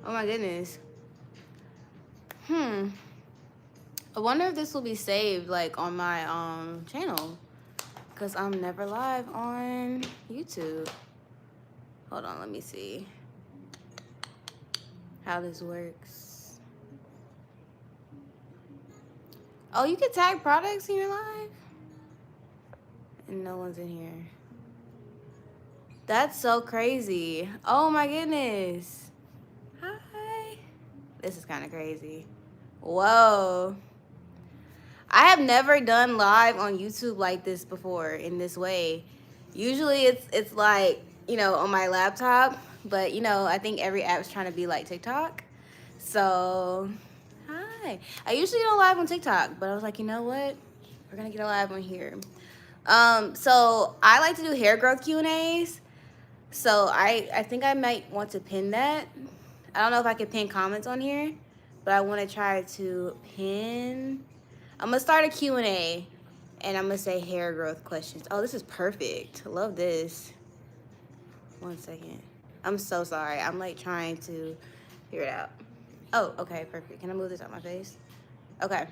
Oh my goodness. I wonder if this will be saved like on my channel, because I'm never live on YouTube. Hold on, let me see how this works. Oh, you can tag products in your live? And no one's in here. That's so crazy. Oh my goodness. Hi. This is kind of crazy. Whoa. I have never done live on YouTube like this before in this way. Usually it's like, on my laptop, but I think every app's trying to be like TikTok. So, hi. I usually go live on TikTok, but I was like, you know what? We're gonna get a live on here. So I like to do hair growth Q&As. So I think I might want to pin that. I don't know if I can pin comments on here, but I want to try to pin. I'm gonna start a Q&A, and I'm gonna say hair growth questions. Oh, this is perfect. Love this. 1 second. I'm so sorry. I'm like trying to figure it out. Oh, okay, perfect. Can I move this out my face? Okay.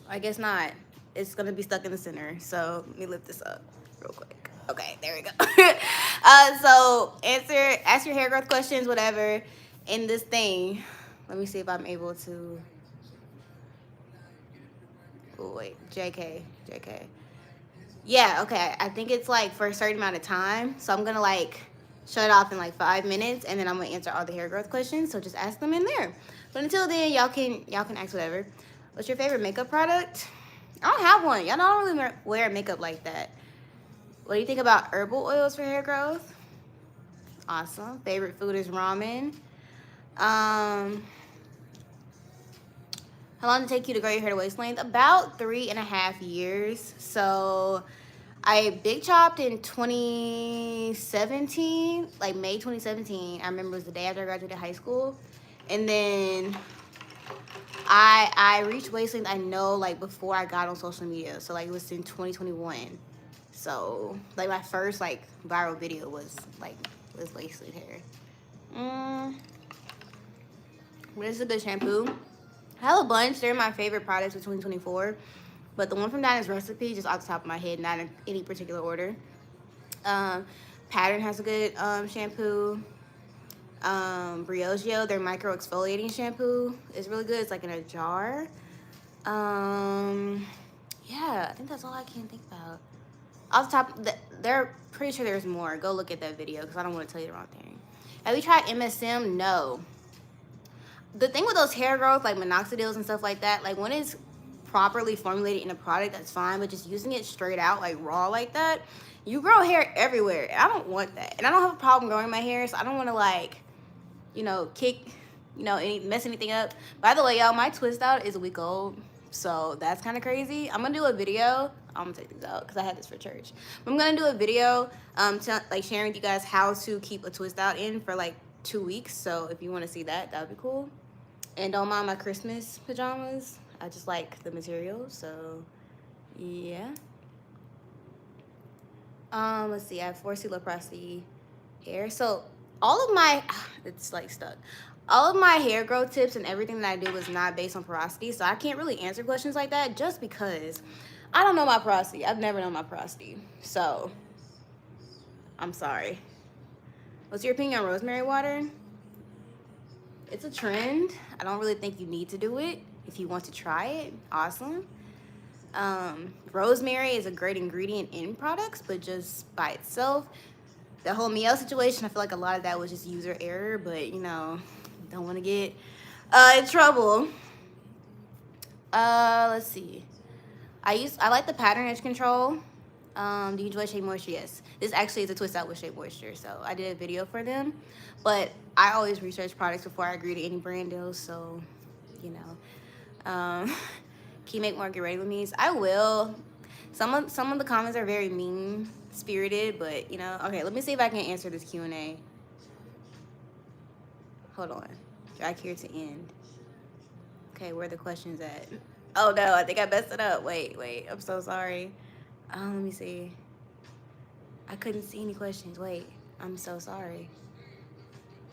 I guess not. It's gonna be stuck in the center. So let me lift this up real quick. Okay, there we go. So ask your hair growth questions, whatever, in this thing. Let me see if I'm able to. Oh wait, JK. Yeah, okay. I think it's like for a certain amount of time. So I'm gonna like shut off in like 5 minutes, and then I'm gonna answer all the hair growth questions. So just ask them in there. But until then, y'all can ask whatever. What's your favorite makeup product? I don't have one. Y'all don't really wear makeup like that. What do you think about herbal oils for hair growth? Awesome. Favorite food is ramen. Um, how long did it take you to grow your hair to waist length? About 3.5 years. So I big chopped in 2017, like May 2017. I remember it was the day after I graduated high school. And then I reached waist length, I know, like before I got on social media. So like it was in 2021. So like my first like viral video was waist length hair. What is a good shampoo? I have a bunch. They're my favorite products for 2024. But the one from Dinah's Recipe, just off the top of my head, not in any particular order. Um, Pattern has a good shampoo. Briogeo, their micro exfoliating shampoo, is really good. It's like in a jar. Um, yeah, I think that's all I can think about. Off the top, they're pretty sure there's more. Go look at that video because I don't want to tell you the wrong thing. Have you tried MSM? No. The thing with those hair growth, like minoxidils and stuff like that, like when it's properly formulated in a product, that's fine. But just using it straight out, like raw like that, you grow hair everywhere. And I don't want that. And I don't have a problem growing my hair, so I don't want to like, kick, mess anything up. By the way, y'all, my twist out is a week old. So that's kind of crazy. I'm gonna do a video. I'm gonna take these out because I had this for church. I'm gonna do a video, like sharing with you guys how to keep a twist out in for like 2 weeks. So if you want to see that, that would be cool. And don't mind my Christmas pajamas. I just like the material. So yeah. Let's see. I have 4C loprosity hair. So all of my it's like stuck. All of my hair growth tips and everything that I do is not based on porosity. So I can't really answer questions like that just because I don't know my porosity. I've never known my porosity. So I'm sorry. What's your opinion on rosemary water? It's a trend. I don't really think you need to do it. If you want to try it, awesome. Rosemary is a great ingredient in products, but just by itself, the whole Miel situation, I feel like a lot of that was just user error, but don't want to get in trouble. Let's see. I like the pattern edge control. Do you enjoy Shea Moisture? Yes. This actually is a twist out with Shea Moisture, so I did a video for them. But I always research products before I agree to any brand deals, so you know. Can you make more get ready with me's? I will. Some of the comments are very mean spirited, but okay, let me see if I can answer this Q&A. Hold on. Drag here to end. Okay, where are the questions at? Oh no, I think I messed it up. Wait, I'm so sorry. Let me see. I couldn't see any questions. Wait, I'm so sorry.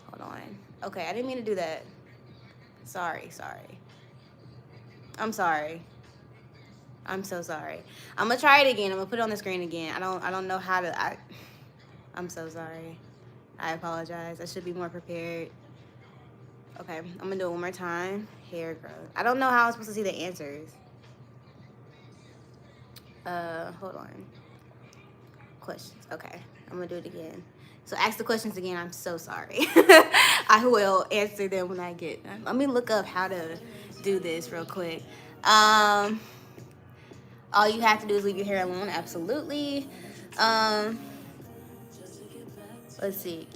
Hold on. Okay, I didn't mean to do that. Sorry. I'm sorry. I'm so sorry. I'm gonna try it again. I'm gonna put it on the screen again. I don't know how to. I'm so sorry. I apologize. I should be more prepared. Okay, I'm gonna do it one more time. Hair growth. I don't know how I'm supposed to see the answers. Hold on. Questions. Okay, I'm gonna do it again. So ask the questions again. I'm so sorry. I will answer them when I get. Let me look up how to do this real quick. Um, all you have to do is leave your hair alone. Absolutely. Um, let's see.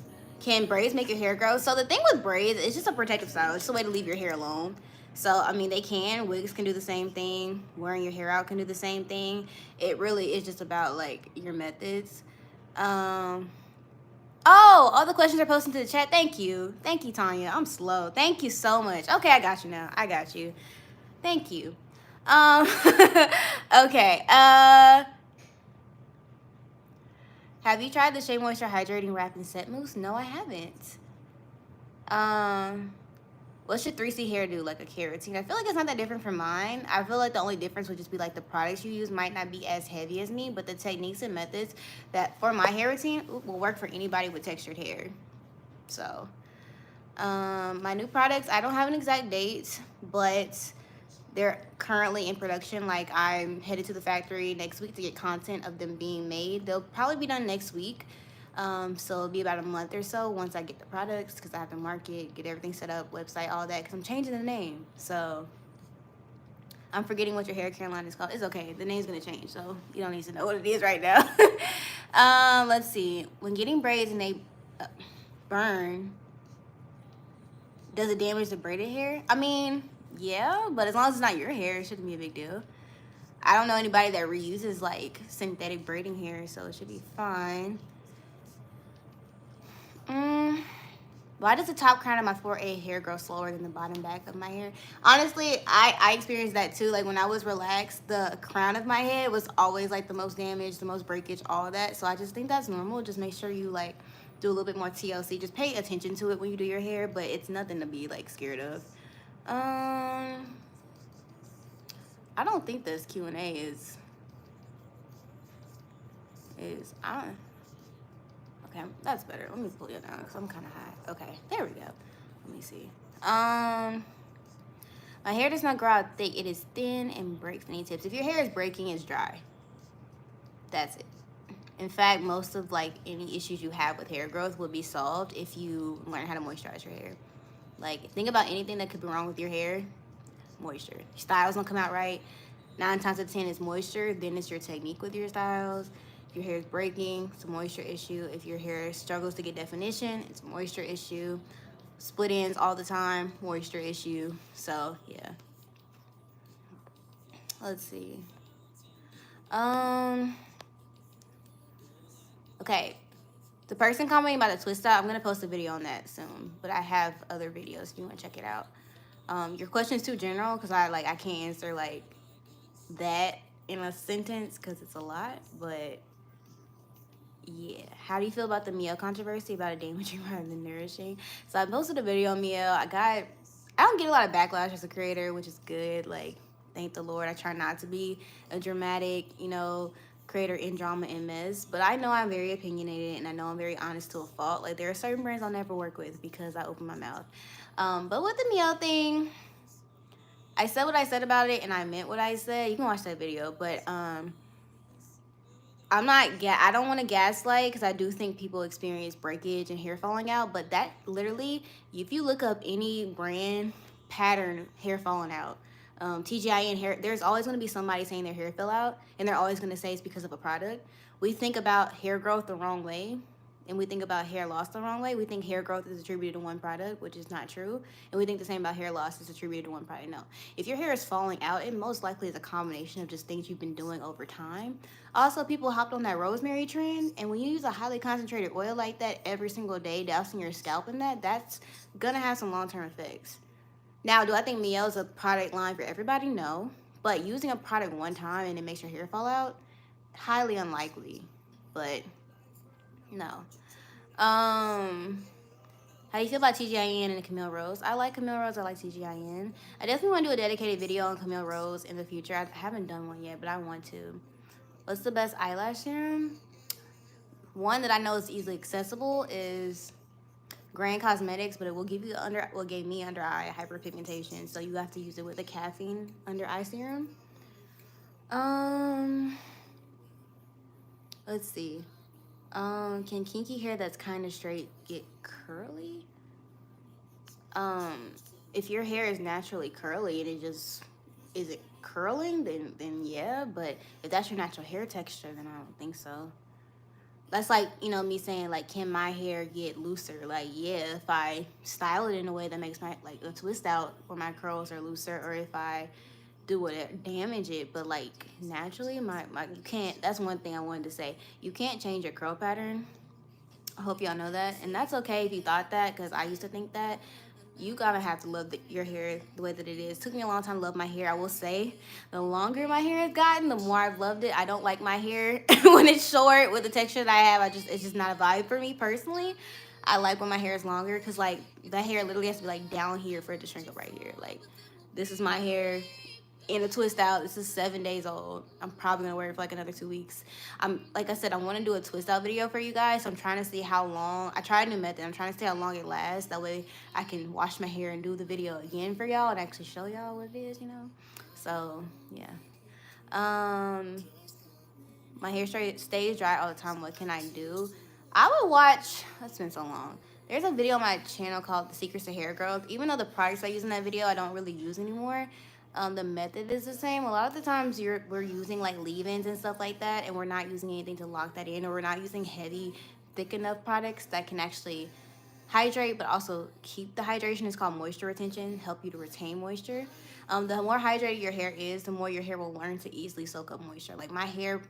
Can braids make your hair grow? So the thing with braids, it's just a protective style. It's just a way to leave your hair alone. So I mean, they can. Wigs can do the same thing. Wearing your hair out can do the same thing. It really is just about like your methods. Um, oh, all the questions are posted to the chat. Thank you, Tanya. I'm slow. Thank you so much. Okay, I got you now. I got you. Thank you. Um, okay. Have you tried the Shea Moisture Hydrating Wrap and Set Mousse? No, I haven't. What should 3C hair do? Like a keratin? I feel like it's not that different from mine. I feel like the only difference would just be like the products you use might not be as heavy as me, but the techniques and methods that for my hair routine will work for anybody with textured hair. So, my new products, I don't have an exact date, but they're currently in production. Like I'm headed to the factory next week to get content of them being made. They'll probably be done next week. So it'll be about a month or so once I get the products, because I have to market, get everything set up, website, all that, because I'm changing the name. So I'm forgetting what your hair care line is called. It's okay. The name's going to change, so you don't need to know what it is right now. Let's see. When getting braids and they burn, does it damage the braided hair? I mean, yeah, but as long as it's not your hair, it shouldn't be a big deal. I don't know anybody that reuses like synthetic braiding hair, so it should be fine. Why does the top crown of my 4A hair grow slower than the bottom back of my hair? Honestly, I experienced that too. Like when I was relaxed, the crown of my head was always like the most damaged, the most breakage, all of that. So I just think that's normal. Just make sure you like do a little bit more TLC. Just pay attention to it when you do your hair, but it's nothing to be like scared of. I don't think this Q&A is I Okay, that's better. Let me pull you down because I'm kind of high. Okay, there we go. Let me see. My hair does not grow out thick. It is thin and breaks. Any tips? If your hair is breaking, it's dry. That's it. In fact, most of like any issues you have with hair growth will be solved if you learn how to moisturize your hair. Like, think about anything that could be wrong with your hair. Moisture. Your styles don't come out right. 9 times out of 10 is moisture. Then it's your technique with your styles. If your hair is breaking, it's a moisture issue. If your hair struggles to get definition, it's a moisture issue. Split ends all the time, moisture issue. So yeah. Let's see. Okay. The person commenting about the twist out, I'm gonna post a video on that soon. But I have other videos if you want to check it out. Your question is too general because I can't answer like that in a sentence because it's a lot. But yeah, how do you feel about the meal controversy about it damaging rather than nourishing? So I posted a video on meal. I don't get a lot of backlash as a creator, which is good. Like, thank the Lord. I try not to be a dramatic, creator in drama and mess. But I know I'm very opinionated and I know I'm very honest to a fault. Like, there are certain brands I'll never work with because I open my mouth. But with the meal thing, I said what I said about it and I meant what I said. You can watch that video, but I don't want to gaslight because I do think people experience breakage and hair falling out, but that literally, if you look up any brand pattern hair falling out, TGIN hair, there's always going to be somebody saying their hair fell out, and they're always going to say it's because of a product. We think about hair growth the wrong way, and we think about hair loss the wrong way. We think hair growth is attributed to one product, which is not true. And we think the same about hair loss is attributed to one product. No. If your hair is falling out, it most likely is a combination of just things you've been doing over time. Also, people hopped on that rosemary trend, and when you use a highly concentrated oil like that every single day, dousing your scalp in that's gonna have some long-term effects. Now, do I think Mielle is a product line for everybody? No. But using a product one time and it makes your hair fall out, highly unlikely. But no. How do you feel about TGIN and Camille Rose? I like Camille Rose. I like TGIN. I definitely want to do a dedicated video on Camille Rose in the future. I haven't done one yet, but I want to. What's the best eyelash serum? One that I know is easily accessible is Grand Cosmetics, but it will give you gave me under eye hyperpigmentation, so you have to use it with a caffeine under eye serum. Um, let's see. Can kinky hair that's kind of straight get curly? If your hair is naturally curly and it just is it curling, then yeah. But if that's your natural hair texture, then I don't think so. That's like, me saying, like, can my hair get looser? Like, yeah, if I style it in a way that makes my, like, a twist out where my curls are looser, or if I do it, damage it. But, like, naturally, you can't, that's one thing I wanted to say. You can't change your curl pattern. I hope y'all know that. And that's okay if you thought that, because I used to think that. You gotta have to love your hair the way that it is. It took me a long time to love my hair. I will say, the longer my hair has gotten, the more I've loved it. I don't like my hair when it's short with the texture that I have. It's just not a vibe for me personally. I like when my hair is longer, because like that hair literally has to be like down here for it to shrink up right here. Like, this is my hair in a twist out. This is 7 days old. I'm probably gonna wear it for like another 2 weeks. Like I said, I want to do a twist out video for you guys. So I'm trying to see how long. I tried a new method. I'm trying to see how long it lasts. That way I can wash my hair and do the video again for y'all and actually show y'all what it is. So yeah. My hair stays dry all the time. What can I do? I would watch. That's been so long. There's a video on my channel called The Secrets of Hair Growth. Even though the products I use in that video I don't really use anymore, the method is the same. A lot of the times we're using like leave-ins and stuff like that, and we're not using anything to lock that in, or we're not using heavy, thick enough products that can actually hydrate but also keep the hydration. It's called moisture retention, help you to retain moisture. The more hydrated your hair is, the more your hair will learn to easily soak up moisture. Like my hair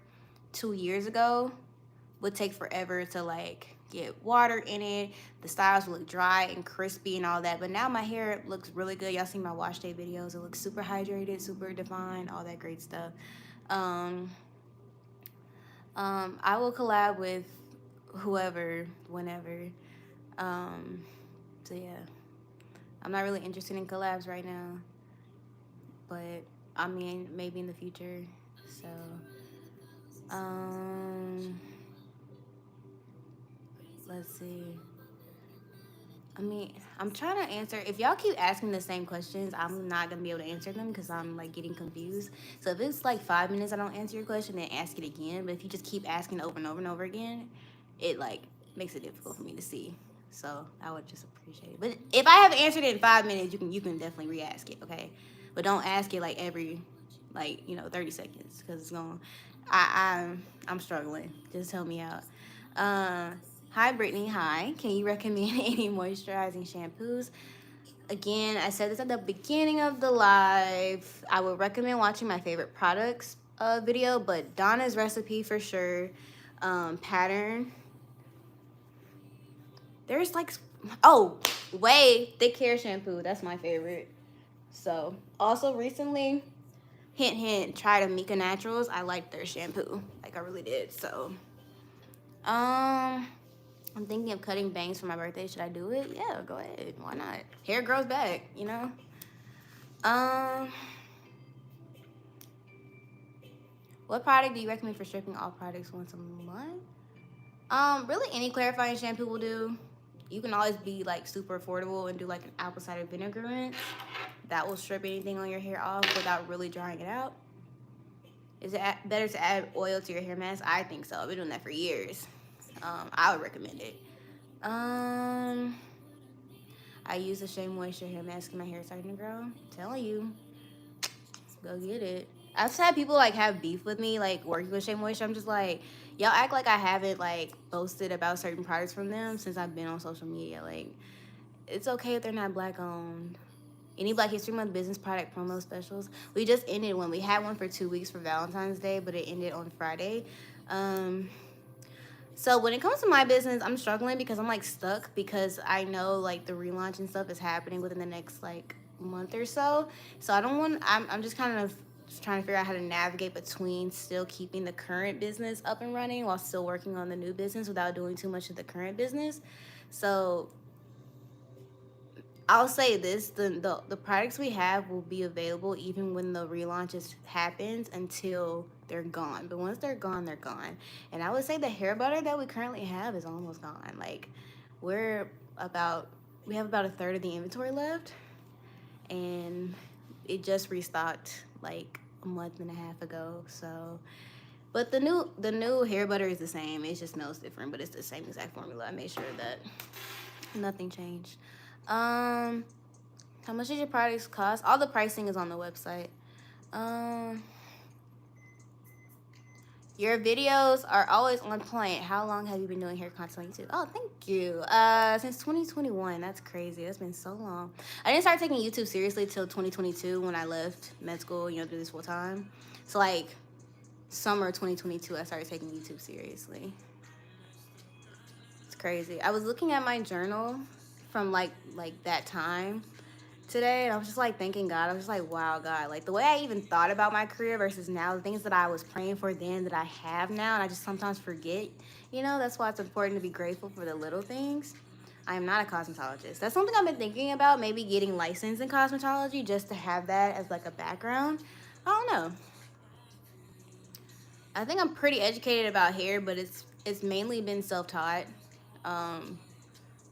2 years ago would take forever to like get water in it. The styles would look dry and crispy and all that. But now my hair looks really good. Y'all seen my wash day videos. It looks super hydrated, super defined, all that great stuff. I will collab with whoever, whenever. So yeah, I'm not really interested in collabs right now, but I mean maybe in the future. So let's see. I mean, I'm trying to answer. If y'all keep asking the same questions, I'm not gonna be able to answer them because I'm like getting confused. So if it's like 5 minutes I don't answer your question, then ask it again. But if you just keep asking over and over and over again, it like makes it difficult for me to see. So I would just appreciate it. But if I have answered it in 5 minutes, you can definitely re-ask it, okay? But don't ask it like every 30 seconds, because it's going. I'm struggling. Just help me out. Hi, Brittany. Hi. Can you recommend any moisturizing shampoos? Again, I said this at the beginning of the live. I would recommend watching my favorite products video, but Donna's recipe for sure. Pattern. There's like, Way thick hair shampoo. That's my favorite. So, also recently, hint, hint, tried Amika Naturals. I liked their shampoo. Like, I really did. So, I'm thinking of cutting bangs for my birthday. Should I do it? Yeah, go ahead. Why not? Hair grows back, What product do you recommend for stripping all products once a month? Really any clarifying shampoo will do. You can always be like super affordable and do like an apple cider vinegar rinse. That will strip anything on your hair off without really drying it out. Is it better to add oil to your hair mask? I think so. I've been doing that for years. I would recommend it. I use a Shea Moisture hair mask and my hair is starting to grow. I'm telling you, go get it. I've had people like have beef with me, like working with Shea Moisture. I'm just like, y'all act like I haven't like posted about certain products from them since I've been on social media. Like, it's okay if they're not Black owned. Any Black History Month business product promo specials? We just ended one. We had one for 2 weeks for Valentine's Day, but it ended on Friday. So when it comes to my business, I'm struggling because I'm like stuck, because I know like the relaunch and stuff is happening within the next like month or so. So I don't want. I'm just kind of just trying to figure out how to navigate between still keeping the current business up and running while still working on the new business without doing too much of the current business. So I'll say this: the products we have will be available even when the relaunches happens until they're gone. But once they're gone, they're gone. And I would say the hair butter that we currently have is almost gone. Like we're about we have about a third of the inventory left, and it just restocked like a month and a half ago. So, but the new hair butter is the same. It just smells different, but it's the same exact formula. I made sure that nothing changed. Um, how much did your products cost? All the pricing is on the website. Um, your videos are always on point. How long have you been doing hair content on YouTube? Oh, thank you. Since 2021. That's crazy. That's been so long. I didn't start taking YouTube seriously till 2022 when I left med school, do this full time. So like summer 2022, I started taking YouTube seriously. It's crazy. I was looking at my journal from like that time today, and I was just like thanking God. I was just like, wow, God, like the way I even thought about my career versus now, the things that I was praying for then that I have now, and I just sometimes forget. That's why it's important to be grateful for the little things. I am not a cosmetologist. That's something I've been thinking about, maybe getting licensed in cosmetology just to have that as like a background. I don't know. I think I'm pretty educated about hair, but it's mainly been self-taught. Um,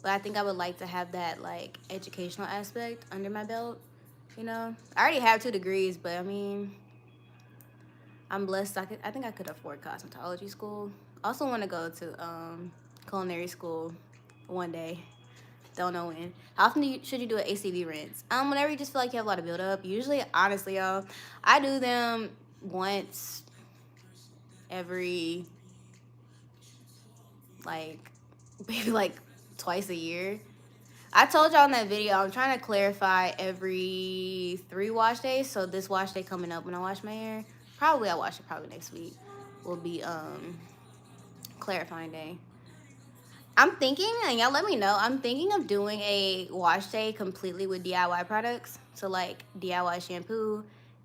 but I think I would like to have that like educational aspect under my belt. I already have 2 degrees, but I mean, I'm blessed. I think I could afford cosmetology school. I also want to go to culinary school one day. Don't know when. How often should you do an ACV rinse? Whenever you just feel like you have a lot of buildup. Usually, honestly, y'all, I do them once every like maybe like twice a year. I told y'all in that video I'm trying to clarify every 3 wash days. So this wash day coming up when I wash my hair, probably I wash it probably next week, will be clarifying day. I'm thinking, and y'all let me know, I'm thinking of doing a wash day completely with DIY products. So like DIY shampoo,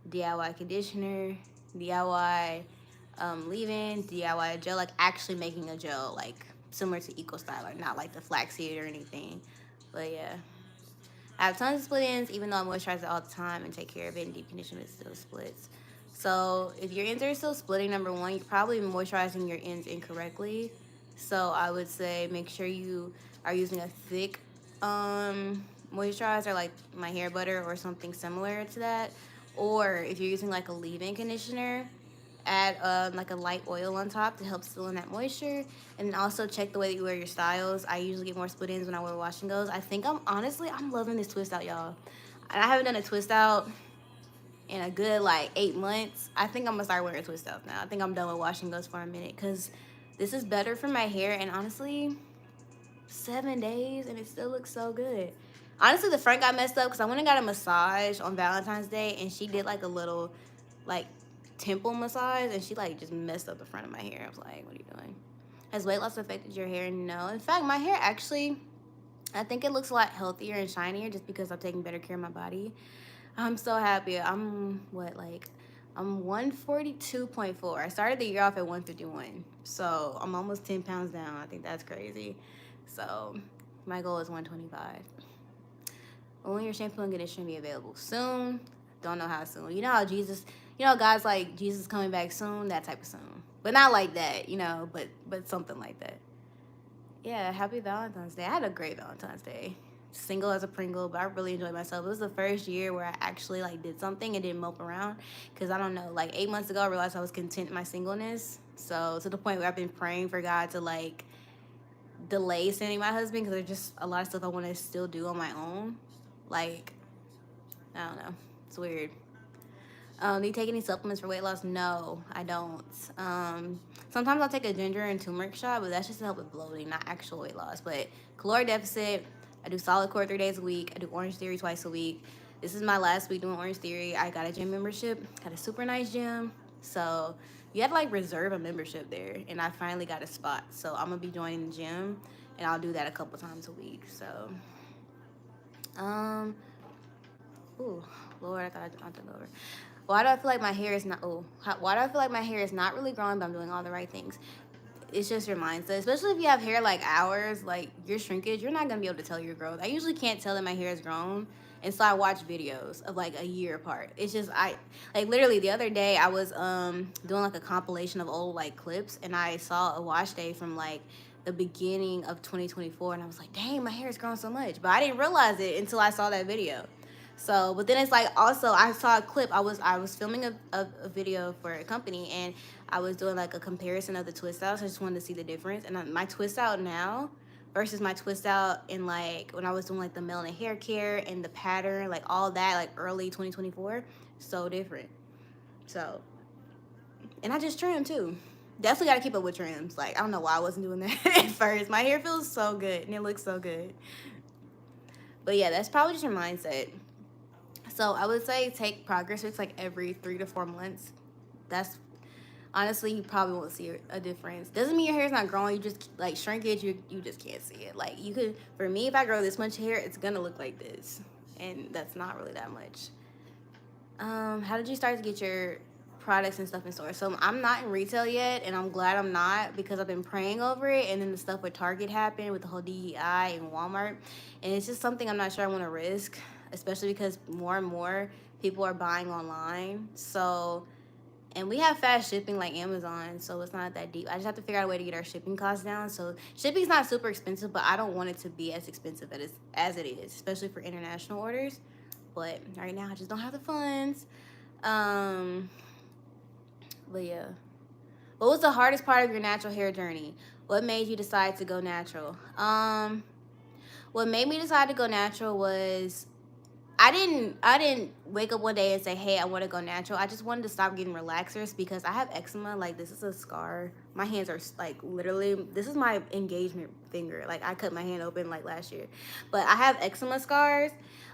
DIY conditioner, DIY leave-in, DIY gel, like actually making a gel like similar to Eco Styler, not like the flaxseed or anything. But yeah. I have tons of split ends, even though I moisturize it all the time and take care of it and deep condition, it still splits. So if your ends are still splitting, number one, you're probably moisturizing your ends incorrectly. So I would say make sure you are using a thick moisturizer like my hair butter or something similar to that. Or if you're using like a leave-in conditioner, add like a light oil on top to help seal in that moisture. And then also check the way that you wear your styles. I usually get more split ends when I wear wash and goes. I think I'm loving this twist out, y'all. And I haven't done a twist out in a good like 8 months. I think I'm gonna start wearing twist outs now. I think I'm done with wash and goes for a minute because this is better for my hair. And honestly, 7 days and it still looks so good. Honestly, the front got messed up because I went and got a massage on Valentine's Day, and she did like a little like temple massage, and she like just messed up the front of my hair. I was like, what are you doing? Has weight loss affected your hair? No. In fact, my hair actually, I think it looks a lot healthier and shinier just because I'm taking better care of my body. I'm so happy. I'm 142.4. I started the year off at 151. So I'm almost 10 pounds down. I think that's crazy. So my goal is 125. When your shampoo and conditioner be available soon. Don't know how soon. You know how God's like Jesus coming back soon, that type of soon. But not like that, but something like that. Yeah, happy Valentine's Day. I had a great Valentine's Day. Single as a Pringle, but I really enjoyed myself. It was the first year where I actually like did something and didn't mope around. Cause I don't know, like 8 months ago I realized I was content in my singleness. So to the point where I've been praying for God to like delay sending my husband because there's just a lot of stuff I want to still do on my own. Like, I don't know. It's weird. Do you take any supplements for weight loss? No, I don't. Sometimes I'll take a ginger and turmeric shot, but that's just to help with bloating, not actual weight loss. But caloric deficit, I do solid core 3 days a week. I do Orange Theory twice a week. This is my last week doing Orange Theory. I got a gym membership, got a super nice gym. So you have to like reserve a membership there, and I finally got a spot. So I'm gonna be joining the gym, and I'll do that a couple times a week. So, um, ooh, Lord, I thought I did over. Why do I feel like my hair is not? Why do I feel like my hair is not really growing? But I'm doing all the right things. it's just your mindset, especially if you have hair like ours, like your shrinkage, you're not gonna be able to tell your growth. I usually can't tell that my hair has grown, and so I watch videos of like a year apart. It's just I like literally the other day I was doing like a compilation of old like clips, and I saw a wash day from like the beginning of 2024, and I was like, dang, my hair has grown so much, but I didn't realize it until I saw that video. So, but then it's like also I saw a clip. I was filming a video for a company, and I was doing like a comparison of the twist outs. I just wanted to see the difference. And my twist out now versus my twist out in like when I was doing like the melanin hair care and the pattern, like all that, like early 2024, so different. So, and I just trimmed too. Definitely got to keep up with trims. Like I don't know why I wasn't doing that at first. My hair feels so good and it looks so good. But yeah, that's probably just your mindset. So I would say take progress rates like every 3 to 4 months. That's honestly, you probably won't see a difference. Doesn't mean your hair's not growing. You just like shrinkage. You just can't see it. Like you could, for me, if I grow this much hair, it's gonna look like this, and that's not really that much. How did you start to get your products and stuff in stores? So I'm not in retail yet, and I'm glad I'm not because I've been praying over it. And then the stuff with Target happened with the whole DEI and Walmart, and it's just something I'm not sure I want to risk, especially because more and more people are buying online. So, and we have fast shipping like Amazon, so it's not that deep. I just have to figure out a way to get our shipping costs down. So shipping's not super expensive, but I don't want it to be as expensive as it is, especially for international orders. But right now, I just don't have the funds. Um, but yeah. What was the hardest part of your natural hair journey? What made you decide to go natural? What made me decide to go natural was I didn't wake up one day and say, hey, I want to go natural. I just wanted to stop getting relaxers because I have eczema. Like this is a scar. My hands are like literally, this is my engagement finger. Like I cut my hand open like last year. But I have eczema scars.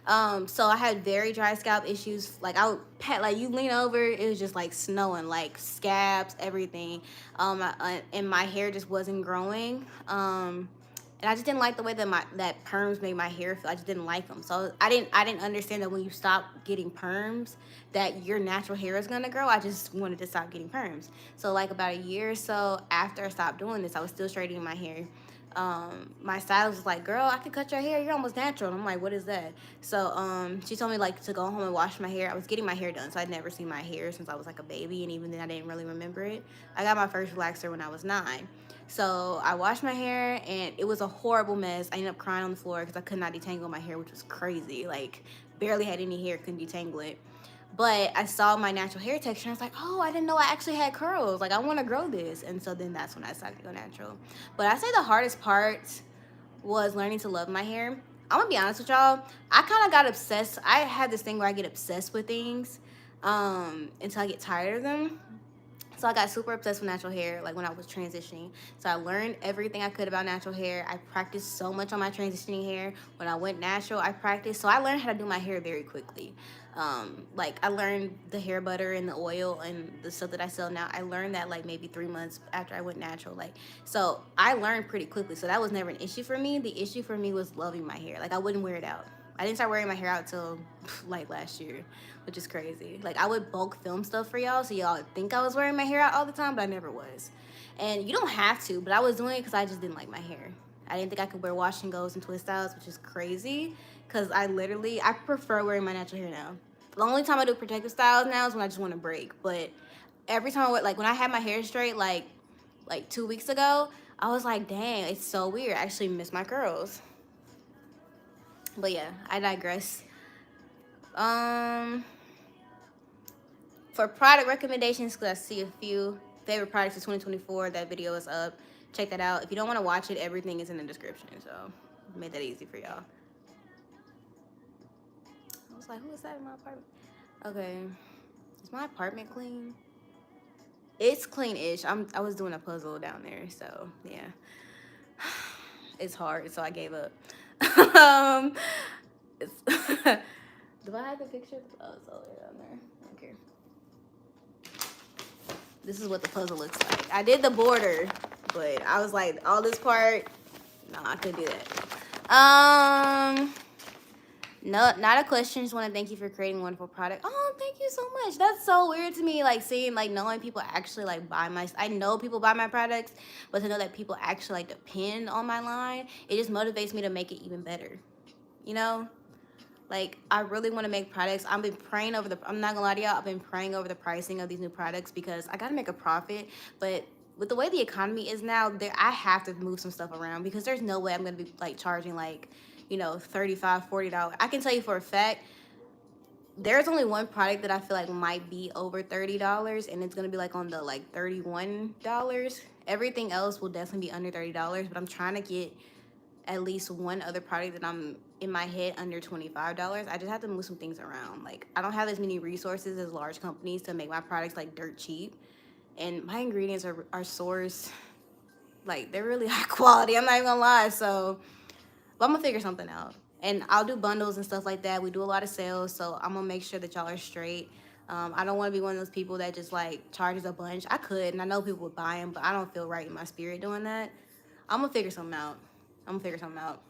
So I had very dry scalp issues. Like I would pet, like you lean over, it was just like snowing, like scabs, everything. And my hair just wasn't growing. And I just didn't like the way that perms made my hair feel. I just didn't like them. So I didn't understand that when you stop getting perms, that your natural hair is gonna grow. I just wanted to stop getting perms. So like about a year or so after I stopped doing this, I was still straightening my hair. My stylist was like, "Girl, I could cut your hair. You're almost natural." And I'm like, "What is that?" So she told me like to go home and wash my hair. I was getting my hair done, so I'd never seen my hair since I was like a baby, and even then I didn't really remember it. I got my first relaxer when I was 9. So I washed my hair, and it was a horrible mess. I ended up crying on the floor because I could not detangle my hair, which was crazy. Like barely had any hair, couldn't detangle it. But I saw my natural hair texture, and I was like, oh, I didn't know I actually had curls. Like, I want to grow this. And so then that's when I decided to go natural. But I say the hardest part was learning to love my hair. I'm going to be honest with y'all. I kind of got obsessed. I had this thing where I get obsessed with things until I get tired of them. So I got super obsessed with natural hair, like when I was transitioning. So I learned everything I could about natural hair. I practiced so much on my transitioning hair. When I went natural, I practiced. So I learned how to do my hair very quickly. Like I learned the hair butter and the oil and the stuff that I sell now. I learned that like maybe 3 months after I went natural. Like, so I learned pretty quickly. So that was never an issue for me. The issue for me was loving my hair. Like I wouldn't wear it out. I didn't start wearing my hair out till like last year, which is crazy. Like I would bulk film stuff for y'all, so y'all think I was wearing my hair out all the time, but I never was. And you don't have to, but I was doing it because I just didn't like my hair. I didn't think I could wear wash and goes and twist styles, which is crazy. Because I prefer wearing my natural hair now. The only time I do protective styles now is when I just want to break. But every time I wear, like when I had my hair straight, like 2 weeks ago, I was like, dang, it's so weird. I actually miss my curls. But yeah, I digress. For product recommendations, because I see a few favorite products of 2024, that video is up. Check that out. If you don't want to watch it, everything is in the description. So made that easy for y'all. I was like, who is that in my apartment? Okay, is my apartment clean? It's clean-ish. I was doing a puzzle down there, so yeah. It's hard, so I gave up. Do I have the picture? Oh, it's all the way down there. Okay. This is what the puzzle looks like. I did the border, but I was like, all this part, no, I couldn't do that. No, not a question. Just want to thank you for creating a wonderful product. Oh, thank you so much. That's so weird to me. Like seeing, like knowing people actually like buy my. I know people buy my products, but to know that people actually like depend on my line, it just motivates me to make it even better. You know, like I really want to make products. I've been praying over the. I'm not gonna lie to y'all. I've been praying over the pricing of these new products because I gotta make a profit. But with the way the economy is now, there I have to move some stuff around because there's no way I'm gonna be like charging like, you know, $35, $40. I can tell you for a fact there's only one product that I feel like might be over $30, and it's gonna be like on the like $31. Everything else will definitely be under $30, but I'm trying to get at least one other product that I'm in my head under $25. I just have to move some things around. Like I don't have as many resources as large companies to make my products like dirt cheap, and my ingredients are sourced like they're really high quality. I'm not even gonna lie. So but I'm gonna figure something out. And I'll do bundles and stuff like that. We do a lot of sales, so I'm gonna make sure that y'all are straight. I don't want to be one of those people that just like charges a bunch. I could, and I know people would buy them, but I don't feel right in my spirit doing that. I'm gonna figure something out. I'm gonna figure something out.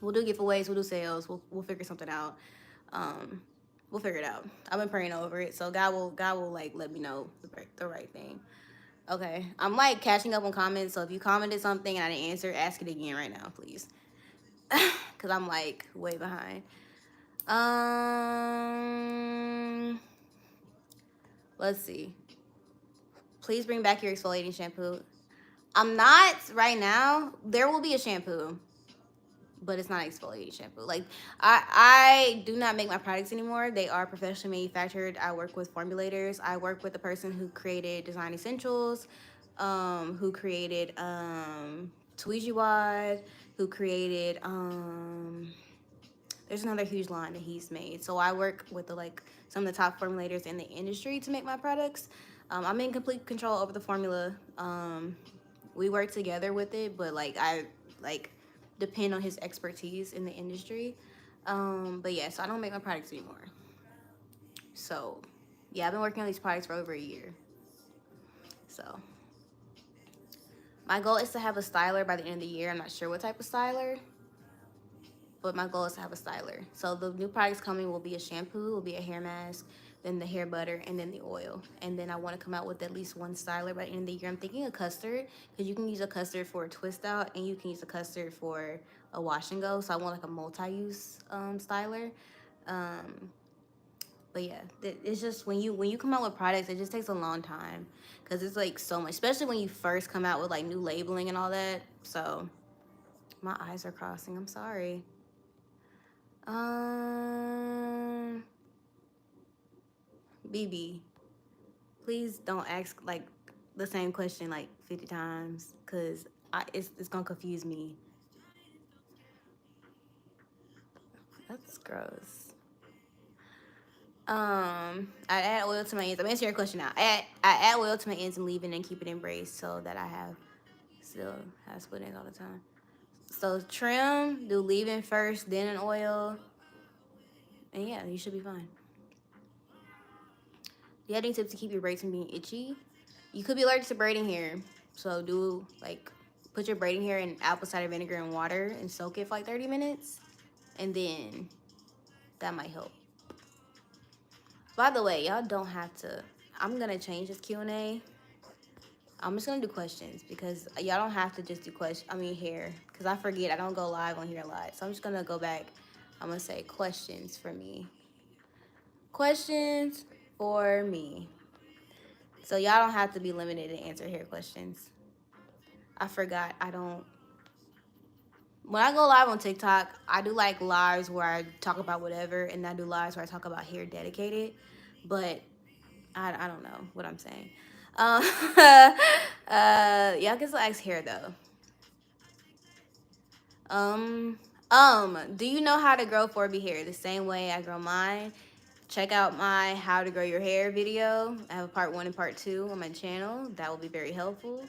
We'll do giveaways. We'll do sales. We'll figure something out. Um, we'll figure it out. I've been praying over it, so God will like let me know the right thing. Okay, I'm like catching up on comments. So if you commented something and I didn't answer, ask it again right now, please. Cause I'm like way behind. Um, let's see. Please bring back your exfoliating shampoo. I'm not right now. There will be a shampoo, but it's not exfoliating shampoo. Like I do not make my products anymore. They are professionally manufactured. I work with formulators. I work with the person who created Design Essentials, who created Tweezy Wad, who created there's another huge line that he's made. So I work with the like some of the top formulators in the industry to make my products. I'm in complete control over the formula. We work together with it, but like I like depend on his expertise in the industry. But yeah, so I don't make my products anymore. So yeah, I've been working on these products for over a year. So my goal is to have a styler by the end of the year. I'm not sure what type of styler, but my goal is to have a styler. So the new products coming will be a shampoo, will be a hair mask, then the hair butter, and then the oil. And then I want to come out with at least one styler by the end of the year. I'm thinking a custard because you can use a custard for a twist out and you can use a custard for a wash and go. So I want like a multi-use styler. Um, but yeah, it's just when you come out with products, it just takes a long time because it's like so much, especially when you first come out with like new labeling and all that. So my eyes are crossing. I'm sorry. Um, BB, please don't ask like the same question like 50 times, cause it's gonna confuse me. That's gross. I add oil to my ends. I'm answering your question now. I add oil to my ends and leave it and keep it in brace so that I have still have split ends all the time. So trim, do leave-in first, then an oil, and yeah, you should be fine. Do you have any tips to keep your braids from being itchy? You could be allergic to braiding hair. So do like put your braiding hair in apple cider vinegar and water and soak it for like 30 minutes. And then that might help. By the way, y'all don't have to. I'm gonna change this Q&A. I'm just gonna do questions because y'all don't have to just do questions. I mean here, because I forget I don't go live on here a lot. So I'm just gonna go back. I'm gonna say questions for me. Questions for me. So y'all don't have to be limited to answer hair questions. I forgot. I don't. When I go live on TikTok, I do like lives where I talk about whatever, and I do lives where I talk about hair dedicated. But I don't know what I'm saying. Um, y'all can still ask hair though. Do you know how to grow 4B hair the same way I grow mine? Check out my how to grow your hair video. I have a part 1 and part 2 on my channel. That will be very helpful.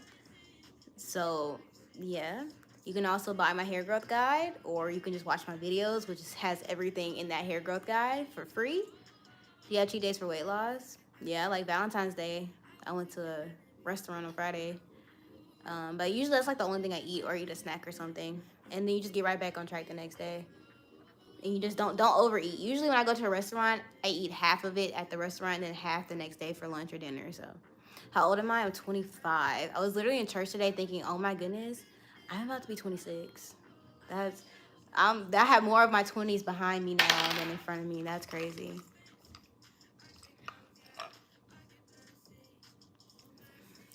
So yeah, you can also buy my hair growth guide, or you can just watch my videos, which has everything in that hair growth guide for free. Do you have cheat days for weight loss? Yeah, like Valentine's Day, I went to a restaurant on Friday. But usually that's like the only thing I eat, or eat a snack or something, and then you just get right back on track the next day. And you just don't overeat. Usually when I go to a restaurant, I eat half of it at the restaurant and then half the next day for lunch or dinner. So how old am I? I'm 25. I was literally in church today thinking, oh my goodness, I'm about to be 26. That's I have more of my 20s behind me now than in front of me. That's crazy.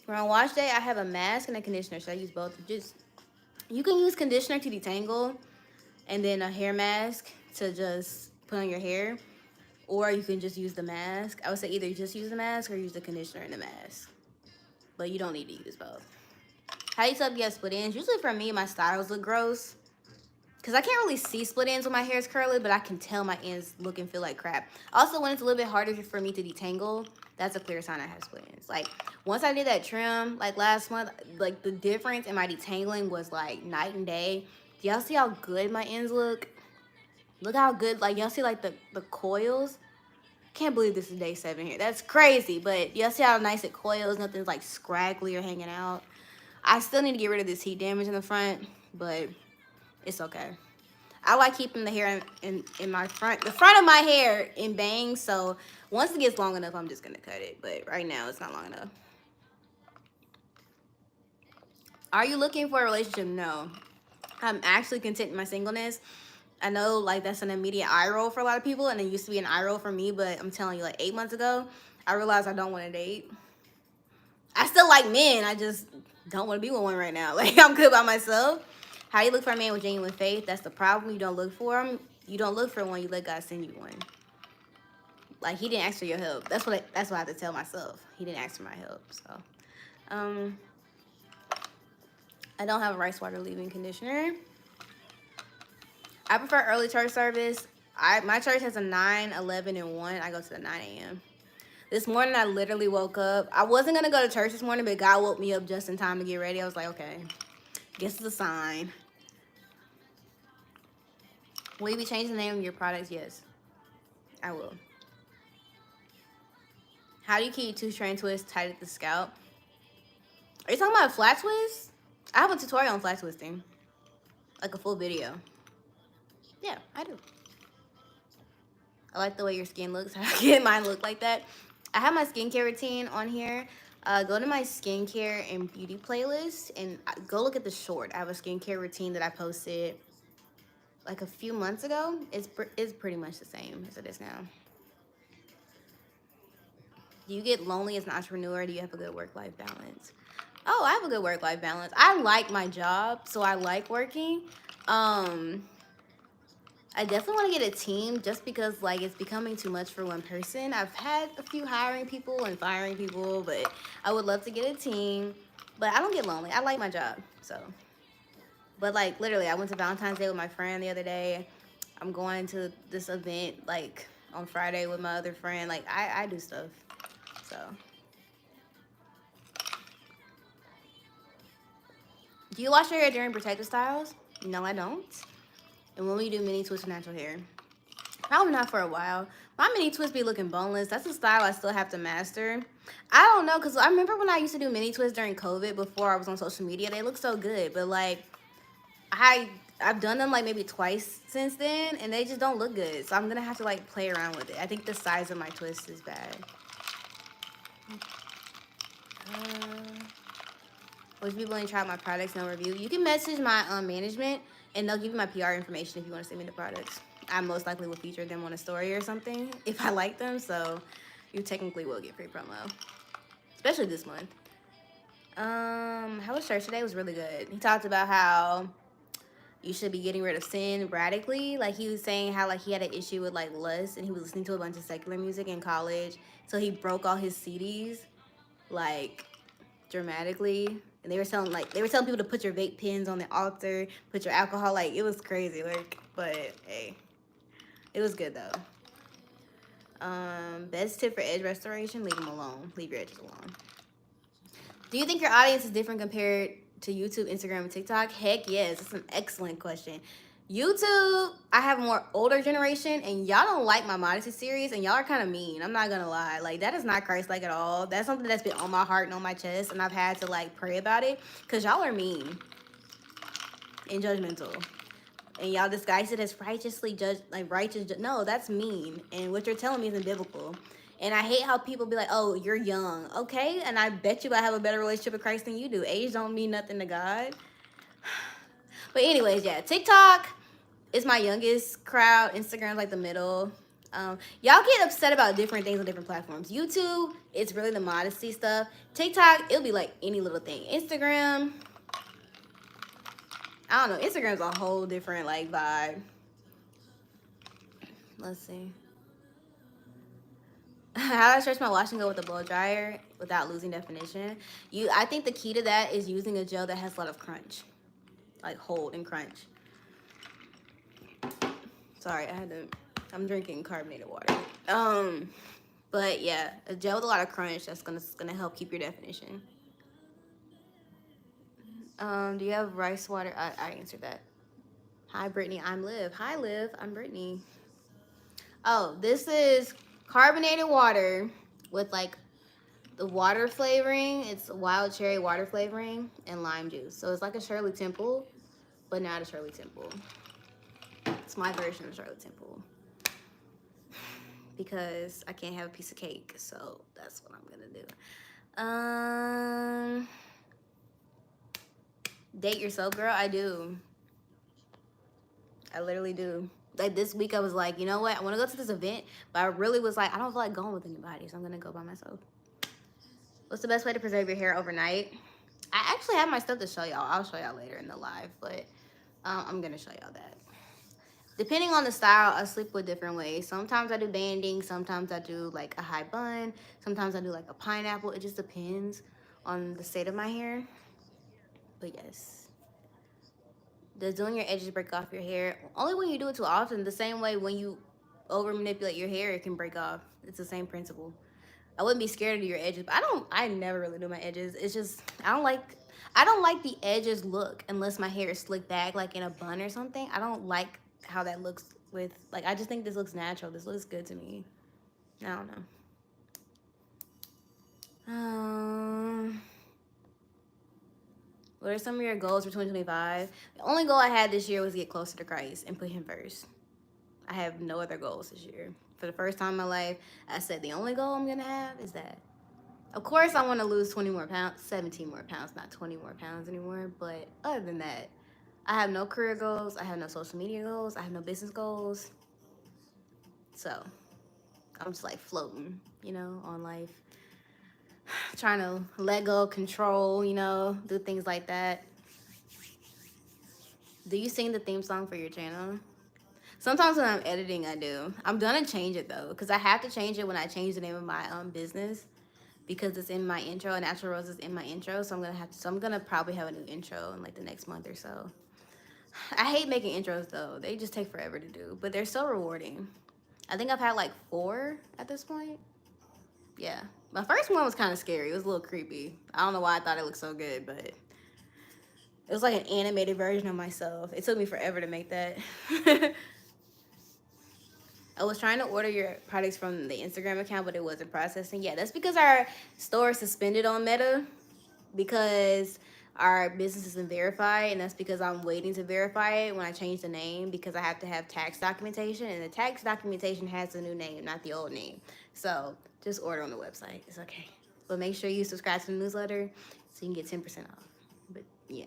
For on wash day, I have a mask and a conditioner. So I use both. Just you can use conditioner to detangle and then a hair mask to just put on your hair. Or you can just use the mask. I would say either just use the mask or use the conditioner in the mask. But you don't need to use both. How do you tell if you have split ends? Usually for me, my styles look gross. Because I can't really see split ends when my hair is curly, but I can tell my ends look and feel like crap. Also, when it's a little bit harder for me to detangle, that's a clear sign I have split ends. Like, once I did that trim, like last month, like the difference in my detangling was like night and day. Do y'all see how good my ends look? Look how good, like y'all see like the coils? Can't believe this is day 7 here. That's crazy, but y'all see how nice it coils? Nothing's like scraggly or hanging out. I still need to get rid of this heat damage in the front, but it's okay. I like keeping the hair in my front, the front of my hair in bangs. So once it gets long enough, I'm just gonna cut it. But right now, it's not long enough. Are you looking for a relationship? No. I'm actually content in my singleness. I know like that's an immediate eye roll for a lot of people, and it used to be an eye roll for me. But I'm telling you, like 8 months ago, I realized I don't want to date. I still like men. I just don't want to be with one right now. Like I'm good by myself. How do you look for a man with genuine faith? That's the problem. You don't look for him. You don't look for one. You let God send you one. Like he didn't ask for your help. That's what I have to tell myself. He didn't ask for my help. So, um, I don't have a rice water leave-in conditioner. I prefer early church service. My church has a 9, 11, and 1. I go to the 9 a.m. This morning, I literally woke up. I wasn't going to go to church this morning, but God woke me up just in time to get ready. I was like, okay, guess it's a sign. Will you be changing the name of your products? Yes, I will. How do you keep 2-strand twists tight at the scalp? Are you talking about a flat twist? I have a tutorial on flat twisting. Like a full video. Yeah, I do. I like the way your skin looks. How I get mine look like that. I have my skincare routine on here. Go to my skincare and beauty playlist and go look at the short. I have a skincare routine that I posted like a few months ago. It's pretty much the same as it is now. Do you get lonely as an entrepreneur? Do you have a good work-life balance? Oh, I have a good work-life balance. I like my job, so I like working. I definitely want to get a team just because like it's becoming too much for one person. I've had a few hiring people and firing people, but I would love to get a team. But I don't get lonely. I like my job. So, but like literally, I went to Valentine's Day with my friend the other day. I'm going to this event like on Friday with my other friend. Like I do stuff. So, do you wash your hair during protective styles? No, I don't. And when we do mini twists with natural hair, probably not for a while. My mini twists be looking boneless. That's a style I still have to master. I don't know, because I remember when I used to do mini twists during COVID before I was on social media. They look so good, but like I've done them like maybe twice since then, and they just don't look good. So I'm gonna have to like play around with it. I think the size of my twist is bad. Would you be willing to try out my products, no review? You can message my management, and they'll give you my PR information if you want to send me the products. I most likely will feature them on a story or something if I like them. So you technically will get free promo, especially this month. How was church today? It was really good. He talked about how you should be getting rid of sin radically. Like he was saying how like he had an issue with like lust, and he was listening to a bunch of secular music in college, so he broke all his CDs like dramatically. And they were telling people to put your vape pens on the altar, put your alcohol, like it was crazy. Like, but hey, it was good though. Best tip for edge restoration: leave them alone. Leave your edges alone. Do you think your audience is different compared to YouTube, Instagram, and TikTok? Heck yes. That's an excellent question. YouTube, I have a more older generation, and y'all don't like my modesty series, and y'all are kind of mean. I'm not gonna lie. Like, that is not Christ-like at all. That's something that's been on my heart and on my chest, and I've had to, like, pray about it, because y'all are mean and judgmental. and y'all disguise it as righteously judge, like no, that's mean, and what you're telling me isn't biblical. And I hate how people be like, oh, you're young. Okay, and I bet you I have a better relationship with Christ than you do. Age don't mean nothing to God. But anyways, yeah, TikTok is my youngest crowd. Instagram's like the middle. Y'all get upset about different things on different platforms. YouTube, it's really the modesty stuff. TikTok, it'll be like any little thing. Instagram, I don't know. Instagram's a whole different like vibe. Let's see. How do I stretch my wash and go with a blow dryer without losing definition? I think the key to that is using a gel that has a lot of crunch, like hold and crunch. Sorry, I'm drinking carbonated water. But yeah, a gel with a lot of crunch that's gonna help keep your definition. Do you have rice water? I answered that. Hi, Brittany. I'm Liv. Hi, Liv. I'm Brittany. Oh, this is carbonated water with like the water flavoring. It's wild cherry water flavoring and lime juice. So it's like a Shirley Temple, but not a Shirley Temple. It's my version of Shirley Temple. Because I can't have a piece of cake, so that's what I'm gonna do. Date yourself, girl. I do. I literally do. Like this week, I was like, you know what? I want to go to this event, but I really was like, I don't feel like going with anybody, so I'm gonna go by myself. What's the best way to preserve your hair overnight? I actually have my stuff to show y'all. I'll show y'all later in the live, but I'm gonna show y'all that. Depending on the style, I sleep with different ways. Sometimes I do banding. Sometimes I do like a high bun. Sometimes I do like a pineapple. It just depends on the state of my hair. But yes. Does doing your edges break off your hair? Only when you do it too often. The same way when you over manipulate your hair, it can break off. It's the same principle. I wouldn't be scared to do your edges, but I never really do my edges. It's just, I don't like the edges look unless my hair is slicked back like in a bun or something. I don't like how that looks with, like, I just think this looks natural. This looks good to me. I don't know. What are some of your goals for 2025? The only goal I had this year was to get closer to Christ and put him first. I have no other goals this year. For the first time in my life, I said the only goal I'm gonna have is that. Of course, I want to lose 20 more pounds, 17 more pounds, not 20 more pounds anymore. But other than that, I have no career goals. I have no social media goals. I have no business goals. So I'm just like floating, on life. Trying to let go, control, do things like that. Do you sing the theme song for your channel? Sometimes when I'm editing, I do. I'm gonna change it though, because I have to change it when I change the name of my business, because it's in my intro, and Natural Rose is in my intro. So I'm gonna probably have a new intro in like the next month or so. I hate making intros though. They just take forever to do, but they're so rewarding. I think I've had like 4 at this point. Yeah. My first one was kind of scary. It was a little creepy. I don't know why I thought it looked so good, but it was like an animated version of myself. It took me forever to make that. I was trying to order your products from the Instagram account, but it wasn't processing. Yeah, that's because our store is suspended on Meta because our business isn't verified, and that's because I'm waiting to verify it when I change the name, because I have to have tax documentation, and the tax documentation has the new name, not the old name. So just order on the website. It's okay. But make sure you subscribe to the newsletter so you can get 10% off. But yeah.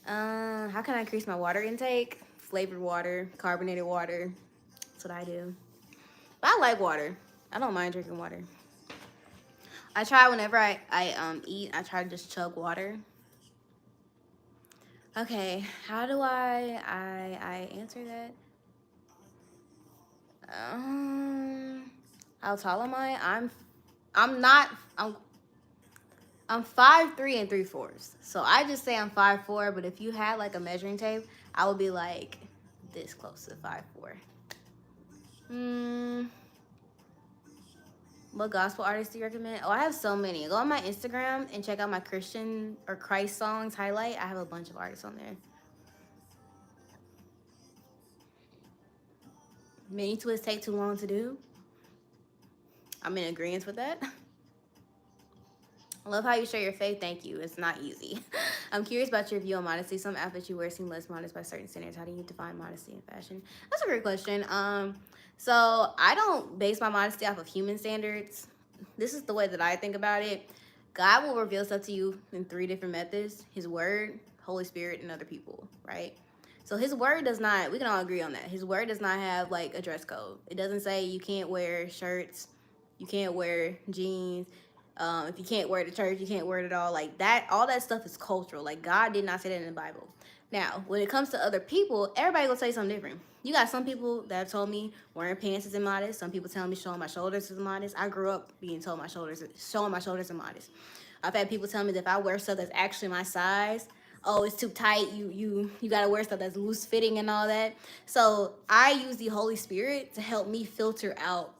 How can I increase my water intake? Flavored water, carbonated water. That's what I do. But I like water. I don't mind drinking water. I try whenever I eat, I try to just chug water. Okay, how do I answer that? How tall am I? I'm 5'3" and 3/4. So I just say I'm 5'4", but if you had like a measuring tape, I would be like this close to 5'4". What gospel artists do you recommend? Oh, I have so many. Go on my Instagram and check out my Christian or Christ songs highlight. I have a bunch of artists on there. Mini twists take too long to do. I'm in agreement with that. I love how you share your faith. Thank you. It's not easy. I'm curious about your view on modesty. Some outfits you wear seem less modest by certain standards. How do you define modesty in fashion? That's a great question. So I don't base my modesty off of human standards. This is the way that I think about it. God will reveal stuff to you in three different methods: His Word, Holy Spirit, and other people. Right. So His Word does not. We can all agree on that. His Word does not have like a dress code. It doesn't say you can't wear shirts, you can't wear jeans. If you can't wear it to church, you can't wear it at all. Like that, all that stuff is cultural. Like God did not say that in the Bible. Now, when it comes to other people, everybody will say something different. You got some people that have told me wearing pants is immodest. Some people tell me showing my shoulders is immodest. I grew up being told showing my shoulders immodest. I've had people tell me that if I wear stuff that's actually my size, oh, it's too tight. You gotta wear stuff that's loose fitting and all that. So I use the Holy Spirit to help me filter out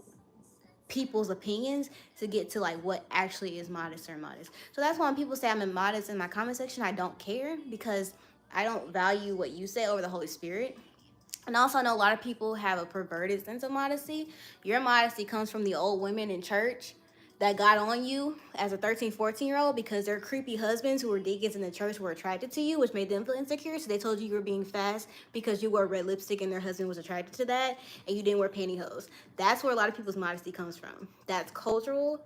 people's opinions to get to like what actually is modest or immodest. So that's why when people say I'm immodest in my comment section, I don't care, because I don't value what you say over the Holy Spirit. And also, I know a lot of people have a perverted sense of modesty. Your modesty comes from the old women in church that got on you as a 13, 14-year-old because their creepy husbands who were deacons in the church were attracted to you, which made them feel insecure. So they told you were being fast because you wore red lipstick and their husband was attracted to that, and you didn't wear pantyhose. That's where a lot of people's modesty comes from. That's cultural,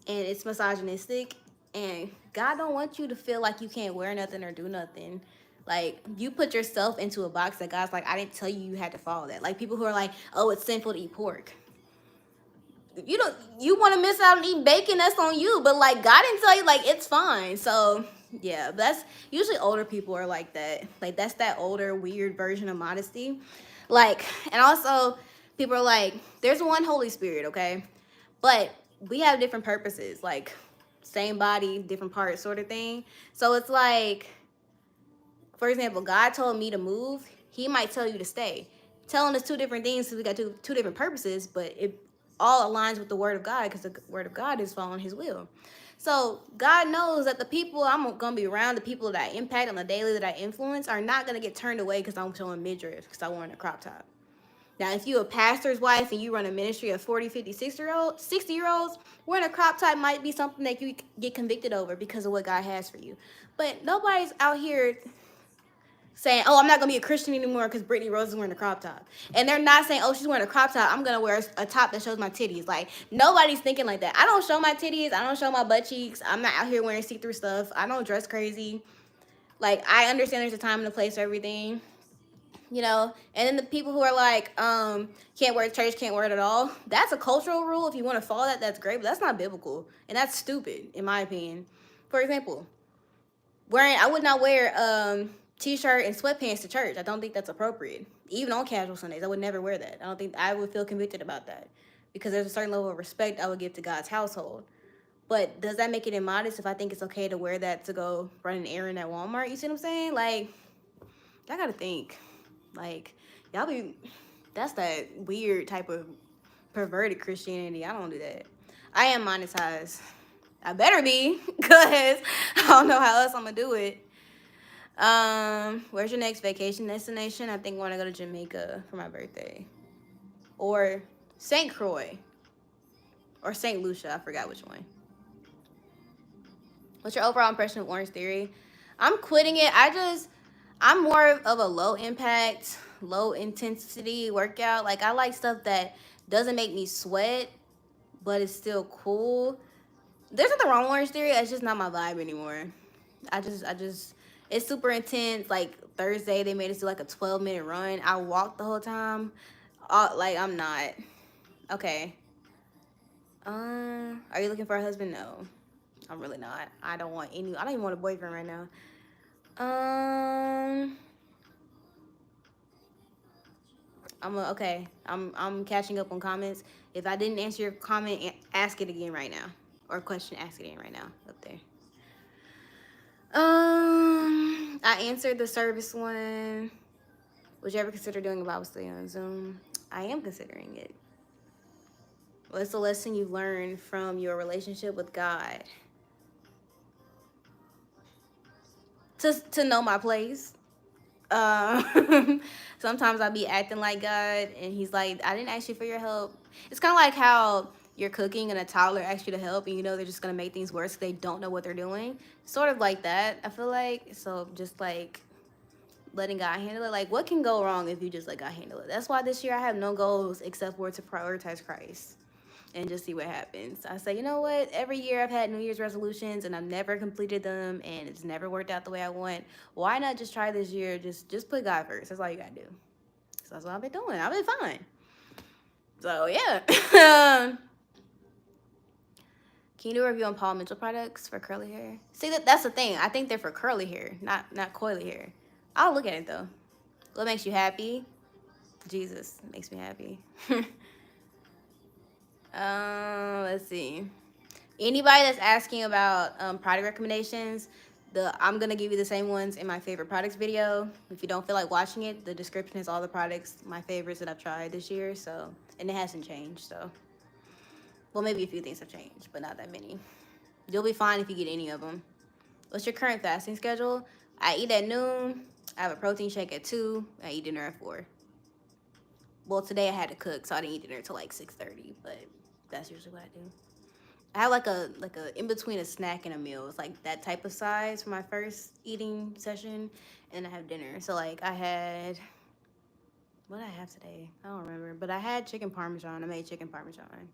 and it's misogynistic. And God don't want you to feel like you can't wear nothing or do nothing. Like, you put yourself into a box that God's like, I didn't tell you had to follow that. Like, people who are like, oh, it's sinful to eat pork. You want to miss out and eat bacon, that's on you. But like, God didn't tell you, like, it's fine. So yeah, that's usually older people are like that. Like, that's that older weird version of modesty. Like, and also people are like, there's one Holy Spirit, okay? But we have different purposes, like same body, different parts sort of thing. So it's like, for example, God told me to move, He might tell you to stay. Telling us two different things, so we got two different purposes, but it all aligns with the Word of God, because the Word of God is following His will. So God knows that the people I'm gonna be around, the people that I impact on the daily, that I influence, are not gonna get turned away because I'm showing midriff, because I wearing a crop top. Now, if you're a pastor's wife and you run a ministry of 40, 50, 60-year-olds, wearing a crop top might be something that you get convicted over because of what God has for you. But nobody's out here saying, oh, I'm not going to be a Christian anymore because Brittany Rose is wearing a crop top. And they're not saying, oh, she's wearing a crop top, I'm going to wear a top that shows my titties. Like, nobody's thinking like that. I don't show my titties. I don't show my butt cheeks. I'm not out here wearing see-through stuff. I don't dress crazy. Like, I understand there's a time and a place for everything. You know, and then the people who are like, can't wear church, can't wear it at all. That's a cultural rule. If you want to follow that, that's great, but that's not biblical, and that's stupid, in my opinion. For example, I would not wear t-shirt and sweatpants to church. I don't think that's appropriate. Even on casual Sundays, I would never wear that. I don't think I would feel convicted about that, because there's a certain level of respect I would give to God's household. But does that make it immodest if I think it's okay to wear that to go run an errand at Walmart? You see what I'm saying? Like, I gotta think. Like, that's that weird type of perverted Christianity. I don't do that. I am monetized. I better be, because I don't know how else I'm gonna do it. Where's your next vacation destination? I think I want to go to Jamaica for my birthday, or St. Croix, or St. Lucia. I forgot which one. What's your overall impression of Orange Theory? I'm quitting it. I'm more of a low impact, low intensity workout. Like, I like stuff that doesn't make me sweat, but it's still cool. There's nothing wrong with Orange Theory. It's just not my vibe anymore. It's super intense. Like, Thursday, they made us do like a 12-minute run. I walked the whole time. Like, I'm not. Okay. Are you looking for a husband? No, I'm really not. I don't even want a boyfriend right now. I'm catching up on comments. If I didn't answer your comment, ask it again right now. Or question, ask it again right now up there. I answered the service one. Would you ever consider doing a Bible study on Zoom? I am considering it. What's the lesson you've learned from your relationship with God? To know my place. Sometimes I'll be acting like God, and He's like, I didn't ask you for your help. It's kind of like how you're cooking and a toddler asks you to help and you know they're just gonna make things worse because they don't know what they're doing. Sort of like that, I feel like. So just like letting God handle it. Like, what can go wrong if you just let God handle it? That's why this year I have no goals except for to prioritize Christ and just see what happens. I say, you know what? Every year I've had New Year's resolutions and I've never completed them and it's never worked out the way I want. Why not just try this year? Just put God first. That's all you gotta do. So that's what I've been doing. I've been fine. So yeah. Can you do a review on Paul Mitchell products for curly hair? See, that's the thing. I think they're for curly hair, not coily hair. I'll look at it though. What makes you happy? Jesus makes me happy. Let's see. Anybody that's asking about product recommendations, I'm gonna give you the same ones in my favorite products video. If you don't feel like watching it, the description is all the products, my favorites that I've tried this year. So, and it hasn't changed. So, well, maybe a few things have changed, but not that many. You'll be fine if you get any of them. What's your current fasting schedule? I eat at noon. I have a protein shake at 2. I eat dinner at 4. Well, today I had to cook, so I didn't eat dinner till like 6:30. But that's usually what I do. I have like a in between a snack and a meal. It's like that type of size for my first eating session, and I have dinner. So like I had, what did I have today? I don't remember, but I had chicken parmesan. I made chicken parmesan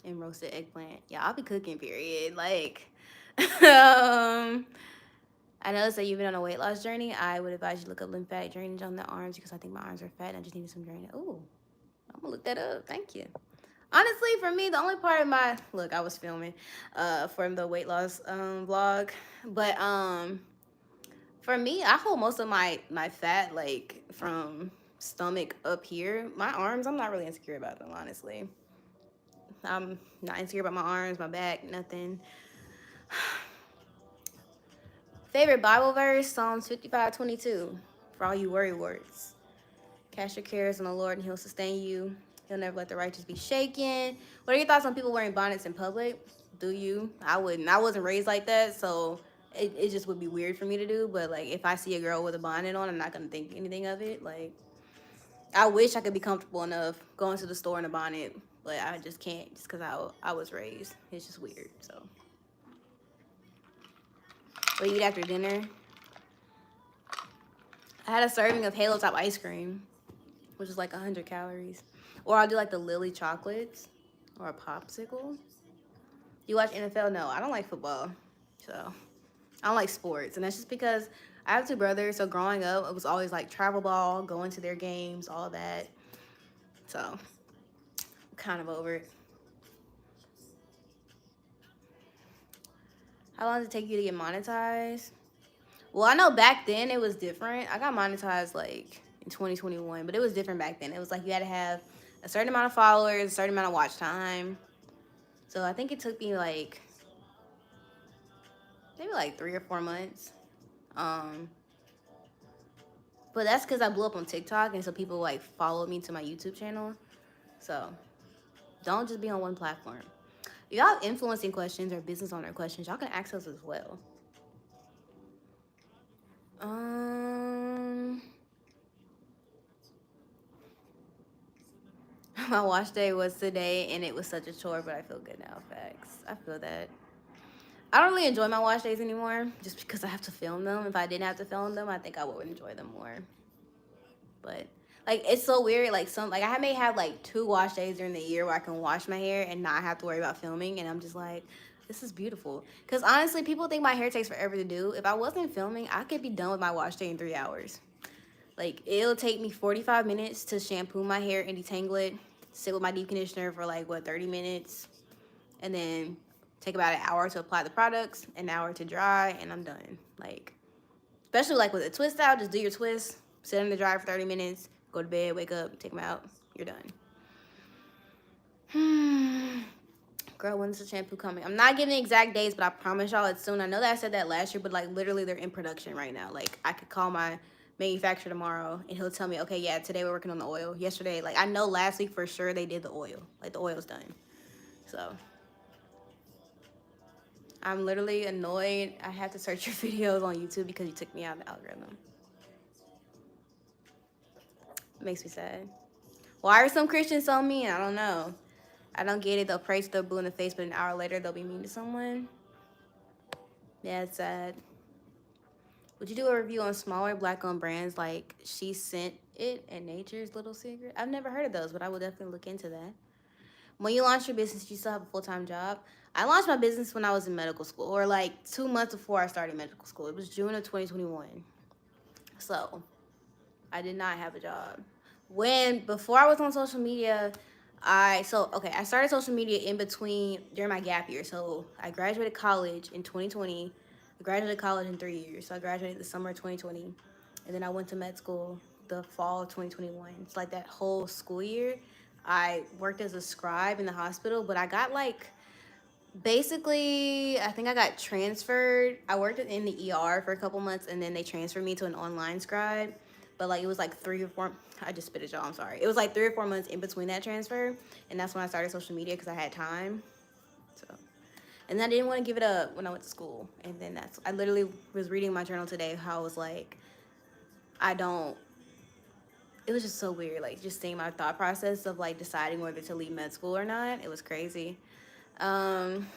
and roasted eggplant. Yeah, I'll be cooking. Period. Like, I noticed that you've been on a weight loss journey. I would advise you to look up lymphatic drainage on the arms because I think my arms are fat and I just needed some drainage. Oh, I'm gonna look that up. Thank you. Honestly, for me, the only part of my look, I was filming from the weight loss vlog, but for me, I hold most of my fat like from stomach up here. My arms, I'm not really insecure about them, honestly. I'm not insecure about my arms, my back, nothing. Favorite Bible verse, Psalms 55:22. For all you worry wards. Cast your cares on the Lord and he'll sustain you. He'll never let the righteous be shaken. What are your thoughts on people wearing bonnets in public? Do you? I wouldn't. I wasn't raised like that, so it just would be weird for me to do. But like if I see a girl with a bonnet on, I'm not gonna think anything of it. Like I wish I could be comfortable enough going to the store in a bonnet, but I just can't just because I was raised. It's just weird. So what you eat after dinner? I had a serving of Halo Top ice cream, which is like 100 calories. Or I'll do like the Lily chocolates or a popsicle. You watch NFL? No, I don't like football. So I don't like sports. And that's just because I have 2 brothers. So growing up, it was always like travel ball, going to their games, all that. So I'm kind of over it. How long does it take you to get monetized? Well, I know back then it was different. I got monetized like in 2021, but it was different back then. It was like you had to have a certain amount of followers, a certain amount of watch time. So I think it took me like maybe like 3 or 4 months. Um, but that's because I blew up on TikTok, and so people like followed me to my YouTube channel. So don't just be on one platform. If y'all have influencing questions or business owner questions, y'all can ask us as well. Um, my wash day was today, and it was such a chore, but I feel good now. Facts. I feel that. I don't really enjoy my wash days anymore, just because I have to film them. If I didn't have to film them, I think I would enjoy them more. But like it's so weird. Like I may have like 2 wash days during the year where I can wash my hair and not have to worry about filming, and I'm just like, this is beautiful. Because honestly, people think my hair takes forever to do. If I wasn't filming, I could be done with my wash day in 3 hours. Like it'll take me 45 minutes to shampoo my hair and detangle it, sit with my deep conditioner for like 30 minutes, and then take about an hour to apply the products, an hour to dry, and I'm done. Like especially like with a twist out, just do your twist, sit in the dryer for 30 minutes, go to bed, wake up, take them out, you're done. Girl, when's the shampoo coming? I'm not giving exact dates, but I promise y'all it's soon. I know that I said that last year, but like literally they're in production right now. Like I could call my manufacturer tomorrow and he'll tell me, okay, yeah, today we're working on the oil. Yesterday, like I know last week for sure they did the oil. Like the oil's done. So I'm literally annoyed. I have to search your videos on YouTube because you took me out of the algorithm. It makes me sad. Why are some Christians so mean? I don't know. I don't get it. They'll praise their blue in the face, but an hour later they'll be mean to someone. Yeah, it's sad. Would you do a review on smaller black-owned brands like She Sent It and Nature's Little Secret? I've never heard of those, but I will definitely look into that. When you launch your business, you still have a full-time job? I launched my business when I was in medical school, or like 2 months before I started medical school. It was June of 2021. So I did not have a job. Before I was on social media, I started social media in between during my gap year. So I graduated college in 2020. I graduated college in 3 years. So I graduated the summer of 2020, and then I went to med school the fall of 2021. It's like that whole school year. I worked as a scribe in the hospital, but I got like basically, I think I got transferred. I worked in the ER for a couple months, and then they transferred me to an online scribe. But like it was like 3 or 4. I just spit it, y'all. I'm sorry. It was like 3 or 4 months in between that transfer, and that's when I started social media because I had time. So, and I didn't want to give it up when I went to school. And then I literally was reading my journal today how I was like, I don't. It was just so weird, like just seeing my thought process of like deciding whether to leave med school or not. It was crazy. Um,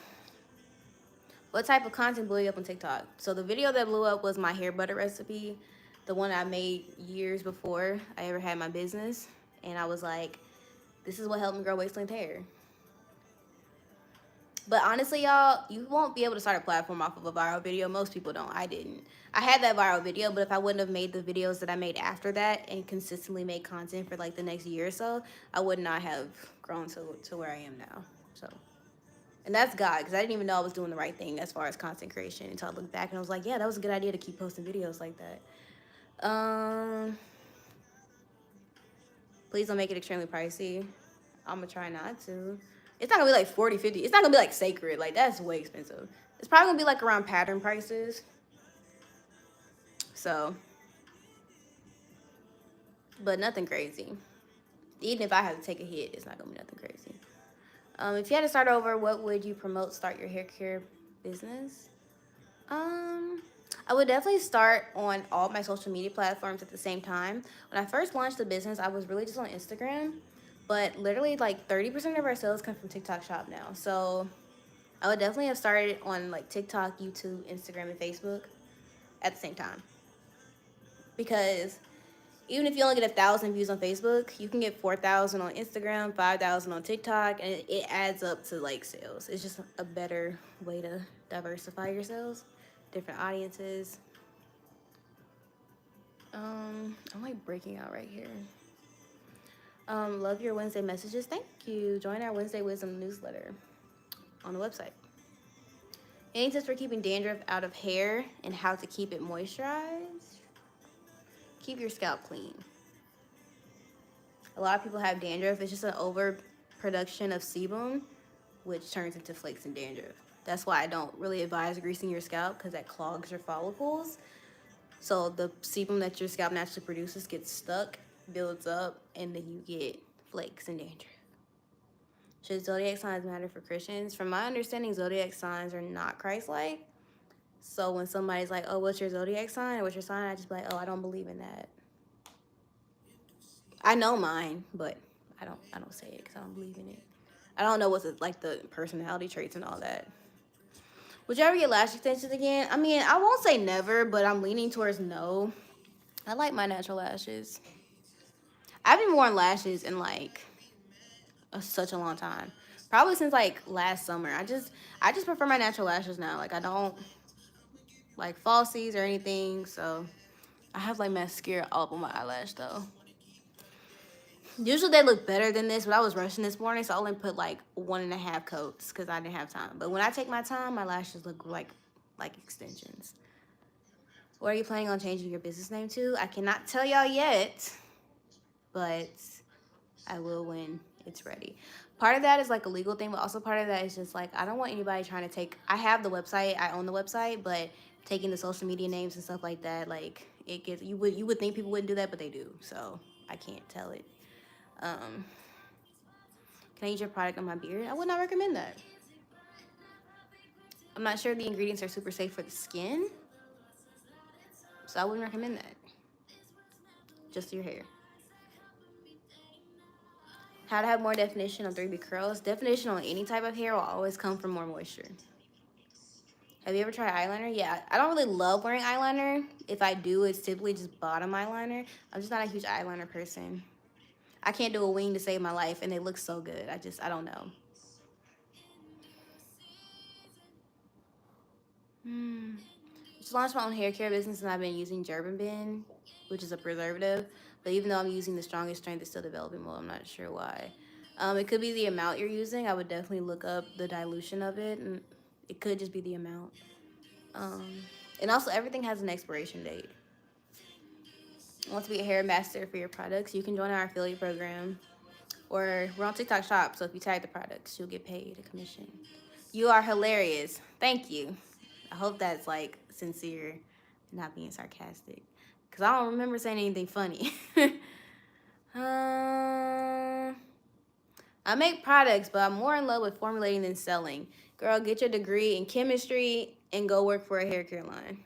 What type of content blew you up on TikTok? So the video that blew up was my hair butter recipe, the one I made years before I ever had my business. And I was like, this is what helped me grow waistline hair. But honestly, y'all, you won't be able to start a platform off of a viral video. Most people don't. I didn't. I had that viral video, but if I wouldn't have made the videos that I made after that and consistently made content for like the next year or so, I would not have grown to where I am now. So, and that's God, because I didn't even know I was doing the right thing as far as content creation until I looked back and I was like, yeah, that was a good idea to keep posting videos like that. Please don't make it extremely pricey. I'm gonna try not to. It's not gonna be like 40, 50. It's not gonna be like sacred. Like that's way expensive. It's probably gonna be like around pattern prices. So, but nothing crazy. Even if I have to take a hit, it's not gonna be nothing crazy. If you had to start over, what would you promote? Start your hair care business? Um, I would definitely start on all my social media platforms at the same time. When I first launched the business, I was really just on Instagram, but literally like 30% of our sales come from TikTok Shop now. So I would definitely have started on like TikTok, YouTube, Instagram, and Facebook at the same time. Because even if you only get 1,000 views on Facebook, you can get 4,000 on Instagram, 5,000 on TikTok, and it adds up to like sales. It's just a better way to diversify your sales, different audiences. I'm like breaking out right here. Love your Wednesday messages. Thank you. Join our Wednesday Wisdom newsletter on the website. Any tips for keeping dandruff out of hair and how to keep it moisturized? Keep your scalp clean. A lot of people have dandruff. It's just an overproduction of sebum, which turns into flakes and dandruff. That's why I don't really advise greasing your scalp, because that clogs your follicles. So the sebum that your scalp naturally produces gets stuck, builds up, and then you get flakes and dandruff. Should zodiac signs matter for Christians? From my understanding, zodiac signs are not Christ-like. So when somebody's like, oh, what's your zodiac sign? Or what's your sign? I just be like, oh, I don't believe in that. I know mine, but I don't say it because I don't believe in it. I don't know what's like the personality traits and all that. Would you ever get lash extensions again? I mean, I won't say never, but I'm leaning towards no. I like my natural lashes. I haven't worn lashes in like such a long time. Probably since like last summer. I just prefer my natural lashes now. Like I don't like falsies or anything. So I have like mascara all up on my eyelash though. Usually they look better than this, but I was rushing this morning, so I only put like 1.5 coats because I didn't have time. But when I take my time, my lashes look like extensions. What are you planning on changing your business name to? I cannot tell y'all yet, but I will when it's ready. Part of that is like a legal thing, but also part of that is just like I don't want anybody trying to take. I have the website, I own the website, but taking the social media names and stuff like that, like it gets you would think people wouldn't do that, but they do. So I can't tell it. Can I use your product on my beard? I would not recommend that. I'm not sure the ingredients are super safe for the skin, so I wouldn't recommend that. Just your hair. How to have more definition on 3B curls. Definition on any type of hair will always come from more moisture. Have you ever tried eyeliner? Yeah, I don't really love wearing eyeliner. If I do, it's typically just bottom eyeliner. I'm just not a huge eyeliner person. I can't do a wing to save my life, and they look so good. I don't know. Hmm. Just launched my own hair care business, and I've been using Gerber, which is a preservative. But even though I'm using the strongest strength, it's still developing mold. I'm not sure why. It could be the amount you're using. I would definitely look up the dilution of it, and it could just be the amount. Um, and also, everything has an expiration date. Want to be a hair ambassador for your products? You can join our affiliate program, or we're on TikTok Shop. So if you tag the products, you'll get paid a commission. You are hilarious. Thank you. I hope that's like sincere, not being sarcastic, because I don't remember saying anything funny. um, I make products, but I'm more in love with formulating than selling. Girl, get your degree in chemistry and go work for a hair care line.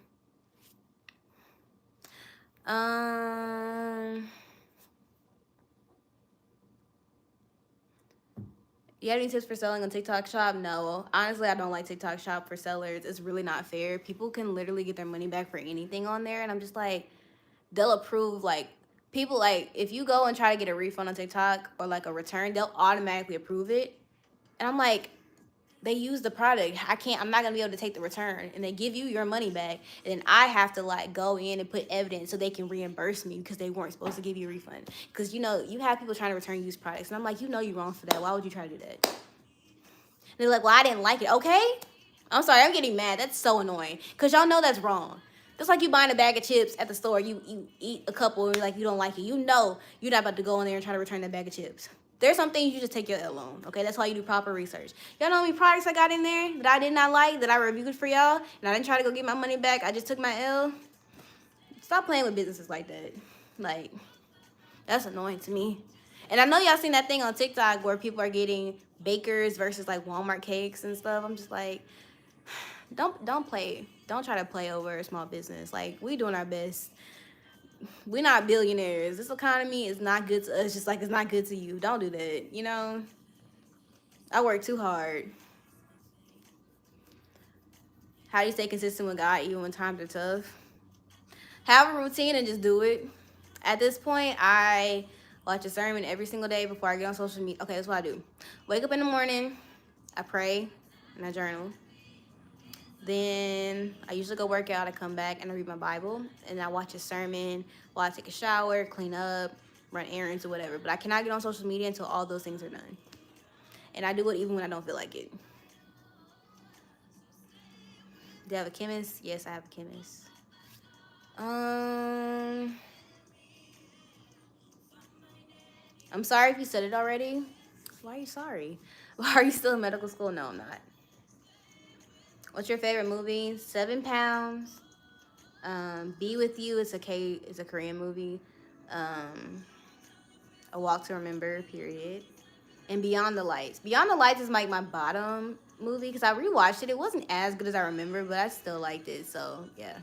Um, you have any tips for selling on TikTok Shop? No. Honestly, I don't like TikTok Shop for sellers. It's really not fair. People can literally get their money back for anything on there, and I'm just like, they'll approve like people like if you go and try to get a refund on TikTok or like a return, they'll automatically approve it. And I'm like, they use the product. I'm not gonna be able to take the return, and they give you your money back, and then I have to like go in and put evidence so they can reimburse me because they weren't supposed to give you a refund. Because you have people trying to return used products, and I'm like, you're wrong for that. Why would you try to do that? And they're like, well, I didn't like it. Okay, I'm sorry, I'm getting mad. That's so annoying because y'all know that's wrong. Just like you buying a bag of chips at the store, you eat a couple and like you don't like it. You know you're not about to go in there and try to return that bag of chips. There's some things you just take your L on, okay? That's why you do proper research. Y'all know how many products I got in there that I did not like, that I reviewed for y'all, and I didn't try to go get my money back. I just took my L. Stop playing with businesses like that. Like, that's annoying to me. And I know y'all seen that thing on TikTok where people are getting bakers versus like Walmart cakes and stuff. I'm just like, don't play. Don't try to play over a small business. Like, we doing our best. We're not billionaires. This economy is not good to us, just like it's not good to you. Don't do that. I work too hard. How do you stay consistent with God even when times are tough? Have a routine and just do it. At this point, I watch a sermon every single day before I get on social media. Okay, that's what I do. Wake up in the morning, I pray, and I journal. Then I usually go work out. I come back and I read my Bible, and I watch a sermon while I take a shower, clean up, run errands or whatever. But I cannot get on social media until all those things are done. And I do it even when I don't feel like it. Do you have a chemist? Yes, I have a chemist. I'm sorry if you said it already. Why are you sorry? Why are you still in medical school? No, I'm not. What's your favorite movie? 7 Pounds. Be With You is a Korean movie. Um, A Walk to Remember. Period. And Beyond the Lights. Beyond the Lights is like my bottom movie because I rewatched it. It wasn't as good as I remember, but I still liked it. So yeah.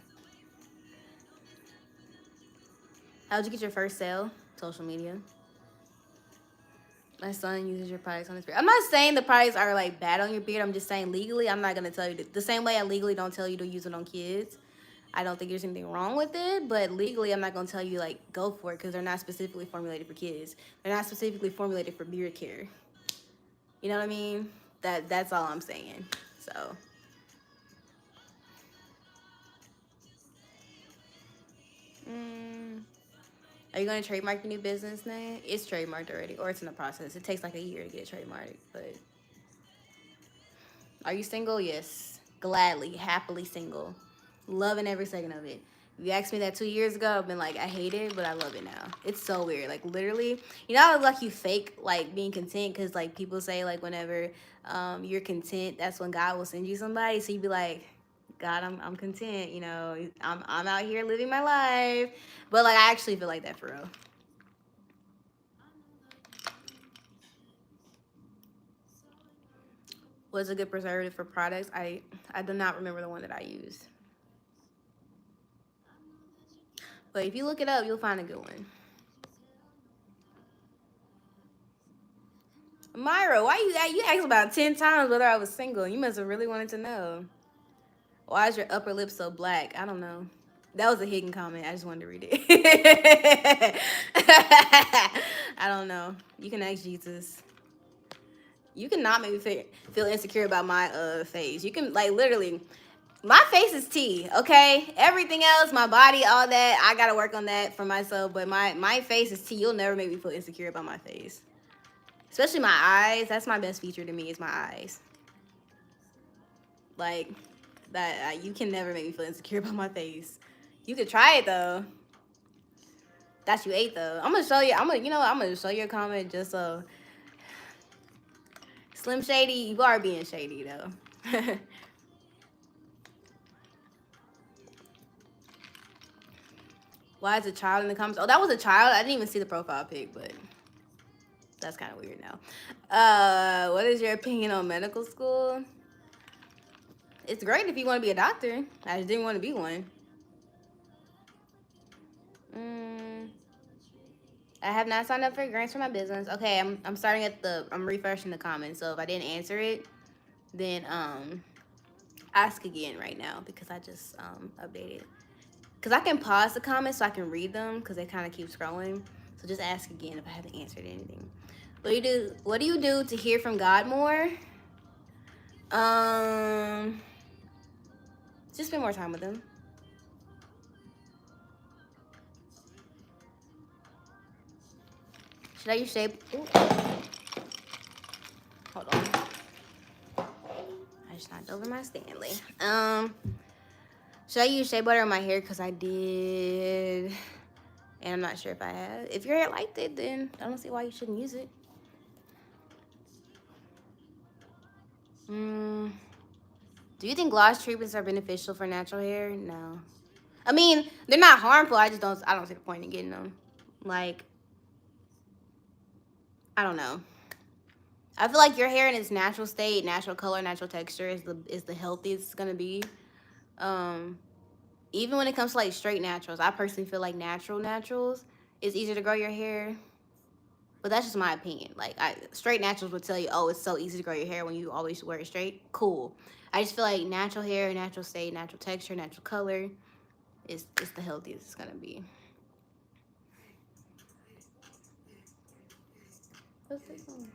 How'd you get your first sale? Social media. My son uses your products on his beard. I'm not saying the products are like bad on your beard. I'm just saying legally, I'm not gonna tell you the same way I legally don't tell you to use it on kids. I don't think there's anything wrong with it, but legally, I'm not gonna tell you like go for it because they're not specifically formulated for kids. They're not specifically formulated for beard care. You know what I mean? That's all I'm saying. So. Mm, are you gonna trademark your new business name? It's trademarked already, or it's in the process. It takes like a year to get trademarked, but. Are you single? Yes. Gladly, happily single. Loving every second of it. If you asked me that 2 years ago, I've been like, I hate it, but I love it now. It's so weird. Like, literally, how like you fake, like, being content because, like, people say, like, whenever you're content, that's when God will send you somebody. So you'd be like, God, I'm content, I'm out here living my life. But, like, I actually feel like that for real. What's a good preservative for products? I do not remember the one that I used. But if you look it up, you'll find a good one. Myra, why you asked about 10 times whether I was single? You must have really wanted to know. Why is your upper lip so black? I don't know. That was a hidden comment. I just wanted to read it. I don't know. You can ask Jesus. You cannot make me feel insecure about my face. You can like literally. My face is T, okay? Everything else, my body, all that, I gotta work on that for myself. But my face is T. You'll never make me feel insecure about my face. Especially my eyes. That's my best feature to me is my eyes. Like that, you can never make me feel insecure about my face. You could try it though. That you ate though. I'm gonna show you. I'm gonna show you a comment just so. Slim Shady, you are being shady though. Why is a child in the comments? Oh, that was a child. I didn't even see the profile pic, but that's kind of weird now. What is your opinion on medical school? It's great if you want to be a doctor. I just didn't want to be one. I have not signed up for grants for my business. Okay, I'm starting at I'm refreshing the comments. So if I didn't answer it, then ask again right now because I just updated. Because I can pause the comments so I can read them because they kind of keep scrolling. So just ask again if I haven't answered anything. What do you do to hear from God more? Just spend more time with him. Should I use shea? Ooh. Hold on. I just knocked over my Stanley. Should I use shea butter on my hair? Because I did. And I'm not sure if I have. If your hair liked it, then I don't see why you shouldn't use it. Do you think gloss treatments are beneficial for natural hair? No. I mean, they're not harmful. I don't see the point in getting them. Like, I don't know. I feel like your hair in its natural state, natural color, natural texture is the healthiest it's gonna be. Even when it comes to like straight naturals, I personally feel like naturals is easier to grow your hair. But that's just my opinion. Like straight naturals would tell you, oh, it's so easy to grow your hair when you always wear it straight. Cool. I just feel like natural hair, natural state, natural texture, natural color is the healthiest it's gonna be. What's this song?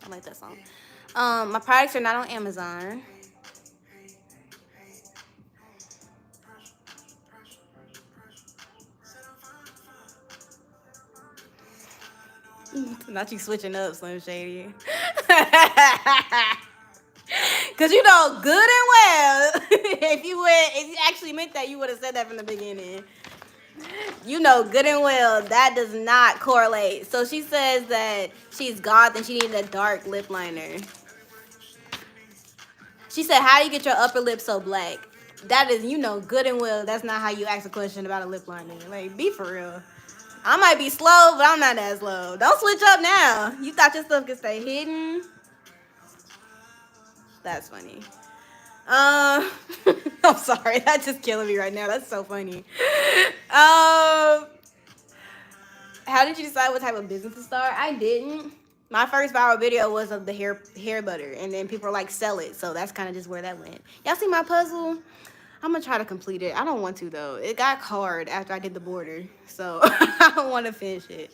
I like that song. My products are not on Amazon. Not you switching up, Slim Shady. Cause you know good and well, if you actually meant that, you would have said that from the beginning. You know good and well that does not correlate. So she says that she's goth and she needed a dark lip liner. She said, "How do you get your upper lip so black?" That is, you know good and well that's not how you ask a question about a lip liner. Like, be for real. I might be slow, but I'm not that slow. Don't switch up now. You thought your stuff could stay hidden? That's funny. I'm sorry. That's just killing me right now. That's so funny. How did you decide what type of business to start? I didn't. My first viral video was of the hair butter, and then people were like, sell it. So that's kind of just where that went. Y'all see my puzzle? I'm gonna try to complete it. I don't want to though. It got hard after I did the border, so I don't want to finish it.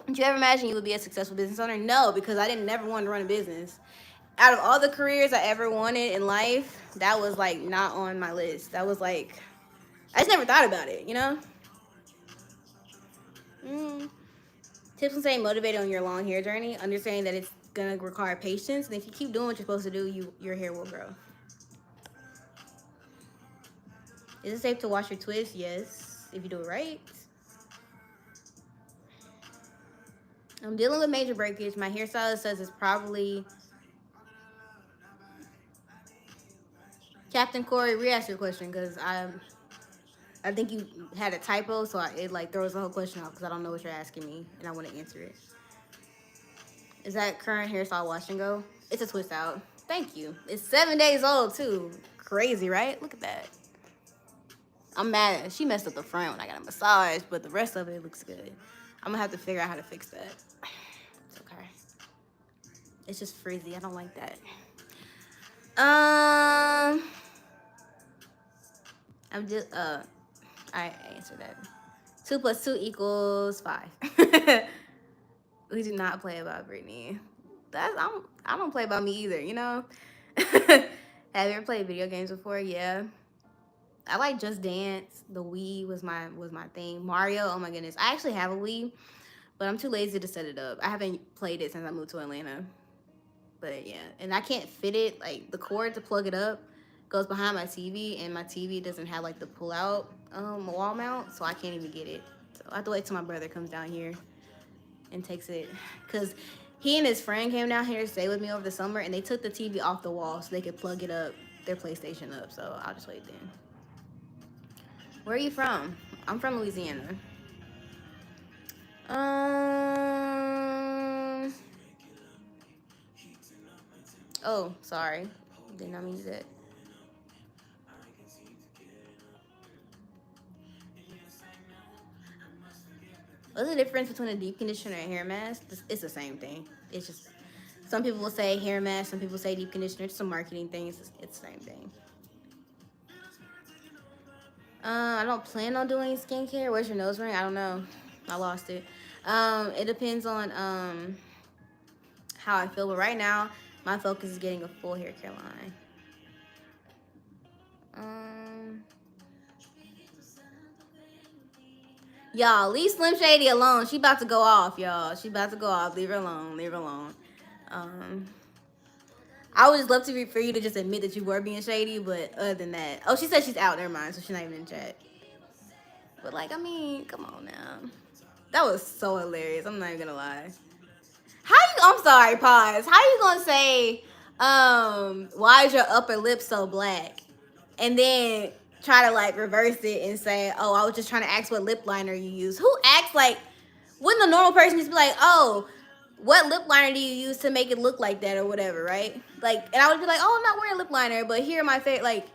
Did you ever imagine you would be a successful business owner? No, because I didn't never want to run a business. Out of all the careers I ever wanted in life, that was like not on my list. That was like, I just never thought about it, you know? Tips on staying motivated on your long hair journey. Understanding that it's gonna require patience, and if you keep doing what you're supposed to do, your hair will grow. Is it safe to wash your twists? Yes, if you do it right. I'm dealing with major breakage. My hairstylist says it's probably Captain Corey. Re-ask your question because I think you had a typo, so it like throws the whole question off because I don't know what you're asking me and I want to answer it. Is that current hairstyle wash and go? It's a twist out. Thank you. It's 7 days old too. Crazy, right? Look at that. I'm mad. She messed up the front when I got a massage, but the rest of it looks good. I'm gonna have to figure out how to fix that. So It's just frizzy. I don't like that. Um, I'm just I answered that. 2 + 2 = 5. We do not play about Brittany. I don't play about me either. You know. Have you ever played video games before? Yeah. I like Just Dance. The Wii was my thing. Mario. Oh my goodness. I actually have a Wii, but I'm too lazy to set it up. I haven't played it since I moved to Atlanta. But yeah, and I can't fit it. Like the cord to plug it up goes behind my TV, and my TV doesn't have like the pull out wall mount, so I can't even get it. So I have to wait till my brother comes down here and takes it, cause he and his friend came down here to stay with me over the summer, and they took the TV off the wall so they could plug it up, their PlayStation up. So I'll just wait then. Where are you from? I'm from Louisiana. Um. Oh, sorry. Did not mean to do that. What's the difference between a deep conditioner and hair mask? It's the same thing. It's just some people will say hair mask, some people say deep conditioner. It's some marketing things. It's the same thing. I don't plan on doing skincare. Where's your nose ring? I don't know. I lost it. It depends on how I feel. But right now, my focus is getting a full hair care line. Um, y'all, leave Slim Shady alone. She about to go off, y'all. She about to go off. Leave her alone. Leave her alone. Um, I would just love for you to just admit that you were being shady, but other than that, oh, she said she's out. Never mind, so she's not even in chat. But like, I mean, come on now. That was so hilarious. I'm not even gonna lie. How you? I'm sorry. Pause. How you gonna say, why is your upper lip so black, and then try to like reverse it and say, oh, I was just trying to ask what lip liner you use. Who acts like? Wouldn't the normal person just be like, oh, what lip liner do you use to make it look like that or whatever, right? Like, and I would be like, oh, I'm not wearing lip liner, but here my face, like,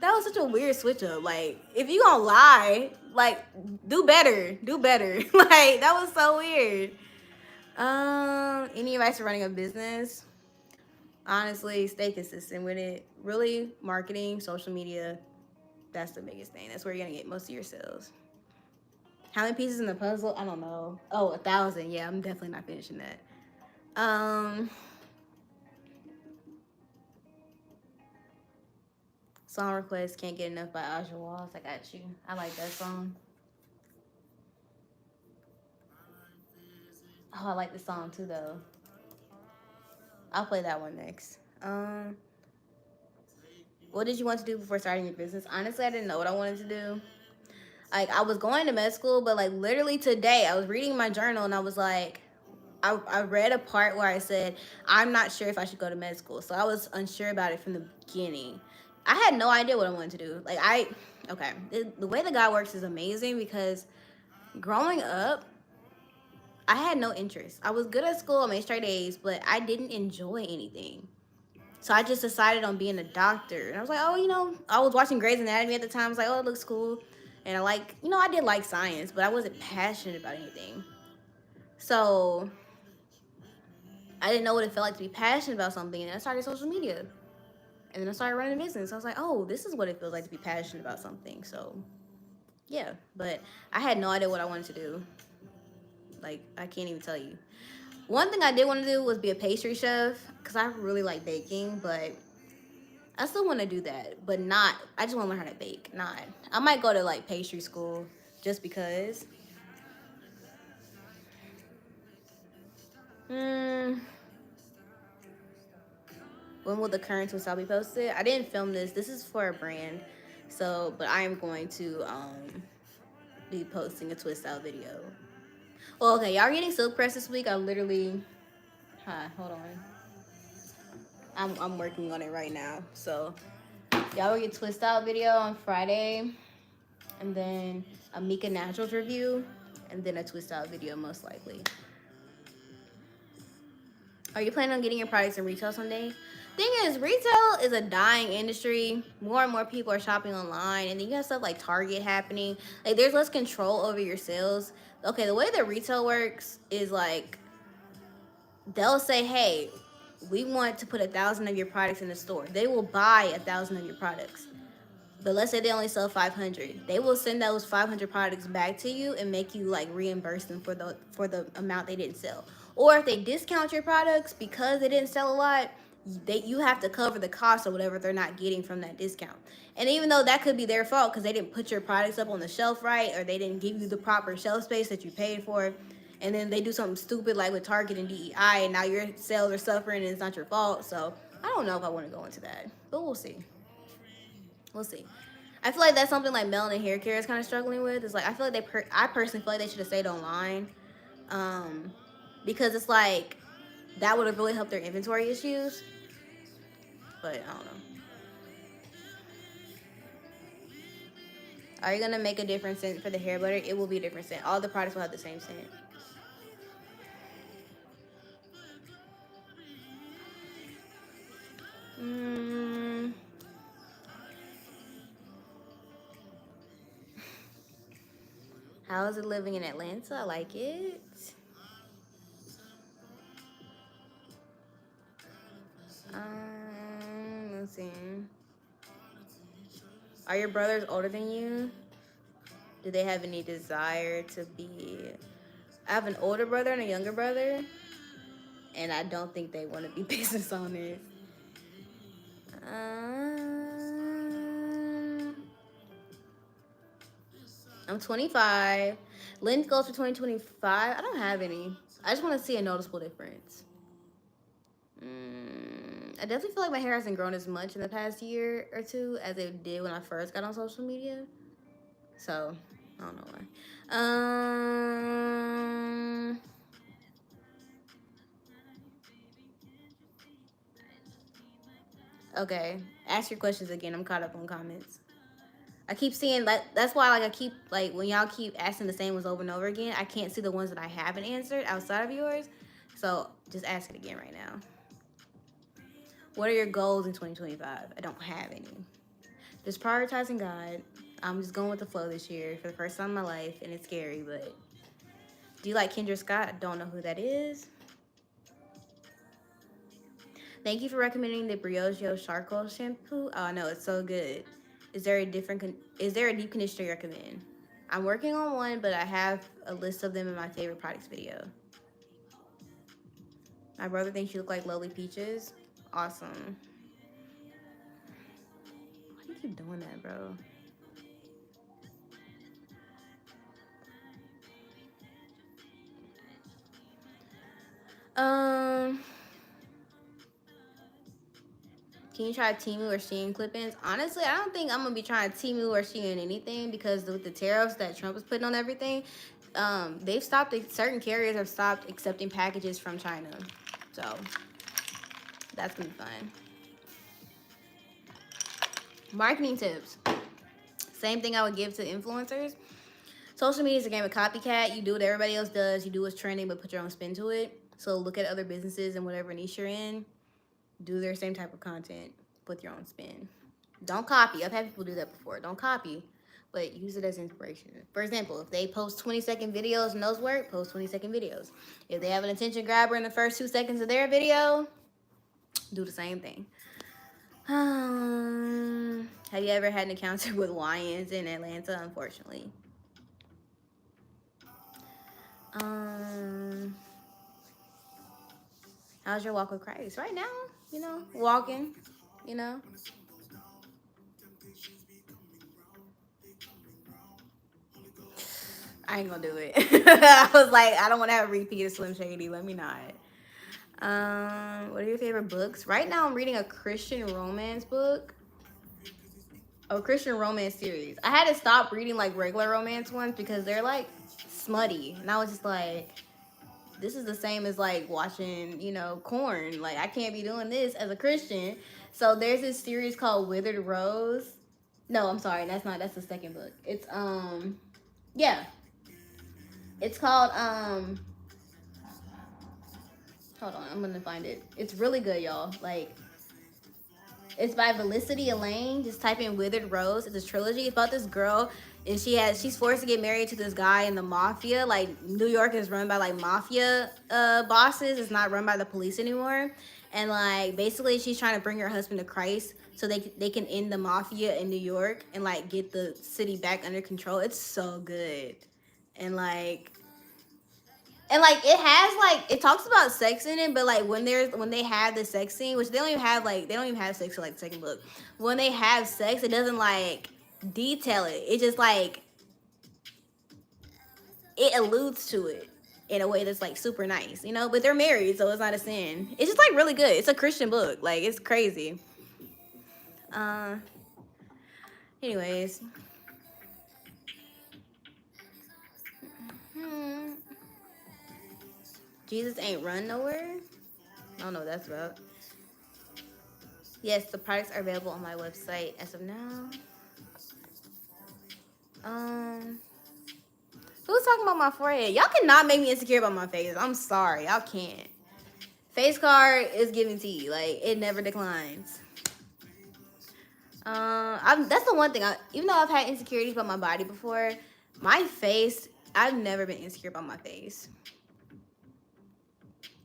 that was such a weird switch up. Like, if you gonna lie, like, do better, do better. Like, that was so weird. Any advice for running a business? Honestly, stay consistent with it. Really, marketing, social media, that's the biggest thing. That's where you're gonna get most of your sales. How many pieces in the puzzle? I don't know. Oh, 1,000. Yeah, I'm definitely not finishing that. Song request, Can't Get Enough by Aja Walls. I got you. I like that song. Oh, I like the song too though. I'll play that one next. What did you want to do before starting your business? Honestly, I didn't know what I wanted to do. Like, I was going to med school, but like literally today I was reading my journal and I was like, I read a part where I said, I'm not sure if I should go to med school. So I was unsure about it from the beginning. I had no idea what I wanted to do. Okay, the way that God works is amazing because growing up, I had no interest. I was good at school, I made straight A's, but I didn't enjoy anything. So I just decided on being a doctor. And I was like, oh, I was watching Grey's Anatomy at the time. I was like, oh, it looks cool. And I did like science, but I wasn't passionate about anything. So I didn't know what it felt like to be passionate about something. And I started social media. And then I started running a business. I was like, oh, this is what it feels like to be passionate about something. So, yeah. But I had no idea what I wanted to do. Like, I can't even tell you. One thing I did want to do was be a pastry chef because I really like baking, but I still want to do that, but not. I just want to learn how to bake. Not. I might go to like pastry school just because. Hmm. When will the current twist be posted? I didn't film this. This is for a brand, so but I am going to be posting a twist out video. Well, okay, y'all are getting silk press this week. I literally. Hi, hold on. I'm working on it right now, so y'all will get twist out video on Friday, and then a Mika Naturals review, and then a twist out video most likely. Are you planning on getting your products in retail someday? Thing is, retail is a dying industry. More and more people are shopping online, and then you have stuff like Target happening. Like, there's less control over your sales. Okay, the way that retail works is like they'll say, hey, we want to put 1,000 of your products in the store. They will buy 1,000 of your products. But let's say they only sell 500. They will send those 500 products back to you and make you like reimburse them for the amount they didn't sell. Or if they discount your products because they didn't sell a lot, you have to cover the cost of whatever they're not getting from that discount. And even though that could be their fault because they didn't put your products up on the shelf right, or they didn't give you the proper shelf space that you paid for, and then they do something stupid like with Target and DEI, and now your sales are suffering and it's not your fault. So I don't know if I want to go into that, but we'll see. We'll see. I feel like that's something like Melon and Hair Care is kind of struggling with. It's like I feel like I personally feel like they should have stayed online, um, because it's like that would have really helped their inventory issues. But I don't know. Are you gonna make a different scent for the hair butter? It will be a different scent. All the products will have the same scent. Mm, how is it living in Atlanta? I like it. Let's see. Are your brothers older than you? Do they have any desire to be? I have an older brother and a younger brother, and I don't think they want to be business owners. Um, I'm 25. Lynn goes for 2025. I don't have any. I just want to see a noticeable difference. I definitely feel like my hair hasn't grown as much in the past year or two as it did when I first got on social media. So, I don't know why. Um, okay. Ask your questions again. I'm caught up on comments. I keep seeing that. That's why, like, I keep like when y'all keep asking the same ones over and over again. I can't see the ones that I haven't answered outside of yours. So just ask it again right now. What are your goals in 2025? I don't have any. Just prioritizing God. I'm just going with the flow this year for the first time in my life, and it's scary. But do you like Kendra Scott? I don't know who that is. Thank you for recommending the Briogeo charcoal shampoo. Oh no, it's so good. Is there a is there a deep conditioner you recommend? I'm working on one, but I have a list of them in my favorite products video. My brother thinks you look like Lovely Peaches. Awesome. Why do you keep doing that, bro? Um, can you try Temu or Shein clip-ins? Honestly, I don't think I'm gonna be trying Temu or Shein anything because with the tariffs that Trump is putting on everything, they've stopped. Certain carriers have stopped accepting packages from China, so that's gonna be fun. Marketing tips. Same thing I would give to influencers. Social media is a game of copycat. You do what everybody else does. You do what's trending, but put your own spin to it. So look at other businesses and whatever niche you're in. Do their same type of content with your own spin. Don't copy. I've had people do that before. Don't copy, but use it as inspiration. For example, if they post 20-second videos and those work, post 20-second videos. If they have an attention grabber in the first 2 seconds of their video, do the same thing. Have you ever had an encounter with lions in Atlanta? Unfortunately. How's your walk with Christ? Right now, walking, you know. I ain't gonna do it. I was like, I don't want to have a repeat of Slim Shady. Let me not. What are your favorite books? Right now, I'm reading a Christian romance book. A Christian romance series. I had to stop reading like regular romance ones because they're like smutty, and I was just like, this is the same as like watching, corn. Like I can't be doing this as a Christian. So there's this series called Withered Rose. No, I'm sorry, that's the second book. It's yeah. It's called hold on, I'm gonna find it. It's really good, y'all. Like it's by Felicity Elaine. Just type in Withered Rose. It's a trilogy. It's about this girl. and she's forced to get married to this guy in the mafia. Like New York is run by like mafia bosses. It's not run by the police anymore. And like basically she's trying to bring her husband to Christ so they can end the mafia in New York and like get the city back under control. It's so good. And like it has like it talks about sex in it, but like when they have the sex scene, which they don't even have sex in like the second book. When they have sex, it doesn't like detail it. It just like it alludes to it in a way that's like super nice, you know. But they're married, so it's not a sin. It's just like really good. It's a Christian book. Like it's crazy. Uh, anyways, hmm. Jesus ain't run nowhere. I don't know what that's about. Yes, the products are available on my website as of now. Um, who's talking about my forehead? Y'all cannot make me insecure about my face. I'm sorry, y'all can't. Face card is giving tea. Like it never declines. That's the one thing. Even though I've had insecurities about my body before, my face, I've never been insecure about my face.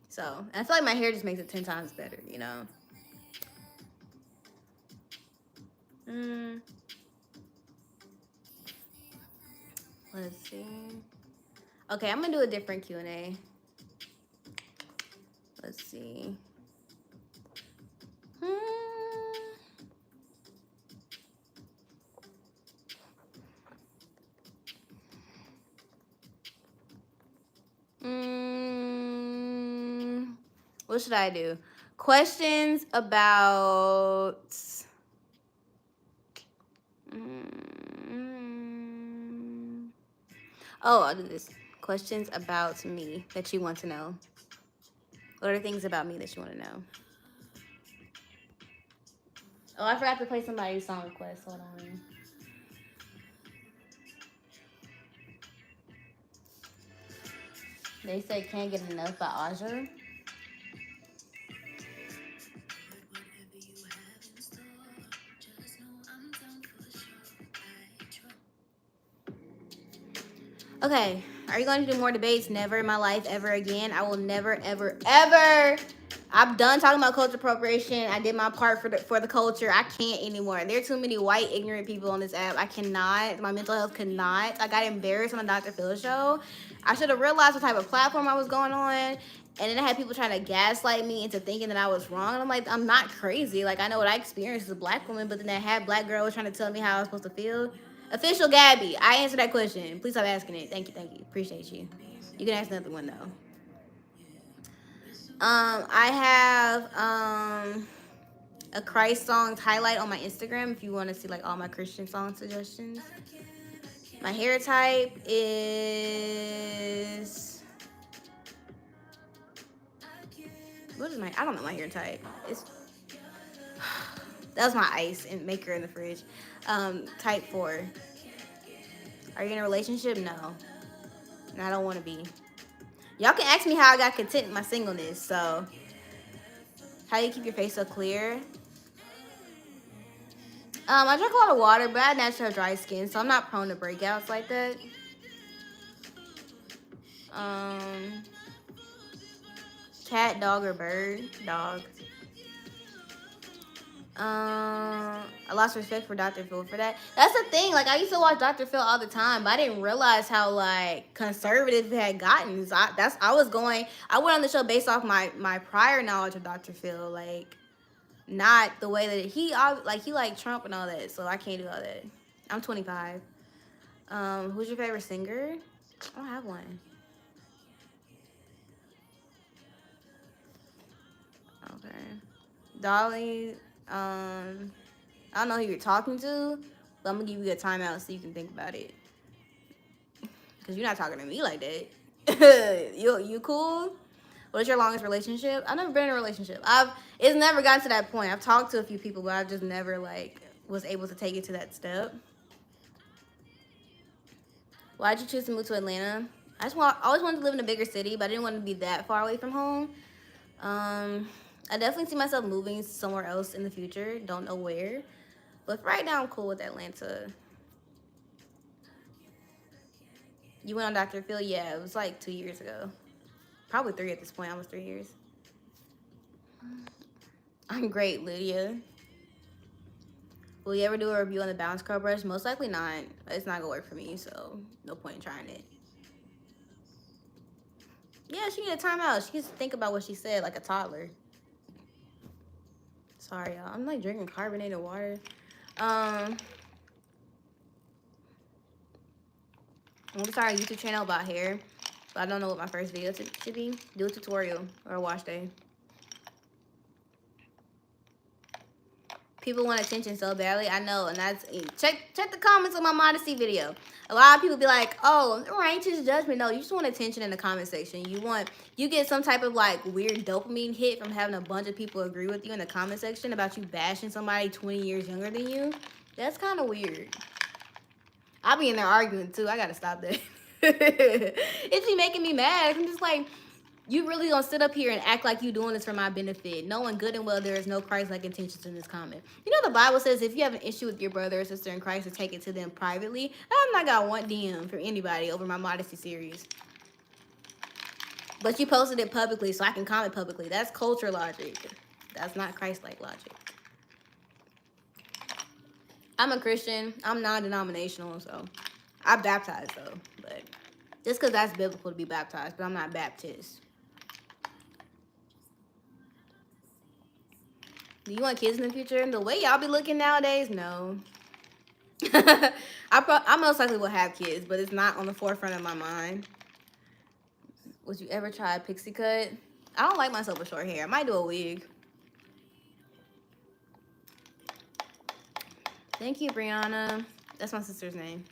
So I feel like my hair just makes it 10 times better. You know. Mm, let's see. Okay, I'm gonna do a different Q&A. Let's see. Hmm. What should I do? Questions about. Oh, I'll do this. Questions about me that you want to know. What are things about me that you want to know? Oh, I forgot to play somebody's song request. Hold on. They said can't get enough by Aja. Okay, are you going to do more debates? Never in my life, ever again. I will never, ever, ever. I'm done talking about culture appropriation. I did my part for the culture. I can't anymore. There are too many white ignorant people on this app. I cannot. My mental health cannot. I got embarrassed on the Dr. Phil show. I should have realized what type of platform I was going on. And then I had people trying to gaslight me into thinking that I was wrong. And I'm like, I'm not crazy. Like I know what I experienced as a black woman, but then that had black girl was trying to tell me how I was supposed to feel. Official Gabby, I answered that question. Please stop asking it. Thank you, thank you. Appreciate you. You can ask another one though. I have a Christ songs highlight on my Instagram if you want to see like all my Christian song suggestions. My hair type is what is my I don't know my hair type. It's that was my ice and maker in the fridge. Type 4. Are you in a relationship? No. And I don't want to be. Y'all can ask me how I got content in my singleness. So, how do you keep your face so clear? I drink a lot of water, but I naturally have dry skin, so I'm not prone to breakouts like that. Cat, dog, or bird? Dog. I lost respect for Dr. Phil for that. That's the thing. Like I used to watch Dr. Phil all the time, but I didn't realize how like conservative it had gotten. So I went on the show based off my prior knowledge of Dr. Phil, like not the way that he like Trump and all that. So I can't do all that. I'm 25. Who's your favorite singer? I don't have one. Okay. Dolly, I don't know who you're talking to, but I'm gonna give you a timeout so you can think about it. Cause you're not talking to me like that. you cool? What's your longest relationship? I've never been in a relationship. It's never gotten to that point. I've talked to a few people, but I've just never like was able to take it to that step. Why'd you choose to move to Atlanta? I always wanted to live in a bigger city, but I didn't want to be that far away from home. I definitely see myself moving somewhere else in the future. Don't know where. But right now, I'm cool with Atlanta. You went on Dr. Phil? Yeah, it was like 2 years ago. Probably 3 at this point. Almost 3 years. I'm great, Lydia. Will you ever do a review on the Bounce Curl brush? Most likely not. It's not gonna work for me, so no point in trying it. Yeah, she need a timeout. She needs to think about what she said like a toddler. Sorry, y'all. I'm like drinking carbonated water. I'm gonna start a YouTube channel about hair, but I don't know what my first video to be. Do a tutorial or a wash day. People want attention so badly. I know, and that's check the comments on my modesty video. A lot of people be like, "Oh, righteous judgment." No, you just want attention in the comment section. You get some type of like weird dopamine hit from having a bunch of people agree with you in the comment section about you bashing somebody 20 years younger than you. That's kind of weird. I'll be in there arguing too. I gotta stop that. It's be making me mad. I'm just like, you really gonna sit up here and act like you doing this for my benefit, knowing good and well there is no Christ-like intentions in this comment. You know the Bible says if you have an issue with your brother or sister in Christ, to take it to them privately. I'm not got one DM from anybody over my modesty series. But you posted it publicly so I can comment publicly. That's culture logic. That's not Christ-like logic. I'm a Christian. I'm non-denominational, so I baptize though. But just because that's biblical to be baptized, but I'm not Baptist. Do you want kids in the future? The way y'all be looking nowadays, no. I most likely will have kids, but it's not on the forefront of my mind. Would you ever try a pixie cut? I don't like myself with short hair. I might do a wig. Thank you, Brianna. That's my sister's name.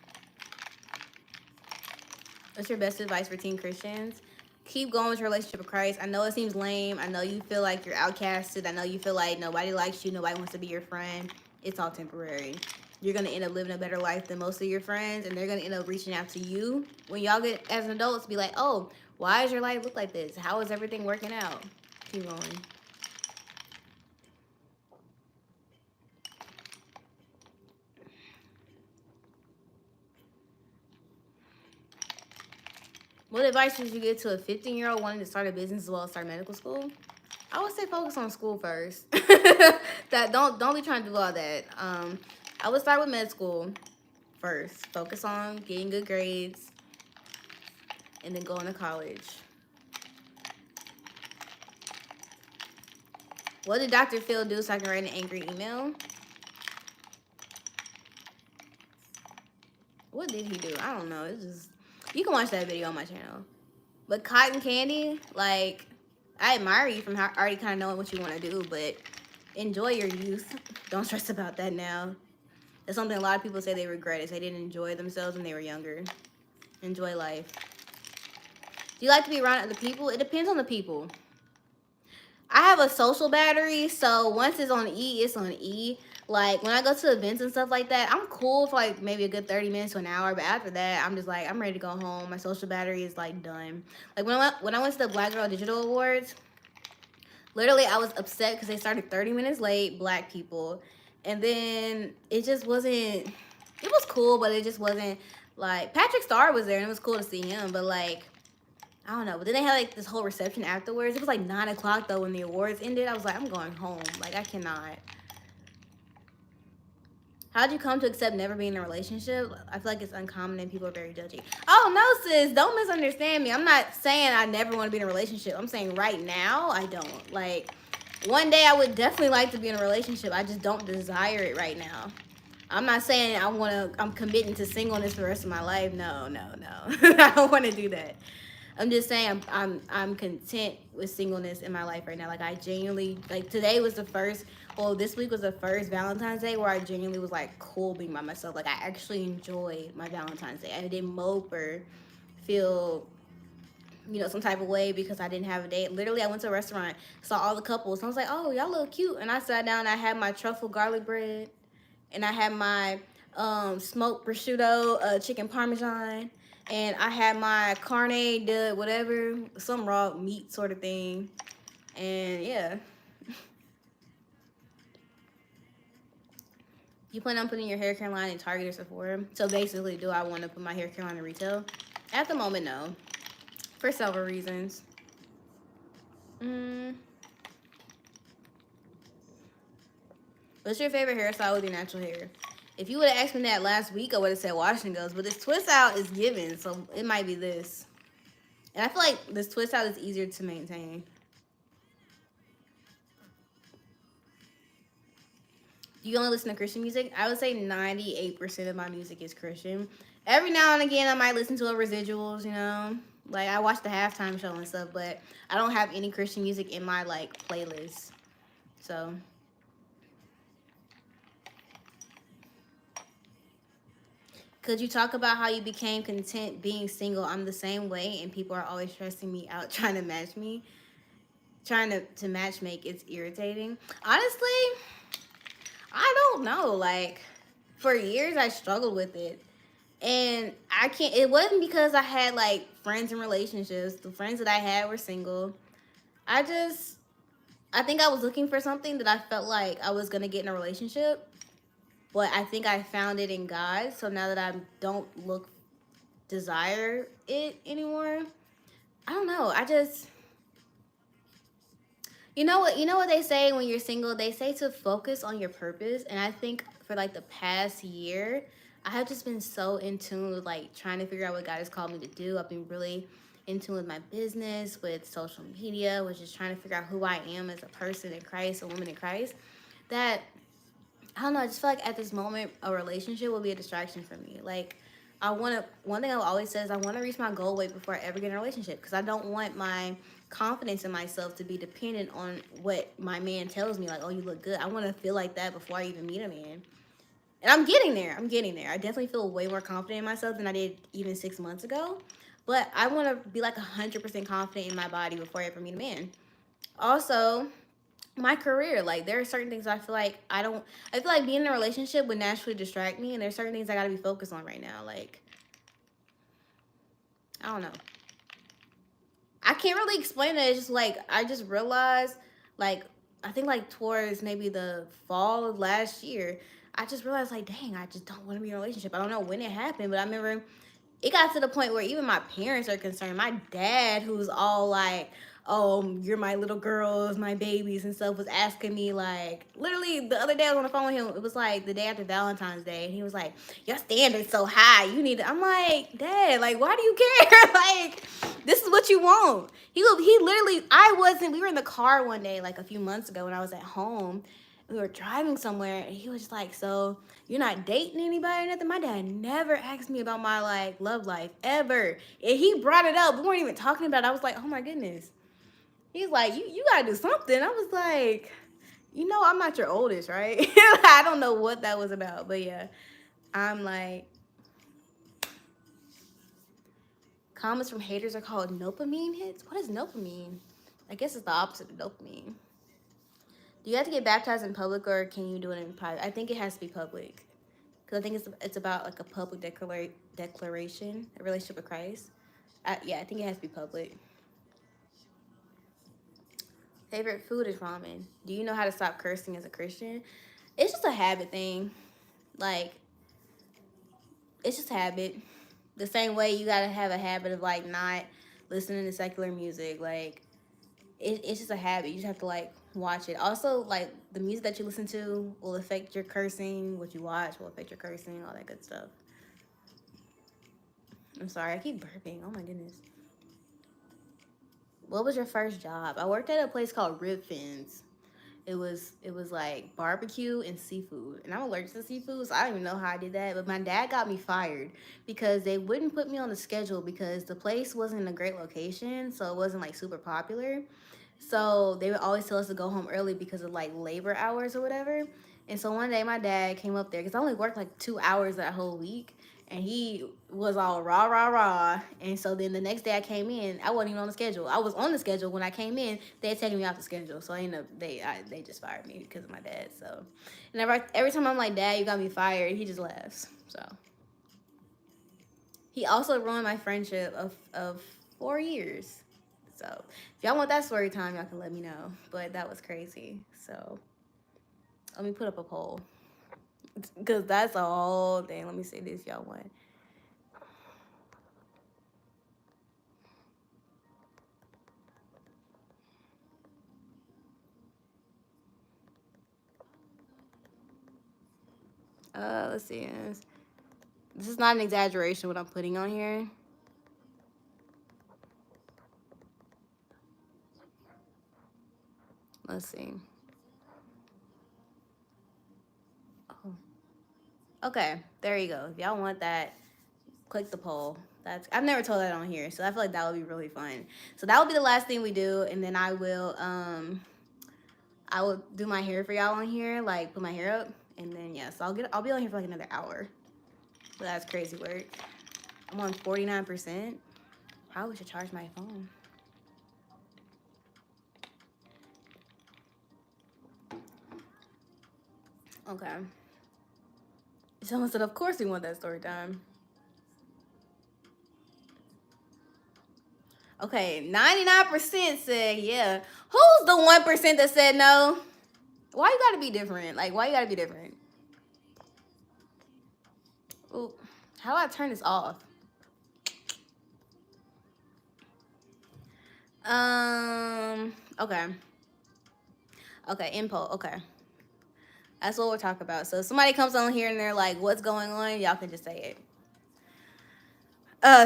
What's your best advice for teen Christians? Keep going with your relationship with Christ. I know it seems lame. I know you feel like you're outcasted. I know you feel like nobody likes you. Nobody wants to be your friend. It's all temporary. You're going to end up living a better life than most of your friends, and they're going to end up reaching out to you when y'all get as an adults, be like, oh, why does your life look like this? How is everything working out? Keep going. What advice would you give to a 15-year-old wanting to start a business as well as start medical school? I would say focus on school first. Don't be trying to do all that. I would start with med school first. Focus on getting good grades, and then go into college. What did Dr. Phil do so I can write an angry email? What did he do? I don't know. It's just, you can watch that video on my channel. But cotton candy, like, I admire you from already kind of knowing what you want to do, but enjoy your youth. Don't stress about that now. That's something a lot of people say they regret, is they didn't enjoy themselves when they were younger. Enjoy life. Do you like to be around other people? It depends on the people. I have a social battery, so once it's on E, it's on E. Like, when I go to events and stuff like that, I'm cool for, like, maybe a good 30 minutes to an hour. But after that, I'm just, like, I'm ready to go home. My social battery is, like, done. Like, when I went to the Black Girl Digital Awards, literally, I was upset because they started 30 minutes late, Black people. And then it just wasn't... It was cool, but it just wasn't, like... Patrick Starr was there, and it was cool to see him. But, like... I don't know. But then they had, like, this whole reception afterwards. It was, like, 9 o'clock, though, when the awards ended. I was like, I'm going home. Like, I cannot... How'd you come to accept never being in a relationship? I feel like it's uncommon and people are very judgy. Oh, no, sis. Don't misunderstand me. I'm not saying I never want to be in a relationship. I'm saying right now, I don't. Like, one day I would definitely like to be in a relationship. I just don't desire it right now. I'm not saying I'm committing to singleness for the rest of my life. No. I don't want to do that. I'm just saying I'm content with singleness in my life right now. Like, I genuinely, like, today was the first, well, this week was the first Valentine's Day where I genuinely was, like, cool being by myself. Like, I actually enjoyed my Valentine's Day. I didn't mope or feel, you know, some type of way because I didn't have a date. Literally, I went to a restaurant, saw all the couples, and I was like, oh, y'all look cute. And I sat down, and I had my truffle garlic bread, and I had my smoked prosciutto chicken parmesan, and I had my carne de whatever, some raw meat sort of thing. And yeah. You plan on putting your hair care line in Target or Sephora? So basically, do I want to put my hair care line in retail? At the moment, no. For several reasons. Mm, what's your favorite hairstyle with your natural hair? If you would have asked me that last week, I would have said wash and goes. But this twist out is given, so it might be this. And I feel like this twist out is easier to maintain. Do you only listen to Christian music? I would say 98% of my music is Christian. Every now and again, I might listen to a residuals, you know? Like, I watch the halftime show and stuff, but I don't have any Christian music in my, like, playlist. So, could you talk about how you became content being single? I'm the same way, and people are always stressing me out trying to match me. Trying to match make, it's irritating. Honestly, I don't know. Like, for years, I struggled with it. And I can't, it wasn't because I had like friends in relationships. The friends that I had were single. I just, I think I was looking for something that I felt like I was going to get in a relationship. But I think I found it in God. So now that I don't desire it anymore, I don't know. I just, you know what they say when you're single? They say to focus on your purpose. And I think for like the past year, I have just been so in tune with like trying to figure out what God has called me to do. I've been really in tune with my business, with social media, which is trying to figure out who I am as a person in Christ, a woman in Christ. That I don't know. I just feel like at this moment, a relationship will be a distraction for me. Like, one thing I always say is I want to reach my goal weight before I ever get in a relationship because I don't want my confidence in myself to be dependent on what my man tells me. Like, oh, you look good. I want to feel like that before I even meet a man. And I'm getting there. I'm getting there. I definitely feel way more confident in myself than I did even 6 months ago. But I want to be like 100% confident in my body before I ever meet a man. Also, my career, like there are certain things I feel like I feel like being in a relationship would naturally distract me, and there's certain things I gotta be focused on right now. Like, I don't know. I can't really explain it. It's just like I just realized, like, I think like towards maybe the fall of last year, I just realized like, dang, I just don't want to be in a relationship. I don't know when it happened, but I remember it got to the point where even my parents are concerned. My dad, who's all like, "Oh, you're my little girls, my babies," and stuff, was asking me like, literally the other day I was on the phone with him. It was like the day after Valentine's Day, and he was like, "Your standards so high. You need to." I'm like, "Dad, like, why do you care? Like, this is what you want." He literally. I wasn't. We were in the car one day like a few months ago when I was at home. We were driving somewhere, and he was just like, "So you're not dating anybody or nothing?" My dad never asked me about my like love life ever. And he brought it up. We weren't even talking about it. I was like, oh my goodness. He's like, you gotta do something. I was like, I'm not your oldest, right? I don't know what that was about. But yeah. I'm like, comments from haters are called dopamine hits. What is dopamine? I guess it's the opposite of dopamine. Do you have to get baptized in public or can you do it in private? I think it has to be public. Because I think it's about like a public declaration, a relationship with Christ. Yeah, I think it has to be public. Favorite food is ramen. Do you know how to stop cursing as a Christian? It's just a habit thing. Like, it's just habit. The same way you gotta have a habit of like not listening to secular music. Like, it's just a habit. You just have to like watch it. Also, like the music that you listen to will affect your cursing. What you watch will affect your cursing. All that good stuff. I'm sorry, I keep burping. Oh my goodness. What was your first job? I worked at a place called Rib Fins. It was like barbecue and seafood, and I'm allergic to seafood, so I don't even know how I did that. But my dad got me fired because they wouldn't put me on the schedule because the place wasn't in a great location, so it wasn't like super popular. So they would always tell us to go home early because of like labor hours or whatever. And so one day my dad came up there because I only worked like 2 hours that whole week. And he was all rah, rah, rah. And so then the next day I came in, I wasn't even on the schedule. I was on the schedule when I came in. They had taken me off the schedule. So I ended up, they just fired me because of my dad. So and every time I'm like, "Dad, you got me fired," he just laughs. So he also ruined my friendship of 4 years. So if y'all want that story time, y'all can let me know. But that was crazy. So let me put up a poll. Because that's a whole thing. Let me say this, y'all want. Let's see. This is not an exaggeration what I'm putting on here. Let's see. Oh. Okay, there you go. If y'all want that, click the poll. That's I've never told that on here, so I feel like that would be really fun. So that will be the last thing we do, and then I will do my hair for y'all on here, like put my hair up, and then yeah, so I'll be on here for like another hour. So that's crazy work. I'm on 49%. Probably should charge my phone. Okay. Someone said, of course we want that story time. Okay, 99% said yeah. Who's the 1% that said no? Why you gotta be different? Like, why you gotta be different? Ooh, how do I turn this off? Okay. Okay, info. Okay. That's what we're talking about. So if somebody comes on here and they're like, what's going on? Y'all can just say it.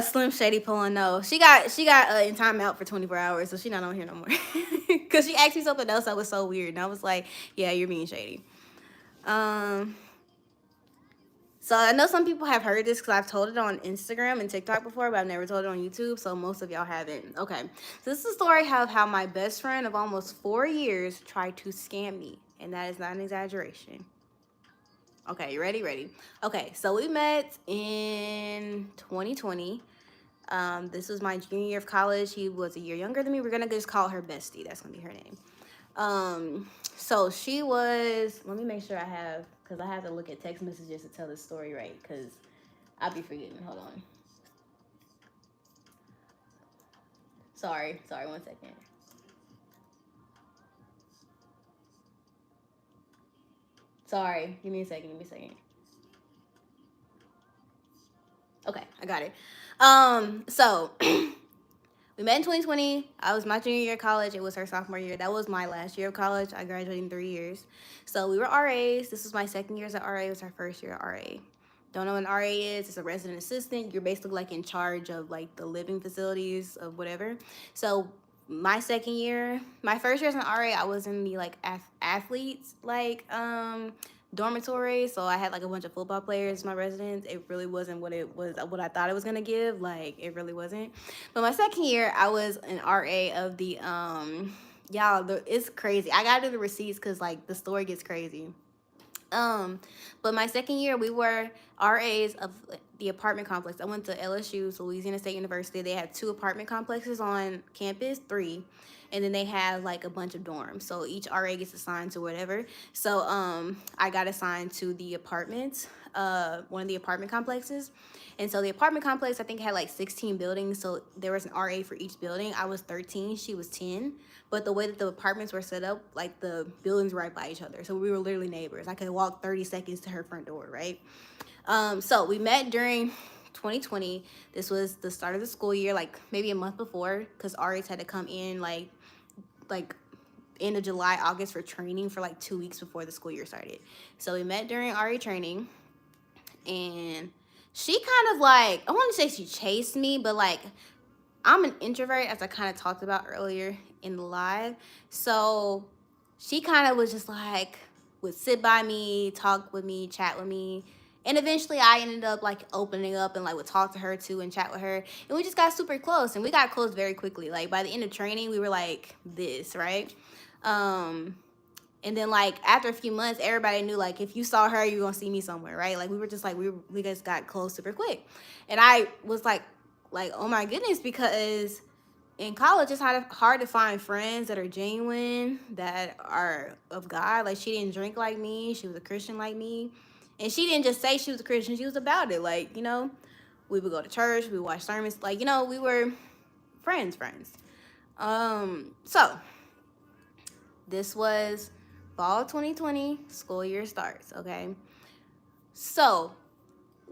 Slim Shady pulling no. She got in timeout for 24 hours, so she not on here no more. Cause she asked me something else that was so weird, and I was like, yeah, you're being shady. Um, so I know some people have heard this because I've told it on Instagram and TikTok before, but I've never told it on YouTube. So most of y'all haven't. Okay, so this is a story of how my best friend of almost 4 years tried to scam me, and that is not an exaggeration. Okay, you ready? Ready. Okay, so we met in 2020. This was my junior year of college. He was a year younger than me. We're gonna just call her Bestie. That's gonna be her name. So she was. Let me make sure I have, because I have to look at text messages to tell the story right. Because I'll be forgetting. Hold on. Sorry. 1 second. Sorry. Give me a second. Okay, I got it. So we met in 2020. I was my junior year of college. It was her sophomore year. That was my last year of college. I graduated in 3 years. So we were RAs. This was my second year as an RA. It was her first year at RA. Don't know what an RA is. It's a resident assistant. You're basically like in charge of like the living facilities of whatever. So my second year, my first year as an RA, I was in the like athletes dormitory. So I had like a bunch of football players, my residents. It really wasn't what I thought it was gonna give. Like it really wasn't. But my second year, I was an RA of the y'all. It's crazy. I gotta do the receipts because like the story gets crazy. But my second year, we were RAs of the apartment complex. I went to LSU, so Louisiana State University. They had 2 apartment complexes on campus, 3, and then they had like a bunch of dorms. So each RA gets assigned to whatever. So I got assigned to the apartments, one of the apartment complexes. And so the apartment complex, I think, had like 16 buildings. So there was an RA for each building. I was 13, she was 10. But the way that the apartments were set up, like the buildings were right by each other. So we were literally neighbors. I could walk 30 seconds to her front door, right? So we met during 2020. This was the start of the school year, like maybe a month before, because RAs had to come in like end of July, August for training for like 2 weeks before the school year started. So we met during RA training, and she kind of like, I want to say she chased me, but like I'm an introvert, as I kind of talked about earlier in the live. So she kind of was just like, would sit by me, talk with me, chat with me. And eventually I ended up like opening up and like would talk to her too and chat with her. And we just got super close, and we got close very quickly. Like by the end of training, we were like this, right? And then like after a few months, everybody knew like if you saw her, you were gonna see me somewhere, right? Like we were just like we just got close super quick. And I was like, oh my goodness, because in college it's hard to find friends that are genuine, that are of God. Like she didn't drink like me, she was a Christian like me. And she didn't just say she was a Christian, she was about it. Like, we would go to church, we would watch sermons, like, we were friends. So this was fall 2020, school year starts, okay? So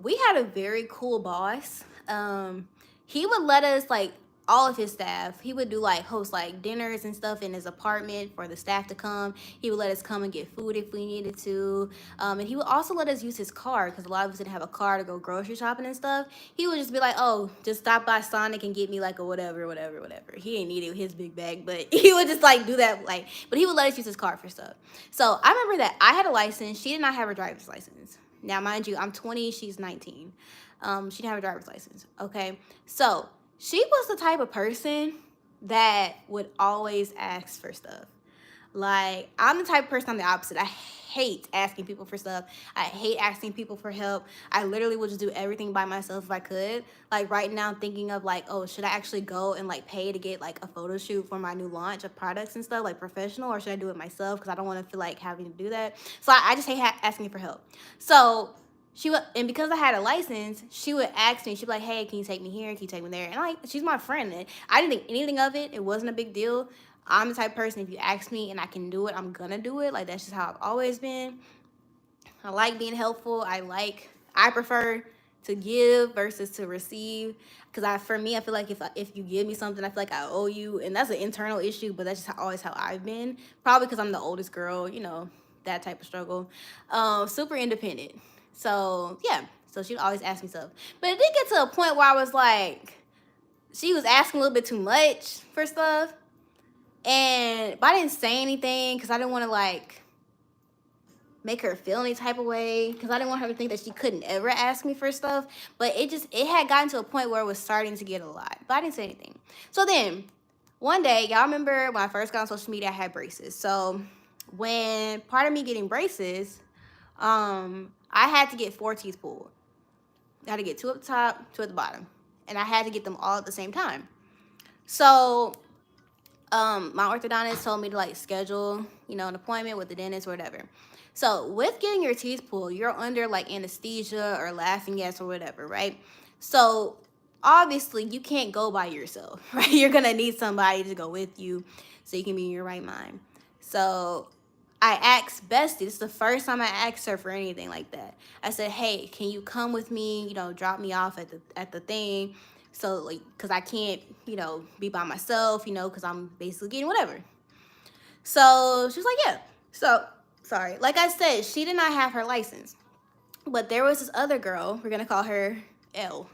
we had a very cool boss. He would let us like all of his staff. He would do like host like dinners and stuff in his apartment for the staff to come. He would let us come and get food if we needed to. And he would also let us use his car because a lot of us didn't have a car to go grocery shopping and stuff. He would just be like, oh, just stop by Sonic and get me like a whatever, whatever, whatever. He ain't needed his big bag, but he would just like do that. Like, but he would let us use his car for stuff. So I remember that I had a license. She did not have her driver's license. Now, mind you, I'm 20, she's 19. She didn't have a driver's license. Okay. So she was the type of person that would always ask for stuff. Like, I'm the type of person, I'm the opposite. I hate asking people for stuff. I hate asking people for help. I literally would just do everything by myself if I could. Like, right now, I'm thinking of, like, oh, should I actually go and, like, pay to get, like, a photo shoot for my new launch of products and stuff, like, professional, or should I do it myself? Because I don't want to feel like having to do that. So I just hate asking for help. So she would, and because I had a license, she would ask me, she'd be like, hey, can you take me here? Can you take me there? And like, she's my friend. And I didn't think anything of it. It wasn't a big deal. I'm the type of person, if you ask me and I can do it, I'm gonna do it. Like, that's just how I've always been. I like being helpful. I prefer to give versus to receive. Because for me, I feel like if you give me something, I feel like I owe you. And that's an internal issue, but that's just always how I've been. Probably because I'm the oldest girl, you know, that type of struggle. Super independent. So, yeah. So she would always ask me stuff. But it did get to a point where I was like, she was asking a little bit too much for stuff. But I didn't say anything because I didn't want to, like, make her feel any type of way, because I didn't want her to think that she couldn't ever ask me for stuff. But it had gotten to a point where it was starting to get a lot. But I didn't say anything. So then, one day, y'all remember when I first got on social media, I had braces. So when part of me getting braces, I had to get 4 teeth pulled. I had to get 2 at the top, 2 at the bottom. And I had to get them all at the same time. So my orthodontist told me to, like, schedule, you know, an appointment with the dentist or whatever. So with getting your teeth pulled, you're under, like, anesthesia or laughing gas or whatever, right? So obviously you can't go by yourself, right? You're gonna need somebody to go with you so you can be in your right mind. So I asked Bestie, this is the first time I asked her for anything like that. I said, hey, can you come with me, you know, drop me off at the thing? So, like, because I can't, you know, be by myself, you know, because I'm basically getting whatever. So she was like, yeah. So, sorry. Like I said, she did not have her license. But there was this other girl, we're going to call her L.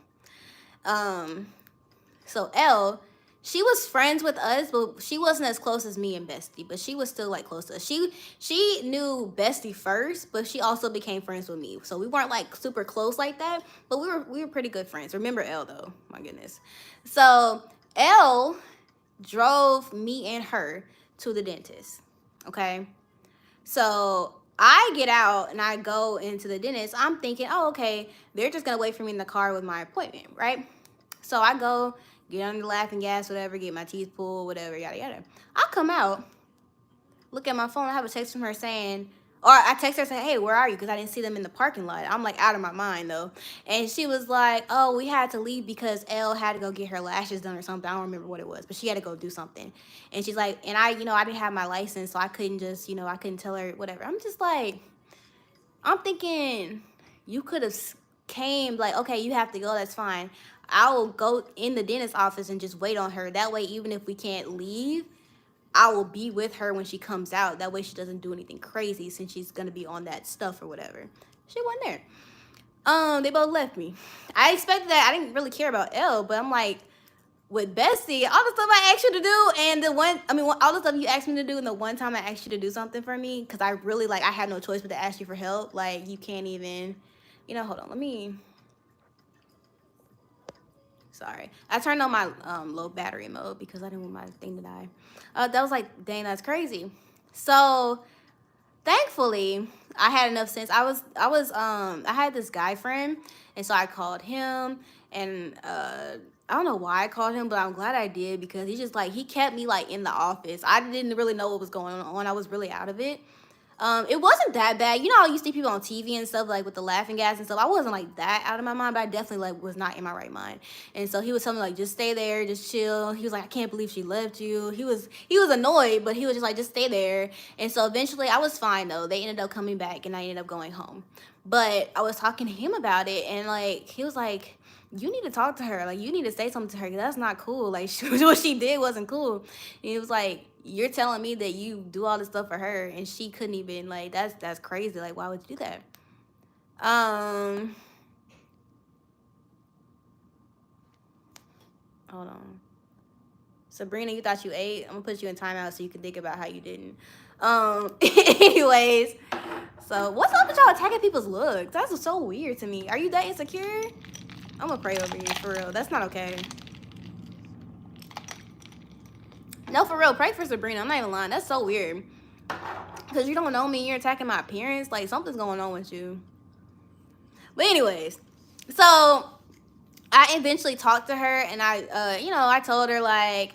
So L, she was friends with us, but she wasn't as close as me and Bestie, but she was still, like, close to us. She knew Bestie first, but she also became friends with me. So we weren't, like, super close like that, but we were pretty good friends. Remember L, though? My goodness. So L drove me and her to the dentist, okay? So I get out and I go into the dentist. I'm thinking, oh, okay, they're just going to wait for me in the car with my appointment, right? So I go, get on the laughing gas, whatever, get my teeth pulled, whatever, yada, yada. I come out, look at my phone. I have a text from her saying, or I text her saying, hey, where are you? Because I didn't see them in the parking lot. I'm, like, out of my mind, though. And she was like, oh, we had to leave because Elle had to go get her lashes done or something. I don't remember what it was, but she had to go do something. And she's like, and I didn't have my license, so I couldn't just, I couldn't tell her whatever. I'm just like, I'm thinking you could have came, like, okay, you have to go, that's fine. I will go in the dentist's office and just wait on her. That way, even if we can't leave, I will be with her when she comes out. That way she doesn't do anything crazy since she's going to be on that stuff or whatever. She wasn't there. They both left me. I expected that. I didn't really care about Elle, but I'm like, with Bestie, all the stuff I asked you to do, and all the stuff you asked me to do, and the one time I asked you to do something for me, because I really, like, I had no choice but to ask you for help. Like, you can't even, hold on, let me... Sorry. I turned on my low battery mode because I didn't want my thing to die. That was like, dang, that's crazy. So thankfully, I had enough sense. I had this guy friend, and so I called him, and I don't know why I called him, but I'm glad I did because he kept me, like, in the office. I didn't really know what was going on. I was really out of it. It wasn't that bad. You see people on TV and stuff, like, with the laughing gas and stuff. I wasn't, like, that out of my mind, but I definitely, like, was not in my right mind. And so he was telling me, like, just stay there, just chill. He was like, I can't believe she left you. He was annoyed, but he was just like, just stay there. And so eventually I was fine, though. They ended up coming back, and I ended up going home. But I was talking to him about it, and like he was like, "You need to talk to her. Like you need to say something to her. 'Cause that's not cool. Like what she did wasn't cool." And he was like, "You're telling me that you do all this stuff for her, and she couldn't even like that's crazy. Like why would you do that?" Um, hold on. Sabrina, you thought you ate. I'm gonna put you in timeout so you can think about how you didn't. Anyways, so what's up with y'all attacking people's looks? That's so weird to me. Are you that insecure? I'm gonna pray over you for real. That's not okay. No, for real. Pray for Sabrina. I'm not even lying. That's so weird. Because you don't know me. You're attacking my parents. Like something's going on with you. But anyways, so I eventually talked to her, and I told her like,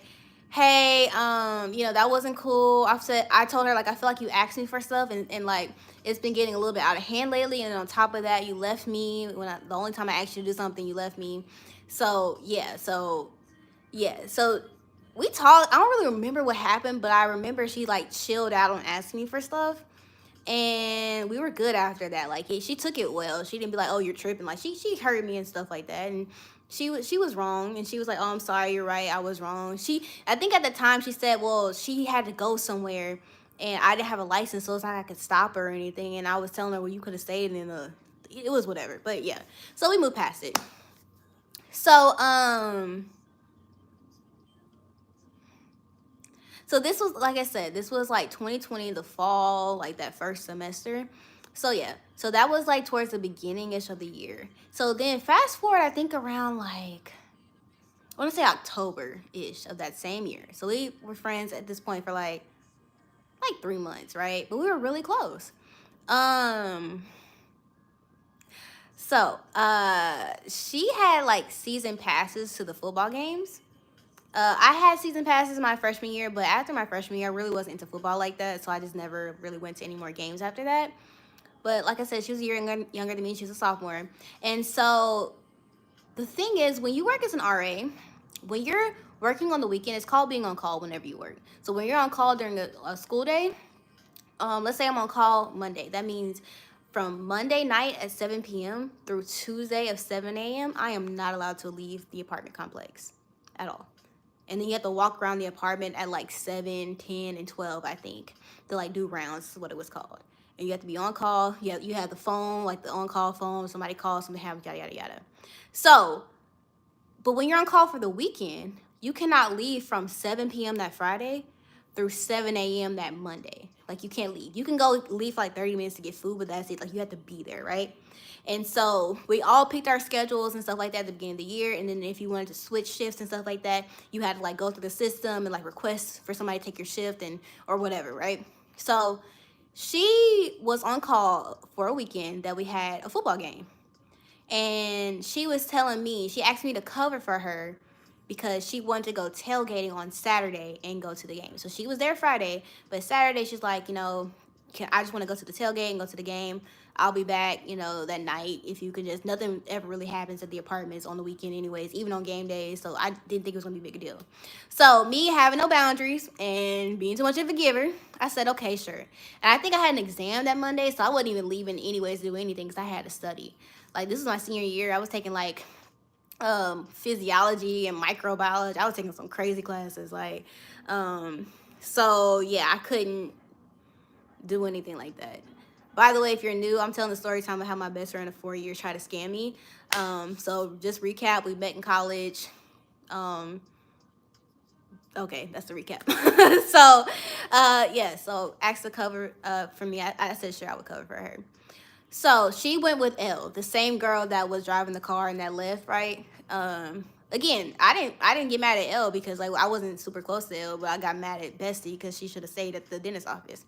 hey, that wasn't cool. I told her like, I feel like you asked me for stuff, and like it's been getting a little bit out of hand lately. And on top of that, you left me the only time I asked you to do something, you left me. So so we talked. I don't really remember what happened, but I remember she like chilled out on asking me for stuff, and we were good after that. Like she took it well. She didn't be like, "Oh, you're tripping." Like she heard me and stuff like that, and she was wrong, and she was like, "Oh, I'm sorry. You're right. I was wrong." I think at the time she said, "Well, she had to go somewhere, and I didn't have a license, so it's not like I could stop her or anything." And I was telling her, "Well, you could have stayed in the." It was whatever, but yeah. So we moved past it. So So this was, like I said, this was like 2020, the fall, like that first semester. So yeah, so that was like towards the beginning-ish of the year. So then fast forward, I think around like, I want to say October-ish of that same year. So we were friends at this point for like 3 months, right? But we were really close. Um, she had like season passes to the football games. I had season passes my freshman year, but after my freshman year, I really wasn't into football like that, so I just never really went to any more games after that. But like I said, she was a year younger than me. She was a sophomore. And so the thing is, when you work as an RA, when you're working on the weekend, it's called being on call whenever you work. So when you're on call during a school day, let's say I'm on call Monday. That means from Monday night at 7 p.m. through Tuesday of 7 a.m., I am not allowed to leave the apartment complex at all. And then you have to walk around the apartment at like 7, 10, and 12, I think, to like do rounds, is what it was called. And you have to be on call. You have the phone, like the on-call phone. Somebody calls, something happens, yada, yada, yada. So, but when you're on call for the weekend, you cannot leave from 7 p.m. that Friday through 7 a.m. that Monday. Like, you can't leave. You can go leave for like 30 minutes to get food, but that's it. Like, you have to be there, right? And so we all picked our schedules and stuff like that at the beginning of the year. And then if you wanted to switch shifts and stuff like that, you had to like go through the system and like request for somebody to take your shift and or whatever, right? So she was on call for a weekend that we had a football game. And she was telling me, she asked me to cover for her because she wanted to go tailgating on Saturday and go to the game. So she was there Friday, but Saturday she's like, I just want to go to the tailgate and go to the game. I'll be back, that night. If you could just, nothing ever really happens at the apartments on the weekend anyways, even on game days. So I didn't think it was going to be a big deal. So me having no boundaries and being too much of a giver, I said, okay, sure. And I think I had an exam that Monday, so I wasn't even leaving anyways to do anything because I had to study. Like, this was my senior year. I was taking like physiology and microbiology. I was taking some crazy classes. So yeah, I couldn't do anything like that. By the way, if you're new, I'm telling the story time of how my best friend of 4 years tried to scam me. So just recap, we met in college. Okay, that's the recap. So asked to cover for me. I said sure I would cover for her. So she went with Elle, the same girl that was driving the car and that left, right? Again, I didn't get mad at Elle because like I wasn't super close to Elle, but I got mad at Bestie because she should have stayed at the dentist office.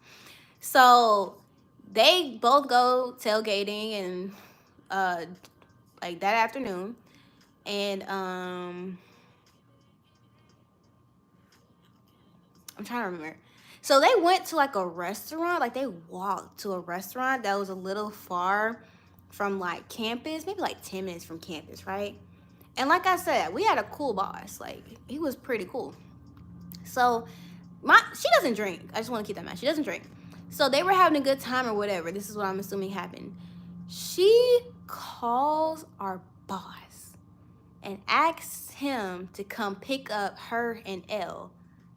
So they both go tailgating and like that afternoon, and I'm trying to remember. So they went to like a restaurant, like they walked to a restaurant that was a little far from like campus, maybe like 10 minutes from campus, right? And like I said, we had a cool boss. Like, he was pretty cool. So she doesn't drink. I just want to keep that in mind. She doesn't drink. So they were having a good time or whatever. This is what I'm assuming happened. She calls our boss and asks him to come pick up her and Elle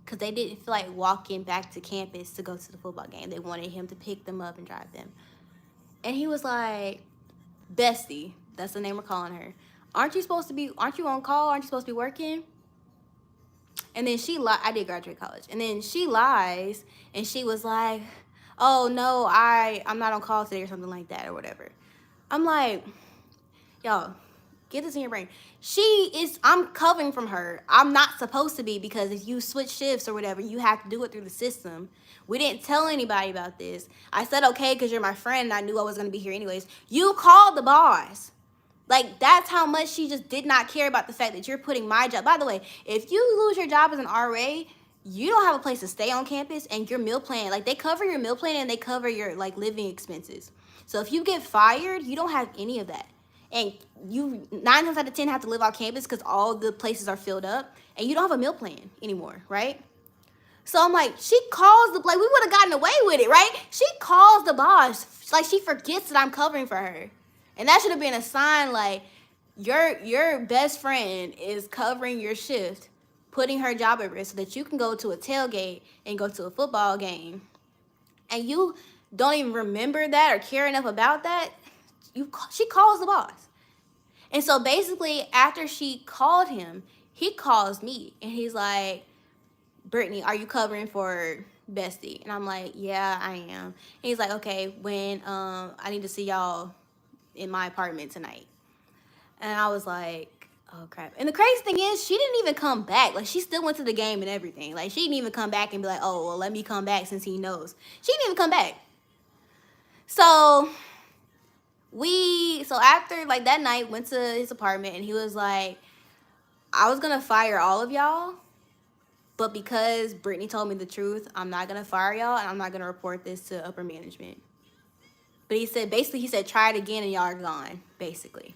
because they didn't feel like walking back to campus to go to the football game. They wanted him to pick them up and drive them. And he was like, Bestie, that's the name we're calling her. Aren't you on call? Aren't you supposed to be working? And then I did graduate college. And then she lies and she was like, oh no, I'm not on call today or something like that or whatever. I'm like, y'all, get this in your brain. I'm covering from her. I'm not supposed to be, because if you switch shifts or whatever, you have to do it through the system. We didn't tell anybody about this. I said, okay, because you're my friend and I knew I was going to be here anyways. You called the boss. Like, that's how much she just did not care about the fact that you're putting my job. By the way, if you lose your job as an RA, you don't have a place to stay on campus, and your meal plan, like, they cover your meal plan and they cover your, like, living expenses. So if you get fired, you don't have any of that. And you 9 times out of 10 have to live off campus because all the places are filled up, and you don't have a meal plan anymore, right? So I'm like, she calls we would have gotten away with it, right? She calls the boss, like, she forgets that I'm covering for her. And that should have been a sign, like, your best friend is covering your shift, putting her job at risk so that you can go to a tailgate and go to a football game. And you don't even remember that or care enough about that. She calls the boss. And so basically, after she called him, he calls me and he's like, Brittany, are you covering for Bestie? And I'm like, yeah, I am. And he's like, okay, when I need to see y'all in my apartment tonight. And I was like, oh crap. And the crazy thing is, she didn't even come back. Like, she still went to the game and everything. Like, she didn't even come back and be like, oh, well, let me come back since he knows. She didn't even come back. So after, like, that night, went to his apartment, and he was like, I was gonna fire all of y'all, but because Brittany told me the truth, I'm not gonna fire y'all, and I'm not gonna report this to upper management. But he said, try it again and y'all are gone, basically.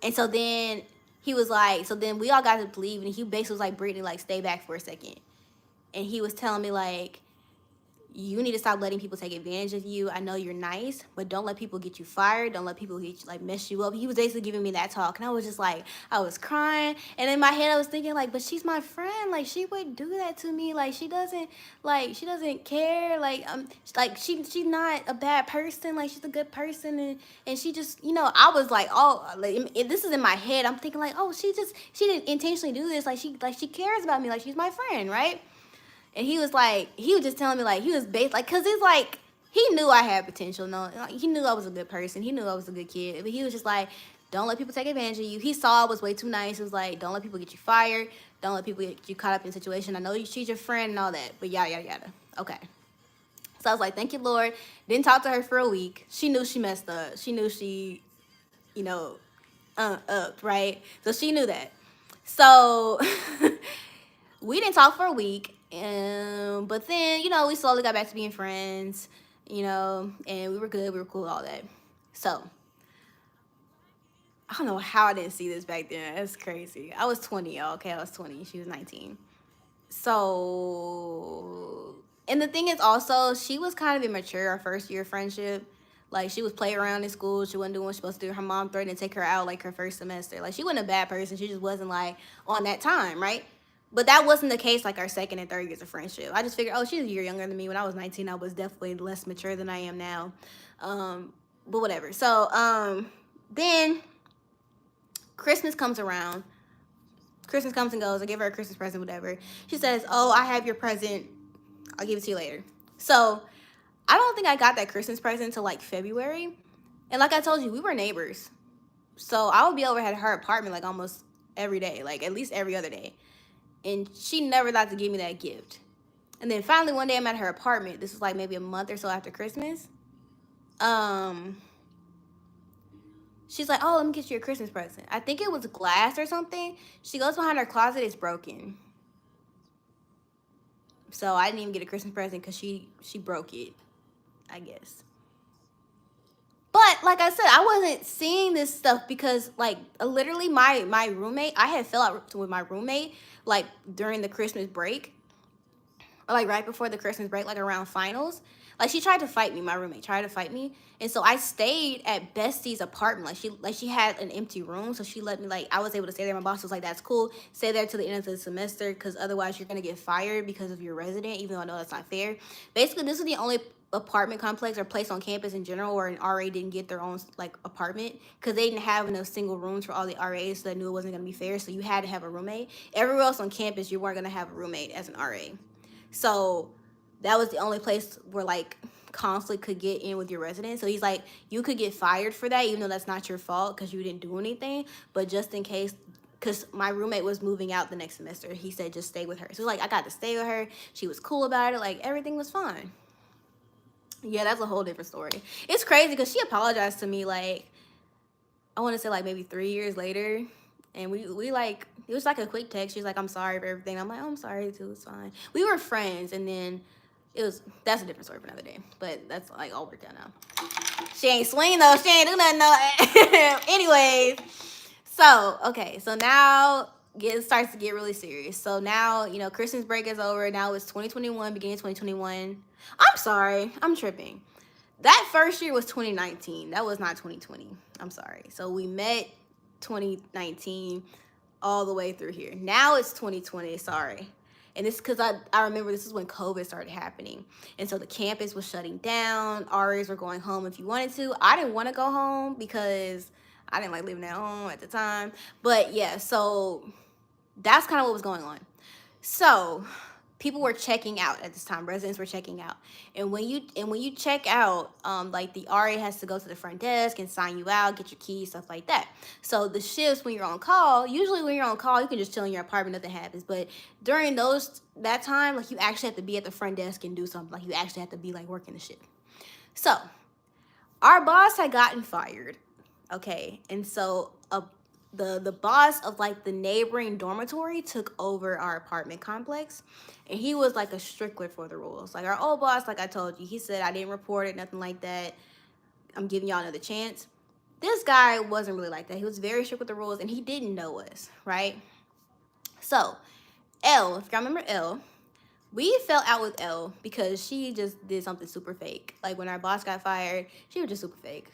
And so then he was like, so then we all got to leave, and he basically was like, Brittany, like, stay back for a second. And he was telling me, like, you need to stop letting people take advantage of you. I know you're nice, but don't let people get you fired. Don't let people mess you up. He was basically giving me that talk, and I was just like, I was crying, and in my head I was thinking, like, but she's my friend. Like, she wouldn't do that to me. Like, she doesn't care. She's not a bad person. Like, she's a good person, and she just, I was like, oh, like, this is in my head. I'm thinking, like, oh, she didn't intentionally do this. Like, she cares about me. Like, she's my friend, right? And he was just telling me, like, he was based, like, because it's like, he knew I had potential. No, like, he knew I was a good person. He knew I was a good kid. But he was just like, don't let people take advantage of you. He saw I was way too nice. He was like, don't let people get you fired. Don't let people get you caught up in a situation. I know she's your friend and all that, but yada, yada, yada. Okay. So I was like, thank you, Lord. Didn't talk to her for a week. She knew she messed up. She knew she, up, right? So she knew that. So we didn't talk for a week. But then, we slowly got back to being friends, and we were good, we were cool, all that. So I don't know how I didn't see this back then. That's crazy. I was 20, y'all. Okay, I was 20. She was 19. So, and the thing is also, she was kind of immature our first year of friendship. Like, she was playing around in school. She wasn't doing what she was supposed to do. Her mom threatened to take her out, like, her first semester. Like, she wasn't a bad person. She just wasn't, like, on that time, right? But that wasn't the case, like, our second and third years of friendship. I just figured, oh, she's a year younger than me. When I was 19, I was definitely less mature than I am now. But whatever. So, then Christmas comes around. Christmas comes and goes. I give her a Christmas present, whatever. She says, oh, I have your present. I'll give it to you later. So I don't think I got that Christmas present until, like, February. And like I told you, we were neighbors. So I would be over at her apartment, like, almost every day. Like, at least every other day. And she never thought to give me that gift. And then finally one day I'm at her apartment. This was like maybe a month or so after Christmas. She's like, oh, let me get you a Christmas present. I think it was glass or something. She goes behind her closet, it's broken. So I didn't even get a Christmas present because she broke it, I guess. But like I said, I wasn't seeing this stuff because, like, literally my roommate, I had fell out with my roommate, like, during the Christmas break. or like right before the Christmas break, like around finals. Like she tried to fight me. My roommate tried to fight me, and so I stayed at Bestie's apartment. Like she had an empty room, so she let me, like, I was able to stay there. My boss was like, "That's cool. Stay there till the end of the semester, because otherwise you're gonna get fired because of your resident." Even though I know that's not fair. Basically, this is the only apartment complex or place on campus in general where an RA didn't get their own like apartment, because they didn't have enough single rooms for all the RAs, so they knew it wasn't gonna be fair. So you had to have a roommate. Everywhere else on campus, you weren't gonna have a roommate as an RA. So that was the only place where like conflict could get in with your residents. So he's like, you could get fired for that, even though that's not your fault because you didn't do anything. But just in case, because my roommate was moving out the next semester, he said just stay with her. So like I got to stay with her. She was cool about it. Like everything was fine. Yeah, that's a whole different story. It's crazy because she apologized to me like, I want to say like maybe 3 years later. And we like, it was like a quick text. She's like, I'm sorry for everything. I'm like, oh, I'm sorry too. It's fine. We were friends. And then that's a different story for another day. But that's like all worked out now. She ain't swing though. She ain't do nothing though. Anyways. So, okay. So now it starts to get really serious. So now, Christmas break is over. Now it's 2021, beginning of 2021. I'm sorry. I'm tripping. That first year was 2019. That was not 2020. I'm sorry. So we met 2019 all the way through here. Now it's 2020. Sorry. And it's because I remember this is when COVID started happening. And so the campus was shutting down. RAs were going home if you wanted to. I didn't want to go home because I didn't like living at home at the time. But yeah, so that's kind of what was going on. So people were checking out at this time. Residents were checking out, and when you check out, like the RA has to go to the front desk and sign you out, get your keys, stuff like that. So the shifts when you're on call, usually when you're on call, you can just chill in your apartment, nothing happens. But during that time, like you actually have to be at the front desk and do something. Like you actually have to be like working the shift. So our boss had gotten fired, okay, and so the boss of like the neighboring dormitory took over our apartment complex, and he was like a stickler for the rules. Like our old boss, like I told you, he said I didn't report it, nothing like that. I'm giving y'all another chance. This guy wasn't really like that. He was very strict with the rules, and he didn't know us, right? So L, if y'all remember L, we fell out with L because she just did something super fake. Like when our boss got fired, she was just super fake.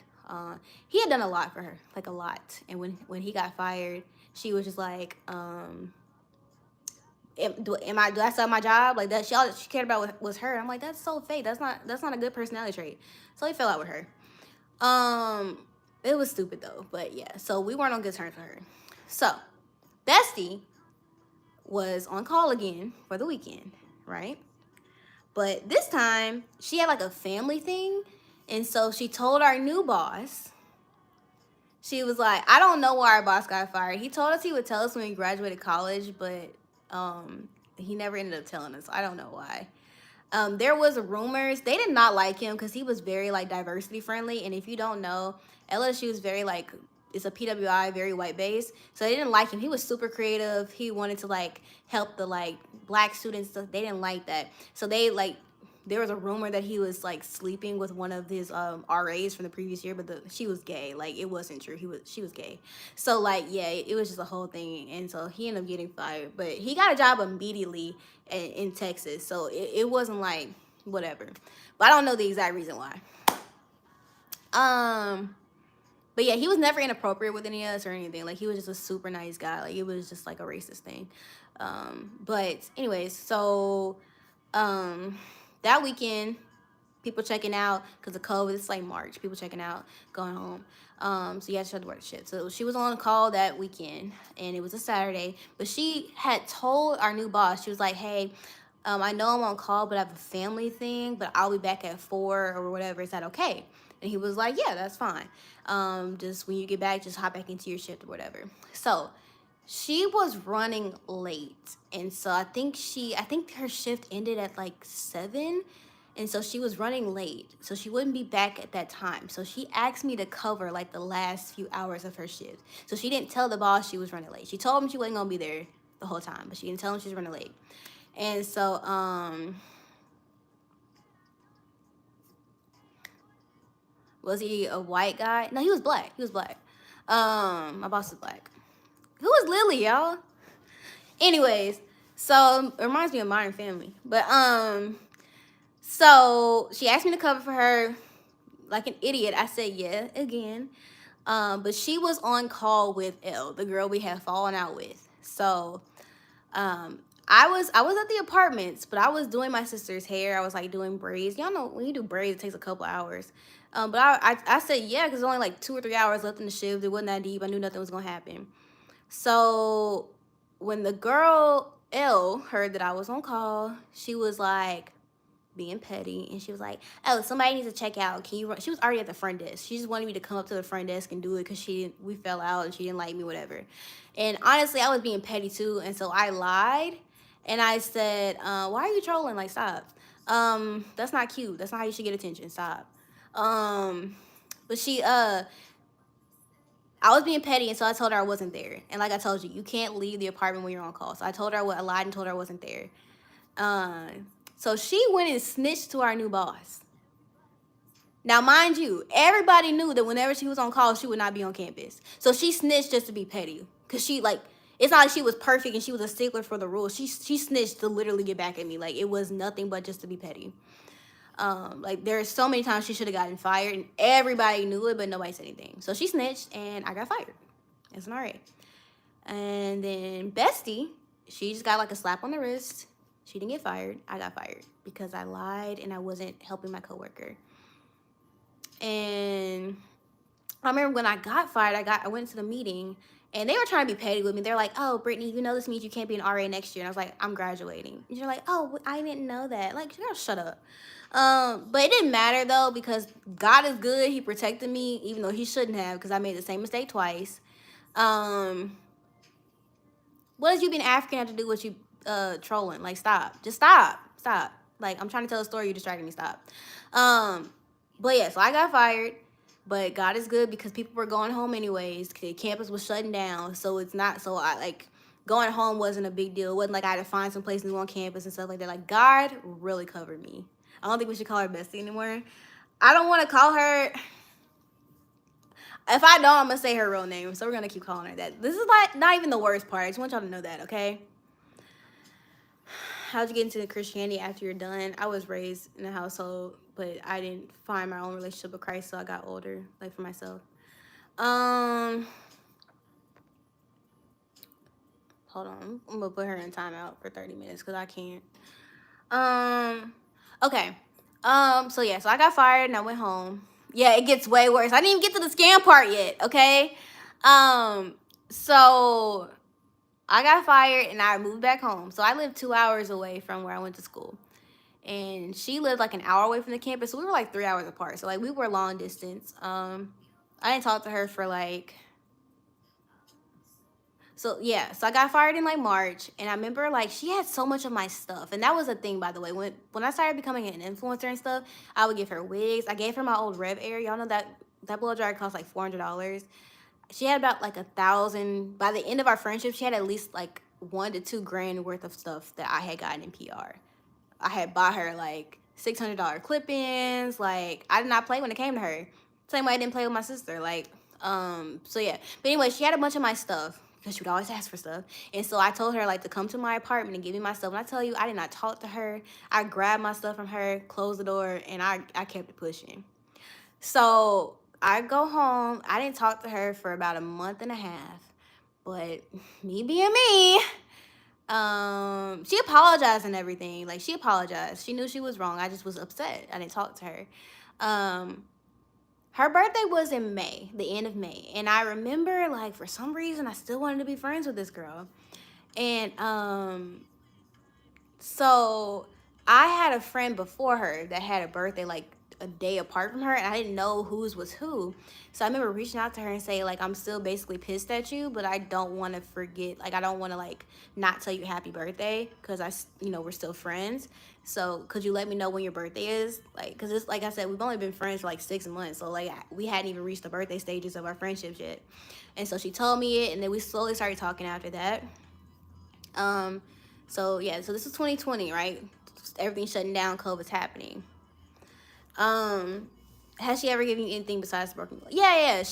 He had done a lot for her, like a lot. And when he got fired, she was just like, do I still have my job? Like that, all she cared about was her. I'm like, that's so fake. That's not a good personality trait. So he fell out with her. It was stupid though, but yeah. So we weren't on good terms with her. So Bestie was on call again for the weekend, right? But this time she had like a family thing, and so she told our new boss. She was like, I don't know why our boss got fired. He told us he would tell us when we graduated college, but he never ended up telling us. I don't know why. There was rumors. They did not like him because he was very like diversity friendly. And if you don't know, LSU is very like, it's a PWI, very white based. So they didn't like him. He was super creative. He wanted to like help the like black students. They didn't like that. So they like, there was a rumor that he was like sleeping with one of his RAs from the previous year, but she was gay. Like it wasn't true. She was gay. So like yeah, it was just a whole thing, and so he ended up getting fired. But he got a job immediately in Texas, so it wasn't like whatever. But I don't know the exact reason why. But yeah, he was never inappropriate with any of us or anything. Like he was just a super nice guy. Like it was just like a racist thing. But anyways, so that weekend, people checking out because of COVID. It's like March. People checking out, going home. So you had to work shit. So she was on call that weekend, and it was a Saturday. But she had told our new boss, she was like, hey, I know I'm on call, but I have a family thing, but I'll be back at 4 or whatever. Is that okay? And he was like, yeah, that's fine. Just when you get back, just hop back into your shift or whatever. So she was running late, and so I think her shift ended at like 7, and so she was running late, so she wouldn't be back at that time. So she asked me to cover like the last few hours of her shift. So she didn't tell the boss she was running late. She told him she wasn't gonna be there the whole time, but she didn't tell him she was running late. And so was he a white guy? No, he was black. My boss is black. Who was Lily, y'all? Anyways, So it reminds me of Modern Family. But so she asked me to cover for her like an idiot. I said yeah again. But she was on call with L, the girl we had fallen out with. So um I was at the apartments, but I was doing my sister's hair. I was like doing braids. Y'all know when you do braids, it takes a couple hours. But I said yeah because only like 2 or 3 hours left in the shift. It wasn't that deep. I knew nothing was gonna happen. So when the girl L heard that I was on call, she was like being petty, and she was like, "Oh, somebody needs to check out. Can you run?" She was already at the front desk. She just wanted me to come up to the front desk and do it because we fell out and she didn't like me, whatever. And honestly, I was being petty too, and so I lied, and I said, "Why are you trolling? Like, stop. That's not cute. That's not how you should get attention. Stop." Um, but I was being petty, and so I told her I wasn't there. And like I told you, you can't leave the apartment when you're on call. So I told her I lied and told her I wasn't there. So she went and snitched to our new boss. Now, mind you, everybody knew that whenever she was on call, she would not be on campus. So she snitched just to be petty, cause she like it's not like she was perfect and she was a stickler for the rules. She snitched to literally get back at me. Like it was nothing but just to be petty. Like there's so many times she should have gotten fired, and everybody knew it, but nobody said anything. So she snitched, and I got fired. It's an RA. And then Bestie, she just got like a slap on the wrist. She didn't get fired. I got fired because I lied and I wasn't helping my coworker. And I remember when I got fired, I went to the meeting, and they were trying to be petty with me. They're like, "Oh, Brittany, you know this means you can't be an RA next year." And I was like, "I'm graduating." And you're like, "Oh, I didn't know that." Like, girl, shut up. But it didn't matter though because God is good. He protected me, even though He shouldn't have, because I made the same mistake twice. Um, what does you being African have to do with you trolling? Like, stop. Just stop. Stop. Like, I'm trying to tell a story. You're distracting me. Stop. But yeah, so I got fired. But God is good because people were going home anyways. The campus was shutting down. So it's not so I like going home wasn't a big deal. It wasn't like I had to find some place to go on campus and stuff like that. Like God really covered me. I don't think we should call her Bestie anymore. I don't want to call her. If I don't, I'm gonna say her real name. So we're gonna keep calling her that. This is like not even the worst part. I just want y'all to know that, okay? How'd you get into Christianity after you're done? I was raised in a household, but I didn't find my own relationship with Christ, so I got older, like for myself. Hold on. I'm gonna put her in timeout for 30 minutes because I can't. Okay. So yeah, so I got fired and I went home. Yeah, it gets way worse. I didn't even get to the scam part yet, okay? So I got fired and I moved back home. So I lived 2 hours away from where I went to school. And she lived like an hour away from the campus. So we were like 3 hours apart. So like we were long distance. I didn't talk to her for like so yeah, so I got fired in like March, and I remember like she had so much of my stuff, and that was a thing by the way. When I started becoming an influencer and stuff, I would give her wigs. I gave her my old Rev Air. Y'all know that blow dryer cost like $400. She had about like 1,000. By the end of our friendship, she had at least like 1 to 2 grand worth of stuff that I had gotten in PR. I had bought her like $600 clip-ins. Like I did not play when it came to her. Same way I didn't play with my sister. Like so yeah. But anyway, she had a bunch of my stuff because she would always ask for stuff. And so I told her like to come to my apartment and give me my stuff. And I tell you, I did not talk to her. I grabbed my stuff from her, closed the door, and I kept it pushing. So I go home. I didn't talk to her for about a month and a half. But me being me, she apologized and everything. Like she apologized. She knew she was wrong. I just was upset. I didn't talk to her. Her birthday was in May, the end of May. And I remember like for some reason I still wanted to be friends with this girl. And so I had a friend before her that had a birthday like a day apart from her, and I didn't know whose was who. So I remember reaching out to her and saying like, I'm still basically pissed at you, but I don't want to forget, like I don't want to like not tell you happy birthday because we're still friends. So could you let me know when your birthday is? Like, because it's like I said, we've only been friends for like 6 months, so like we hadn't even reached the birthday stages of our friendships yet. And so she told me it, and then we slowly started talking after that. So yeah, so this is 2020, right? Everything's shutting down, COVID's happening. Has she ever given you anything besides broken glass? Yeah.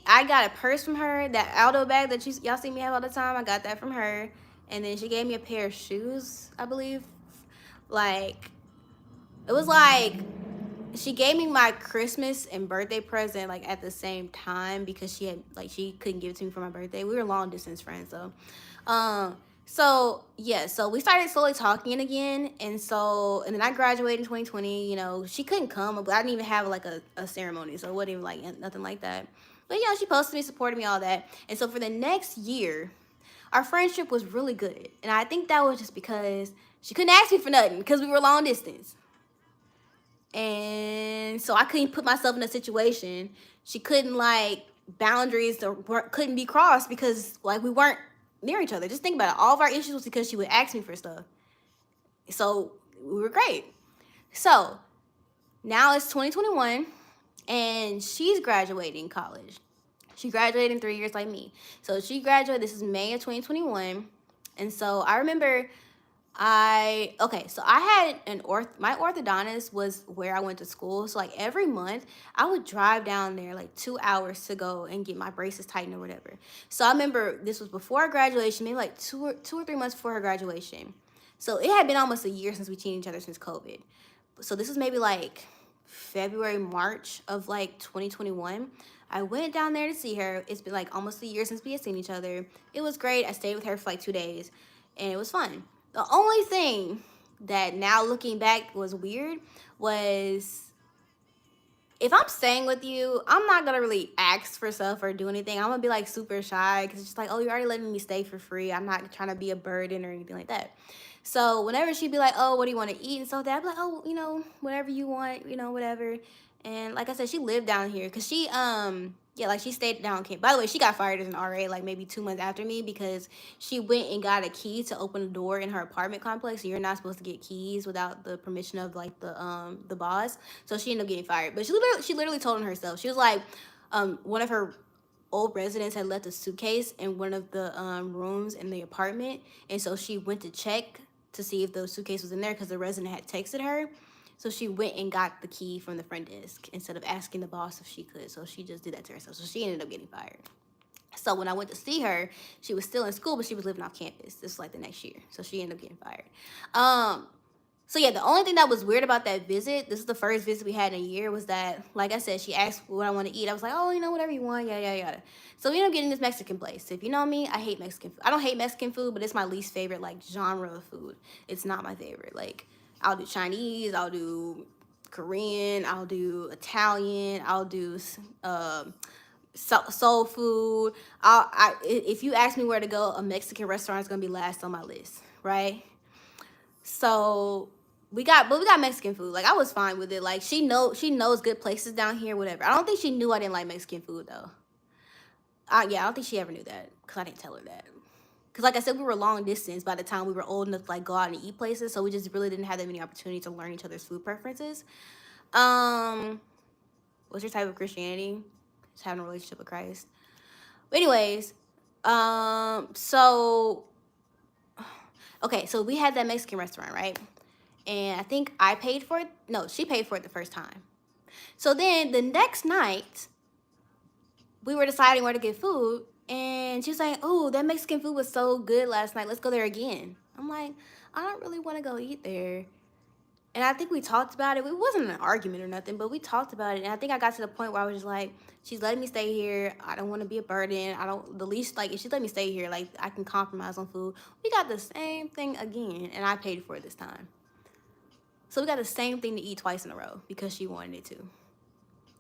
I got a purse from her, that Aldo bag that y'all see me have all the time. I got that from her. And then she gave me a pair of shoes, I believe. Like, it was like she gave me my Christmas and birthday present like at the same time because she couldn't give it to me for my birthday. We were long distance friends though. Um so yeah, so we started slowly talking again, and then I graduated in 2020. You know, she couldn't come, but I didn't even have like a ceremony, so it wasn't even like nothing like that. But yeah, she posted me, supported me, all that. And so for the next year, our friendship was really good, and I think that was just because she couldn't ask me for nothing because we were long distance, and so I couldn't put myself in a situation. She couldn't like boundaries or couldn't be crossed because like we weren't near each other. Just think about it. All of our issues was because she would ask me for stuff. So we were great. So now it's 2021, and she's graduating college. She graduated in 3 years like me. So she graduated. This is May of 2021, and so I remember so I had my orthodontist was where I went to school. So like every month I would drive down there like 2 hours to go and get my braces tightened or whatever. So I remember this was before graduation, maybe like 2 or 3 months before her graduation. So it had been almost a year since we seen each other since COVID. So this was maybe like February, March of like 2021. I went down there to see her. It's been like almost a year since we had seen each other. It was great. I stayed with her for like 2 days, and it was fun. The only thing that now looking back was weird was if I'm staying with you, I'm not gonna really ask for stuff or do anything. I'm gonna be like super shy because it's just like, oh, you're already letting me stay for free. I'm not trying to be a burden or anything like that. So whenever she'd be like, oh, what do you want to eat and stuff like that, I'd be like, oh, whatever you want, whatever. And like I said, she lived down here because yeah, like she stayed down Cape. By the way, she got fired as an RA like maybe 2 months after me because she went and got a key to open a door in her apartment complex. And you're not supposed to get keys without the permission of like the boss. So she ended up getting fired. But she literally told on herself. She was like, one of her old residents had left a suitcase in one of the rooms in the apartment, and so she went to check to see if the suitcase was in there because the resident had texted her. So she went and got the key from the front desk instead of asking the boss if she could. So she just did that to herself. So she ended up getting fired. So when I went to see her, she was still in school, but she was living off campus. This was like the next year. So she ended up getting fired. So yeah, the only thing that was weird about that visit, this is the first visit we had in a year, was that, like I said, she asked what I want to eat. I was like, oh, whatever you want, yada, yada, yada. So we ended up getting this Mexican place. If you know me, I hate Mexican food. I don't hate Mexican food, but it's my least favorite, like, genre of food. It's not my favorite. Like, I'll do Chinese, I'll do Korean, I'll do Italian, I'll do soul food. If you ask me where to go, a Mexican restaurant is gonna be last on my list, right? So we got Mexican food. Like I was fine with it. Like she knows good places down here, whatever. I don't think she knew I didn't like Mexican food though. Yeah, I don't think she ever knew that because I didn't tell her that. Because like I said, we were long distance by the time we were old enough to like go out and eat places, so we just really didn't have that many opportunities to learn each other's food preferences. Um, what's your type of Christianity? Just having a relationship with Christ. But anyways, so okay, so we had that Mexican restaurant, right? And I think I paid for it. No, she paid for it the first time. So then the next night, we were deciding where to get food, and she was like, "Oh, that Mexican food was so good last night. Let's go there again." I'm like, "I don't really want to go eat there." And I think we talked about it. It wasn't an argument or nothing, but we talked about it. And I think I got to the point where I was just like, she's letting me stay here. I don't want to be a burden. I don't, the least, like, if she let me stay here, like, I can compromise on food. We got the same thing again, and I paid for it this time. So we got the same thing to eat twice in a row because she wanted it to.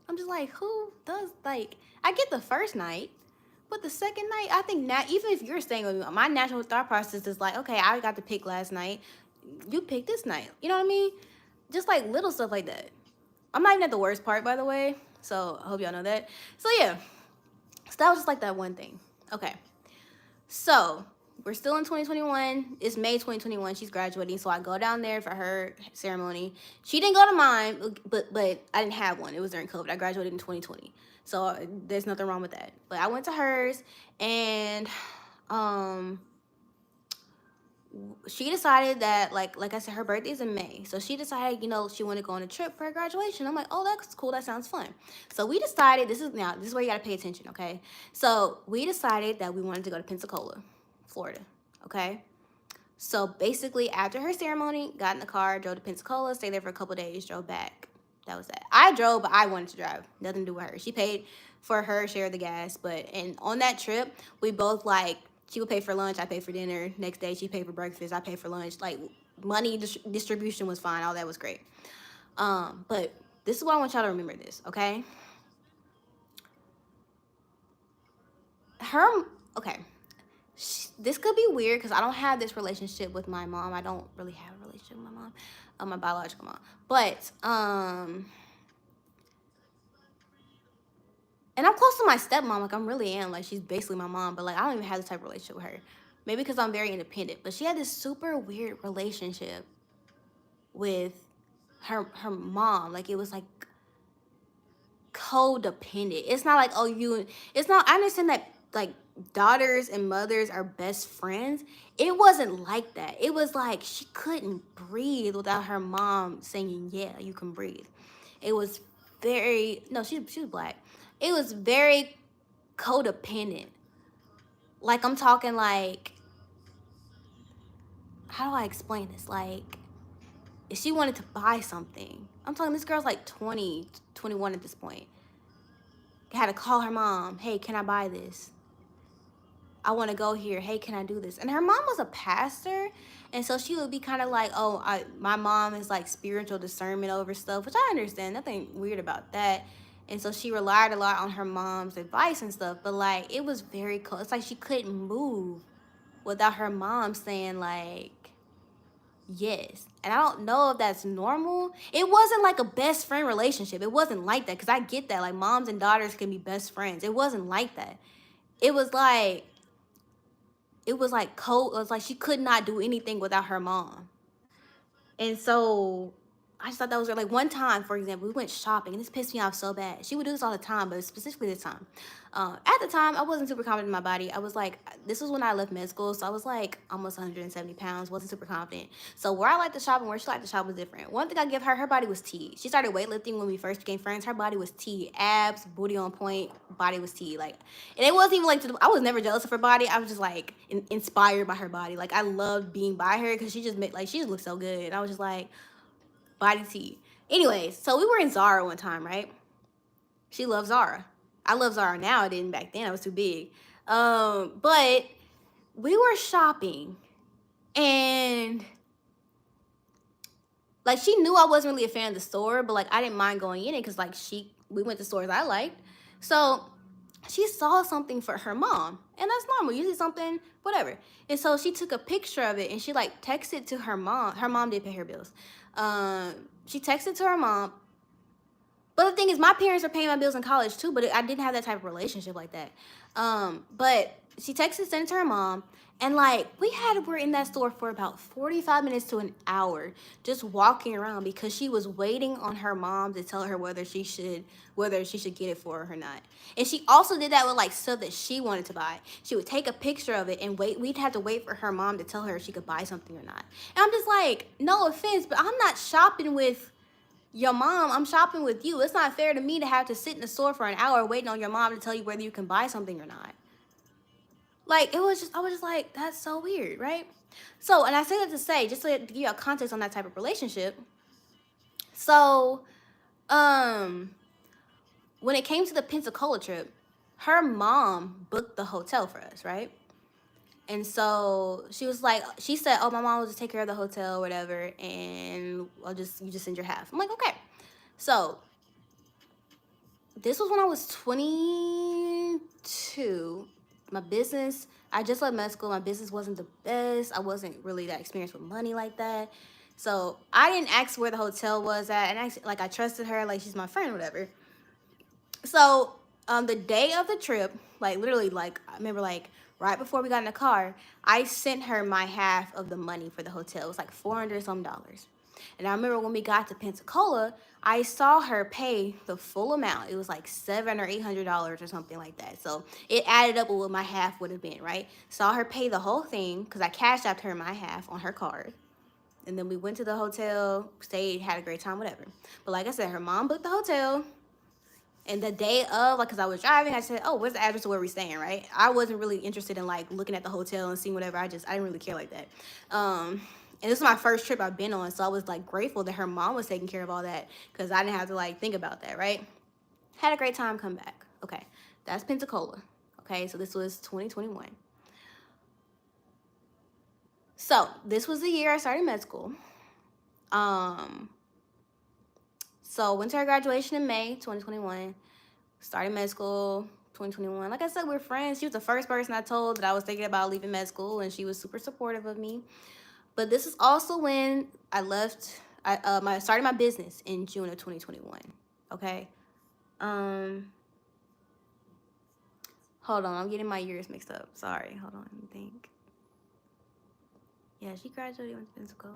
I'm just like, who does, like, I get the first night, but the second night, I think now, even if you're staying with me, my natural thought process is like, okay, I got to pick last night. You pick this night. You know what I mean? Just like little stuff like that. I'm not even at the worst part, by the way. So I hope y'all know that. So yeah. So that was just like that one thing. Okay. So we're still in 2021. It's May 2021. She's graduating. So I go down there for her ceremony. She didn't go to mine, but I didn't have one. It was during COVID. I graduated in 2020. So there's nothing wrong with that. But I went to hers, and she decided that like I said, her birthday is in May. So she decided, she wanted to go on a trip for her graduation. I'm like, oh, that's cool. That sounds fun. So we decided, this is where you got to pay attention, okay? So we decided that we wanted to go to Pensacola, Florida, okay? So basically, after her ceremony, got in the car, drove to Pensacola, stayed there for a couple days, drove back. That was that. I drove, but I wanted to drive. Nothing to do with her. She paid for her share of the gas, but and on that trip, we both like she would pay for lunch, I paid for dinner. Next day, she paid for breakfast, I paid for lunch. Like money distribution was fine. All that was great. But this is why I want y'all to remember this, okay? Her, okay. This could be weird because I don't have this relationship with my mom. I don't really have a relationship with my mom, my biological mom. But and I'm close to my stepmom. Like I'm really am. Like she's basically my mom. But like I don't even have this type of relationship with her. Maybe because I'm very independent. But she had this super weird relationship with her mom. Like it was like codependent. It's not like, oh, you, it's not, I understand that like daughters and mothers are best friends. It wasn't like that. It was like she couldn't breathe without her mom saying, yeah, you can breathe. It was very, no, she was black. It was very codependent. Like I'm talking like, how do I explain this? Like, if she wanted to buy something, I'm talking this girl's like 20, 21 at this point. Had to call her mom, hey, can I buy this? I want to go here. Hey, can I do this? And her mom was a pastor. And so she would be kind of like, oh, my mom is like spiritual discernment over stuff, which I understand. Nothing weird about that. And so she relied a lot on her mom's advice and stuff. But like, it was very cool. It's like she couldn't move without her mom saying like, yes. And I don't know if that's normal. It wasn't like a best friend relationship. It wasn't like that. Because I get that. Like, moms and daughters can be best friends. It wasn't like that. It was like, it was like cold. It was like she could not do anything without her mom. And so I just thought that was like one time, for example, we went shopping and this pissed me off so bad. She would do this all the time, but specifically this time. At the time, I wasn't super confident in my body. I was like, this was when I left med school, so I was like almost 170 pounds, wasn't super confident. So where I liked to shop and where she liked to shop was different. One thing I give her, her body was T. She started weightlifting when we first became friends. Her body was T. Abs, booty on point, body was T. Like, and it wasn't even like, I was never jealous of her body. I was just like inspired by her body. Like I loved being by her because she just made, like, she just looked so good. And I was just like, body tea. Anyways, so we were in Zara one time, right? She loves Zara. I love Zara now. I didn't back then. I was too big. But we were shopping and like she knew I wasn't really a fan of the store, but like I didn't mind going in it because like we went to stores I liked. So she saw something for her mom, and that's normal. Usually something, whatever. And so she took a picture of it and she like texted to her mom. Her mom did pay her bills. She texted to her mom. But the thing is, my parents are paying my bills in college too, but I didn't have that type of relationship like that. But she texted, sent it to her mom, and like we're in that store for about 45 minutes to an hour, just walking around because she was waiting on her mom to tell her whether she should get it for her or not. And she also did that with like stuff that she wanted to buy. She would take a picture of it and wait. We'd have to wait for her mom to tell her if she could buy something or not. And I'm just like, no offense, but I'm not shopping with your mom. I'm shopping with you. It's not fair to me to have to sit in the store for an hour waiting on your mom to tell you whether you can buy something or not. Like, I was just like, that's so weird, right? So, and I say that to say, just to give you a context on that type of relationship. So, when it came to the Pensacola trip, her mom booked the hotel for us, right? And so she was like, she said, oh, my mom will just take care of the hotel, whatever, and you just send your half. I'm like, okay. So this was when I was 22. My business, I just left med school. My business wasn't the best. I wasn't really that experienced with money like that. So I didn't ask where the hotel was at. And I trusted her, like she's my friend, whatever. So the day of the trip, like literally, like I remember like right before we got in the car, I sent her my half of the money for the hotel. It was like $400 some. And I remember when we got to Pensacola, I saw her pay the full amount. It was like $700 or $800 or something like that. So it added up with what my half would have been, right? Saw her pay the whole thing because I cashed out her my half on her card. And then we went to the hotel, stayed, had a great time, whatever. But like I said, her mom booked the hotel. And the day of, like, cause I was driving, I said, "Oh, where's the address of where we're staying?" Right? I wasn't really interested in like looking at the hotel and seeing whatever. I didn't really care like that. And this is my first trip I've been on, so I was like grateful that her mom was taking care of all that, cause I didn't have to like think about that. Right? Had a great time. Come back. Okay, that's Pensacola. Okay, so this was 2021. So this was the year I started med school. Um, so went to her graduation in May 2021. Started med school 2021. Like I said, we're friends. She was the first person I told that I was thinking about leaving med school, and she was super supportive of me. But this is also when I left. I started my business in June of 2021. Okay. Um. Hold on, I'm getting my years mixed up. Sorry. Hold on. Let me think. Yeah, she graduated in Pensacola.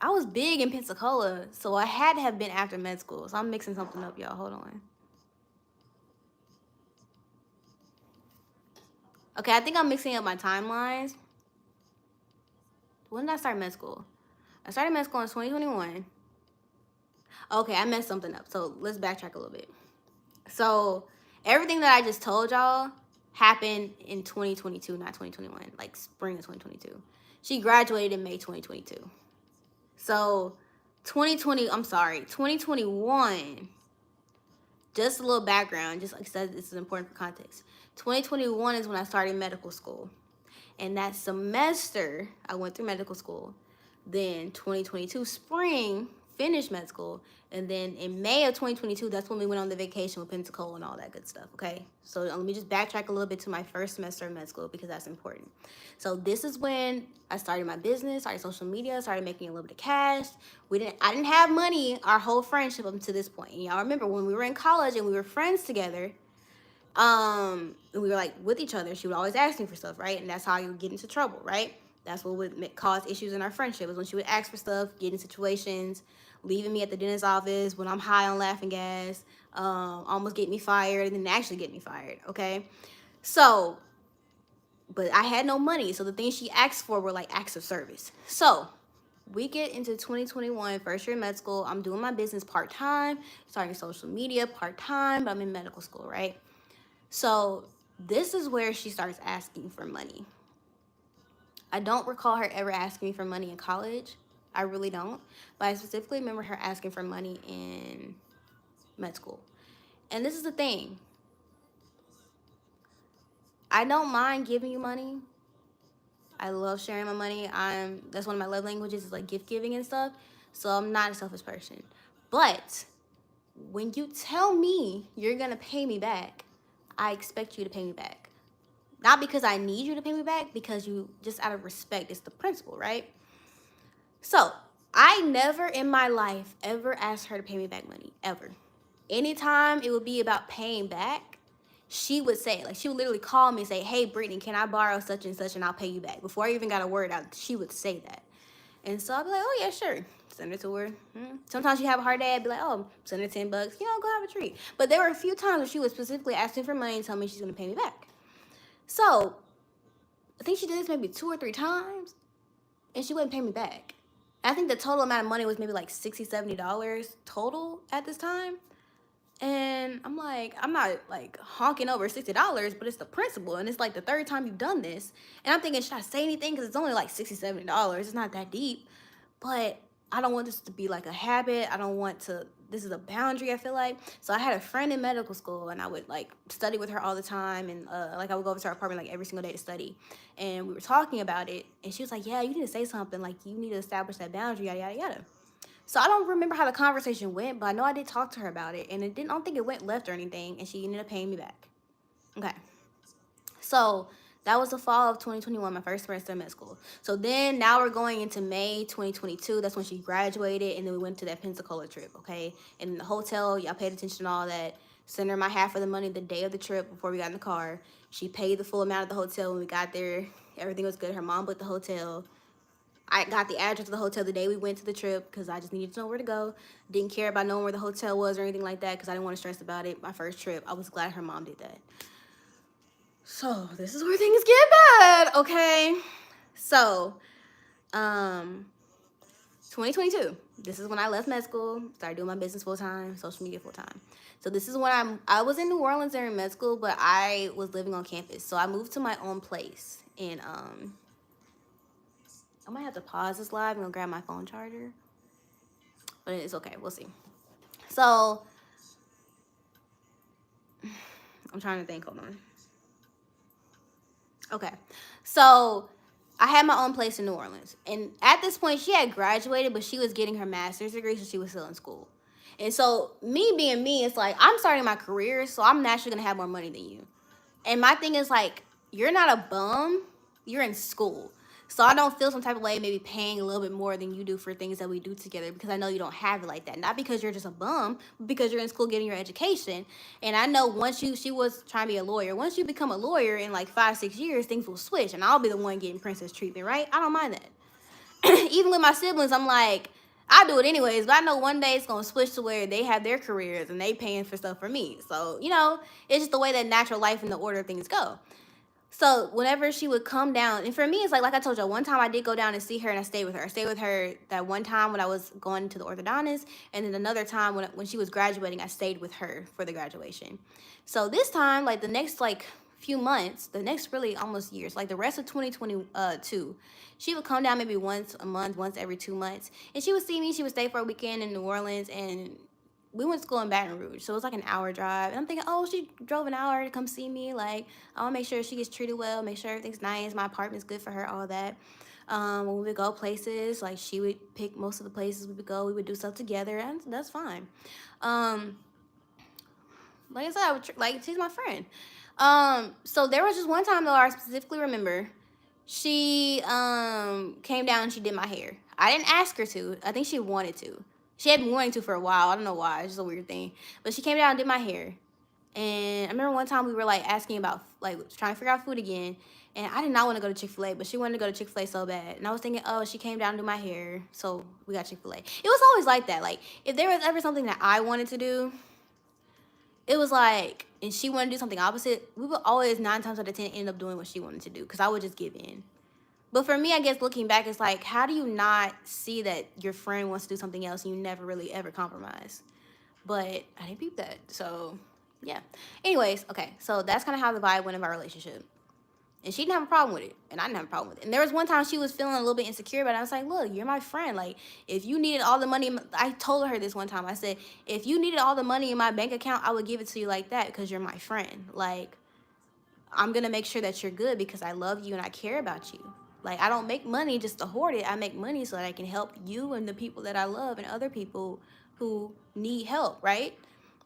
I was big in Pensacola, so I had to have been after med school. So I'm mixing something up, y'all. Hold on. Okay, I think I'm mixing up my timelines. When did I start med school? I started med school in 2021. Okay, I messed something up. So let's backtrack a little bit. So everything that I just told y'all happened in 2022, not 2021, like spring of 2022. She graduated in May 2022. So 2021, just a little background, just like I said, this is important for context. 2021 is when I started medical school. And that semester, I went through medical school. Then 2022 spring, finished med school. And then in May of 2022, that's when we went on the vacation with Pensacola and all that good stuff, okay? So let me just backtrack a little bit to my first semester of med school because that's important. So this is when I started my business, started social media, started making a little bit of cash. I didn't have money our whole friendship up to this point. And y'all remember when we were in college and we were friends together, and we were like with each other, she would always ask me for stuff, right? And that's how you would get into trouble, right? That's what would cause issues in our friendship, is when she would ask for stuff, get in situations, leaving me at the dentist's office when I'm high on laughing gas, almost get me fired, and then actually get me fired, okay? So, but I had no money, so the things she asked for were like acts of service. So we get into 2021, first year in med school. I'm doing my business part-time, starting social media part-time, but I'm in medical school, right? So this is where she starts asking for money. I don't recall her ever asking me for money in college. I really don't. But I specifically remember her asking for money in med school. And this is the thing. I don't mind giving you money. I love sharing my money. That's one of my love languages, is like gift giving and stuff. So I'm not a selfish person. But when you tell me you're gonna pay me back, I expect you to pay me back. Not because I need you to pay me back, because you, just out of respect, it's the principle, right? So I never in my life ever asked her to pay me back money, ever. Anytime it would be about paying back, she would say, like, she would literally call me and say, "Hey, Brittany, can I borrow such and such and I'll pay you back?" Before I even got a word out, she would say that. And so I'd be like, "Oh, yeah, sure." Send it to her. Sometimes she have a hard day. I'd be like, "Oh, send her $10. Go have a treat." But there were a few times where she was specifically asking for money and telling me she's going to pay me back. So I think she did this maybe 2 or 3 times, and she wouldn't pay me back. I think the total amount of money was maybe like $60, $70 total at this time. And I'm like, I'm not like honking over $60, but it's the principle. And it's like the third time you've done this. And I'm thinking, should I say anything? Because it's only like $60, $70. It's not that deep. But I don't want this to be like a habit. I don't want to, this is a boundary, I feel like. So I had a friend in medical school, and I would like study with her all the time. And like I would go over to her apartment like every single day to study. And we were talking about it. And she was like, "Yeah, you need to say something. Like, you need to establish that boundary, yada, yada, yada." So I don't remember how the conversation went, but I know I did talk to her about it, and I don't think it went left or anything, and she ended up paying me back. Okay. So that was the fall of 2021, my first semester in med school. So then now we're going into May 2022. That's when she graduated, and then we went to that Pensacola trip, okay? And in the hotel, y'all paid attention to all that. Sent her my half of the money the day of the trip before we got in the car. She paid the full amount of the hotel when we got there. Everything was good. Her mom booked the hotel. I got the address of the hotel the day we went to the trip because I just needed to know where to go. Didn't care about knowing where the hotel was or anything like that because I didn't want to stress about it. My first trip, I was glad her mom did that. So this is where things get bad, okay? So, 2022. This is when I left med school, started doing my business full time, social media full time. So this is when I was in New Orleans during med school, but I was living on campus. So I moved to my own place, and I might have to pause this live and go grab my phone charger, but it's okay. We'll see. So I'm trying to think. Hold on. Okay, so I had my own place in New Orleans, and at this point, she had graduated, but she was getting her master's degree, so she was still in school. And so, me being me, it's like I'm starting my career, so I'm naturally gonna have more money than you. And my thing is like, you're not a bum, you're in school. So I don't feel some type of way maybe paying a little bit more than you do for things that we do together because I know you don't have it like that. Not because you're just a bum, but because you're in school getting your education. And I know she was trying to be a lawyer. Once you become a lawyer in like 5, 6 years, things will switch and I'll be the one getting princess treatment, right? I don't mind that. Even with my siblings, I'm like, I do it anyways, but I know one day it's gonna switch to where they have their careers and they paying for stuff for me. So, it's just the way that natural life and the order of things go. So whenever she would come down, and for me, it's like I told you, one time I did go down and see her, and I stayed with her. I stayed with her that one time when I was going to the orthodontist, and then another time when she was graduating, I stayed with her for the graduation. So this time, like the next few months, the next really almost years, like the rest of 2022, she would come down maybe once a month, once every 2 months, and she would see me. She would stay for a weekend in New Orleans, and we went to school in Baton Rouge, so it was like an hour drive. And I'm thinking, oh, she drove an hour to come see me. Like, I want to make sure she gets treated well, make sure everything's nice, my apartment's good for her, all that. When we would go places, like she would pick most of the places we would go. We would do stuff together, and that's fine. Like I said, like she's my friend. So there was just one time though I specifically remember. She came down and she did my hair. I didn't ask her to. I think she wanted to. She had been wanting to for a while. I don't know why. It's just a weird thing. But she came down and did my hair. And I remember one time we were like asking about like trying to figure out food again. And I did not want to go to Chick-fil-A, but she wanted to go to Chick-fil-A so bad. And I was thinking, oh, she came down to do my hair, so we got Chick-fil-A. It was always like that. Like, if there was ever something that I wanted to do, it was like, and she wanted to do something opposite, we would always 9 times out of 10 end up doing what she wanted to do because I would just give in. But for me, I guess looking back, it's like, how do you not see that your friend wants to do something else and you never really ever compromise? But I didn't peep that. So, yeah. Anyways, okay. So that's kind of how the vibe went of our relationship. And she didn't have a problem with it. And I didn't have a problem with it. And there was one time she was feeling a little bit insecure, but I was like, look, you're my friend. Like, if you needed all the money, I told her this one time. I said, if you needed all the money in my bank account, I would give it to you like that because you're my friend. Like, I'm going to make sure that you're good because I love you and I care about you. Like, I don't make money just to hoard it. I make money so that I can help you and the people that I love and other people who need help, right?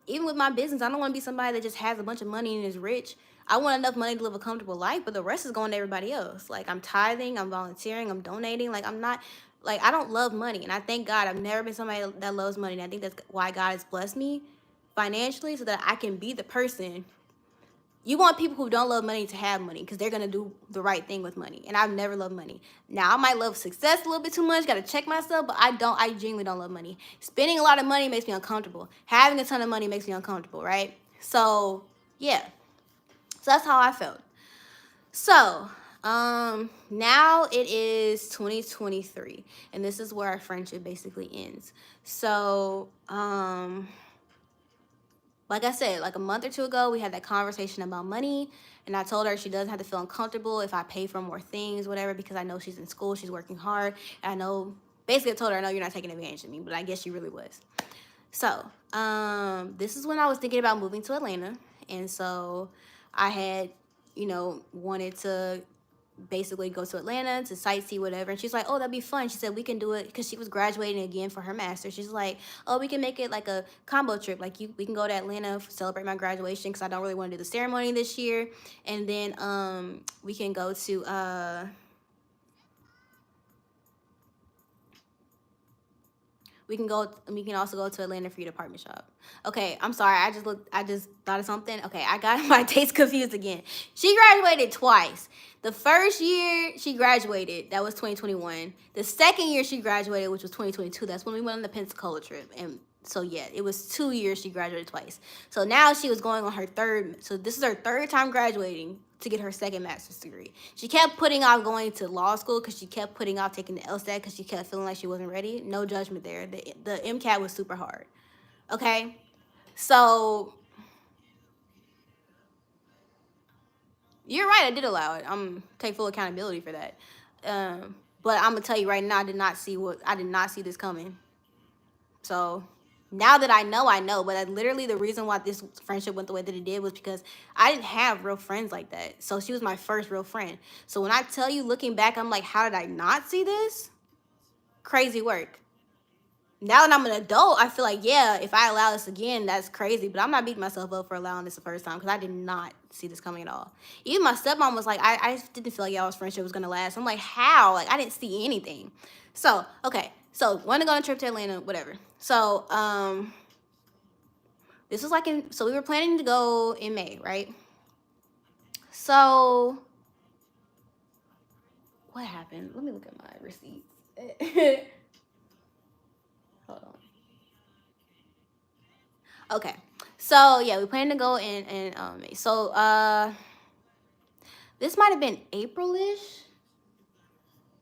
Even with my business, I don't want to be somebody that just has a bunch of money and is rich. I want enough money to live a comfortable life, but the rest is going to everybody else. Like, I'm tithing, I'm volunteering, I'm donating. Like, I'm not, like, I don't love money. And I thank God I've never been somebody that loves money. And I think that's why God has blessed me financially so that I can be the person. You want people who don't love money to have money because they're going to do the right thing with money. And I've never loved money. Now, I might love success a little bit too much. Got to check myself. But I genuinely don't love money. Spending a lot of money makes me uncomfortable. Having a ton of money makes me uncomfortable, right? So, yeah. So that's how I felt. So, now it is 2023. And this is where our friendship basically ends. So, like I said, like a month or two ago, we had that conversation about money. And I told her she doesn't have to feel uncomfortable if I pay for more things, whatever, because I know she's in school, she's working hard. And I know, basically I told her, I know you're not taking advantage of me, but I guess she really was. So, this is when I was thinking about moving to Atlanta. And so I had, wanted to basically go to Atlanta to sightsee, whatever. And she's like, oh, that'd be fun. She said we can do it because she was graduating again for her master's. She's like, oh, we can make it like a combo trip. Like we can go to Atlanta, celebrate my graduation because I don't really want to do the ceremony this year. And then we can go to we can also go to Atlanta for you to department shop. Okay, I'm sorry. I just thought of something. Okay, I got my dates confused again. She graduated twice. The first year she graduated, that was 2021. The second year she graduated, which was 2022, that's when we went on the Pensacola trip. And So yeah, it was 2 years she graduated twice. So now she was going on her third. So this is her third time graduating to get her second master's degree. She kept putting off going to law school because she kept putting off taking the LSAT because she kept feeling like she wasn't ready. No judgment there. The MCAT was super hard. Okay, so you're right. I did allow it. I'm take full accountability for that. But I'm gonna tell you right now, I did not see this coming. So now that I know. But literally, the reason why this friendship went the way that it did was because I didn't have real friends like that. So she was my first real friend. So when I tell you, looking back, I'm like, how did I not see this? Crazy work. Now that I'm an adult, I feel like, yeah, if I allow this again, that's crazy. But I'm not beating myself up for allowing this the first time because I did not see this coming at all. Even my stepmom was like, I didn't feel like y'all's friendship was going to last. I'm like, how? Like, I didn't see anything. So, okay. So, want to go on a trip to Atlanta, whatever. So, this was like so we were planning to go in May, right? So, what happened? Let me look at my receipts. Hold on. Okay. So yeah, we plan to go in May. So this might have been April-ish.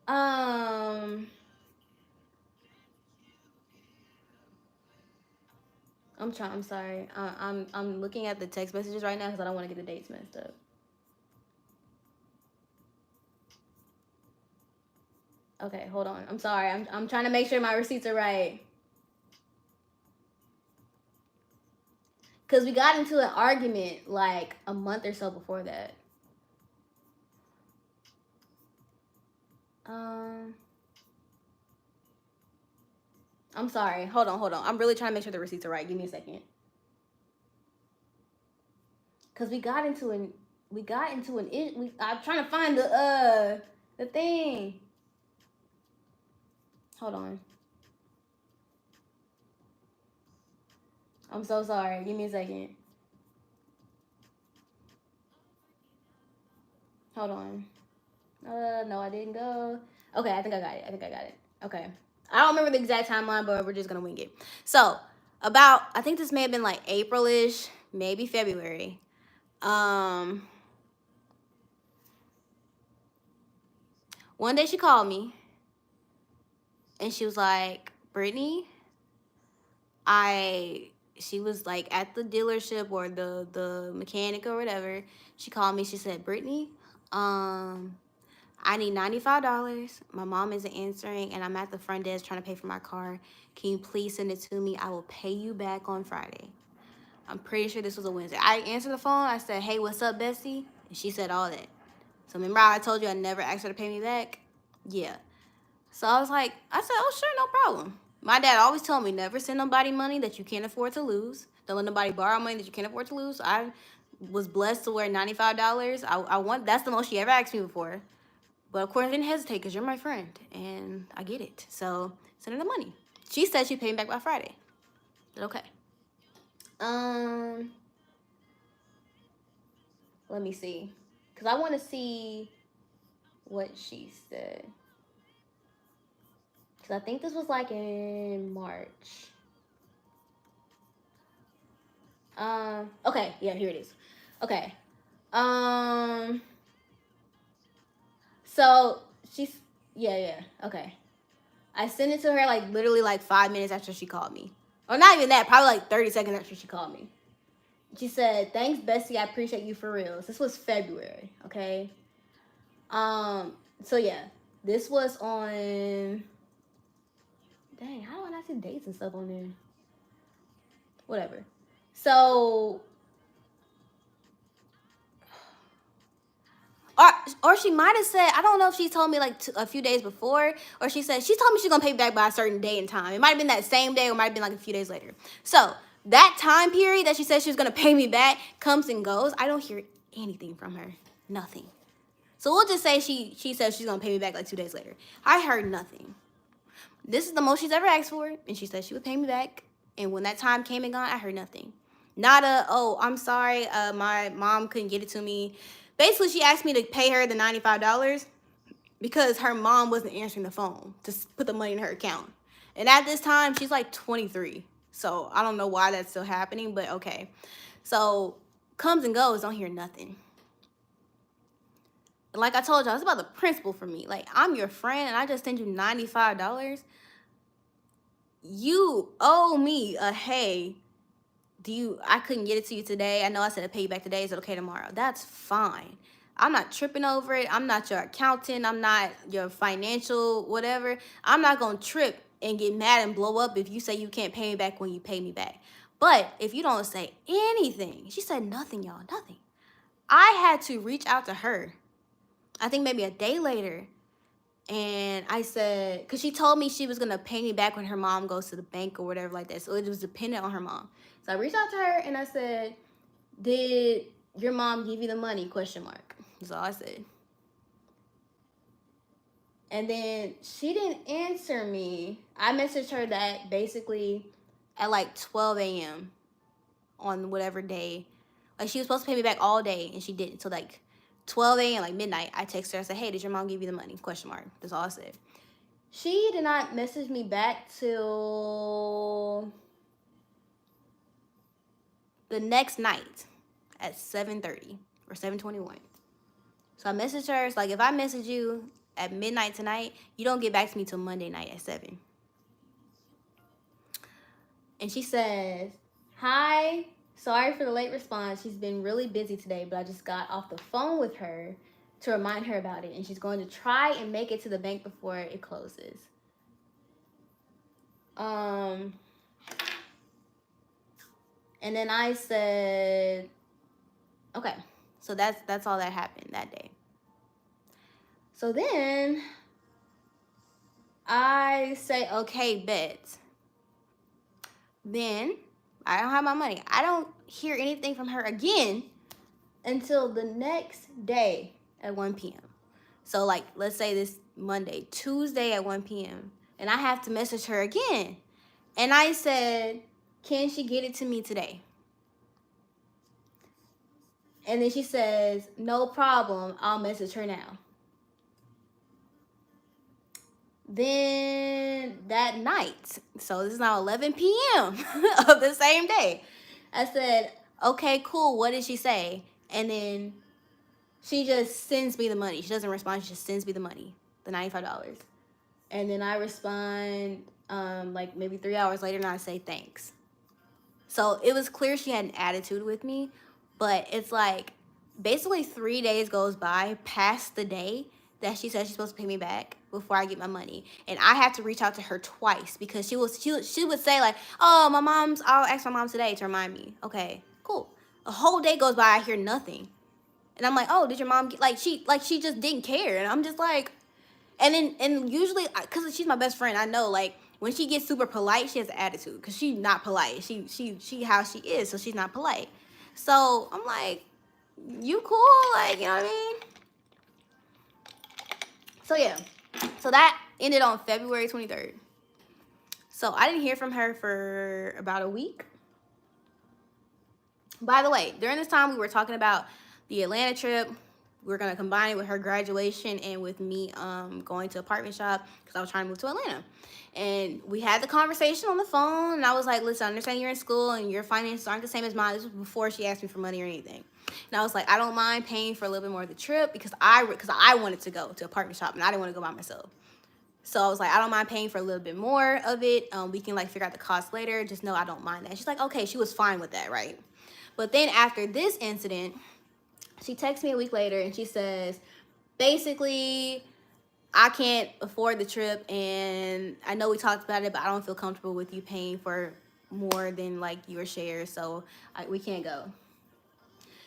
I'm sorry. I'm looking at the text messages right now because I don't want to get the dates messed up. Okay, hold on. I'm sorry. I'm trying to make sure my receipts are right. Cause we got into an argument like a month or so before that. I'm sorry. Hold on. I'm really trying to make sure the receipts are right. Give me a second. Cause we got into an I'm trying to find the thing. Hold on. I'm so sorry. Give me a second. Hold on. No, I didn't go. Okay, I think I got it. Okay. I don't remember the exact timeline, but we're just gonna wing it. So, I think this may have been like April-ish, maybe February. One day she called me and she was like, Brittany, she was like at the dealership or the mechanic or whatever. She called me. She said, Brittany, I need $95. My mom isn't answering, and I'm at the front desk trying to pay for my car. Can you please send it to me? I will pay you back on Friday. I'm pretty sure this was a Wednesday. I answered the phone. I said, hey, what's up, Bessie? And she said all that. So remember how I told you I never asked her to pay me back? Yeah. So I said, oh, sure, no problem. My dad always told me never send nobody money that you can't afford to lose. Don't let nobody borrow money that you can't afford to lose. I was blessed to wear $95. That's the most she ever asked me before. But of course, I didn't hesitate because you're my friend and I get it. So send her the money. She said she'd pay me back by Friday. Okay. Let me see. Because I want to see what she said. Because I think this was like in March. Okay. Yeah, here it is. Okay. So yeah. Okay. I sent it to her like literally like 5 minutes after she called me. Or not even that, probably like 30 seconds after she called me. She said, thanks, Bessie. I appreciate you for real. This was February, okay? So yeah, this was on. Dang, how do I not see dates and stuff on there? Whatever. So, or she might have said, I don't know if she told me like a few days before, or she told me she's gonna pay me back by a certain day and time. It might have been that same day, or might have been like a few days later. So that time period that she said she was gonna pay me back comes and goes. I don't hear anything from her. Nothing. So we'll just say she said she's gonna pay me back like 2 days later. I heard nothing. This is the most she's ever asked for, and she said she would pay me back. And when that time came and gone, I heard nothing. Not I'm sorry, my mom couldn't get it to me. Basically, she asked me to pay her the $95 because her mom wasn't answering the phone to put the money in her account. And at this time, she's like 23. So I don't know why that's still happening, but okay. So comes and goes, don't hear nothing. Like I told y'all, it's about the principle for me. Like, I'm your friend and I just sent you $95. You owe me a hey. I couldn't get it to you today. I know I said I'd pay you back today. Is it okay tomorrow? That's fine. I'm not tripping over it. I'm not your accountant. I'm not your financial whatever. I'm not going to trip and get mad and blow up if you say you can't pay me back when you pay me back. But if you don't say anything, she said nothing, y'all, nothing. I had to reach out to her, I think maybe a day later. And I said, because she told me she was going to pay me back when her mom goes to the bank or whatever like that. So it was dependent on her mom. So I reached out to her and I said, did your mom give you the money? Question mark. That's all I said. And then she didn't answer me. I messaged her that basically at like 12 a.m. on whatever day. Like, she was supposed to pay me back all day and she didn't. So like 12 a.m., like midnight, I texted her. I said, hey, did your mom give you the money? Question mark. That's all I said. She did not message me back till the next night at 7:30 or 7:21. So I messaged her. It's like, if I message you at midnight tonight, you don't get back to me till Monday night at 7. And she says, hi, sorry for the late response. She's been really busy today, but I just got off the phone with her to remind her about it. And she's going to try and make it to the bank before it closes. And then I said, okay. So that's all that happened that day. So then I say, okay, bet. Then I don't have my money. I don't hear anything from her again until the next day at 1 p.m. So, like, let's say this Monday, Tuesday at 1 p.m. And I have to message her again. And I said, can she get it to me today? And then she says, no problem. I'll message her now. Then that night, so this is now 11 p.m. of the same day, I said, okay, cool. What did she say? And then she just sends me the money. She doesn't respond. She just sends me the money, the $95. And then I respond like maybe 3 hours later and I say thanks. So it was clear she had an attitude with me, but it's like basically 3 days goes by past the day that she said she's supposed to pay me back before I get my money. And I have to reach out to her twice because she would say like, oh, I'll ask my mom today to remind me. Okay, cool. A whole day goes by, I hear nothing. And I'm like, oh, did your mom get, she just didn't care. And I'm just like, and usually, because she's my best friend, I know, like, when she gets super polite, she has an attitude because she's not polite. She how she is, so she's not polite. So I'm like, you cool? Like, you know what I mean? So yeah, so that ended on February 23rd. So I didn't hear from her for about a week. By the way, during this time, we were talking about the Atlanta trip. We were going to combine it with her graduation and with me going to apartment shop because I was trying to move to Atlanta. And we had the conversation on the phone, and I was like, listen, I understand you're in school and your finances aren't the same as mine. This was before she asked me for money or anything. And I was like, I don't mind paying for a little bit more of the trip because I wanted to go to apartment shop and I didn't want to go by myself. So I was like, I don't mind paying for a little bit more of it. We can like figure out the cost later. Just know I don't mind that. She's like, okay, she was fine with that, right? But then after this incident, she texts me a week later and she says, basically, I can't afford the trip and I know we talked about it, but I don't feel comfortable with you paying for more than like your share, so we can't go.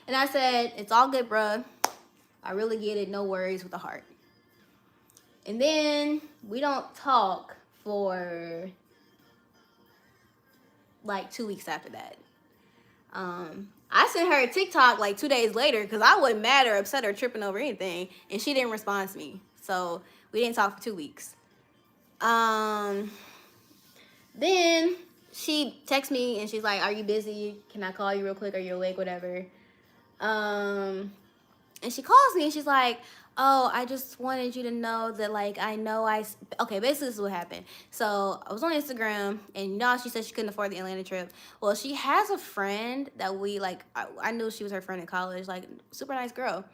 And I said, it's all good, bruh. I really get it. No worries with the heart. And then we don't talk for like 2 weeks after that. I sent her a TikTok like 2 days later because I wasn't mad or upset or tripping over anything, and she didn't respond to me. So we didn't talk for 2 weeks. Then she texts me and she's like, are you busy? Can I call you real quick? Are you awake? Whatever. And she calls me and she's like, oh, I just wanted you to know that, like, I know okay, basically, this is what happened. So, I was on Instagram, and she said she couldn't afford the Atlanta trip. Well, she has a friend that we, like, I knew she was her friend in college, like, super nice girl,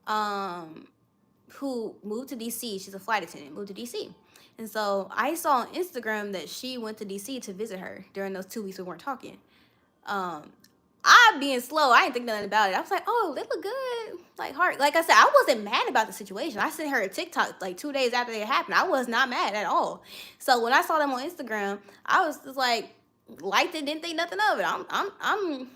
um, who moved to DC. She's a flight attendant, moved to DC. And so, I saw on Instagram that she went to DC to visit her during those 2 weeks we weren't talking. Um, I being slow, I didn't think nothing about it. I was like, oh, they look good. Like heart. Like I said, I wasn't mad about the situation. I sent her a TikTok like 2 days after it happened. I was not mad at all. So when I saw them on Instagram, I was just like, liked it, didn't think nothing of it. I'm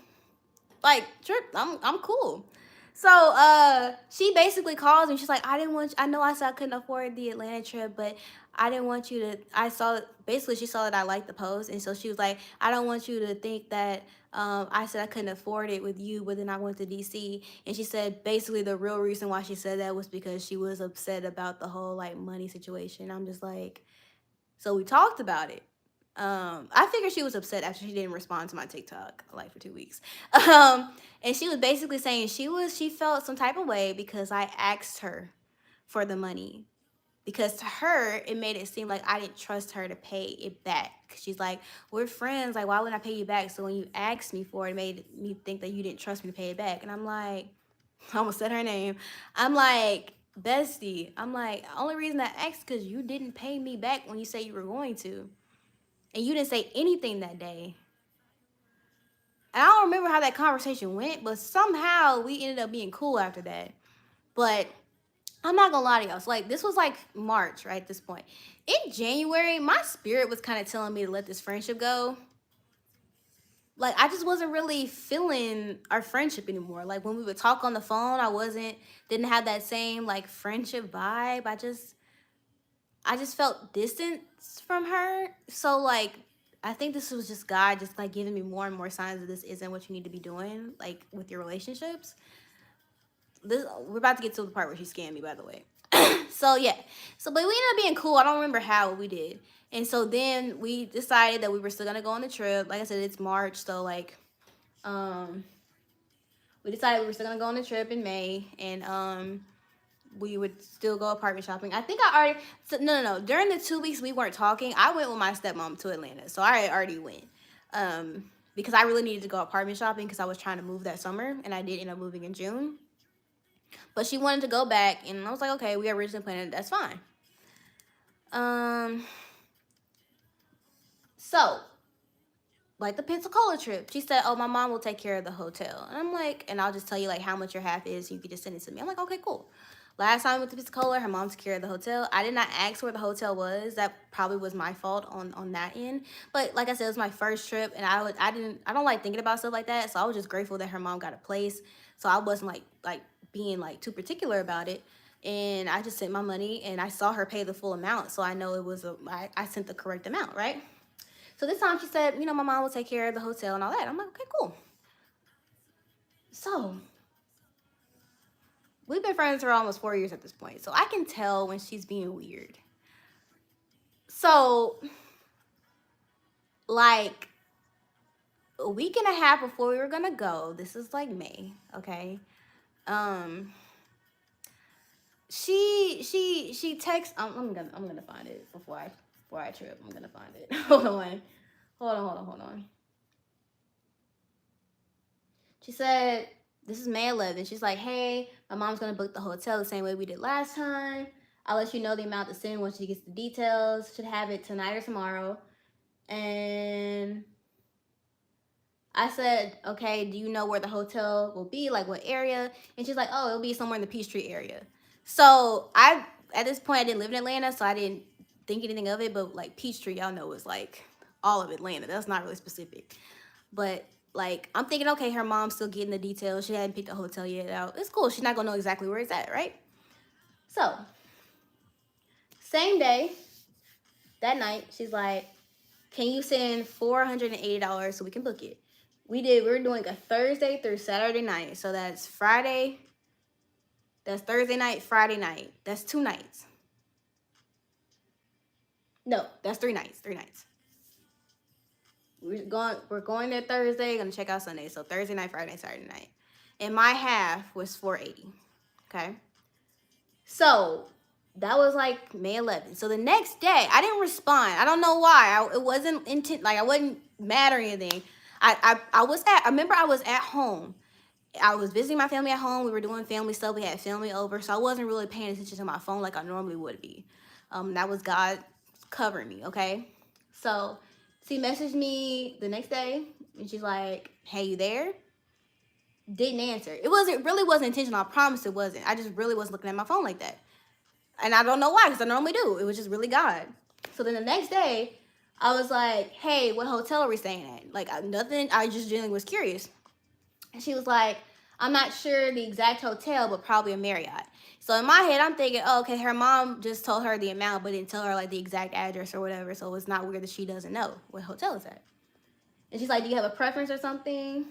like trip. I'm cool. So she basically calls me. She's like, I know I said I couldn't afford the Atlanta trip, but I didn't want you to I saw basically she saw that I liked the post, and so she was like, I don't want you to think that I said I couldn't afford it with you, but then I went to DC. And she said basically the real reason why she said that was because she was upset about the whole like money situation. I'm just like, so we talked about it. I figured she was upset after she didn't respond to my TikTok like for 2 weeks. Um, and she was basically saying she felt some type of way because I asked her for the money. Because to her, it made it seem like I didn't trust her to pay it back. She's like, we're friends. Like, why wouldn't I pay you back? So when you asked me for it, it made me think that you didn't trust me to pay it back. And I'm like, I almost said her name. I'm like, bestie. I'm like, only reason I asked because you didn't pay me back when you said you were going to. And you didn't say anything that day. And I don't remember how that conversation went, but somehow we ended up being cool after that. But I'm not gonna lie to y'all. So like this was like March, right? At this point. In January, my spirit was kind of telling me to let this friendship go. Like I just wasn't really feeling our friendship anymore. Like when we would talk on the phone, didn't have that same like friendship vibe. I just felt distance from her. So like I think this was just God just like giving me more and more signs that this isn't what you need to be doing, like with your relationships. We're about to get to the part where she scammed me, by the way. So yeah. So but we ended up being cool. I don't remember how we did. And so then we decided that we were still gonna go on the trip. Like I said, it's March, so like um we decided we were still gonna go on the trip in May, and we would still go apartment shopping. I think I already so, no. During the 2 weeks we weren't talking, I went with my stepmom to Atlanta. So I already went. Because I really needed to go apartment shopping because I was trying to move that summer, and I did end up moving in June. But she wanted to go back, and I was like, okay, we originally planned it. That's fine. Um, so like the Pensacola trip, she said, "Oh, my mom will take care of the hotel," and I'm like, "And I'll just tell you like how much your half is. You could just send it to me." I'm like, "Okay, cool." Last time with the Pensacola, her mom took care of the hotel. I did not ask where the hotel was. That probably was my fault on that end. But like I said, it was my first trip, and I don't like thinking about stuff like that. So I was just grateful that her mom got a place. So I wasn't like being like too particular about it. And I just sent my money, and I saw her pay the full amount, so I know I sent the correct amount, right? So this time she said, my mom will take care of the hotel and all that. I'm like, okay, cool. So we've been friends for almost 4 years at this point. So I can tell when she's being weird. So, like a week and a half before we were gonna go, this is like May, okay? Um, she texts. I'm gonna find it before I trip. I'm gonna find it. Hold on. She said, this is May 11th. She's like, hey, my mom's going to book the hotel the same way we did last time. I'll let you know the amount to send once she gets the details. Should have it tonight or tomorrow. And I said, okay, do you know where the hotel will be? Like what area? And she's like, oh, it'll be somewhere in the Peachtree area. So at this point, I didn't live in Atlanta, so I didn't think anything of it. But like Peachtree, y'all know, is like all of Atlanta. That's not really specific. But like I'm thinking, okay, her mom's still getting the details. She hadn't picked the hotel yet out. It's cool. She's not gonna know exactly where it's at, right? So same day, that night, she's like, can you send $480 so we can book it? We were doing a Thursday through Saturday night. So that's Thursday night, Friday night. That's 2 nights. No, that's 3 nights. 3 nights. We're going there Thursday, gonna check out Sunday. So Thursday night, Friday night, Saturday night. And my half was 480. Okay. So that was like May 11th. So the next day, I didn't respond. I don't know why. It wasn't intent. Like I wasn't mad or anything. I was at. I remember I was at home. I was visiting my family at home. We were doing family stuff. We had family over, so I wasn't really paying attention to my phone like I normally would be. That was God covering me. Okay, so she messaged me the next day, and she's like, "Hey, you there?" Didn't answer. It really wasn't intentional. I promise it wasn't. I just really wasn't looking at my phone like that, and I don't know why, because I normally do. It was just really God. So then the next day, I was like, "Hey, what hotel are we staying at?" Like nothing. I just genuinely was curious. And she was like, I'm not sure the exact hotel, but probably a Marriott. So in my head, I'm thinking, oh, okay, her mom just told her the amount, but didn't tell her like the exact address or whatever. So it's not weird that she doesn't know what hotel is at. And she's like, do you have a preference or something?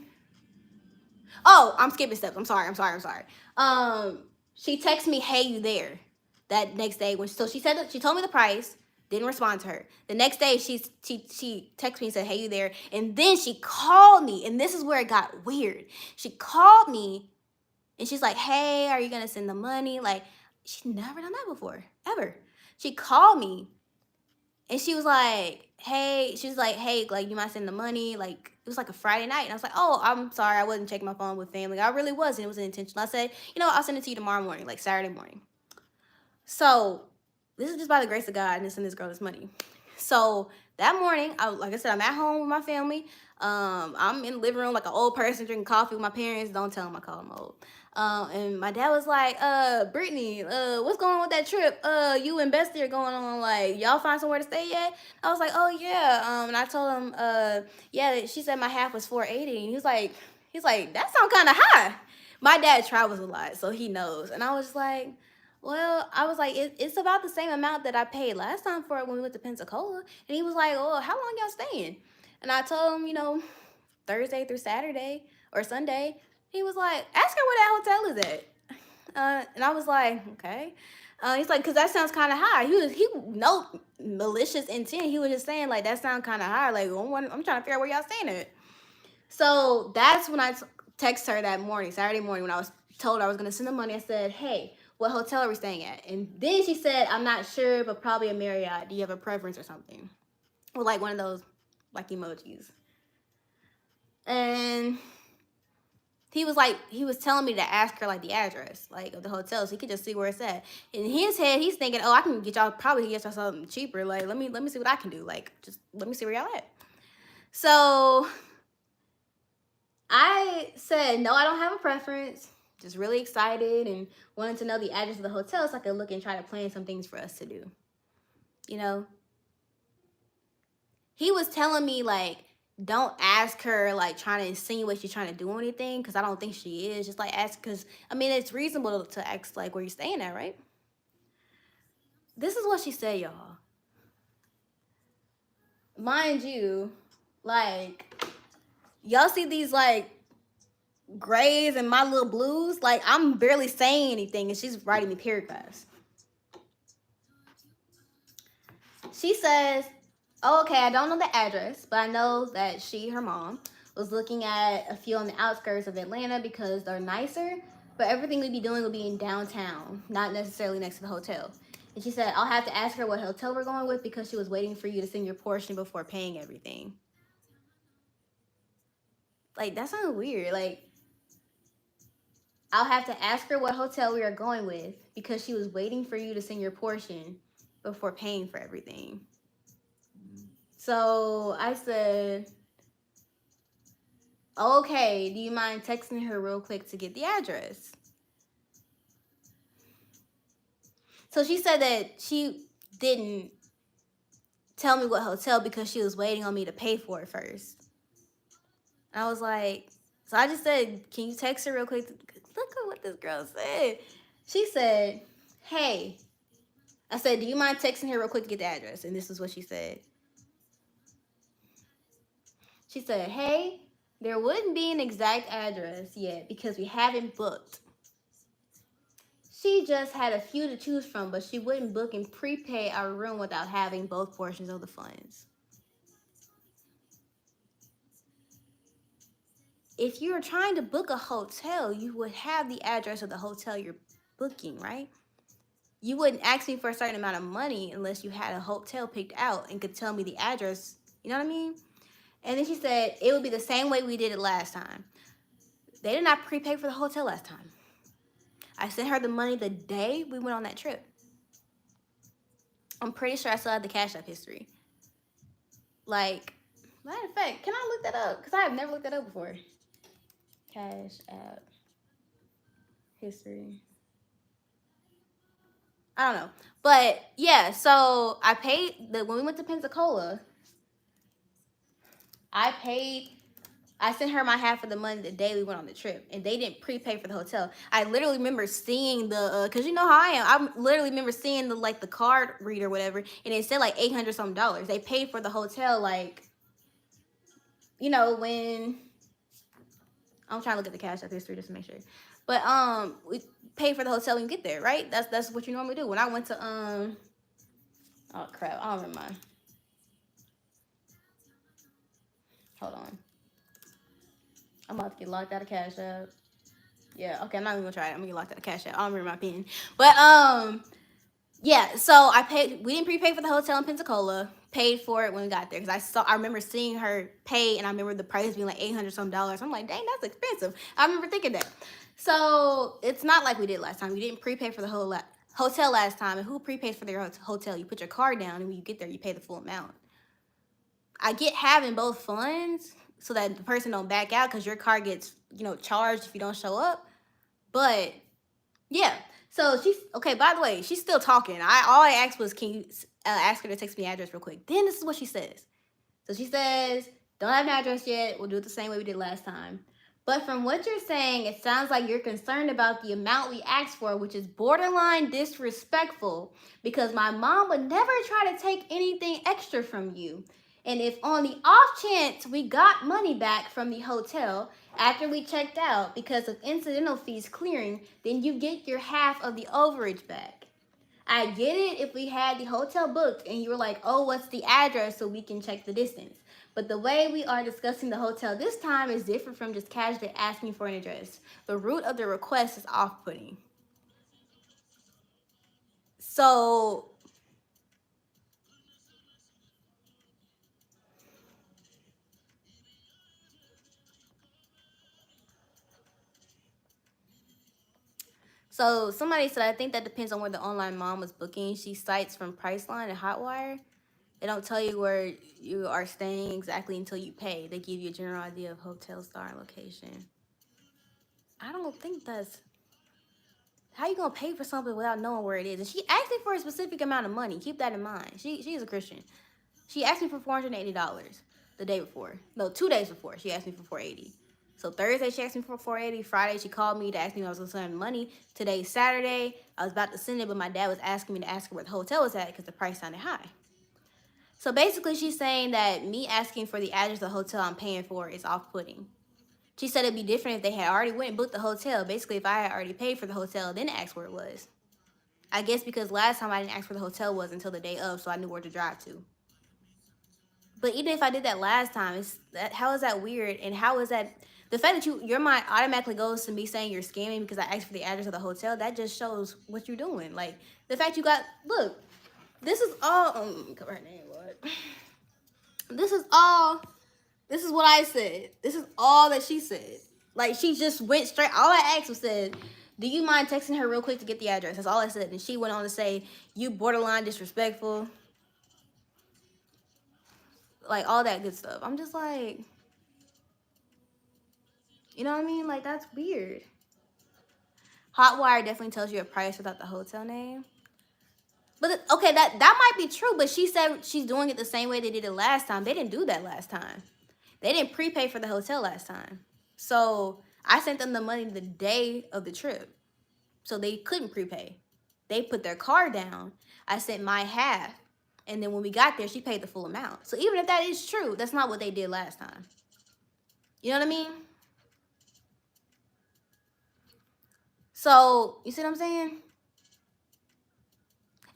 Oh, I'm skipping steps. I'm sorry. She texted me, hey, you there? That next day when so she said that she told me the price, didn't respond to her. The next day she texted me and said, hey, you there? And then she called me, and this is where it got weird. She called me and she's like, hey, are you gonna send the money? Like, she's never done that before, ever. She called me and she was like, hey, like, you might send the money. Like, it was like a Friday night. And I was like, oh, I'm sorry. I wasn't checking my phone with family. I really wasn't. It wasn't intentional. I said, I'll send it to you tomorrow morning, like Saturday morning. So this is just by the grace of God and send this girl this money. So that morning, like I said, I'm at home with my family. I'm in the living room like an old person drinking coffee with my parents. Don't tell them I call them old. And my dad was like, Brittany, what's going on with that trip? You and Bestie are going on, like, y'all find somewhere to stay yet? I was like, oh yeah. And I told him, yeah, she said my half was 480. And he's like, that sounds kind of high. My dad travels a lot, so he knows. And I was like, well, I was like, it's about the same amount that I paid last time for it when we went to Pensacola. And he was like, oh, how long y'all staying? And I told him, Thursday through Saturday or Sunday. He was like, ask her where that hotel is at. And I was like, okay. He's like, because that sounds kind of high. He no malicious intent. He was just saying, like, that sounds kind of high. Like, I'm trying to figure out where y'all staying at. So that's when I text her that morning, Saturday morning, when I was told I was going to send the money. I said, hey, what hotel are we staying at? And then she said, I'm not sure, but probably a Marriott. Do you have a preference or something? Or like one of those like emojis. And he was telling me to ask her like the address like of the hotel so he could just see where it's at. In his head, he's thinking, oh, I can probably get y'all something cheaper. Like, let me see what I can do. Like, just let me see where y'all at. So I said, no, I don't have a preference. Just really excited and wanted to know the address of the hotel so I could look and try to plan some things for us to do. He was telling me, like, don't ask her, like, trying to insinuate she's trying to do anything, because I don't think she is. Just, like, ask, because, I mean, it's reasonable to ask, like, where you're staying at, right? This is what she said, y'all. Mind you, like, y'all see these, like, grays and my little blues? Like, I'm barely saying anything, and she's writing me paragraphs. She says, oh, okay, I don't know the address, but I know that her mom, was looking at a few on the outskirts of Atlanta because they're nicer, but everything we'd be doing would be in downtown, not necessarily next to the hotel. And she said, I'll have to ask her what hotel we're going with because she was waiting for you to send your portion before paying everything. Like, that sounds weird. Like, I'll have to ask her what hotel we are going with because she was waiting for you to send your portion before paying for everything. So I said, okay, do you mind texting her real quick to get the address? So she said that she didn't tell me what hotel because she was waiting on me to pay for it first. And I was like, so I just said, can you text her real quick? Look at what this girl said. She said, hey. I said, do you mind texting her real quick to get the address? And this is what she said. She said, hey, there wouldn't be an exact address yet because we haven't booked. She just had a few to choose from, but she wouldn't book and prepay our room without having both portions of the funds. If you're trying to book a hotel, you would have the address of the hotel you're booking, right? you wouldn't ask me for a certain amount of money unless you had a hotel picked out and could tell me the address. You know what I mean? And then she said it would be the same way we did it last time. They did not prepay for the hotel last time. I sent her the money the day we went on that trip. I'm pretty sure I still have the Cash App history. Like, matter of fact, can I look that up? Because I have never looked that up before. Cash App history. I don't know. But yeah, so I paid when we went to Pensacola, I sent her my half of the money the day we went on the trip, and they didn't prepay for the hotel. I literally remember seeing the, cause you know how I am. I literally remember seeing the card reader or whatever, and it said like $800 something. They paid for the hotel, like, when I'm trying to look at the Cash App history just to make sure. But we paid for the hotel when you get there, right? That's what you normally do. When I went to oh crap, I don't remember mine. Hold on. I'm about to get locked out of Cash App. Yeah, okay, I'm not even gonna try it. I'm gonna get locked out of Cash App. I don't remember my PIN. But yeah, so I paid. We didn't prepay for the hotel in Pensacola. Paid for it when we got there because I remember seeing her pay, and I remember the price being like $800 some. I'm like, dang, that's expensive. I remember thinking that. So it's not like we did last time. We didn't prepay for the whole hotel last time. And who prepays for their hotel? You put your card down, and when you get there, you pay the full amount. I get having both funds so that the person don't back out because your card gets charged if you don't show up. But yeah, so she's okay. By the way, she's still talking. All I asked was, can you ask her to text me the address real quick? Then this is what she says. So she says, don't have an address yet. We'll do it the same way we did last time. But from what you're saying, it sounds like you're concerned about the amount we asked for, which is borderline disrespectful because my mom would never try to take anything extra from you. And if on the off chance we got money back from the hotel after we checked out because of incidental fees clearing, then you get your half of the overage back. I get it if we had the hotel booked and you were like, oh, what's the address so we can check the distance. But the way we are discussing the hotel this time is different from just casually asking for an address. The root of the request is off-putting. So somebody said, I think that depends on where the online mom was booking. She cites from Priceline and Hotwire. They don't tell you where you are staying exactly until you pay. They give you a general idea of hotel star and location. I don't think that's... How you gonna pay for something without knowing where it is? And she asked me for a specific amount of money. Keep that in mind. She is a Christian. She asked me for $480 the day before. No, 2 days before. She asked me for $480. So Thursday she asked me for $480. Friday she called me to ask me if I was gonna send money. Today's Saturday. I was about to send it, but my dad was asking me to ask her where the hotel was at because the price sounded high. So basically she's saying that me asking for the address of the hotel I'm paying for is off-putting. She said it'd be different if they had already went and booked the hotel. Basically, if I had already paid for the hotel, then asked where it was. I guess because last time I didn't ask where the hotel was until the day of, so I knew where to drive to. But even if I did that last time, how is that weird? And how is that... The fact that your mind automatically goes to me saying you're scamming because I asked for the address of the hotel, that just shows what you're doing. Like, the fact you got... Look, this is all... Cover her name, what? This is all... This is what I said. This is all that she said. Like, she just went straight. All I asked was said, do you mind texting her real quick to get the address? That's all I said. And she went on to say, you borderline disrespectful. Like, all that good stuff. I'm just like, you know what I mean? Like, that's weird. Hotwire definitely tells you a price without the hotel name. But, okay, that might be true. But she said she's doing it the same way they did it last time. They didn't do that last time. They didn't prepay for the hotel last time. So I sent them the money the day of the trip. So they couldn't prepay. They put their card down. I sent my half. And then when we got there, she paid the full amount. So even if that is true, that's not what they did last time. You know what I mean? So, you see what I'm saying?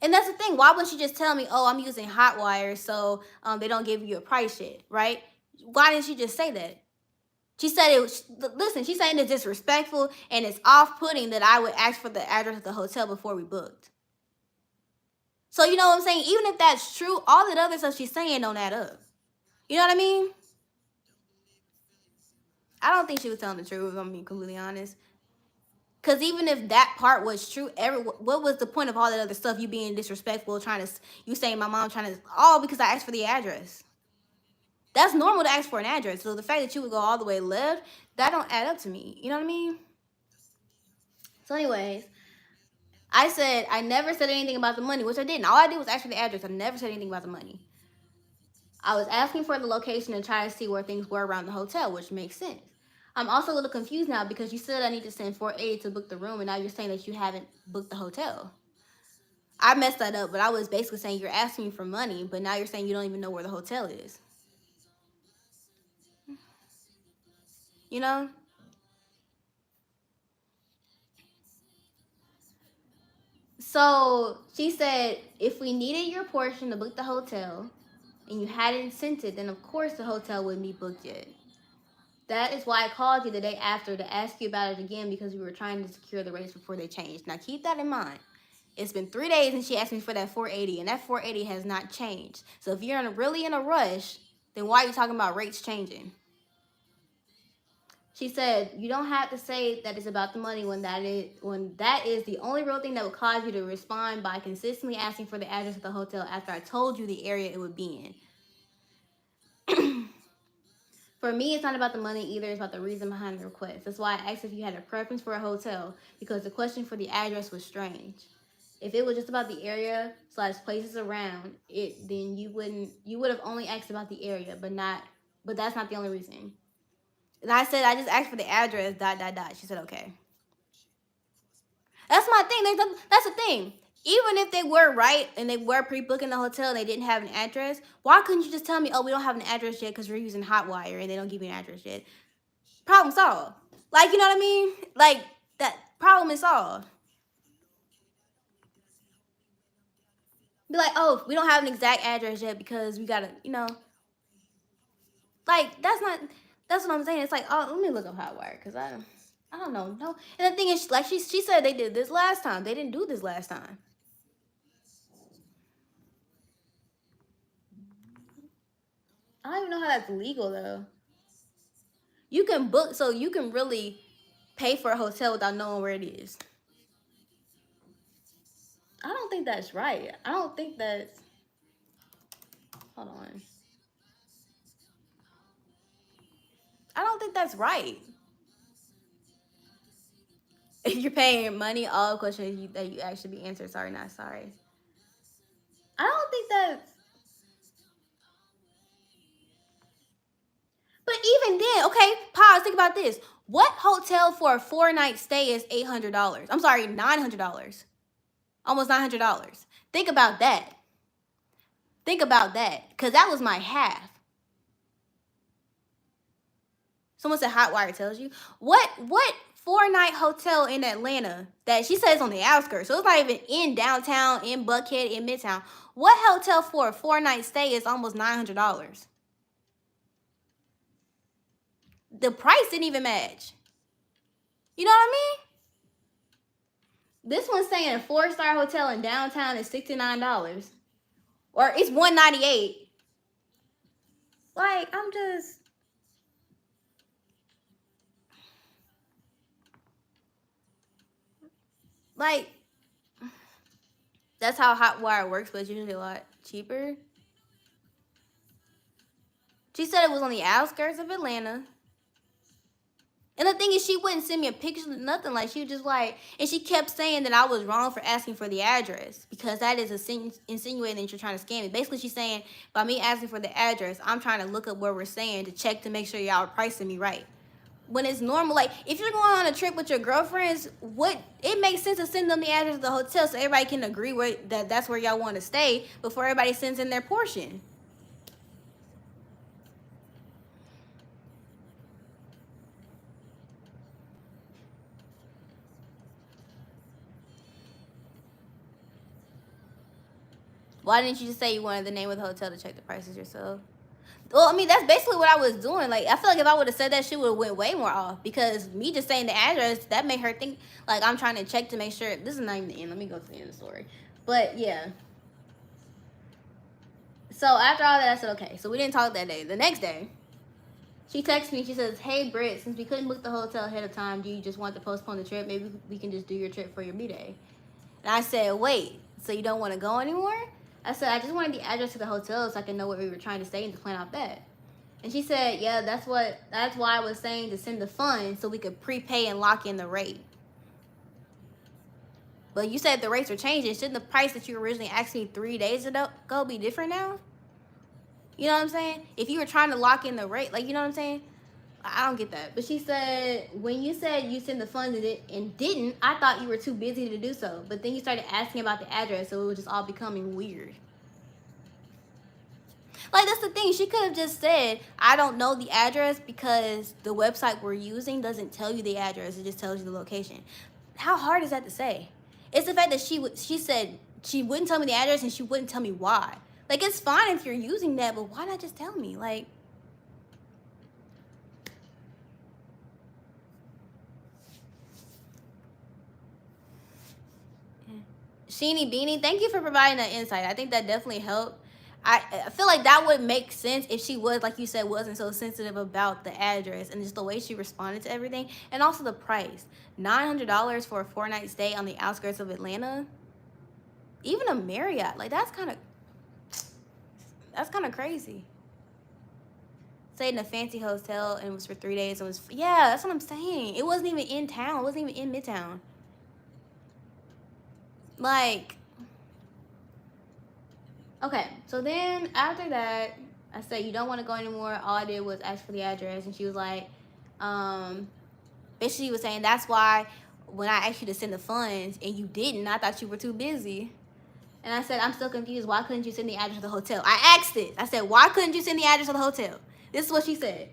And that's the thing. Why wouldn't she just tell me, oh, I'm using Hotwire, so they don't give you a price yet, right? Why didn't she just say that? She said it was, listen, she's saying it's disrespectful and it's off-putting that I would ask for the address of the hotel before we booked. So you know what I'm saying? Even if that's true, all that other stuff she's saying don't add up. You know what I mean? I don't think she was telling the truth, if I'm being completely honest. Because even if that part was true, what was the point of all that other stuff? You being disrespectful, you saying my mom trying to, all because I asked for the address. That's normal to ask for an address. So the fact that you would go all the way left, that don't add up to me. You know what I mean? So, anyways, I said I never said anything about the money, which I didn't. All I did was ask for the address. I never said anything about the money. I was asking for the location and trying to see where things were around the hotel, which makes sense. I'm also a little confused now because you said I need to send 480 to book the room, and now you're saying that you haven't booked the hotel. I messed that up, but I was basically saying you're asking me for money, but now you're saying you don't even know where the hotel is. You know? So she said if we needed your portion to book the hotel and you hadn't sent it, then of course the hotel wouldn't be booked yet. That is why I called you the day after to ask you about it again, because we were trying to secure the rates before they changed. Now keep that in mind. It's been 3 days and she asked me for that 480, and that 480 has not changed. So if you're really in a rush, then why are you talking about rates changing? She said, you don't have to say that it's about the money when that is the only real thing that would cause you to respond by consistently asking for the address of the hotel after I told you the area it would be in. For me, it's not about the money either. It's about the reason behind the request. That's why I asked if you had a preference for a hotel, because the question for the address was strange. If it was just about the area / places around it, then you would have only asked about the area, but that's not the only reason. And I said, I just asked for the address, ... She said, okay. That's my thing. That's the thing. Even if they were right and they were pre-booking the hotel and they didn't have an address, why couldn't you just tell me, oh, we don't have an address yet because we're using Hotwire and they don't give you an address yet? Problem solved. Like, you know what I mean? Like, that problem is solved. Be like, oh, we don't have an exact address yet because we gotta, like, that's what I'm saying. It's like, oh, let me look up Hotwire because I don't know. No. And the thing is, like she said they did this last time. They didn't do this last time. I don't even know how that's legal though. You can book, so you can really pay for a hotel without knowing where it is. I don't think that's right. I don't think that's. Hold on. I don't think that's right. If you're paying money, all questions that you actually be answered. Sorry, not sorry. I don't think that's. But even then, okay, pause. Think about this. What hotel for a 4-night stay is $800? I'm sorry, $900. Almost $900. Think about that. Think about that, because that was my half. Someone said Hotwire tells you. What 4-night hotel in Atlanta that she says on the outskirts, so it's not even in downtown, in Buckhead, in Midtown. What hotel for a 4-night stay is almost $900? The price didn't even match. You know what I mean? This one's saying a 4-star hotel in downtown is $69. Or it's $198. Like, I'm just. Like, that's how Hotwire works, but it's usually a lot cheaper. She said it was on the outskirts of Atlanta. And the thing is, she wouldn't send me a picture, nothing. Like, she was just like, and she kept saying that I was wrong for asking for the address, because that is insinuating that you're trying to scam me. Basically, she's saying, by me asking for the address, I'm trying to look up where we're staying to check to make sure y'all are pricing me right. When it's normal, like, if you're going on a trip with your girlfriends, it makes sense to send them the address of the hotel so everybody can agree that's where y'all want to stay before everybody sends in their portion. Why didn't you just say you wanted the name of the hotel to check the prices yourself? Well, I mean, that's basically what I was doing. Like, I feel like if I would have said that, she would have went way more off, because me just saying the address, that made her think, like, I'm trying to check to make sure. This is not even the end. Let me go to the end of the story. But, yeah. So after all that, I said, okay. So we didn't talk that day. The next day, she texts me. She says, hey, Britt, since we couldn't book the hotel ahead of time, do you just want to postpone the trip? Maybe we can just do your trip for your B-Day. And I said, wait, so you don't want to go anymore? I said, I just wanted the address to the hotel so I can know where we were trying to stay and to plan out that. And she said, yeah, that's why I was saying to send the funds so we could prepay and lock in the rate. But you said the rates are changing. Shouldn't the price that you originally asked me 3 days ago be different now? You know what I'm saying? If you were trying to lock in the rate, like, you know what I'm saying? I don't get that. But she said, when you said you sent the funds and didn't, I thought you were too busy to do so. But then you started asking about the address, so it was just all becoming weird. Like, that's the thing. She could have just said, I don't know the address because the website we're using doesn't tell you the address. It just tells you the location. How hard is that to say? It's the fact that she said she wouldn't tell me the address and she wouldn't tell me why. Like, it's fine if you're using that, but why not just tell me? Like, Sheenie Beanie, thank you for providing that insight. I think that definitely helped. I feel like that would make sense if she was, like you said, wasn't so sensitive about the address and just the way she responded to everything. And also the price. $900 for a 4-night stay on the outskirts of Atlanta. Even a Marriott. Like, that's kind of crazy. Stayed in a fancy hotel and it was for 3 days. It was, yeah, that's what I'm saying. It wasn't even in town. It wasn't even in Midtown. Like, okay, so then after that, I said, you don't want to go anymore. All I did was ask for the address. And she was like, basically was saying, that's why when I asked you to send the funds and you didn't, I thought you were too busy. And I said, I'm still confused. Why couldn't you send the address of the hotel? I asked it. I said, why couldn't you send the address of the hotel? This is what she said.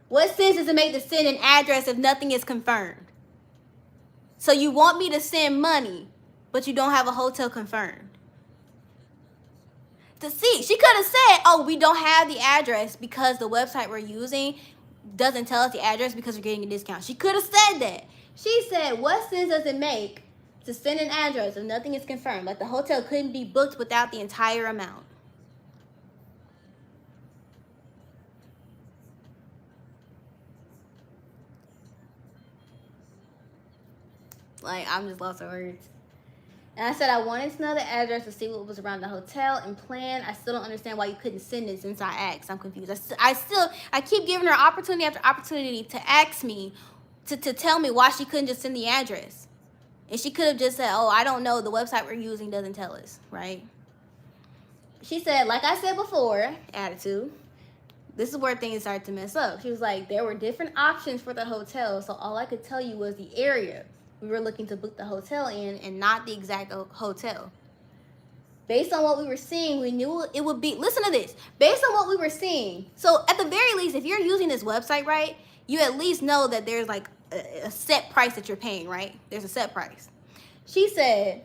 What sense does it make to send an address if nothing is confirmed? So you want me to send money, but you don't have a hotel confirmed. To see, she could have said, oh, we don't have the address because the website we're using doesn't tell us the address because we're getting a discount. She could have said that. She said, what sense does it make to send an address if nothing is confirmed? Like, the hotel couldn't be booked without the entire amount. Like, I'm just lost for words. And I said I wanted to know the address to see what was around the hotel and plan. I still don't understand why you couldn't send it since I asked. I'm confused. I keep giving her opportunity after opportunity to ask me, to tell me why she couldn't just send the address. And she could have just said, oh, I don't know. The website we're using doesn't tell us, right? She said, like I said before, attitude. This is where things started to mess up. She was like, there were different options for the hotel, so all I could tell you was the area we were looking to book the hotel in and not the exact hotel. Based on what we were seeing, we knew it would be, listen to this, based on what we were seeing. So at the very least, if you're using this website, right, you at least know that there's like a set price that you're paying, right? There's a set price. She said,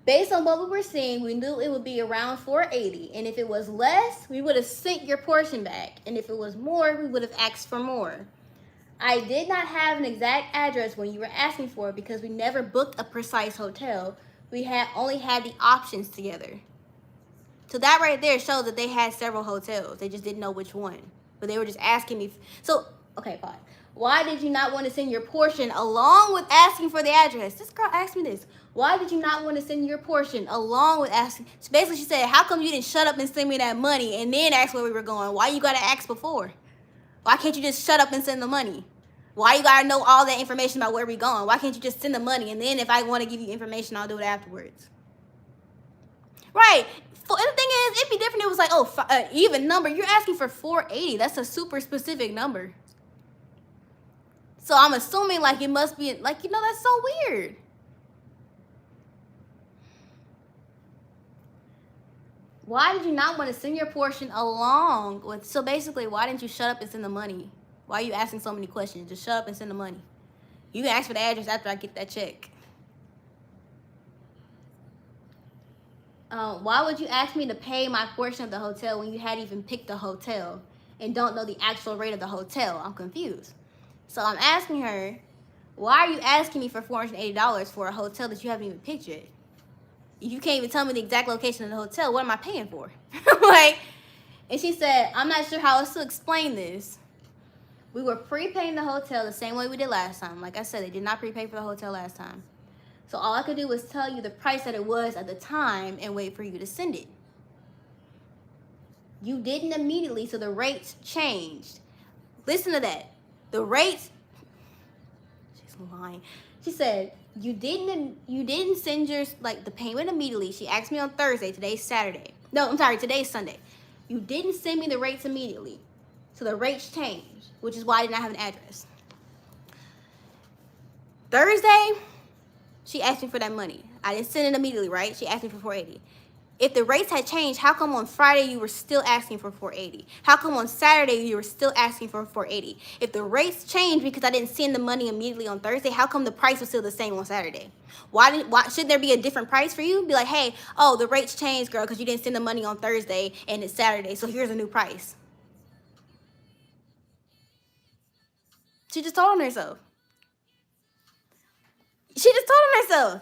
based on what we were seeing, we knew it would be around $480. And if it was less, we would have sent your portion back. And if it was more, we would have asked for more. I did not have an exact address when you were asking for it because we never booked a precise hotel. We only had the options together. So that right there shows that they had several hotels. They just didn't know which one. But they were just asking me. So, okay, fine. Why did you not want to send your portion along with asking for the address? This girl asked me this. Why did you not want to send your portion along with asking? So basically, she said, how come you didn't shut up and send me that money and then ask where we were going? Why you got to ask before? Why can't you just shut up and send the money? Why you gotta know all that information about where we're going? Why can't you just send the money and then if I want to give you information, I'll do it afterwards? Right. And the thing is, it'd be different. It was like, oh, even number. You're asking for 480. That's a super specific number. So I'm assuming like it must be like, that's so weird. Why did you not want to send your portion along with? So basically, why didn't you shut up and send the money? Why are you asking so many questions? Just shut up and send the money. You can ask for the address after I get that check. Why would you ask me to pay my portion of the hotel when you hadn't even picked the hotel and don't know the actual rate of the hotel? I'm confused. So I'm asking her, why are you asking me for $480 for a hotel that you haven't even pictured? You can't even tell me the exact location of the hotel. What am I paying for? Like, And she said, I'm not sure how else to explain this. We were prepaying the hotel the same way we did last time. Like I said, they did not prepay for the hotel last time. So all I could do was tell you the price that it was at the time and wait for you to send it. You didn't immediately, so the rates changed. Listen to that. The rates. She's lying. She said you didn't send your like the payment immediately. She asked me on Thursday. Today's Saturday. No, I'm sorry. Today's Sunday. You didn't send me the rates immediately, so the rates changed, which is why I did not have an address. Thursday, she asked me for that money. I didn't send it immediately, right? She asked me for 480. If the rates had changed, how come on Friday you were still asking for 480? How come on Saturday you were still asking for 480? If the rates changed because I didn't send the money immediately on Thursday, how come the price was still the same on Saturday? Why should there be a different price for you? Be like, hey, oh, the rates changed, girl, because you didn't send the money on Thursday and it's Saturday, so here's a new price. She just told on herself. She just told on herself.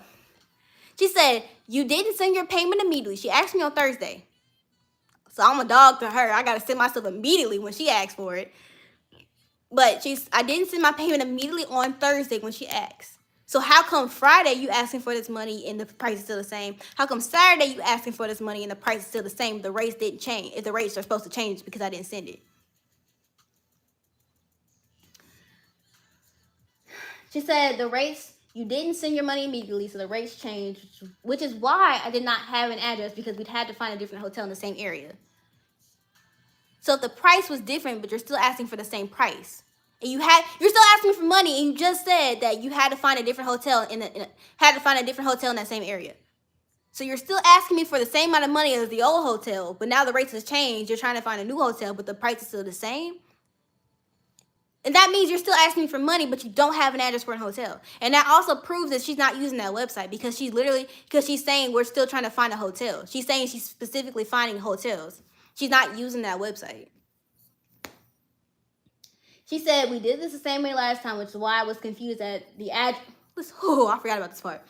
She said, you didn't send your payment immediately. She asked me on Thursday. So I'm a dog to her. I got to send myself immediately when she asked for it. But I didn't send my payment immediately on Thursday when she asked. So how come Friday you asking for this money and the price is still the same? How come Saturday you asking for this money and the price is still the same? The rates didn't change. If the rates are supposed to change because I didn't send it. She said the rates, you didn't send your money immediately, so the rates changed, which is why I did not have an address because we'd had to find a different hotel in the same area. So if the price was different, but you're still asking for the same price, and you're still asking for money, and you just said that you had to find a different hotel had to find a different hotel in that same area. So you're still asking me for the same amount of money as the old hotel, but now the rates has changed. You're trying to find a new hotel, but the price is still the same. And that means you're still asking me for money, but you don't have an address for a hotel. And that also proves that she's not using that website because she's saying we're still trying to find a hotel. She's saying she's specifically finding hotels. She's not using that website. She said we did this the same way last time, which is why I was confused at the address. Oh, I forgot about this part.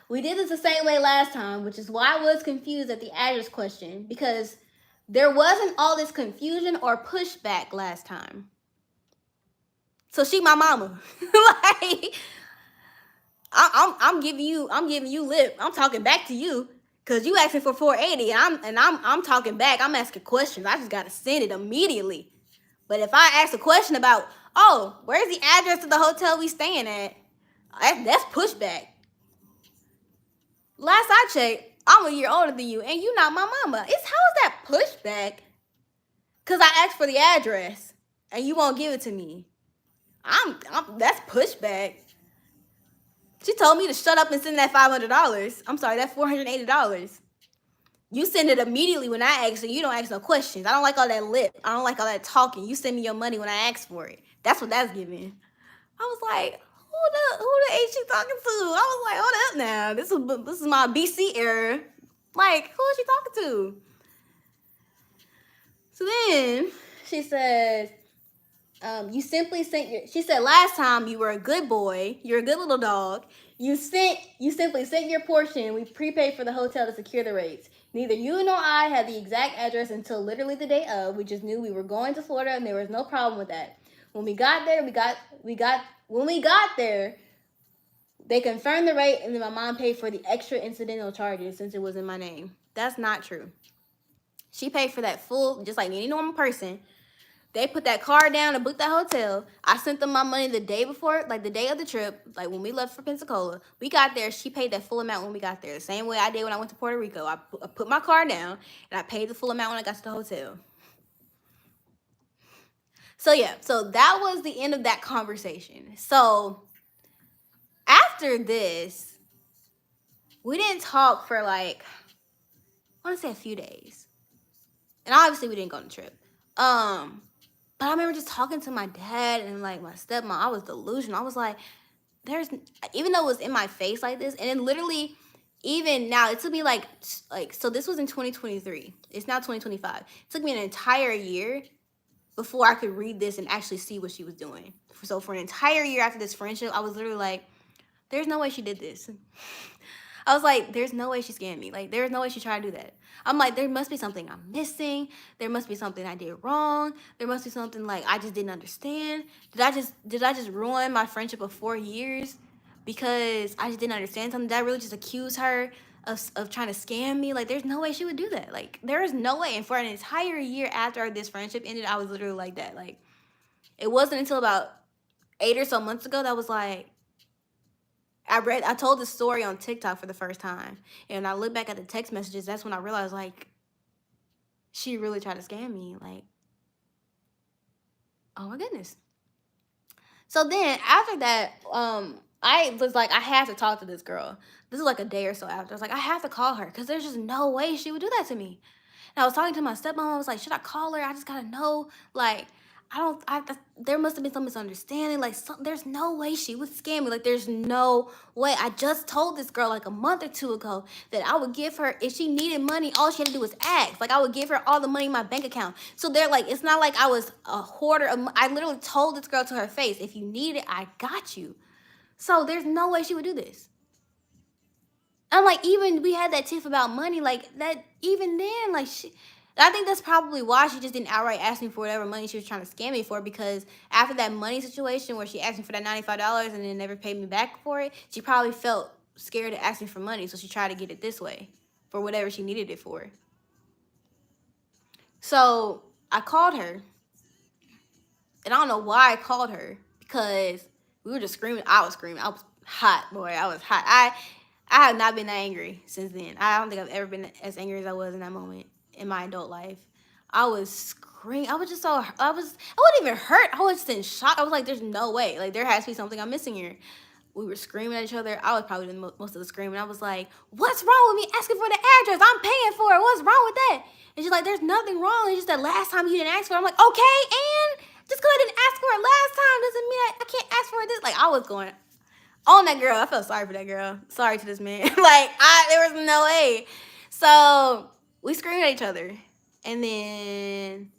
We did this the same way last time, which is why I was confused at the address question because there wasn't all this confusion or pushback last time. So she my mama. Like I'm giving you lip. I'm talking back to you because you asking for 480 and I'm talking back. I'm asking questions. I just gotta send it immediately. But if I ask a question about, oh, where's the address of the hotel we staying at? That's pushback. Last I checked, I'm a year older than you and you not my mama. How is that pushback? Cause I asked for the address and you won't give it to me. That's pushback. She told me to shut up and send that $500. I'm sorry, that $480. You send it immediately when I ask, so you don't ask no questions. I don't like all that lip. I don't like all that talking. You send me your money when I ask for it. That's what that's giving. I was like, who the H she talking to? I was like, hold up now. This is my BC era. Like, who is she talking to? So then she says, you simply sent she said last time you were a good boy, you're a good little dog. You simply sent your portion. We prepaid for the hotel to secure the rates. Neither you nor I had the exact address until literally the day of. We just knew we were going to Florida and there was no problem with that. When we got there, they confirmed the rate and then my mom paid for the extra incidental charges since it was in my name. That's not true. She paid for that full, just like any normal person. They put that car down and booked that hotel. I sent them my money the day before, like the day of the trip, like when we left for Pensacola. We got there. She paid that full amount when we got there. The same way I did when I went to Puerto Rico. I put my car down and I paid the full amount when I got to the hotel. So yeah, so that was the end of that conversation. So after this, we didn't talk for like, I want to say a few days. And obviously we didn't go on the trip. But I remember just talking to my dad and like my stepmom. I was delusional. I was like, even though it was in my face like this, and then literally, even now, it took me like, so this was in 2023. It's now 2025. It took me an entire year before I could read this and actually see what she was doing. So for an entire year after this friendship, I was literally like, there's no way she did this. I was like, there's no way she scammed me. Like, there's no way she tried to do that. I'm like, there must be something I'm missing. There must be something I did wrong. There must be something like I just didn't understand. Did I just ruin my friendship of 4 years because I just didn't understand something? Did I really just accuse her of trying to scam me? Like, there's no way she would do that. Like, there is no way. And for an entire year after this friendship ended, I was literally like that. Like, it wasn't until about 8 or so months ago that I was like, I told this story on TikTok for the first time, and I look back at the text messages. That's when I realized, like, she really tried to scam me. Like, oh my goodness. So then after that, I was like, I have to talk to this girl. This is like a day or so after. I was like, I have to call her because there's just no way she would do that to me. And I was talking to my stepmom. I was like, should I call her? I just gotta know. Like, I don't. There must have been some misunderstanding. Like, there's no way she would scam me. Like, there's no way. I just told this girl like a month or two ago that I would give her if she needed money. All she had to do was ask. Like, I would give her all the money in my bank account. So they're like, it's not like I was a hoarder. I literally told this girl to her face, if you need it, I got you. So there's no way she would do this. I'm like, even we had that tiff about money, like that. Even then, like I think that's probably why she just didn't outright ask me for whatever money she was trying to scam me for. Because after that money situation where she asked me for that $95 and then never paid me back for it, she probably felt scared to ask me for money, so she tried to get it this way for whatever she needed it for. So I called her, and I don't know why I called her because we were just screaming. I was screaming. I was hot, boy. I was hot. I have not been that angry since then. I don't think I've ever been as angry as I was in that moment in my adult life. I was screaming. I was just so I wasn't even hurt. I was just in shock. I was like, there's no way. Like, there has to be something I'm missing here. We were screaming at each other. I was probably doing most of the screaming. I was like, what's wrong with me asking for the address? I'm paying for it. What's wrong with that? And she's like, there's nothing wrong. It's just that last time you didn't ask for it. I'm like, okay, and just because I didn't ask for it last time doesn't mean I can't ask for it this. Like, I was going on that girl. I felt sorry for that girl. Sorry to this man. Like, there was no way. So we screamed at each other, and then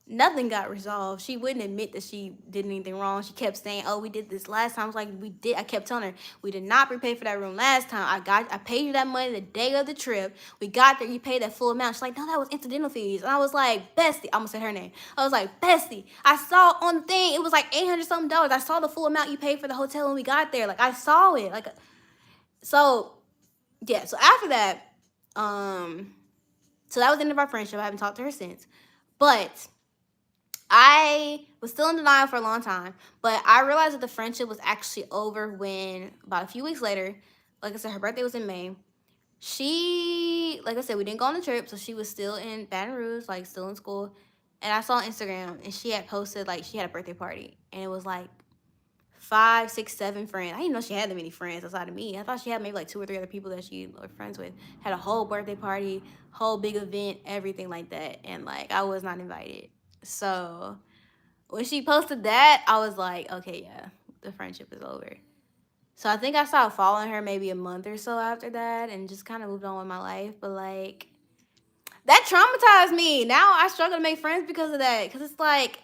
nothing got resolved. She wouldn't admit that she did anything wrong. She kept saying, oh, we did this last time. I was like, we did. I kept telling her, we did not prepay for that room last time. I paid you that money the day of the trip. We got there, you paid that full amount. She's like, no, that was incidental fees. And I was like, Bestie, I'm gonna say her name. I was like, Bestie, I saw on the thing, it was like $800 something. I saw the full amount you paid for the hotel when we got there. Like, I saw it. Like, so yeah, so after that, so that was the end of our friendship. I haven't talked to her since. But I was still in denial for a long time, but I realized that the friendship was actually over when about a few weeks later, like I said, her birthday was in May. She, like I said, we didn't go on the trip, so she was still in Baton Rouge, like still in school. And I saw on Instagram, and she had posted like she had a birthday party, and it was like 5, 6, 7 friends. I didn't know she had that many friends outside of me. I thought she had maybe like 2 or 3 other people that she was friends with. Had a whole birthday party, whole big event, everything like that, and like I was not invited. So when she posted that, I was like, okay, yeah, the friendship is over. So I think I started following her maybe a month or so after that and just kind of moved on with my life. But like, that traumatized me. Now I struggle to make friends because of that. Because it's like,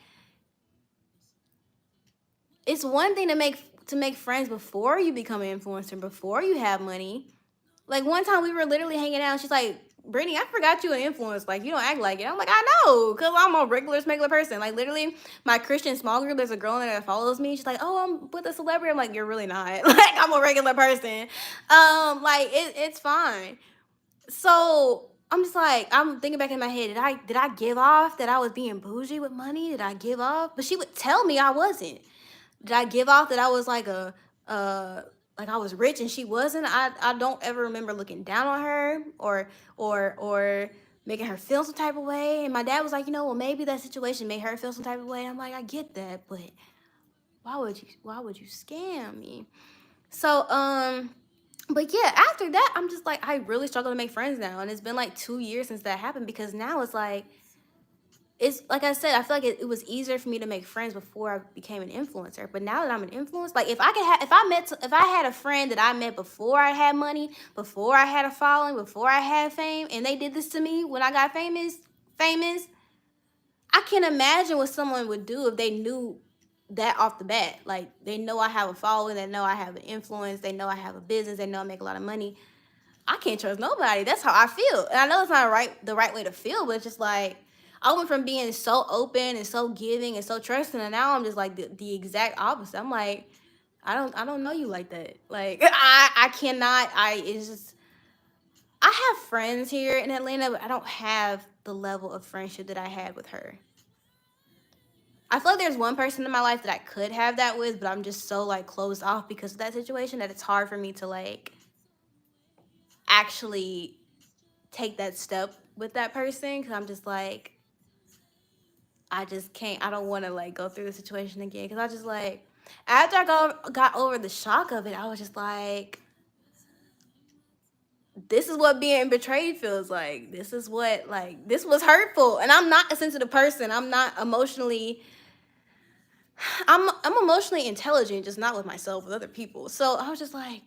it's one thing to make friends before you become an influencer, before you have money. Like, one time we were literally hanging out, and she's like, Brittany, I forgot you an influence. Like, you don't act like it. I'm like, I know, because I'm a regular person. Like, literally, my Christian small group, there's a girl in there that follows me. She's like, oh, I'm with a celebrity. I'm like, you're really not. Like, I'm a regular person. Like, it's fine. So I'm just like, I'm thinking back in my head, did I give off that I was being bougie with money? Did I give off? But she would tell me I wasn't. Did I give off that I was like like I was rich and she wasn't? I don't ever remember looking down on her or making her feel some type of way. And my dad was like, well, maybe that situation made her feel some type of way. I'm like, I get that, but why would you scam me? So but yeah, after that, I'm just like, I really struggle to make friends now, and it's been like 2 years since that happened, because now it's like I said, I feel like it was easier for me to make friends before I became an influencer. But now that I'm an influencer, like, if I had a friend that I met before I had money, before I had a following, before I had fame, and they did this to me when I got famous, I can't imagine what someone would do if they knew that off the bat. Like, they know I have a following, they know I have an influence, they know I have a business, they know I make a lot of money. I can't trust nobody. That's how I feel. And I know it's not the right way to feel, but it's just like I went from being so open and so giving and so trusting, and now I'm just like the exact opposite. I'm like, I don't know you like that. Like I cannot. It's just I have friends here in Atlanta, but I don't have the level of friendship that I had with her. I feel like there's one person in my life that I could have that with, but I'm just so like closed off because of that situation that it's hard for me to like actually take that step with that person because I'm just like I just can't. I don't want to like go through the situation again because I just like after got over the shock of it, I was just like, this is what being betrayed feels like. This is what like this was hurtful, and I'm not a sensitive person. I'm not emotionally. I'm emotionally intelligent, just not with myself, with other people. So I was just like,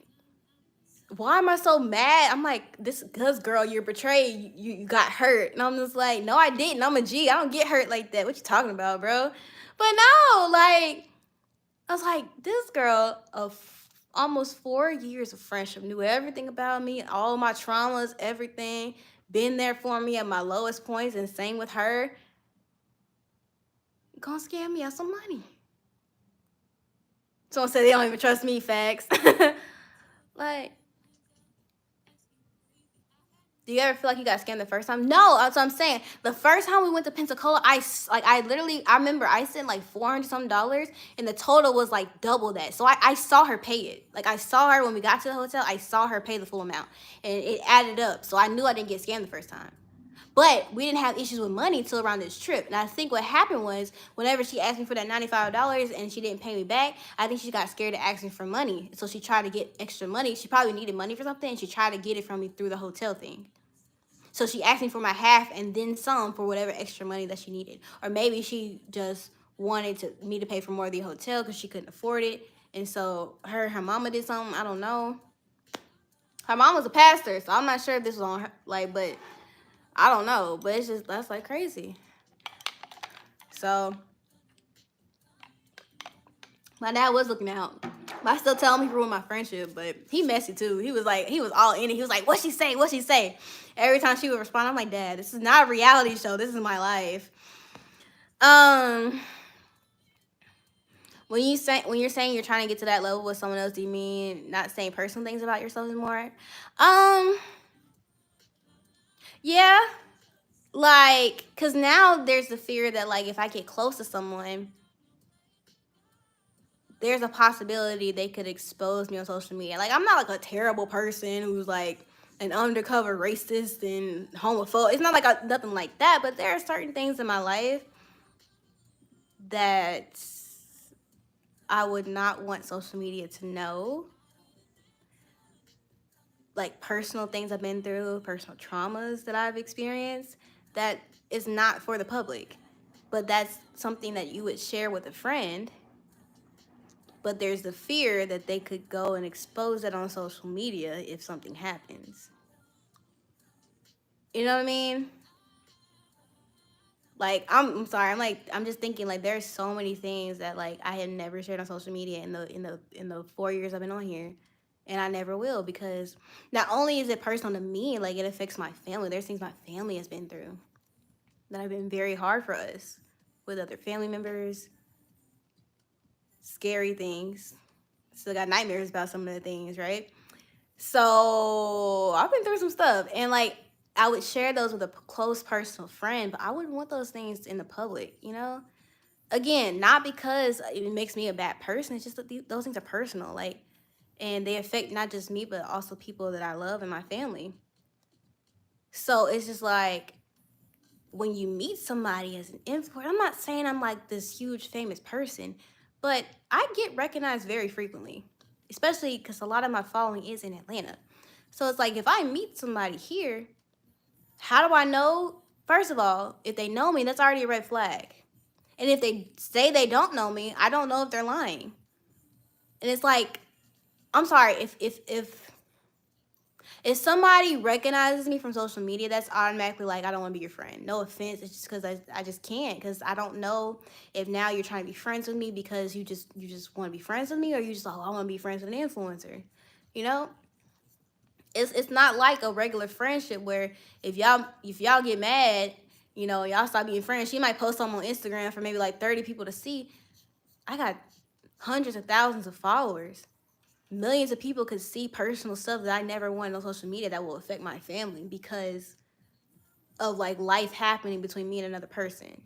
why am I so mad? I'm like, this because girl, you're betrayed. You got hurt. And I'm just like, no, I didn't. I'm a G. I don't get hurt like that. What you talking about, bro? But no, like, I was like, this girl of almost 4 years of friendship knew everything about me, all my traumas, everything, been there for me at my lowest points, and same with her. Gonna scam me out some money. Someone said they don't even trust me, facts. Like, do you ever feel like you got scammed the first time? No, that's what I'm saying. The first time we went to Pensacola, I literally, I remember I sent like 400 some dollars, and the total was like double that. So I saw her pay it. Like I saw her when we got to the hotel. I saw her pay the full amount, and it added up. So I knew I didn't get scammed the first time. But we didn't have issues with money until around this trip. And I think what happened was whenever she asked me for that $95 and she didn't pay me back, I think she got scared to ask me for money. So she tried to get extra money. She probably needed money for something, and she tried to get it from me through the hotel thing. So she asked me for my half and then some for whatever extra money that she needed. Or maybe she just wanted me to pay for more of the hotel because she couldn't afford it. And so her mama did something. I don't know. Her mom was a pastor, so I'm not sure if this was on her, like, but I don't know. But it's just, that's like crazy. So my dad was looking out. But I still tell him he ruined my friendship, but he messy too. He was all in it. He was like, "What she say? What she say?" Every time she would respond, I'm like, "Dad, this is not a reality show. This is my life." Um, when you're saying you're trying to get to that level with someone else, do you mean not saying personal things about yourself anymore? Um, yeah, like, cause now there's the fear that like if I get close to someone, there's a possibility they could expose me on social media. Like I'm not like a terrible person who's like an undercover racist and homophobe. It's not like nothing like that, but there are certain things in my life that I would not want social media to know. Like personal things I've been through, personal traumas that I've experienced that is not for the public. But that's something that you would share with a friend. But there's the fear that they could go and expose it on social media if something happens. You know what I mean? Like I'm sorry, I'm just thinking like there's so many things that like I had never shared on social media in the 4 years I've been on here. And I never will because not only is it personal to me, like it affects my family. There's things my family has been through that have been very hard for us with other family members, scary things. Still got nightmares about some of the things, right? So I've been through some stuff, and like I would share those with a close personal friend, but I wouldn't want those things in the public, you know? Again, not because it makes me a bad person. It's just that those things are personal, like, and they affect not just me, but also people that I love and my family. So it's just like when you meet somebody as an influencer, I'm not saying I'm like this huge famous person, but I get recognized very frequently, especially because a lot of my following is in Atlanta. So it's like if I meet somebody here, how do I know? First of all, if they know me, that's already a red flag. And if they say they don't know me, I don't know if they're lying. And it's like, I'm sorry, if somebody recognizes me from social media, that's automatically like I don't want to be your friend. No offense, it's just because I just can't, because I don't know if now you're trying to be friends with me because you just want to be friends with me, or you just, oh, I want to be friends with an influencer, you know. It's not like a regular friendship where if y'all get mad, y'all stop being friends. She might post something on Instagram for maybe like 30 people to see. I got hundreds of thousands of followers. Millions of people could see personal stuff that I never wanted on social media that will affect my family because of like life happening between me and another person.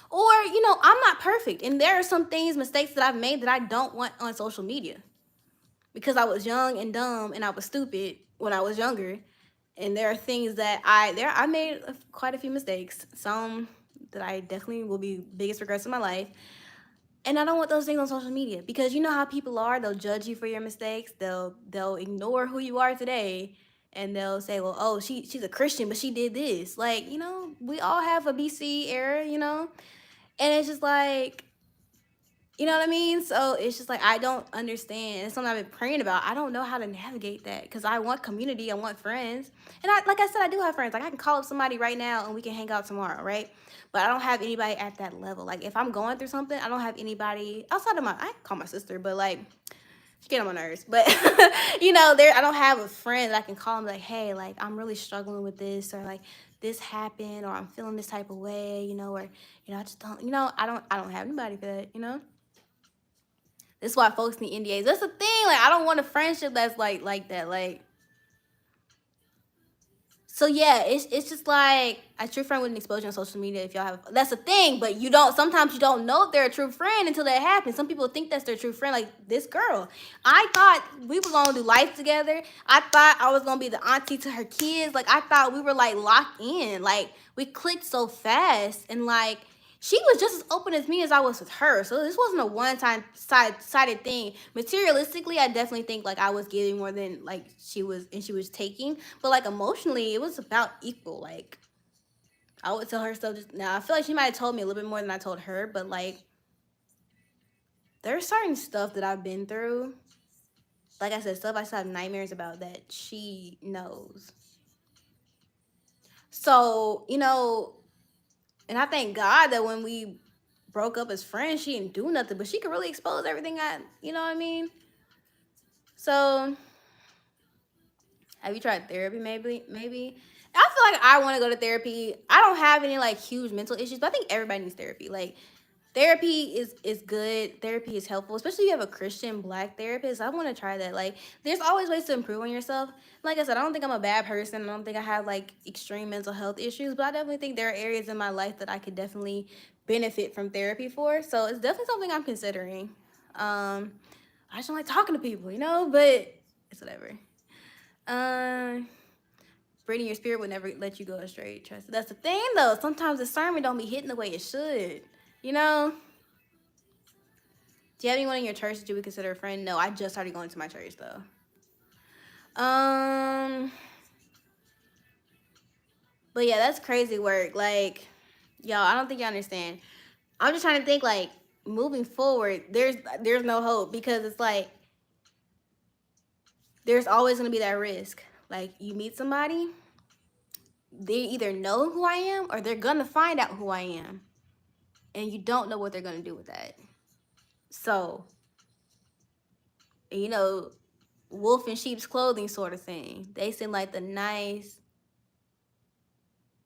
Or, I'm not perfect. And there are some things, mistakes that I've made that I don't want on social media because I was young and dumb and I was stupid when I was younger. And there are things that I made quite a few mistakes. Some that I definitely will be biggest regrets of my life. And I don't want those things on social media because you know how people are. They'll judge you for your mistakes. They'll ignore who you are today, and they'll say, "Well, oh, she's a Christian, but she did this." Like, we all have a BC era. And it's just like, you know what I mean? So it's just like I don't understand. It's something I've been praying about. I don't know how to navigate that because I want community. I want friends. And like I said, I do have friends. Like I can call up somebody right now and we can hang out tomorrow, right? But I don't have anybody at that level. Like if I'm going through something, I don't have anybody outside of I can call my sister, but like she get on my nerves. But there I don't have a friend that I can call and be like, hey, like I'm really struggling with this, or like this happened, or I'm feeling this type of way, or I just don't, I don't have anybody for that. This is why folks need NDAs. That's the thing. Like, I don't want a friendship that's like that. Like, so yeah, it's just like a true friend wouldn't expose you on social media if y'all have. That's the thing, but you don't. Sometimes you don't know if they're a true friend until that happens. Some people think that's their true friend. Like this girl, I thought we were gonna do life together. I thought I was gonna be the auntie to her kids. Like I thought we were like locked in. Like we clicked so fast, and like she was just as open as me as I was with her. So this wasn't a one-time sided thing. Materialistically, I definitely think like I was giving more than like she was, and she was taking. But like emotionally, it was about equal. Like I would tell her stuff. Just now, I feel like she might have told me a little bit more than I told her. But like there's certain stuff that I've been through. Like I said, stuff I still have nightmares about that she knows. So and I thank God that when we broke up as friends, she didn't do nothing, but she could really expose everything you know what I mean? So, have you tried therapy maybe? I feel like I want to go to therapy. I don't have any like huge mental issues, but I think everybody needs therapy. Like therapy is good. Therapy is helpful, especially if you have a Christian Black therapist. I want to try that. Like there's always ways to improve on yourself. Like I said, I don't think I'm a bad person. I don't think I have like extreme mental health issues, but I definitely think there are areas in my life that I could definitely benefit from therapy for. So it's definitely something I'm considering. I just don't like talking to people, but it's whatever. Brittany, your spirit would never let you go astray. Trust. That's the thing, though. Sometimes the sermon don't be hitting the way it should. You know. Do you have anyone in your church that you would consider a friend? No, I just started going to my church though. But yeah, that's crazy work. Like, y'all, I don't think y'all understand. I'm just trying to think like moving forward. There's no hope because it's like there's always gonna be that risk. Like you meet somebody, they either know who I am or they're gonna find out who I am, and you don't know what they're gonna do with that. So, wolf in sheep's clothing sort of thing. They seem like the nice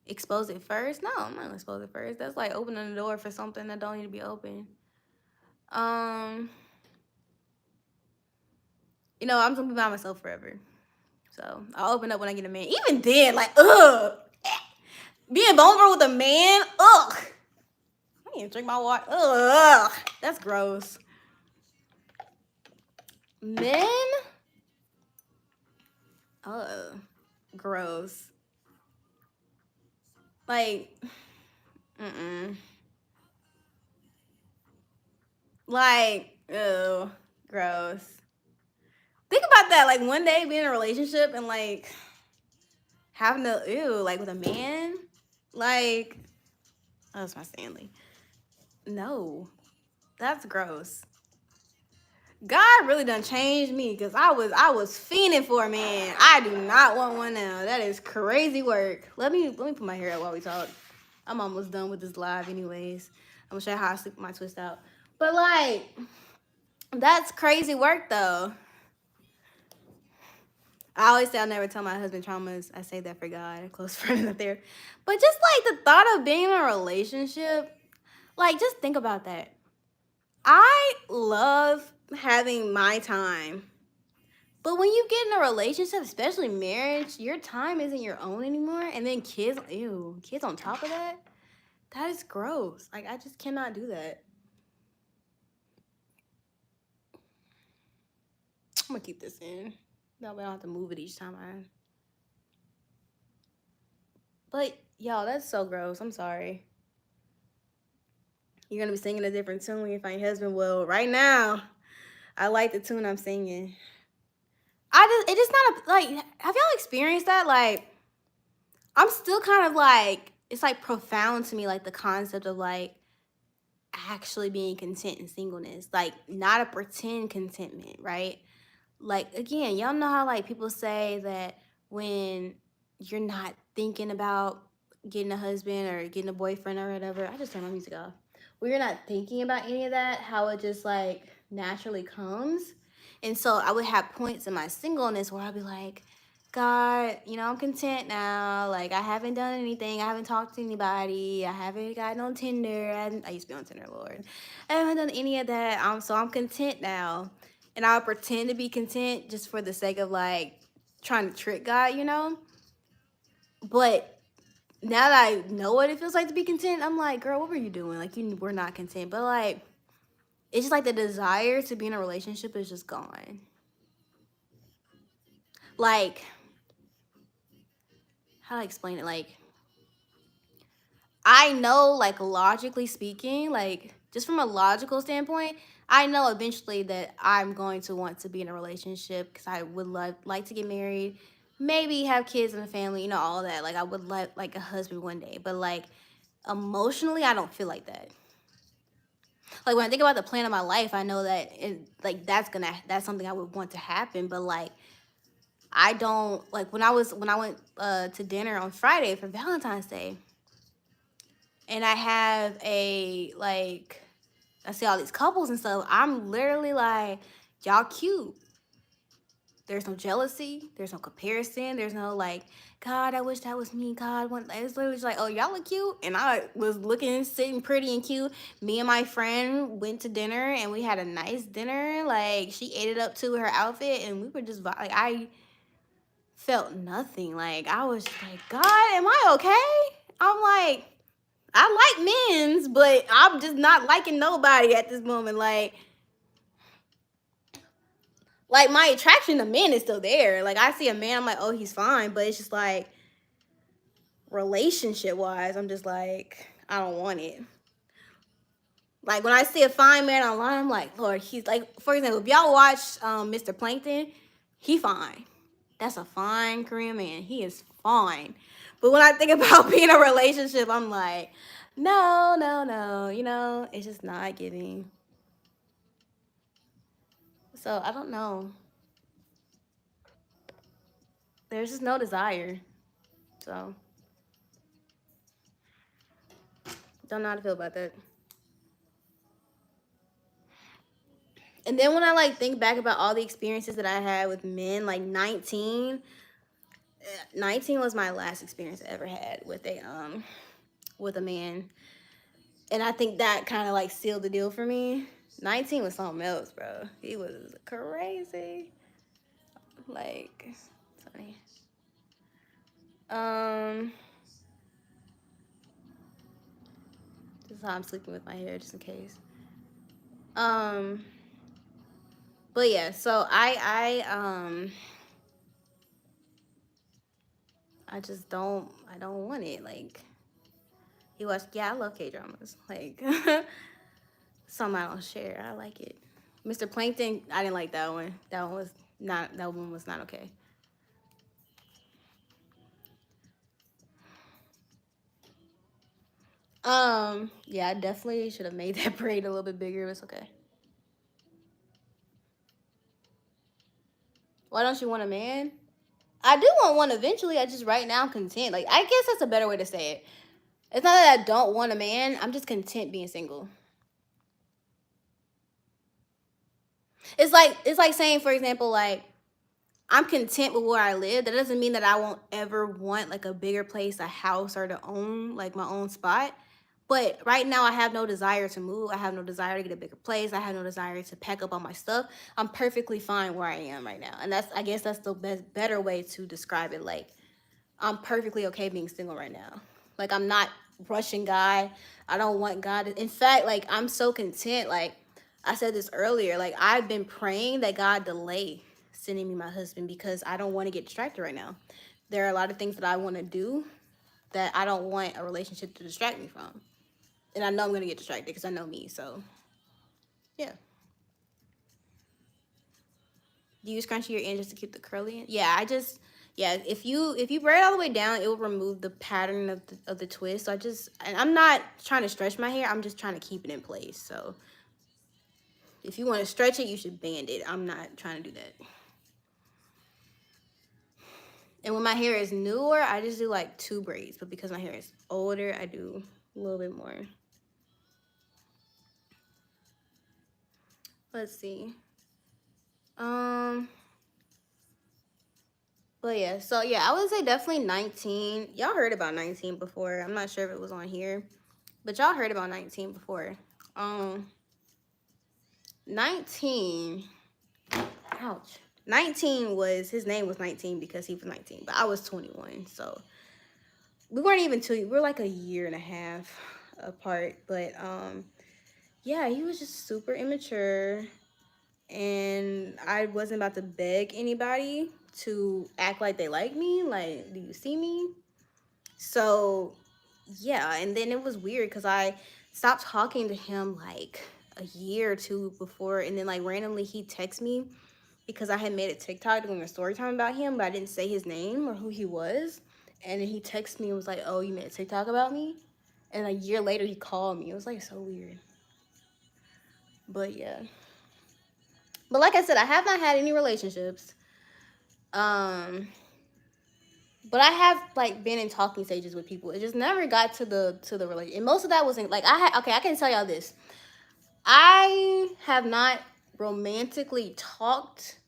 expose it first. No, I'm not gonna expose it first. That's like opening the door for something that don't need to be open. I'm just gonna be by myself forever. So I'll open up when I get a man. Even then, like, being vulnerable with a man, ugh. I need to drink my water. Ugh, that's gross. Men, gross. Like, like, ew, gross. Think about that. Like one day being in a relationship and like having to like with a man, like, oh, that's my Stanley. No, that's gross. God really done changed me because I was fiending for a man. I do not want one now. That is crazy work. Let me put my hair up while we talk. I'm almost done with this live anyways. I'm gonna show you how I sleep with my twist out. But like, that's crazy work though. I always say I'll never tell my husband traumas. I say that for God, a close friend up there. But just like the thought of being in a relationship, like just think about that. I love having my time. But when you get in a relationship, especially marriage, your time isn't your own anymore. And then kids, ew, kids on top of that, that is gross. Like, I just cannot do that. I'm gonna keep this in. No, we don't have to move it each time I. But, y'all, that's so gross. I'm sorry. You're gonna be singing a different tune when you find your husband. Well, right now, I like the tune I'm singing. It just not a, like, have y'all experienced that? Like, I'm still kind of like, it's like profound to me, like the concept of like actually being content in singleness, like not a pretend contentment, right? Like, again, y'all know how like people say that when you're not thinking about getting a husband or getting a boyfriend or whatever, I just turn my music off. When you're not thinking about any of that, how it just like naturally comes. And so I would have points in my singleness where I'd be like, God, I'm content now. Like, I haven't done anything. I haven't talked to anybody. I haven't gotten on Tinder. I used to be on Tinder, Lord. I haven't done any of that. So I'm content now. And I'll pretend to be content just for the sake of like trying to trick God. But now that I know what it feels like to be content, I'm like, girl, what were you doing? Like, you were not content. But like, it's just like the desire to be in a relationship is just gone. Like, how do I explain it? Like, I know, like, logically speaking, like, just from a logical standpoint, I know eventually that I'm going to want to be in a relationship because I would like to get married, maybe have kids and a family, all that. Like, I would like a husband one day. But, like, emotionally, I don't feel like that. Like, when I think about the plan of my life, I know that, like, that's something I would want to happen. But, like, I don't, like, when I went to dinner on Friday for Valentine's Day, and I have like, I see all these couples and stuff. I'm literally like, y'all cute. There's no jealousy. There's no comparison. There's no like, God, I wish that was me. God, it's literally just like, oh, y'all look cute. And I was looking, sitting pretty and cute. Me and my friend went to dinner and we had a nice dinner. Like, she ate it up to her outfit and we were just, like, I felt nothing. Like, I was just like, God, am I okay? I'm like, I like men's, but I'm just not liking nobody at this moment. Like my attraction to men is still there. Like, I see a man, I'm like, oh, he's fine. But it's just like, relationship wise, I'm just like, I don't want it. Like, when I see a fine man online, I'm like, Lord, he's like, for example, if y'all watch Mr. Plankton, he fine. That's a fine Korean man. He is fine. But when I think about being in a relationship, I'm like, no, no, no. It's just not giving. So I don't know. There's just no desire. So don't know how to feel about that. And then when I like think back about all the experiences that I had with men, like 19 was my last experience I ever had with a man. And I think that kind of like sealed the deal for me. 19 was something else, bro. He was crazy. Like, it's funny. This is how I'm sleeping with my hair, just in case. Um, but yeah, so I just I don't want it. Like, yeah, I love K dramas. Like, some I don't share. I like it. Mr. Plankton, I didn't like that one. That one was not okay. Yeah, I definitely should have made that braid a little bit bigger. It's okay. Why don't you want a man? I do want one eventually. I just right now I'm content. Like, I guess that's a better way to say it. It's not that I don't want a man. I'm just content being single. It's like saying, for example, like, I'm content with where I live. That doesn't mean that I won't ever want like a bigger place, a house, or to own like my own spot. But right now, I have no desire to move. I have no desire to get a bigger place. I have no desire to pack up all my stuff. I'm perfectly fine where I am right now, and I guess that's the best, better way to describe it. Like, I'm perfectly okay being single right now. Like, I'm not rushing God. I don't want God. In fact, like, I'm so content. Like I said this earlier, like, I've been praying that God delay sending me my husband because I don't want to get distracted right now. There are a lot of things that I want to do that I don't want a relationship to distract me from. And I know I'm going to get distracted because I know me. So, yeah. Do you scrunchie your end just to keep the curly in? Yeah, yeah, if you braid all the way down, it will remove the pattern of the twist. So and I'm not trying to stretch my hair. I'm just trying to keep it in place. So if you want to stretch it, you should band it. I'm not trying to do that. And when my hair is newer, I just do like 2 braids. But because my hair is older, I do a little bit more. Let's see. Um, but yeah, so yeah, I would say definitely 19. Y'all heard about 19 before. I'm not sure if it was on here, but y'all heard about 19 before. Um, 19. Ouch. 19 was his name was 19 because he was 19, but I was 21. So we weren't even two. We were like a year and a half apart. But yeah, he was just super immature, and I wasn't about to beg anybody to act like they like me. Like, do you see me? So yeah, and then it was weird because I stopped talking to him like a year or two before, and then like randomly he texted me because I had made a TikTok doing a story time about him, but I didn't say his name or who he was. And then he texted me and was like, "Oh, you made a TikTok about me?" And a year later he called me. It was like so weird. But yeah. But like I said, I have not had any relationships. Um but I have like been in talking stages with people. It just never got to the relation. And most of that wasn't like I can tell y'all this. I have not romantically talked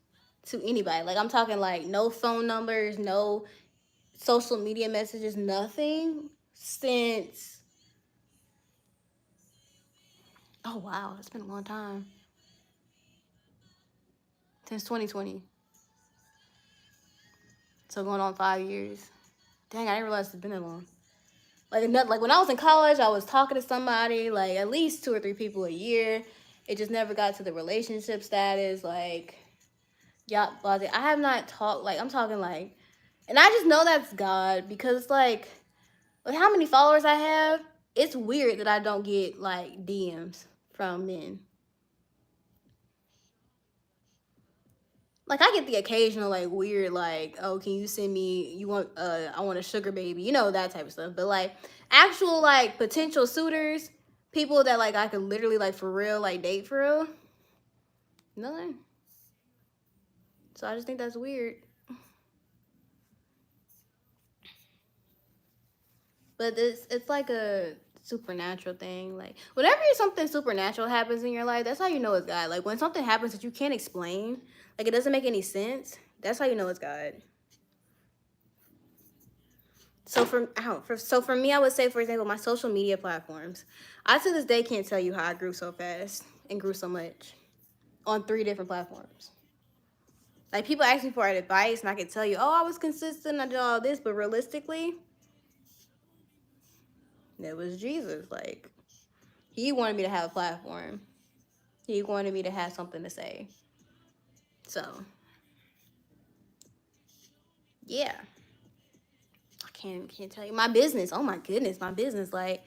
to anybody. Like, I'm talking like no phone numbers, no social media messages, nothing since, oh wow, it's been a long time. Since 2020. So going on 5 years. Dang, I didn't realize it's been that long. Like when I was in college, I was talking to somebody, like at least 2 or 3 people a year. It just never got to the relationship status. Like, yeah, I have not talked, like, I'm talking like, and I just know that's God because it's like, with how many followers I have, it's weird that I don't get like DMs from men. Like, I get the occasional like weird like, oh, can you send me, you want I want a sugar baby, that type of stuff. But like actual like potential suitors, people that like I could literally like for real like date for real, none. So I just think that's weird. But it's like a supernatural thing. Like, whenever something supernatural happens in your life, that's how you know it's God. Like, when something happens that you can't explain, like it doesn't make any sense, that's how you know it's God. So for me, I would say, for example, my social media platforms, I to this day can't tell you how I grew so fast and grew so much on 3 different platforms. Like, people ask me for advice, and I can tell you, oh, I was consistent, I did all this, but realistically, it was Jesus. Like, he wanted me to have a platform. He wanted me to have something to say. So, yeah. I can't tell you. My business, oh my goodness, my business. Like,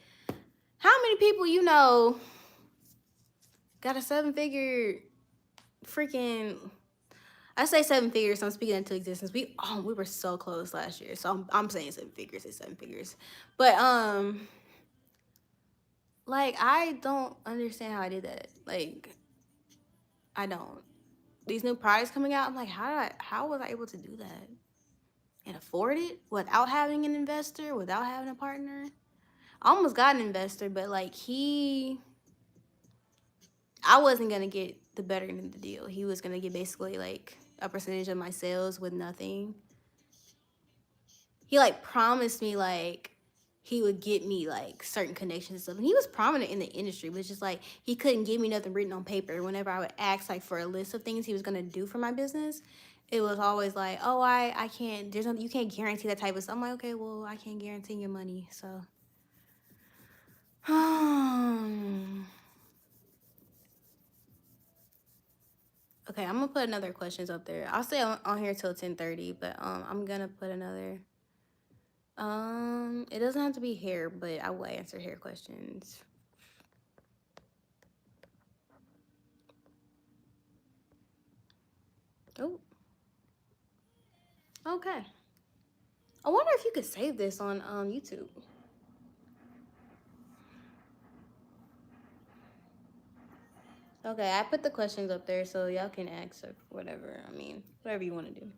how many people got a 7-figure freaking, I say 7 figures, so I'm speaking into existence. We were so close last year. So I'm saying 7 figures, it's 7 figures. But like, I don't understand how I did that. Like, I don't. These new products coming out, I'm like, how was I able to do that? And afford it without having an investor, without having a partner? I almost got an investor, but like I wasn't gonna get the better end of the deal. He was gonna get basically like a percentage of my sales with nothing. He like promised me like he would get me like certain connections and stuff. And he was prominent in the industry, but it's just like he couldn't give me nothing written on paper. Whenever I would ask like for a list of things he was gonna do for my business, it was always like, oh, I can't. There's nothing, you can't guarantee that type of stuff. I'm like, okay, well, I can't guarantee your money, so. Okay, I'm gonna put another questions up there. I'll stay on here till 10:30, but I'm gonna put another. It doesn't have to be hair, but I will answer hair questions. Oh, okay. I wonder if you could save this on YouTube. Okay, I put the questions up there so y'all can ask or whatever. I mean, whatever you want to do.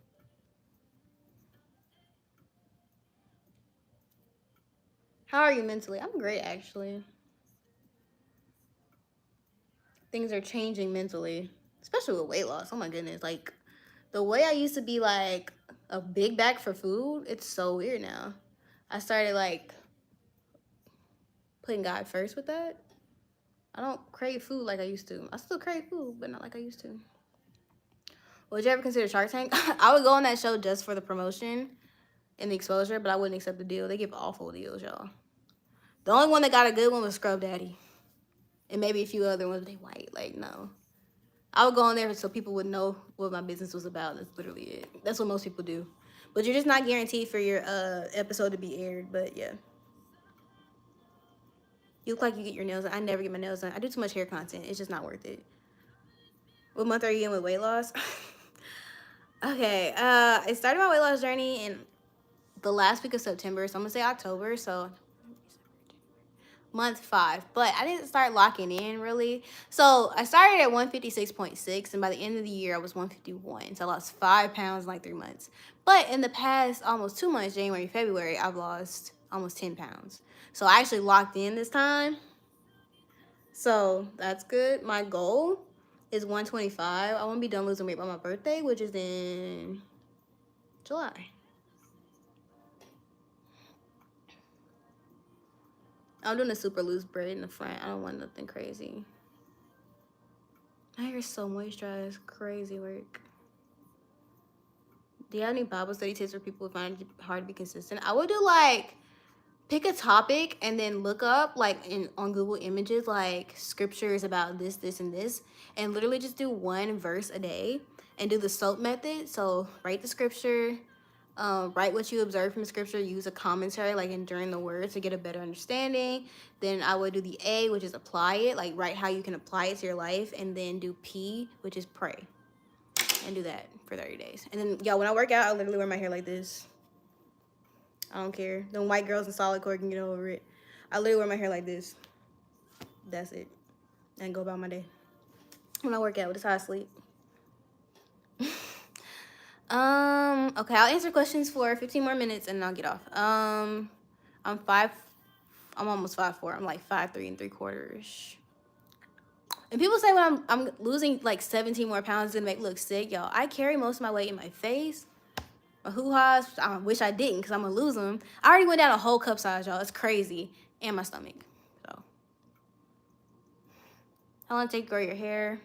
How are you mentally? I'm great, actually. Things are changing mentally, especially with weight loss. Oh my goodness. Like, the way I used to be like a big bag for food, it's so weird now. I started like putting God first with that. I don't crave food like I used to. I still crave food, but not like I used to. Would you ever consider Shark Tank? I would go on that show just for the promotion and the exposure, but I wouldn't accept the deal. They give awful deals, y'all. The only one that got a good one was Scrub Daddy. And maybe a few other ones, but they white. Like, no. I would go on there so people would know what my business was about. That's literally it. That's what most people do. But you're just not guaranteed for your episode to be aired. But yeah. You look like you get your nails done. I never get my nails done. I do too much hair content. It's just not worth it. What month are you in with weight loss? Okay. I started my weight loss journey in the last week of September. So I'm going to say October. So month 5, but I didn't start locking in really. So I started at 156.6, and by the end of the year I was 151. So I lost 5 pounds in like 3 months. But in the past almost 2 months, January, February, I've lost almost 10 pounds. So I actually locked in this time. So that's good. My goal is 125. I want to be done losing weight by my birthday, which is in July. I'm doing a super loose braid in the front. I don't want nothing crazy. My hair is so moisturized. Crazy work. Do you have any Bible study tips for people who find it hard to be consistent? I would do like pick a topic and then look up like on Google Images like scriptures about this, this, and this, and literally just do one verse a day and do the SOAP method. So write the scripture, write what you observe from the scripture, use a commentary like during the words to get a better understanding. Then I would do the A, which is apply it, like write how you can apply it to your life, and then do P, which is pray, and do that for 30 days. And then y'all, when I work out, I literally wear my hair like this. I don't care. Them white girls in solid core can get over it. I literally wear my hair like this. That's it. And go about my day. When I work out, that's how I sleep. Okay, I'll answer questions for 15 more minutes and then I'll get off. I'm almost 5'4". I'm like 5'3 3/4. And people say when I'm losing like 17 more pounds, it's gonna make me look sick, y'all. I carry most of my weight in my face, my hoo-ha's. I wish I didn't because I'm gonna lose them. I already went down a whole cup size, y'all. It's crazy. And my stomach. So, how long did it take to grow your hair?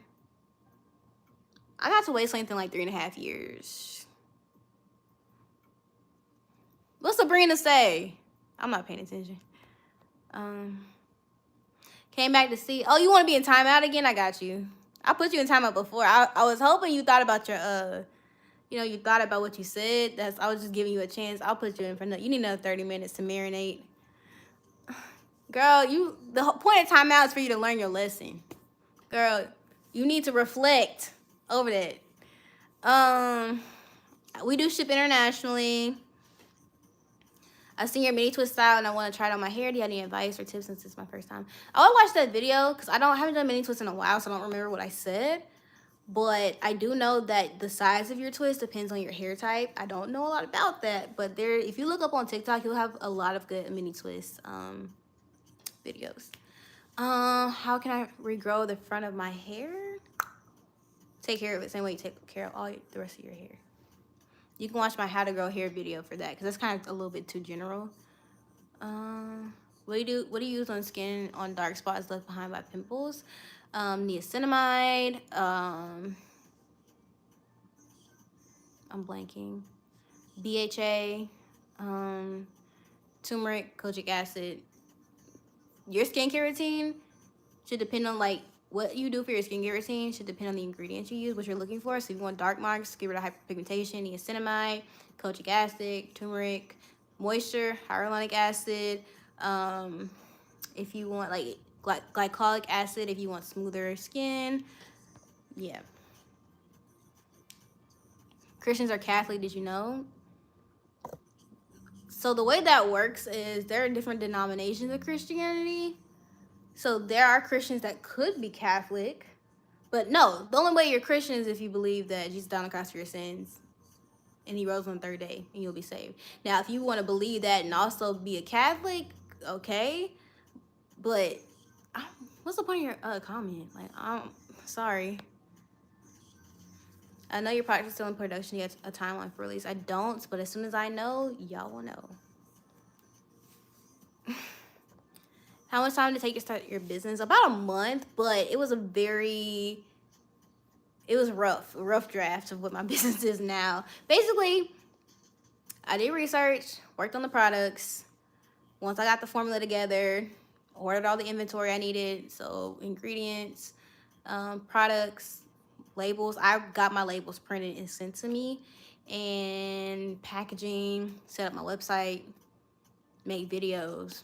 I got to waist length in like 3.5 years. What's Sabrina say? I'm not paying attention. Came back to see. Oh, you want to be in timeout again? I got you. I put you in timeout before. I was hoping you thought about your you thought about what you said. I was just giving you a chance. I'll put you in for you need another 30 minutes to marinate. Girl, the whole point of timeout is for you to learn your lesson. Girl, you need to reflect over that. We do ship internationally. I seen your mini twist style and I want to try it on my hair. Do you have any advice or tips since it's my first time? I would watch that video because haven't done mini twist in a while, so I don't remember what I said. But I do know that the size of your twist depends on your hair type. I don't know a lot about that, but if you look up on TikTok, you'll have a lot of good mini twist videos. How can I regrow the front of my hair? take care of it the same way you take care of all the rest of your hair. You can watch my how to grow hair video for that, because that's kind of a little bit too general. What do you use on skin on dark spots left behind by pimples? Niacinamide. I'm blanking. BHA. Turmeric, kojic acid. Your skincare routine should depend on like what you do for your skincare routine should depend on the ingredients you use, what you're looking for. So if you want dark marks, get rid of hyperpigmentation, niacinamide, kojic acid, turmeric, moisture, hyaluronic acid. If you want like glycolic acid, if you want smoother skin, yeah. Christians are Catholic, did you know? So the way that works is there are different denominations of Christianity. So there are Christians that could be Catholic, but no, the only way you're Christian is if you believe that Jesus died on the cross for your sins and he rose on the third day and you'll be saved. Now, if you want to believe that and also be a Catholic, okay, but what's the point of your comment? Like, I'm sorry. I know your product is still in production. You have a timeline for release. I don't, but as soon as I know, y'all will know. How much time did it take to start your business? About a month, but it was a rough draft of what my business is now. Basically, I did research, worked on the products. Once I got the formula together, ordered all the inventory I needed, so ingredients, products, labels. I got my labels printed and sent to me, and packaging, set up my website, make videos.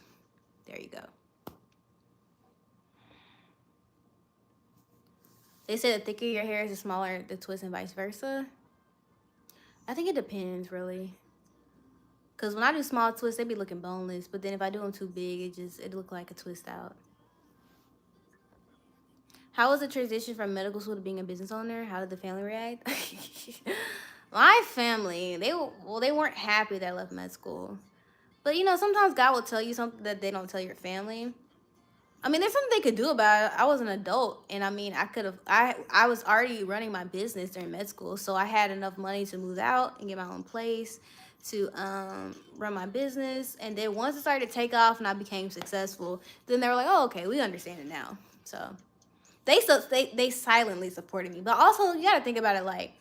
There you go. They said the thicker your hair is, the smaller the twist and vice versa. I think it depends, really. Because when I do small twists, they be looking boneless. But then if I do them too big, it look like a twist out. How was the transition from medical school to being a business owner? How did the family react? My family, they weren't happy that I left med school. But, you know, sometimes God will tell you something that they don't tell your family. I mean, there's something they could do about it. I was an adult, and I mean, I was already running my business during med school, so I had enough money to move out and get my own place to run my business. And then once it started to take off and I became successful, then they were like, oh, okay, we understand it now. So they silently supported me. But also, you got to think about it, like,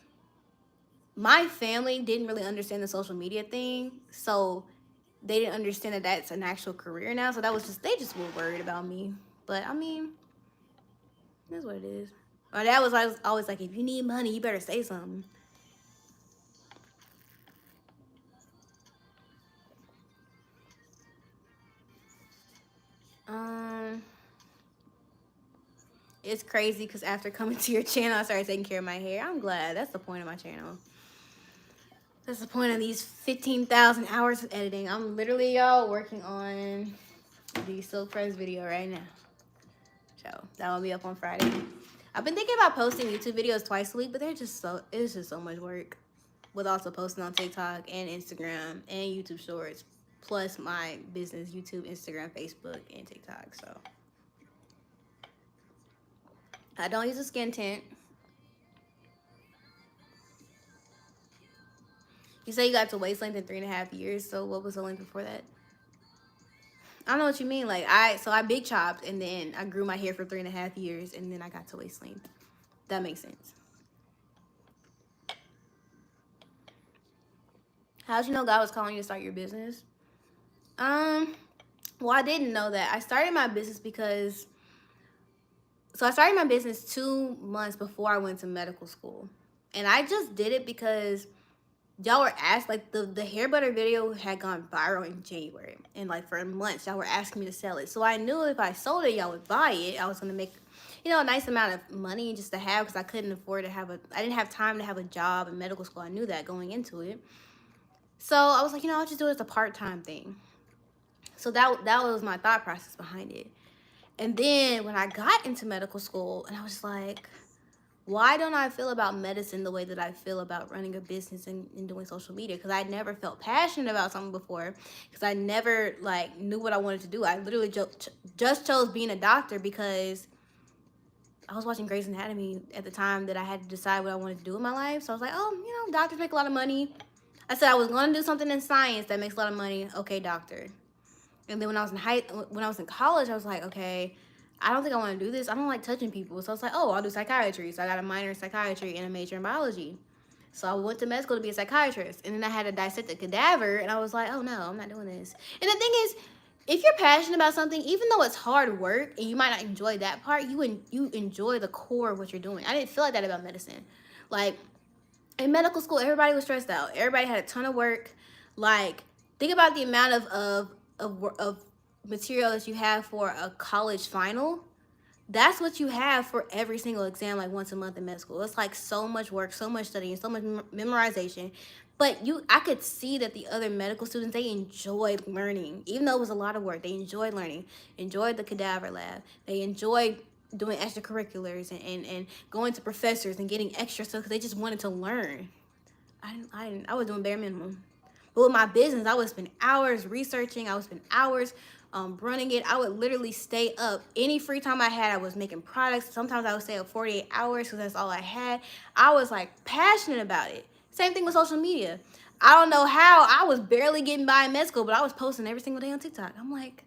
my family didn't really understand the social media thing, so they didn't understand that that's an actual career now. So they just were worried about me. But I mean, that's what it is. My dad was always like, if you need money, you better say something. It's crazy because after coming to your channel, I started taking care of my hair. I'm glad. That's the point of my channel. That's the point of these 15,000 hours of editing. I'm literally, y'all, working on the silk press video right now. So that will be up on Friday. I've been thinking about posting YouTube videos twice a week, but it's just so much work. With also posting on TikTok and Instagram and YouTube Shorts, plus my business YouTube, Instagram, Facebook, and TikTok. So I don't use a skin tint. You say you got to waist length in 3.5 years. So what was the length before that? I don't know what you mean. Like I big chopped and then I grew my hair for 3.5 years and then I got to waist length. That makes sense. How'd you know God was calling you to start your business? Well, I didn't know that. I started my business because I started my business 2 months before I went to medical school. And I just did it because y'all were asked, like, the hair butter video had gone viral in January. And, like, for months, y'all were asking me to sell it. So I knew if I sold it, y'all would buy it. I was going to make, you know, a nice amount of money just to have, because I couldn't afford to I didn't have time to have a job in medical school. I knew that going into it. So I was like, you know, I'll just do it as a part-time thing. So that was my thought process behind it. And then when I got into medical school, and I was like, why don't I feel about medicine the way that I feel about running a business and doing social media? Because I never felt passionate about something before, because I never, like, knew what I wanted to do. I literally just chose being a doctor because I was watching Grey's Anatomy at the time that I had to decide what I wanted to do in my life. So I was like, oh, you know, doctors make a lot of money. I said I was going to do something in science that makes a lot of money. Okay, doctor. And then when I was in college, I was like, okay, I don't think I want to do this. I don't like touching people. So I was like, oh, I'll do psychiatry. So I got a minor in psychiatry and a major in biology. So I went to med school to be a psychiatrist. And then I had to dissect a cadaver. And I was like, oh, no, I'm not doing this. And the thing is, if you're passionate about something, even though it's hard work and you might not enjoy that part, you enjoy the core of what you're doing. I didn't feel like that about medicine. Like, in medical school, everybody was stressed out. Everybody had a ton of work. Like, think about the amount of material that you have for a college final. That's what you have for every single exam, like once a month in med school. It's like so much work, so much studying, so much memorization. But I could see that the other medical students, they enjoyed learning, even though it was a lot of work. They enjoyed learning, enjoyed the cadaver lab. They enjoyed doing extracurriculars and going to professors and getting extra stuff because they just wanted to learn. I was doing bare minimum. But with my business, I would spend hours researching. I would spend hours running it. I would literally stay up. Any free time I had, I was making products. Sometimes I would stay up 48 hours because that's all I had. I was like passionate about it. Same thing with social media. I don't know how. I was barely getting by in med school, but I was posting every single day on TikTok. I'm like,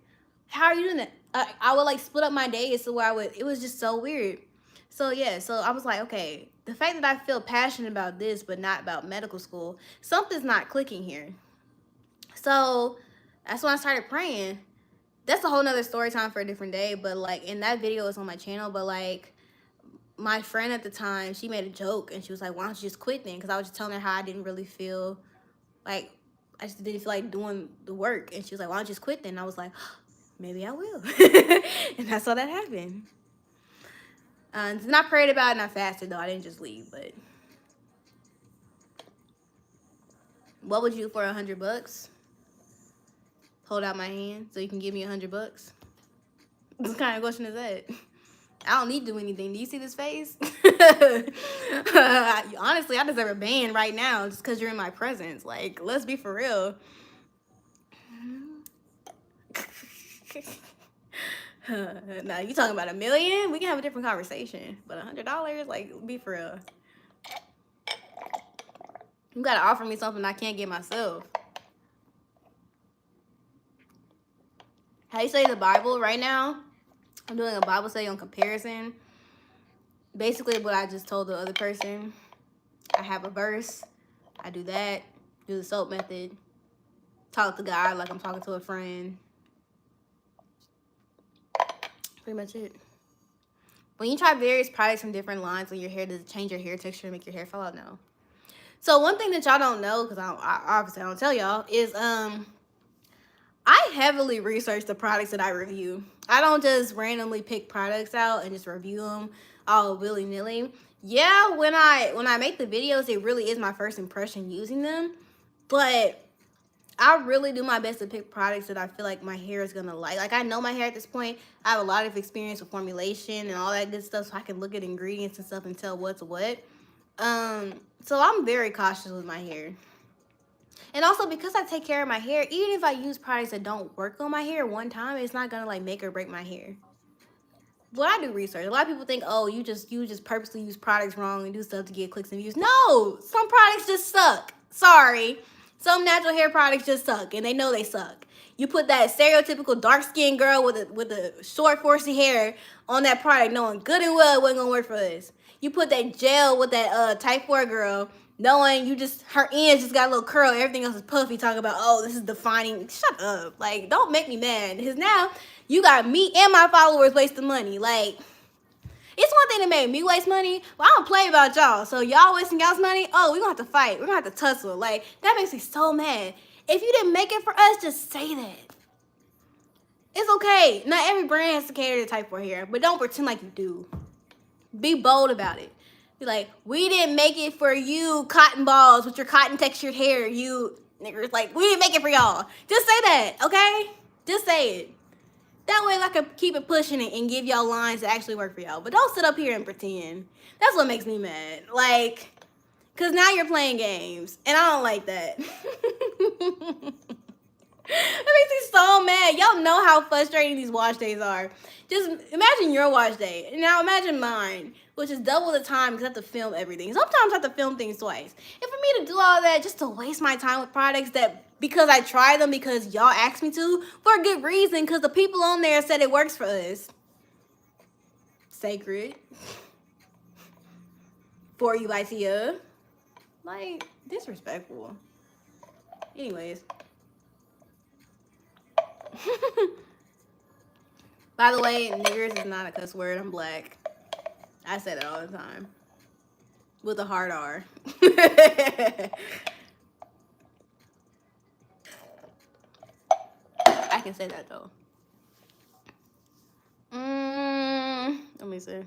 how are you doing that? I would like split up my days to where it was just so weird. So yeah, so I was like, okay, the fact that I feel passionate about this but not about medical school, something's not clicking here. So that's when I started praying. That's a whole nother story time for a different day. But like in that video, it's on my channel. But like my friend at the time, she made a joke and she was like, why don't you just quit then? Because I was just telling her how I didn't really feel like, I just didn't feel like doing the work. And she was like, why don't you just quit then? And I was like, maybe I will. And that's how that happened. And I prayed about it and I fasted though. I didn't just leave. But what would you do for $100? Hold out my hand so you can give me $100? What kind of question is that? I don't need to do anything. Do you see this face? Honestly, I deserve a ban right now just because you're in my presence. Like, let's be for real. Now, you talking about $1 million? We can have a different conversation. But $100, like, be for real. You gotta offer me something I can't get myself. How you study the Bible right now? I'm doing a Bible study on comparison. Basically, what I just told the other person. I have a verse. I do that. Do the soap method. Talk to God like I'm talking to a friend. Pretty much it. When you try various products from different lines on your hair, does it change your hair texture and make your hair fall out? No. So one thing that y'all don't know, because I obviously don't tell y'all, is I heavily research the products that I review. I don't just randomly pick products out and just review them all willy-nilly. Yeah, when I make the videos, it really is my first impression using them. But I really do my best to pick products that I feel like my hair is going to like. Like, I know my hair at this point. I have a lot of experience with formulation and all that good stuff, so I can look at ingredients and stuff and tell what's what. So I'm very cautious with my hair. And also, because I take care of my hair, even if I use products that don't work on my hair one time, it's not going to, like, make or break my hair. Well, I do research. A lot of people think, oh, you just purposely use products wrong and do stuff to get clicks and views. No! Some products just suck. Sorry. Some natural hair products just suck, and they know they suck. You put that stereotypical dark-skinned girl with a short, forsy hair on that product, knowing good and well it wasn't going to work for this. You put that gel with that type 4 girl, knowing her ends just got a little curl, everything else is puffy, talking about, oh, this is defining. Shut up. Like, don't make me mad. Because now you got me and my followers wasting money. Like, it's one thing to make me waste money, but I don't play about y'all. So y'all wasting y'all's money, oh, we're going to have to fight. We're going to have to tussle. Like, that makes me so mad. If you didn't make it for us, just say that. It's okay. Not every brand has to cater to type 4 hair, but don't pretend like you do. Be bold about it. Be like, we didn't make it for you cotton balls with your cotton textured hair. You niggers, like, we didn't make it for y'all. Just say that, okay? Just say it. That way I can keep it pushing it and give y'all lines that actually work for y'all. But don't sit up here and pretend. That's what makes me mad. Like, because now you're playing games. And I don't like that. That makes me so mad. Y'all know how frustrating these wash days are. Just imagine your wash day. Now imagine mine, which is double the time because I have to film everything. Sometimes I have to film things twice. And for me to do all that just to waste my time with products that because I try them because y'all asked me to for a good reason because the people on there said it works for us. Sacred. For you, Icia. Like, disrespectful. Anyways. By the way, niggers is not a cuss word. I'm black. I say that all the time. With a hard R. I can say that though. Let me see.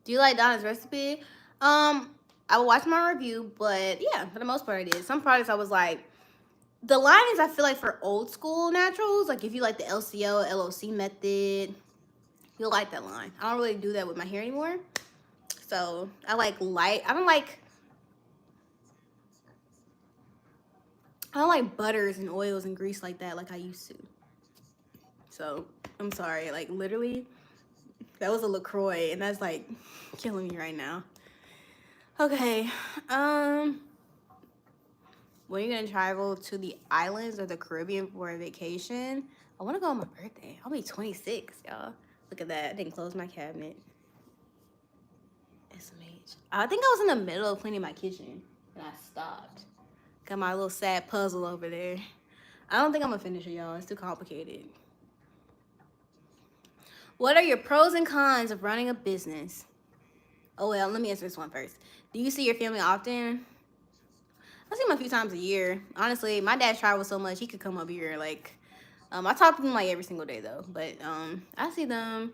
Do you like Donna's recipe? I will watch my review, but yeah, for the most part I did. Some products I was like, the line is I feel like for old school naturals, like if you like the LCO, LOC method, you'll like that line. I don't really do that with my hair anymore. So I like light. I don't like butters and oils and grease like that like I used to. So I'm sorry, like literally that was a LaCroix and that's like killing me right now. Okay. When are you gonna travel to the islands or the Caribbean for a vacation? I wanna go on my birthday. I'll be 26, y'all. Look at that. I didn't close my cabinet. SMH. I think I was in the middle of cleaning my kitchen and I stopped. Got my little sad puzzle over there. I don't think I'm gonna finish it, y'all. It's too complicated. What are your pros and cons of running a business? Oh, well, let me answer this one first. Do you see your family often? I see him a few times a year. Honestly, my dad travels so much, he could come up here. Like, I talk to them like every single day, though. But I see them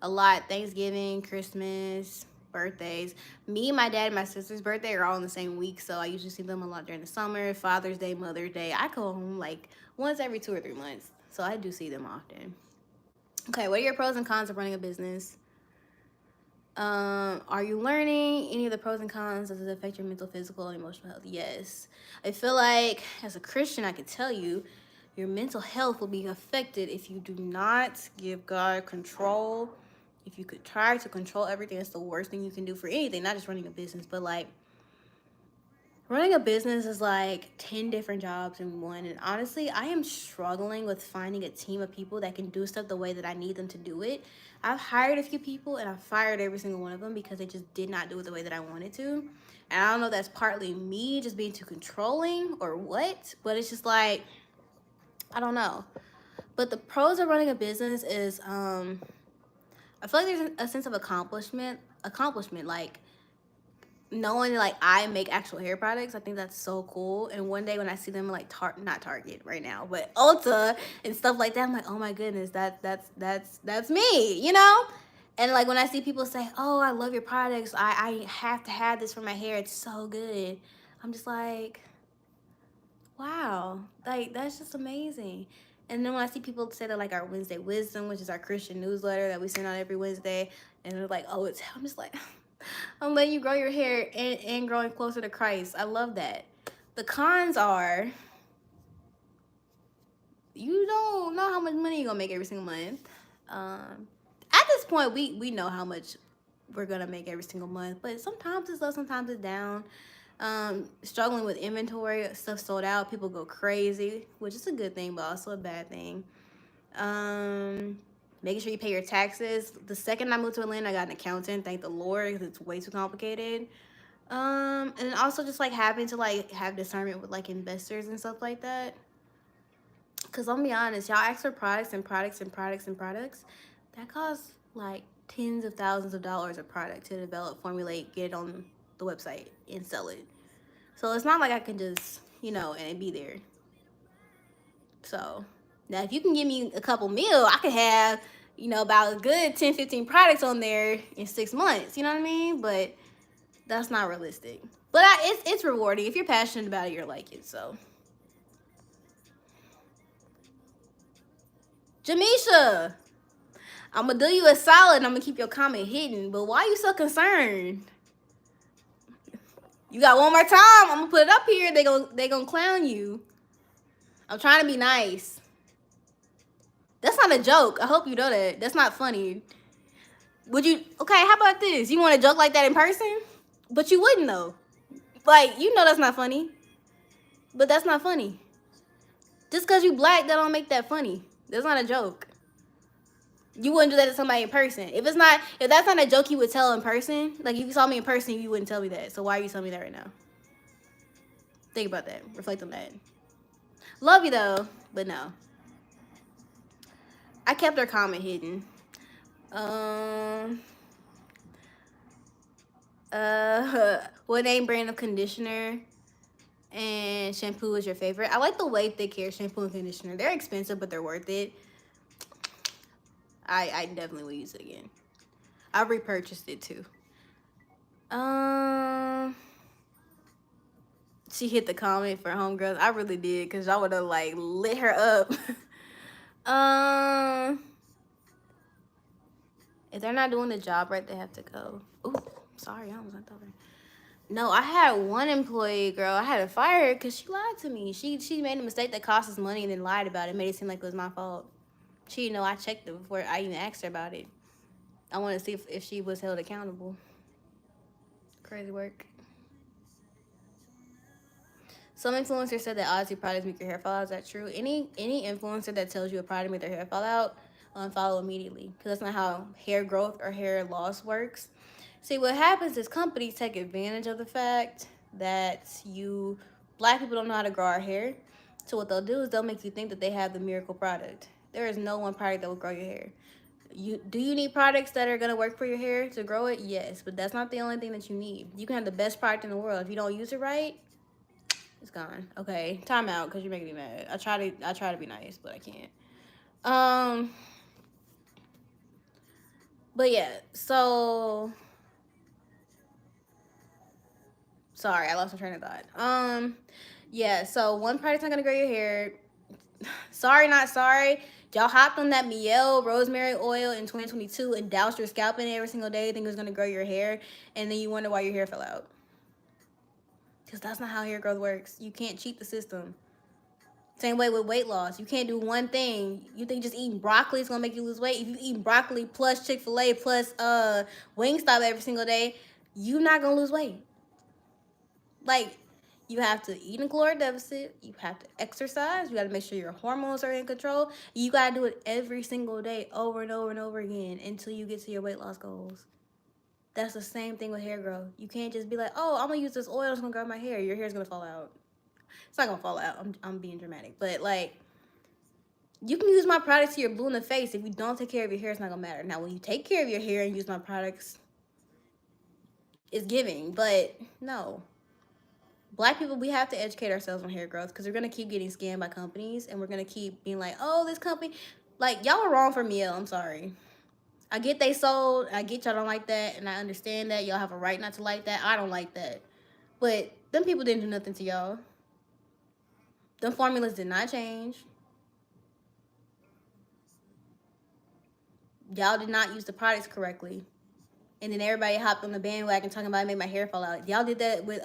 a lot. Thanksgiving, Christmas, birthdays. Me, my dad, and my sister's birthday are all in the same week. So I usually see them a lot during the summer, Father's Day, Mother's Day. I go home like once every 2 or 3 months. So I do see them often. Okay, what are your pros and cons of running a business? Are you learning any of the pros and cons? Does it affect your mental, physical, and emotional health? Yes. I feel like as a Christian, I could tell you your mental health will be affected if you do not give God control. If you could try to control everything, it's the worst thing you can do for anything, not just running a business, but like running a business is like 10 different jobs in one. And honestly, I am struggling with finding a team of people that can do stuff the way that I need them to do it. I've hired a few people and I've fired every single one of them because they just did not do it the way that I wanted to. And I don't know if that's partly me just being too controlling or what, but it's just like, I don't know. But the pros of running a business is I feel like there's a sense of accomplishment, like knowing like I make actual hair products. I think that's so cool. And one day when I see them like not Target right now, but Ulta and stuff like that, I'm like, oh my goodness, that's me, you know? And like when I see people say, oh, I love your products, I have to have this for my hair, it's so good, I'm just like, wow, like that's just amazing. And then when I see people say that like our Wednesday Wisdom, which is our Christian newsletter that we send out every Wednesday, and they're like, oh, it's, I'm just like, I'm letting you grow your hair and growing closer to Christ. I love that. The cons are you don't know how much money you're gonna make every single month. At this point, we know how much we're gonna make every single month, but sometimes it's up, sometimes it's down. Struggling with inventory, stuff sold out, people go crazy, which is a good thing, but also a bad thing. Making sure you pay your taxes. The second I moved to Atlanta, I got an accountant. Thank the Lord, because it's way too complicated. And then also just like having to like have discernment with like investors and stuff like that. Cause I'll be honest, y'all ask for products and products and products and products. That costs like tens of thousands of dollars a product to develop, formulate, get it on the website and sell it. So it's not like I can just, you know, and it be there. So now if you can give me a couple mil, I could have, you know, about a good 10, 15 products on there in 6 months. You know what I mean? But that's not realistic. But it's rewarding. If you're passionate about it, you'll like it. So Jamisha, I'm gonna do you a solid and I'm gonna keep your comment hidden. But why are you so concerned? You got one more time. I'm gonna put it up here. They gonna clown you. I'm trying to be nice. That's not a joke. I hope you know that. That's not funny. Would you? Okay, how about this? You want a joke like that in person? But you wouldn't though. Like you know that's not funny. But that's not funny. Just because you black, that don't make that funny. That's not a joke. You wouldn't do that to somebody in person. If that's not a joke you would tell in person, like if you saw me in person, you wouldn't tell me that. So why are you telling me that right now? Think about that. Reflect on that. Love you though, but no. I kept her comment hidden. Um what name brand of conditioner and shampoo is your favorite? I like the Way Thick Hair shampoo and conditioner. They're expensive, but they're worth it. I definitely will use it again. I repurchased it too. She hit the comment for homegirls. I really did, because y'all would have like lit her up. If they're not doing the job right, they have to go. Ooh, sorry, I almost went over. No, I had one employee, girl. I had to fire her because she lied to me. She made a mistake that cost us money and then lied about it. Made it seem like it was my fault. She didn't know I checked it before I even asked her about it. I wanted to see if she was held accountable. Crazy work. Some influencers said that Odyssey products make your hair fall out. Is that true? Any influencer that tells you a product make their hair fall out, unfollow immediately, because that's not how hair growth or hair loss works. See, what happens is companies take advantage of the fact that black people don't know how to grow our hair. So what they'll do is they'll make you think that they have the miracle product. There is no one product that will grow your hair. Do you need products that are gonna work for your hair to grow it? Yes, but that's not the only thing that you need. You can have the best product in the world. If you don't use it right, it's gone. Okay, time out because you're making me mad. I try to be nice, but I can't. But yeah, so sorry, I lost my train of thought. Yeah, so one product's not gonna grow your hair. Sorry, not sorry. Y'all hopped on that Miel rosemary oil in 2022 and doused your scalp in it every single day, thinking it was gonna grow your hair, and then you wonder why your hair fell out. Because that's not how hair growth works. You can't cheat the system. Same way with weight loss. You can't do one thing. You think just eating broccoli is gonna make you lose weight? If you eat broccoli plus Chick-fil-A plus Wingstop every single day, you're not gonna lose weight. Like, you have to eat in caloric deficit. You have to exercise. You got to make sure your hormones are in control. You got to do it every single day, over and over and over again, until you get to your weight loss goals. That's the same thing with hair growth. You can't just be like, oh, I'm gonna use this oil, it's gonna grow my hair. Your hair's gonna fall out. It's not gonna fall out. I'm being dramatic, but like, you can use my products till you're blue in the face. If you don't take care of your hair, it's not gonna matter. Now, when you take care of your hair and use my products, it's giving. But no, Black people, we have to educate ourselves on hair growth, because we're gonna keep getting scammed by companies, and we're gonna keep being like, oh, this company, like, y'all are wrong for Miel. I'm sorry. I get they sold. I get y'all don't like that, and I understand that y'all have a right not to like that. I don't like that, but them people didn't do nothing to y'all. Them formulas did not change. Y'all did not use the products correctly, and then everybody hopped on the bandwagon talking about it made my hair fall out. Y'all did that with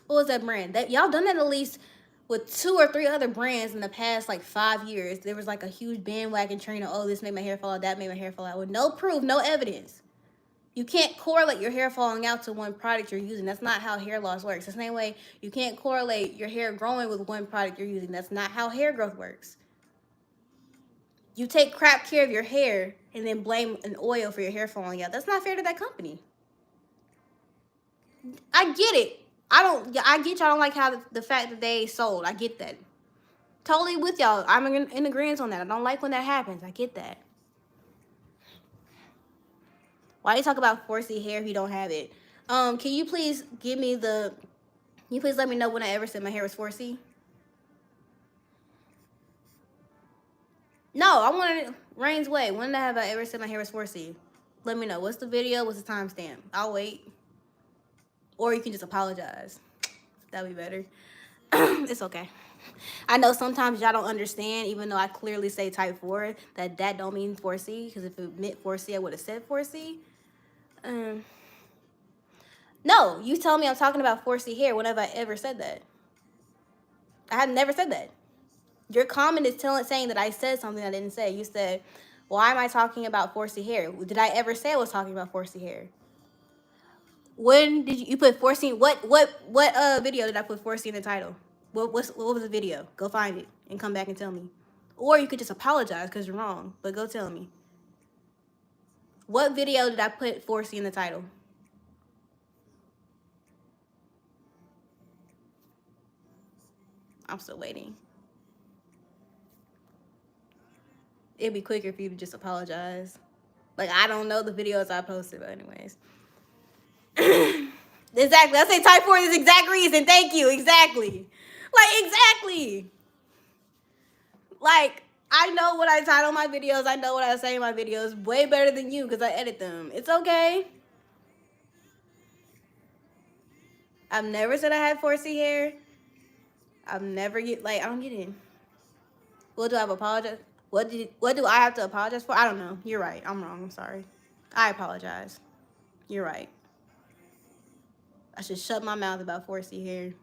what was that brand? That y'all done that at least with 2 or 3 other brands in the past like 5 years. There was like a huge bandwagon train of, oh, this made my hair fall out, that made my hair fall out, with no proof, no evidence. You can't correlate your hair falling out to one product you're using. That's not how hair loss works. The same way you can't correlate your hair growing with one product you're using. That's not how hair growth works. You take crap care of your hair and then blame an oil for your hair falling out. That's not fair to that company. I get it. I get y'all don't like how the fact that they sold. I get that. Totally with y'all. I'm in agreement on that. I don't like when that happens. I get that. Why do you talk about 4C hair if you don't have it? Can you please give me the... Can you please let me know when I ever said my hair was 4C? No, I wanted it Rain's way. When have I ever said my hair was 4C? Let me know. What's the video? What's the timestamp? I'll wait. Or you can just apologize. That'd be better. It's okay. I know sometimes y'all don't understand, even though I clearly say type 4, that don't mean 4C, because if it meant 4C, I would have said 4C. No, you tell me I'm talking about 4C hair. When have I ever said that? I have never said that. Your comment is saying that I said something I didn't say. You said, why am I talking about 4C hair? Did I ever say I was talking about 4C hair? When did you put 4C? What video did I put 4C in the title? What was the video? Go find it and come back and tell me. Or you could just apologize because you're wrong, but go tell me. What video did I put 4C in the title? I'm still waiting. It'd be quicker for you to just apologize. Like, I don't know the videos I posted, but anyways. Exactly. I say type for this exact reason. Thank you. Exactly. Like, exactly. Like, I know what I title my videos. I know what I say in my videos way better than you because I edit them. It's okay. I've never said I had 4C hair. I've never get like I don't get it. What do I have to apologize? What do I have to apologize for? I don't know. You're right. I'm wrong. I'm sorry. I apologize. You're right. I should shut my mouth about 4C hair.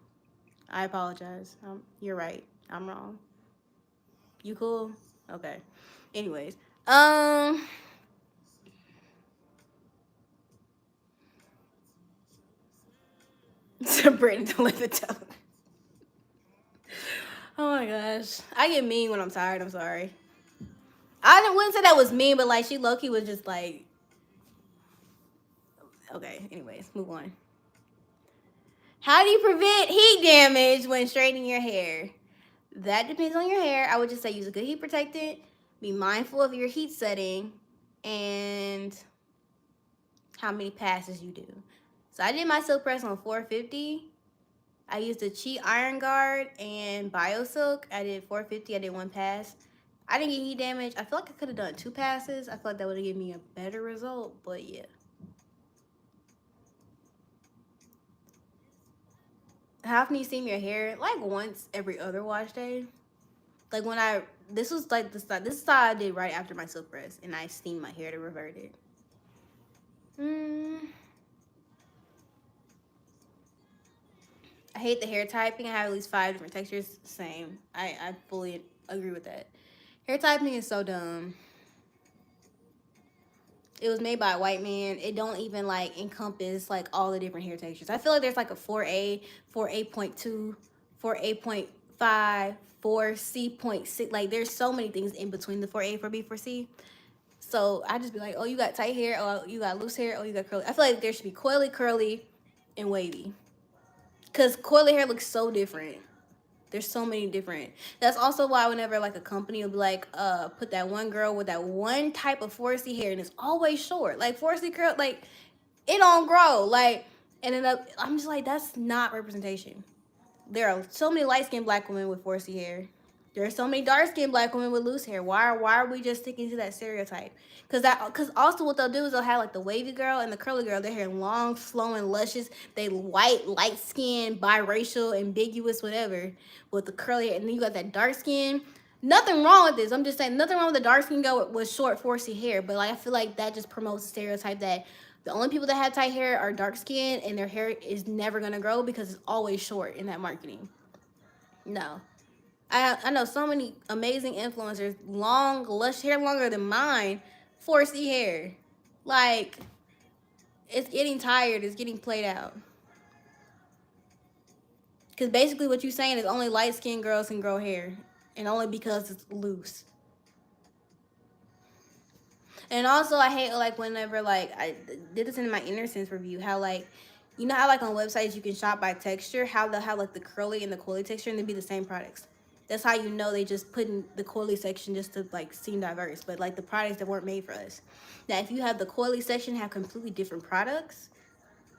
I apologize. You're right. I'm wrong. You cool? Okay. Anyways, Brittany, don't let it tell. Oh my gosh, I get mean when I'm tired. I'm sorry. Wouldn't say that was mean, but like she low-key was just like, okay. Anyways, move on. How do you prevent heat damage when straightening your hair? That depends on your hair. I would just say use a good heat protectant. Be mindful of your heat setting and how many passes you do. So I did my silk press on 450. I used a cheat iron guard and BioSilk. I did 450. I did one pass. I didn't get heat damage. I feel like I could have done 2 passes. I feel like that would have given me a better result, but yeah. How often do you steam your hair? Like once every other wash day. Like when this was like this style I did right after my silk press, and I steamed my hair to revert it. I hate the hair typing. I have at least 5 different textures. Same. I fully agree with that. Hair typing is so dumb. It was made by a white man. It don't even like encompass like all the different hair textures. I feel like there's like a 4A, 4A.2, 4A.5, 4C.6. Like there's so many things in between the 4A, 4B, 4C. So I just be like, oh, you got tight hair. Oh, you got loose hair. Oh, you got curly. I feel like there should be coily, curly, and wavy. Because coily hair looks so different. There's so many different. That's also why whenever like a company will be like, put that one girl with that one type of 4C hair and it's always short. Like 4C curl, like it don't grow. Like, and then I'm just like, that's not representation. There are so many light skinned black women with 4C hair. There are so many dark skinned black women with loose hair. Why are we just sticking to that stereotype? Because also what they'll do is they'll have like the wavy girl and the curly girl. Their hair long, flowing, luscious. They white, light skin, biracial, ambiguous, whatever. With the curly hair, and then you got that dark skin. Nothing wrong with this. I'm just saying nothing wrong with the dark skin girl with short 4C hair. But like I feel like that just promotes a stereotype that the only people that have tight hair are dark skinned and their hair is never gonna grow because it's always short in that marketing. No. I know so many amazing influencers, long, lush hair longer than mine, 4C hair. Like, it's getting tired. It's getting played out. Because basically what you're saying is only light-skinned girls can grow hair. And only because it's loose. And also, I hate, like, whenever, like, I did this in my Innocence review, how, like, you know how, like, on websites you can shop by texture, how they'll have, like, the curly and the coily texture, and they'd be the same products. That's how you know they just put in the coily section just to, like, seem diverse. But, like, the products that weren't made for us. Now, if you have the coily section have completely different products,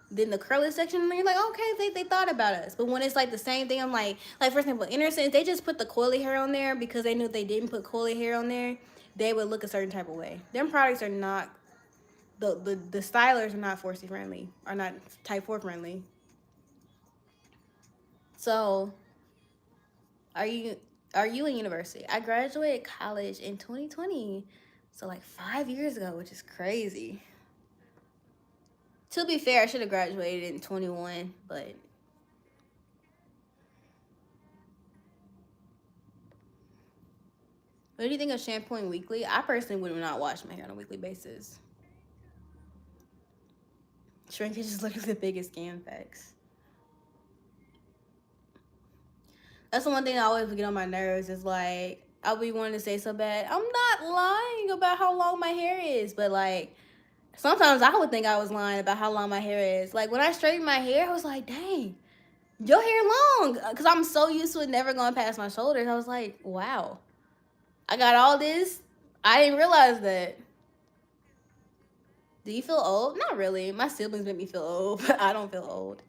then the curly section, you're like, okay, they thought about us. But when it's, like, the same thing, I'm like, for example, Innocence, they just put the coily hair on there because they knew if they didn't put coily hair on there, they would look a certain type of way. Them products are not, the stylers are not 4C friendly, are not type 4 friendly. So, are you in university? I graduated college in 2020. So like 5 years ago, which is crazy. To be fair, I should have graduated in 21, but what do you think of shampooing weekly? I personally would not wash my hair on a weekly basis. Shrinkage is literally the biggest scam facts. That's the one thing I always get on my nerves is like I'll be wanting to say so bad. I'm not lying about how long my hair is, but like sometimes I would think I was lying about how long my hair is. Like when I straightened my hair, I was like, dang, your hair long. Because I'm so used to it never going past my shoulders. I was like, wow, I got all this. I didn't realize that. Do you feel old? Not really. My siblings make me feel old, but I don't feel old.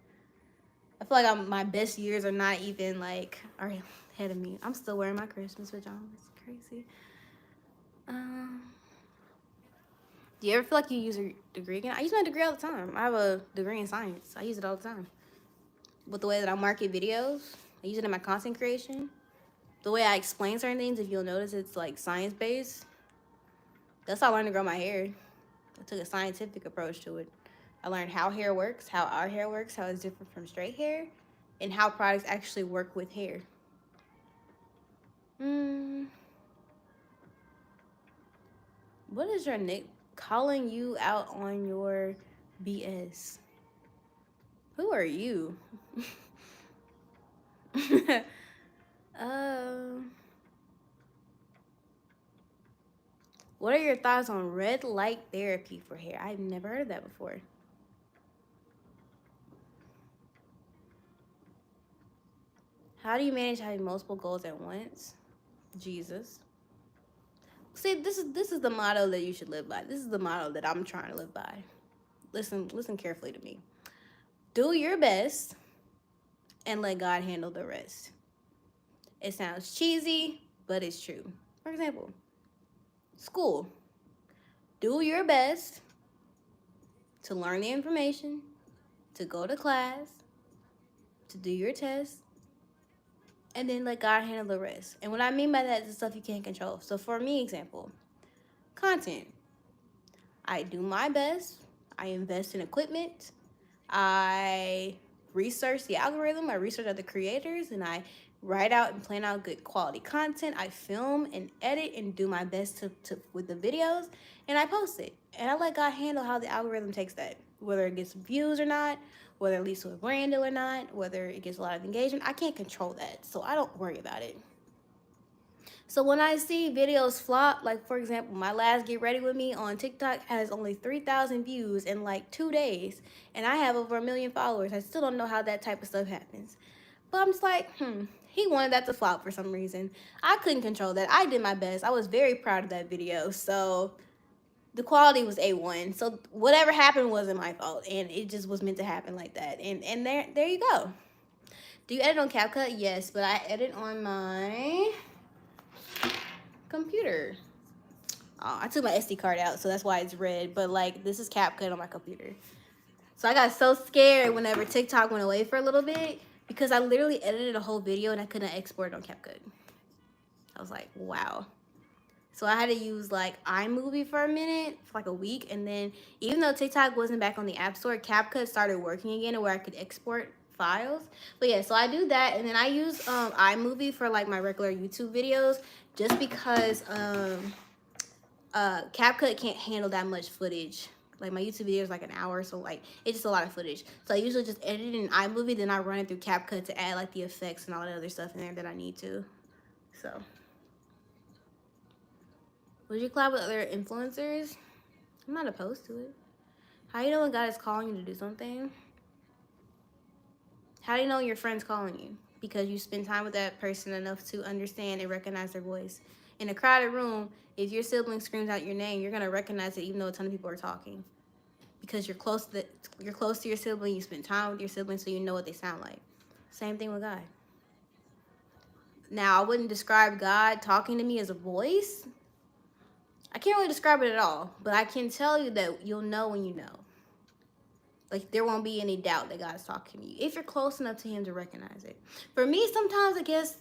I feel like my best years are not even like are ahead of me. I'm still wearing my Christmas pajamas. Crazy. Um, do you ever feel like you use your degree again? I use my degree all the time. I have a degree in science. I use it all the time. With the way that I market videos, I use it in my content creation. The way I explain certain things, if you'll notice, it's like science based. That's how I learned to grow my hair. I took a scientific approach to it. I learned how hair works, how our hair works, how it's different from straight hair, and how products actually work with hair. Mm, what is your nick calling you out on your BS? Who are you? um, what are your thoughts on red light therapy for hair? I've never heard of that before. How do you manage having multiple goals at once? Jesus. See, this is the motto that you should live by. This is the motto that I'm trying to live by. Listen carefully to me. Do your best and let God handle the rest. It sounds cheesy, but it's true. For example, school. Do your best to learn the information, to go to class, to do your tests, and then let God handle the rest. And what I mean by that is the stuff you can't control. So for me, example, content. I do my best. I invest in equipment. I research the algorithm. I research other creators, and I write out and plan out good quality content. I film and edit and do my best to with the videos, and I post it. And I let God handle how the algorithm takes that, whether it gets views or not, whether it leads to a brand deal or not, whether it gets a lot of engagement. I can't control that, so I don't worry about it. So when I see videos flop, like for example, my last Get Ready With Me on TikTok has only 3,000 views in like 2 days, and I have over 1 million followers. I still don't know how that type of stuff happens. But I'm just like, he wanted that to flop for some reason. I couldn't control that. I did my best. I was very proud of that video. So the quality was A1. So whatever happened wasn't my fault, and it just was meant to happen like that. And there you go. Do you edit on CapCut? Yes, but I edit on my computer. Oh, I took my SD card out, so that's why it's red. But like, this is CapCut on my computer. So I got so scared whenever TikTok went away for a little bit because I literally edited a whole video and I couldn't export it on CapCut. I was like, wow. So I had to use like iMovie for a minute, for like a week, and then even though TikTok wasn't back on the App Store, CapCut started working again where I could export files. But yeah, so I do that, and then I use iMovie for like my regular YouTube videos just because CapCut can't handle that much footage. Like my YouTube video is like an hour, so like it's just a lot of footage. So I usually just edit it in iMovie, then I run it through CapCut to add like the effects and all that other stuff in there that I need to. So, would you collab with other influencers? I'm not opposed to it. How do you know when God is calling you to do something? How do you know your friend's calling you? Because you spend time with that person enough to understand and recognize their voice. In a crowded room, if your sibling screams out your name, you're gonna recognize it even though a ton of people are talking. Because you're close to your sibling, you spend time with your sibling, so you know what they sound like. Same thing with God. Now, I wouldn't describe God talking to me as a voice. I can't really describe it at all, but I can tell you that you'll know when you know. Like, there won't be any doubt that God's talking to you if you're close enough to him to recognize it. For me, sometimes I guess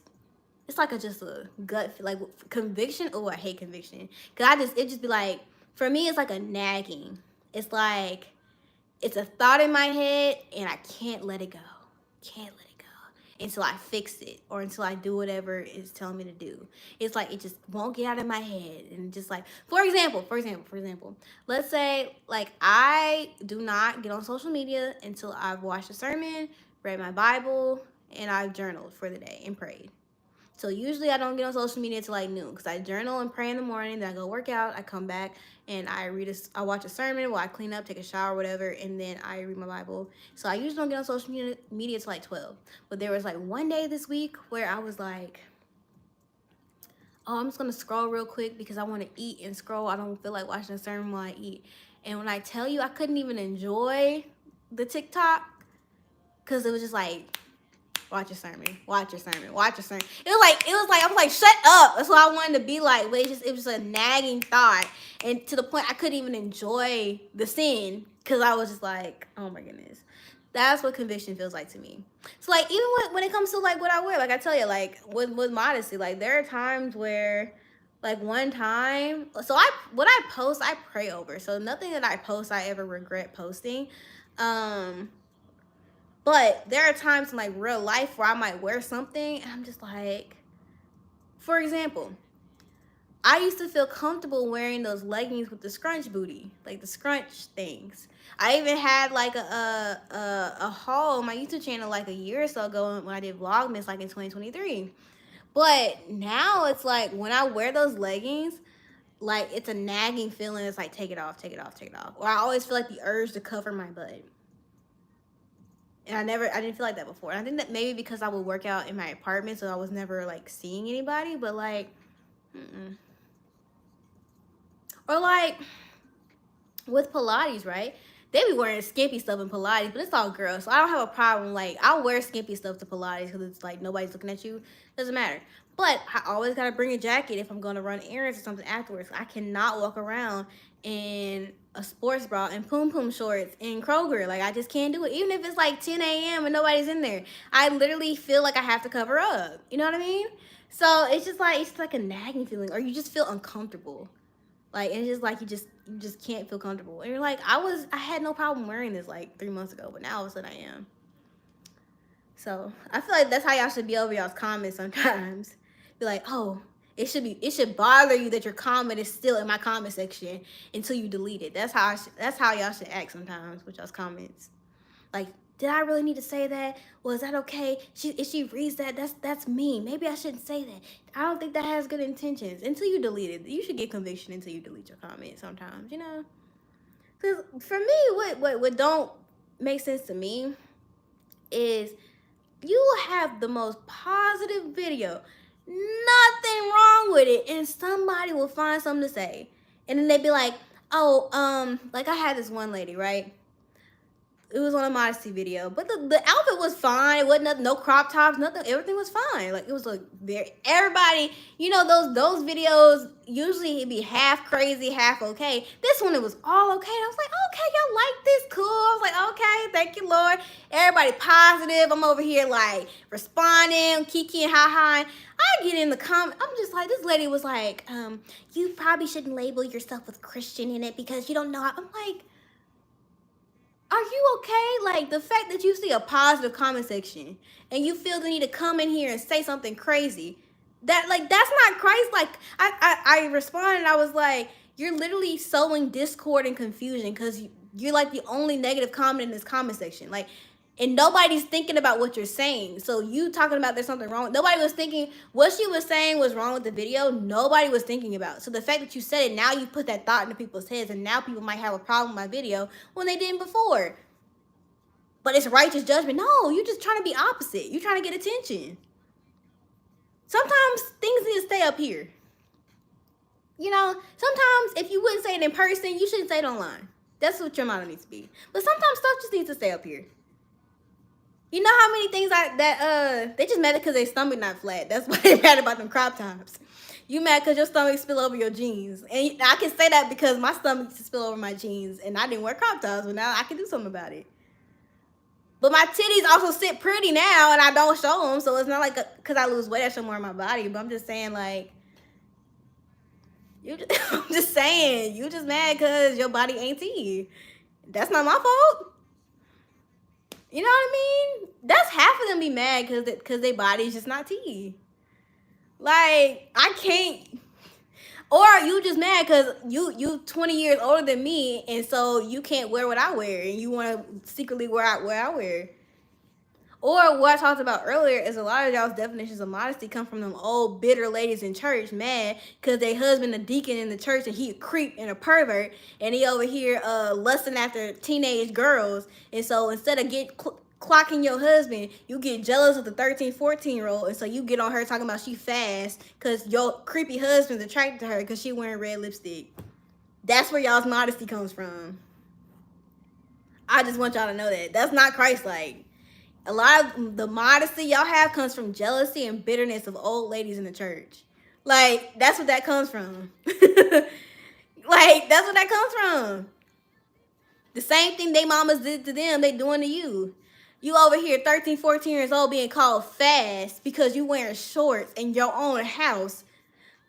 it's like just a gut, like conviction. Oh, I hate conviction. Cause it just be like, for me, it's like a nagging. It's like, It's a thought in my head, and I can't let it go. Can't let it go until I fix it or until I do whatever it's telling me to do. It's like it just won't get out of my head, and just like for example, let's say like I do not get on social media until I've watched a sermon, read my Bible, and I've journaled for the day and prayed. So usually I don't get on social media till like noon because I journal and pray in the morning. Then I go work out. I come back and I watch a sermon while I clean up, take a shower, whatever, and then I read my Bible. So I usually don't get on social media till like 12. But there was like one day this week where I was like, oh, I'm just gonna scroll real quick because I want to eat and scroll. I don't feel like watching a sermon while I eat. And when I tell you, I couldn't even enjoy the TikTok because it was just like, watch your sermon. Watch your sermon. Watch your sermon. I was like, shut up. That's what I wanted to be like. But it was just a nagging thought. And to the point I couldn't even enjoy the sin because I was just like, oh my goodness. That's what conviction feels like to me. So like even when it comes to like what I wear, like I tell you, like with modesty, like there are times where like one time, so what I post, I pray over. So nothing that I post I ever regret posting. But there are times in like real life where I might wear something and I'm just like, for example, I used to feel comfortable wearing those leggings with the scrunch booty, like the scrunch things. I even had like a haul on my YouTube channel like a year or so ago when I did Vlogmas like in 2023. But now it's like when I wear those leggings, like it's a nagging feeling. It's like take it off, take it off, take it off. Or I always feel like the urge to cover my butt. And I didn't feel like that before. And I think that maybe because I would work out in my apartment, so I was never like seeing anybody. But like, or like with Pilates, right? They be wearing skimpy stuff in Pilates, but it's all girls, so I don't have a problem. Like I'll wear skimpy stuff to Pilates because it's like nobody's looking at you. Doesn't matter. But I always gotta bring a jacket if I'm gonna run errands or something afterwards. I cannot walk around in a sports bra and poom poom shorts in Kroger. Like I just can't do it. Even if it's like 10 a.m. and nobody's in there, I literally feel like I have to cover up. You know what I mean? So it's like a nagging feeling, or you just feel uncomfortable. Like it's just like you just can't feel comfortable. And you're like, I had no problem wearing this like 3 months ago, but now all of a sudden I am. So I feel like that's how y'all should be over y'all's comments sometimes. Be like, oh, it should bother you that your comment is still in my comment section until you delete it. That's how y'all should act sometimes with y'all's comments. Like, did I really need to say that? Was that okay? If she reads that, that's me. Maybe I shouldn't say that. I don't think that has good intentions. Until you delete it, you should get conviction until you delete your comment. Sometimes, you know. Because for me, what don't make sense to me is you have the most positive video, nothing wrong with it, and somebody will find something to say, and then they'd be like, oh, like I had this one lady, right? It was on a modesty video, but the outfit was fine. It wasn't nothing, no crop tops, nothing. Everything was fine. Like it was like very everybody. You know those videos usually it'd be half crazy, half okay. This one it was all okay. And I was like, okay, y'all like this, cool. I was like, okay, thank you, Lord. Everybody positive. I'm over here like responding, kiki and ha ha. I get in the comment. I'm just like, this lady was like, you probably shouldn't label yourself with Christian in it because you don't know how. I'm like, are you okay? Like the fact that you see a positive comment section and you feel the need to come in here and say something crazy, that's not Christ. Like I responded. I was like, you're literally sowing discord and confusion because you're like the only negative comment in this comment section. Like, and nobody's thinking about what you're saying. So you talking about there's something wrong. Nobody was thinking what she was saying was wrong with the video. Nobody was thinking about. So the fact that you said it, now you put that thought into people's heads, and now people might have a problem with my video when they didn't before. But it's righteous judgment. No, you're just trying to be opposite. You're trying to get attention. Sometimes things need to stay up here. You know, sometimes if you wouldn't say it in person, you shouldn't say it online. That's what your motto needs to be. But sometimes stuff just needs to stay up here. You know how many things they just mad because their stomach not flat. That's why they mad about them crop tops. You mad because your stomach spill over your jeans. And I can say that because my stomach used to spill over my jeans and I didn't wear crop tops, but now I can do something about it. But my titties also sit pretty now and I don't show them, so it's not like because I lose weight I show more of my body, but I'm just saying like, I'm just saying, you just mad because your body ain't tea. That's not my fault. You know what I mean? That's half of them be mad because their body's just not tea. Like, I can't. Or you just mad because you 20 years older than me, and so you can't wear what I wear, and you want to secretly wear I wear. Or what I talked about earlier is a lot of y'all's definitions of modesty come from them old bitter ladies in church mad because their husband a deacon in the church and he a creep and a pervert and he over here lusting after teenage girls, and so instead of clocking your husband, you get jealous of the 13, 14-year-old, and so you get on her talking about she fast because your creepy husband's attracted to her because she wearing red lipstick. That's where y'all's modesty comes from. I just want y'all to know that. That's not Christ-like. A lot of the modesty y'all have comes from jealousy and bitterness of old ladies in the church. Like, that's what that comes from. Like, that's what that comes from. The same thing they mamas did to them, they doing to you. You over here 13, 14 years old being called fast because you wearing shorts in your own house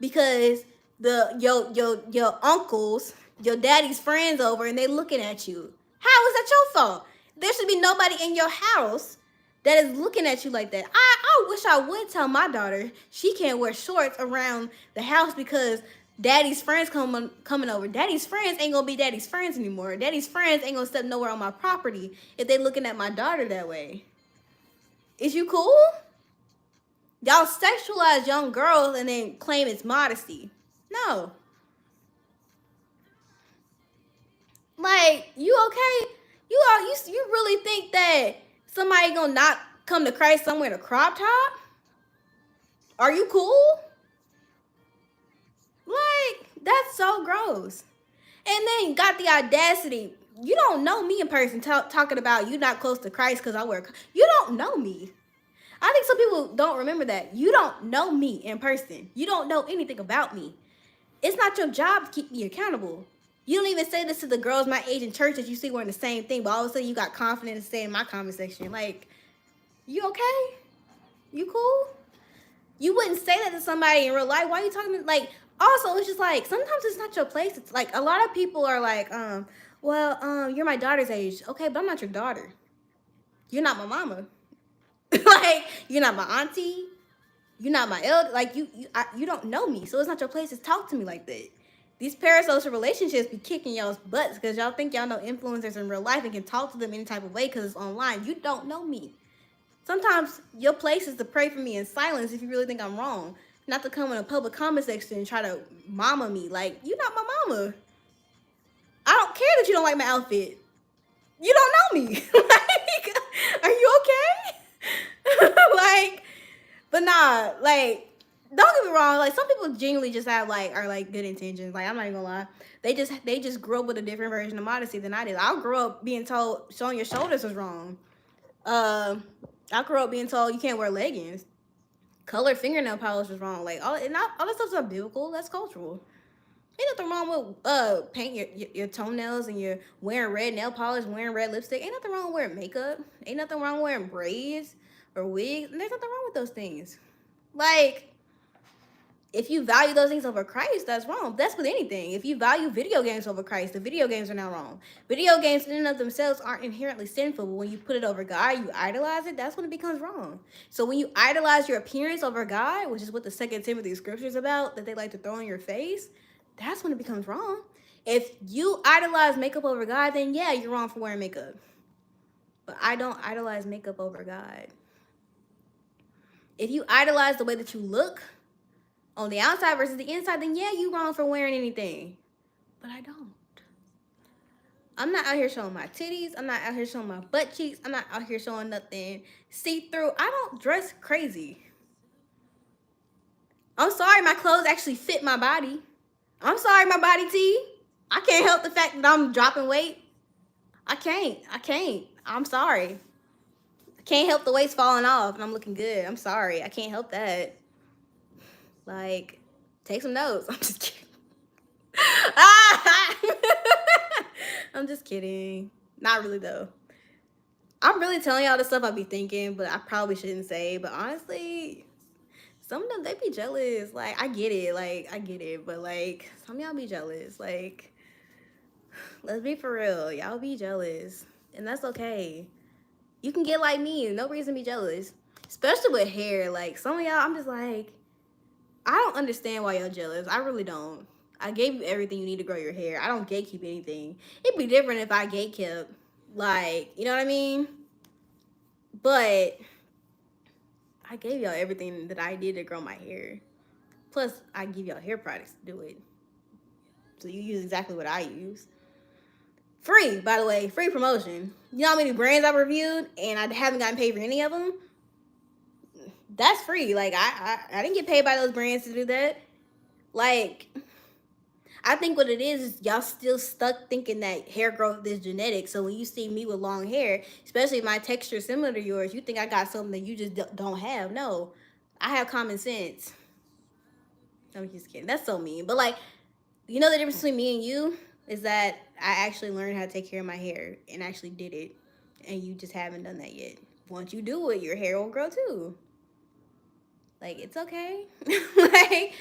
because your uncles, your daddy's friends over and they looking at you. How is that your fault? There should be nobody in your house that is looking at you like that. I wish I would tell my daughter she can't wear shorts around the house because daddy's friends coming over. Daddy's friends ain't gonna be daddy's friends anymore. Daddy's friends ain't gonna step nowhere on my property if they looking at my daughter that way. Is you cool? Y'all sexualize young girls and then claim it's modesty. No. Like, you okay? You really think that somebody gonna not come to Christ somewhere in a crop top? Are you cool? Like, that's so gross. And then got the audacity. You don't know me in person talking about you not close to Christ because I wear. You don't know me. I think some people don't remember that. You don't know me in person. You don't know anything about me. It's not your job to keep me accountable. You don't even say this to the girls my age in church that you see wearing the same thing, but all of a sudden you got confidence to say in my comment section. Like, you okay? You cool? You wouldn't say that to somebody in real life. Why are you talking to, like, also, it's just like, sometimes it's not your place. It's like, a lot of people are like, you're my daughter's age. Okay, but I'm not your daughter. You're not my mama. Like, you're not my auntie. You're not my elder. Like, you don't know me. So it's not your place to talk to me like that. These parasocial relationships be kicking y'all's butts because y'all think y'all know influencers in real life and can talk to them any type of way because it's online. You don't know me. Sometimes your place is to pray for me in silence if you really think I'm wrong. Not to come in a public comment section and try to mama me. Like, you're not my mama. I don't care that you don't like my outfit. You don't know me. Like, are you okay? Like, but nah, like, don't get me wrong. Like, some people genuinely just have are good intentions. Like, I'm not even gonna lie. They just grew up with a different version of modesty than I did. I grew up being told showing your shoulders was wrong. I grew up being told you can't wear leggings. Colored fingernail polish was wrong. Like, all that stuff's not biblical. That's cultural. Ain't nothing wrong with paint your toenails and you're wearing red nail polish, wearing red lipstick. Ain't nothing wrong with wearing makeup. Ain't nothing wrong with wearing braids or wigs. There's nothing wrong with those things. Like, if you value those things over Christ, that's wrong. That's with anything. If you value video games over Christ, the video games are now wrong. Video games in and of themselves aren't inherently sinful, but when you put it over God, you idolize it, that's when it becomes wrong. So when you idolize your appearance over God, which is what the 2 Timothy scripture is about, that they like to throw in your face, that's when it becomes wrong. If you idolize makeup over God, then yeah, you're wrong for wearing makeup. But I don't idolize makeup over God. If you idolize the way that you look on the outside versus the inside, then yeah, you wrong for wearing anything. But I don't. I'm not out here showing my titties. I'm not out here showing my butt cheeks. I'm not out here showing nothing see-through. I don't dress crazy. I'm sorry, my clothes actually fit my body. I'm sorry, my body T. I can't help the fact that I'm dropping weight. I can't. I'm sorry. I can't help the weight's falling off and I'm looking good. I'm sorry. I can't help that. Like, take some notes. I'm just kidding. I'm just kidding. Not really, though. I'm really telling y'all the stuff I be thinking, but I probably shouldn't say. But honestly, some of them, they be jealous. Like, I get it. Like, I get it. But, like, some of y'all be jealous. Like, Let's be for real. Y'all be jealous. And that's okay. You can get like me. No reason to be jealous. Especially with hair. Like, some of y'all, I'm just like, I don't understand why y'all jealous. I really don't. I gave you everything you need to grow your hair. I don't gatekeep anything. It'd be different if I gatekept. Like, you know what I mean? But I gave y'all everything that I did to grow my hair. Plus, I give y'all hair products to do it. So you use exactly what I use. Free, by the way, free promotion. You know how many brands I reviewed and I haven't gotten paid for any of them? That's free. Like I didn't get paid by those brands to do that. Like I think what it is y'all still stuck thinking that hair growth is genetic. So when you see me with long hair, especially if my texture is similar to yours, you think I got something that you just don't have. No, I have common sense. I'm just kidding. That's so mean. But like, you know the difference between me and you is that I actually learned how to take care of my hair and actually did it, and you just haven't done that yet. Once you do it, your hair will grow too. Like it's okay. Like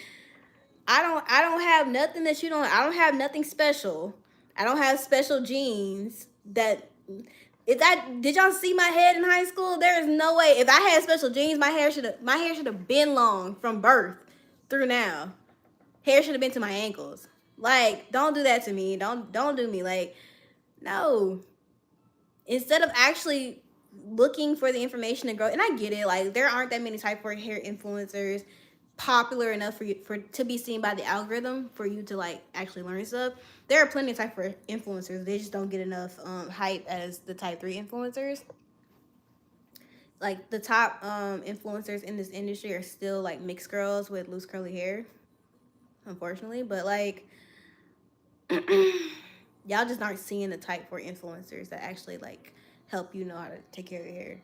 I don't have nothing that you don't. I don't have nothing special. I don't have special genes that. If that did y'all see my head in high school? There is no way. If I had special genes, my hair should have been long from birth through now. Hair should have been to my ankles. Like, don't do that to me. Don't do me. Like, no. Instead of actually looking for the information to grow, and I get it. Like, there aren't that many type of hair influencers popular enough for you for to be seen by the algorithm for you to like actually learn stuff. There are plenty of type of influencers. They just don't get enough hype as the type 3 influencers. Like the top influencers in this industry are still like mixed girls with loose curly hair, unfortunately. But like y'all just aren't seeing the type for influencers that actually like help you know how to take care of your hair.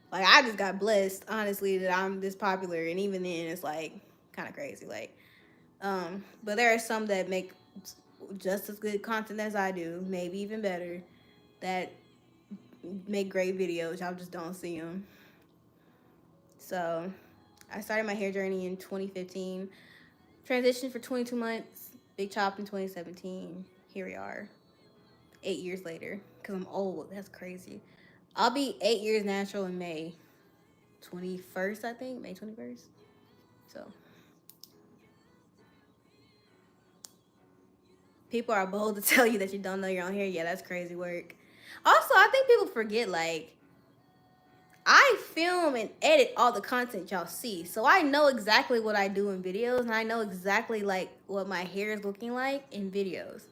Like I just got blessed, honestly, that I'm this popular, and even then, it's like kind of crazy. Like, but there are some that make just as good content as I do, maybe even better, that make great videos. Y'all just don't see them. So, I started my hair journey in 2015, transitioned for 22 months, big chop in 2017. Here we are. 8 years later, because I'm old. That's crazy. I'll be 8 years natural in May 21st, I think. May 21st. So people are bold to tell you that you don't know your own hair. Yeah, that's crazy work. Also, I think people forget, like, I film and edit all the content y'all see. So I know exactly what I do in videos, and I know exactly, like, what my hair is looking like in videos.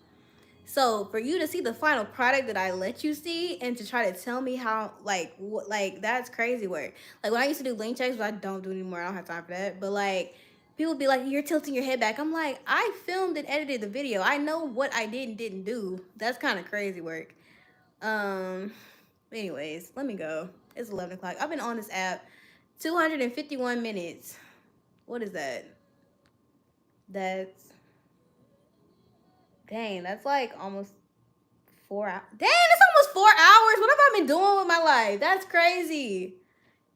So for you to see the final product that I let you see and to try to tell me how like what like that's crazy work. Like when I used to do link checks, but I don't do anymore. I don't have time for that. But like people be like, you're tilting your head back. I'm like, I filmed and edited the video. I know what I did and didn't do. That's kind of crazy work. Um anyways, let me go. It's 11 o'clock. I've been on this app 251 minutes. What is that? That's dang, that's like almost 4 hours. Dang, that's almost 4 hours. What have I been doing with my life? That's crazy.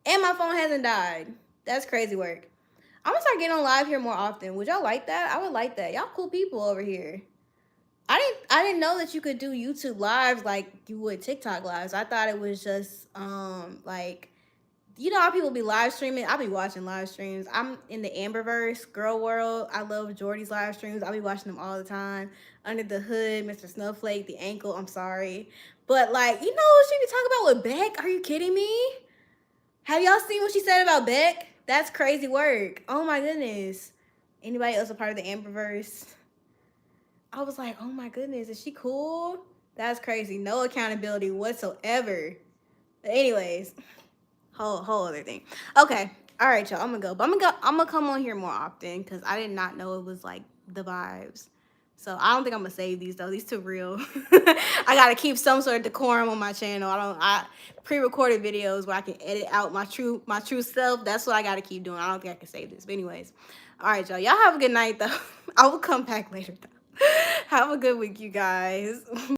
And my phone hasn't died. That's crazy work. I'm gonna start getting on live here more often. Would y'all like that? I would like that. Y'all cool people over here. I didn't know that you could do YouTube lives like you would TikTok lives. I thought it was just like you know how people be live streaming? I'll be watching live streams. I'm in the Amberverse girl world. I love Jordy's live streams. I'll be watching them all the time. Under the Hood, Mr. Snowflake, The Ankle. I'm sorry. But, like, you know what she be talking about with Beck? Are you kidding me? Have y'all seen what she said about Beck? That's crazy work. Oh, my goodness. Anybody else a part of the Amberverse? I was like, oh, my goodness. Is she cool? That's crazy. No accountability whatsoever. But anyways. Whole other thing. Okay. All right, y'all. I'm gonna go. But I'm gonna come on here more often because I did not know it was like the vibes. So I don't think I'm gonna save these though. These too real. I gotta keep some sort of decorum on my channel. I pre-recorded videos where I can edit out my true self. That's what I gotta keep doing. I don't think I can save this. But anyways. All right, y'all. Y'all have a good night though. I will come back later though. Have a good week, you guys.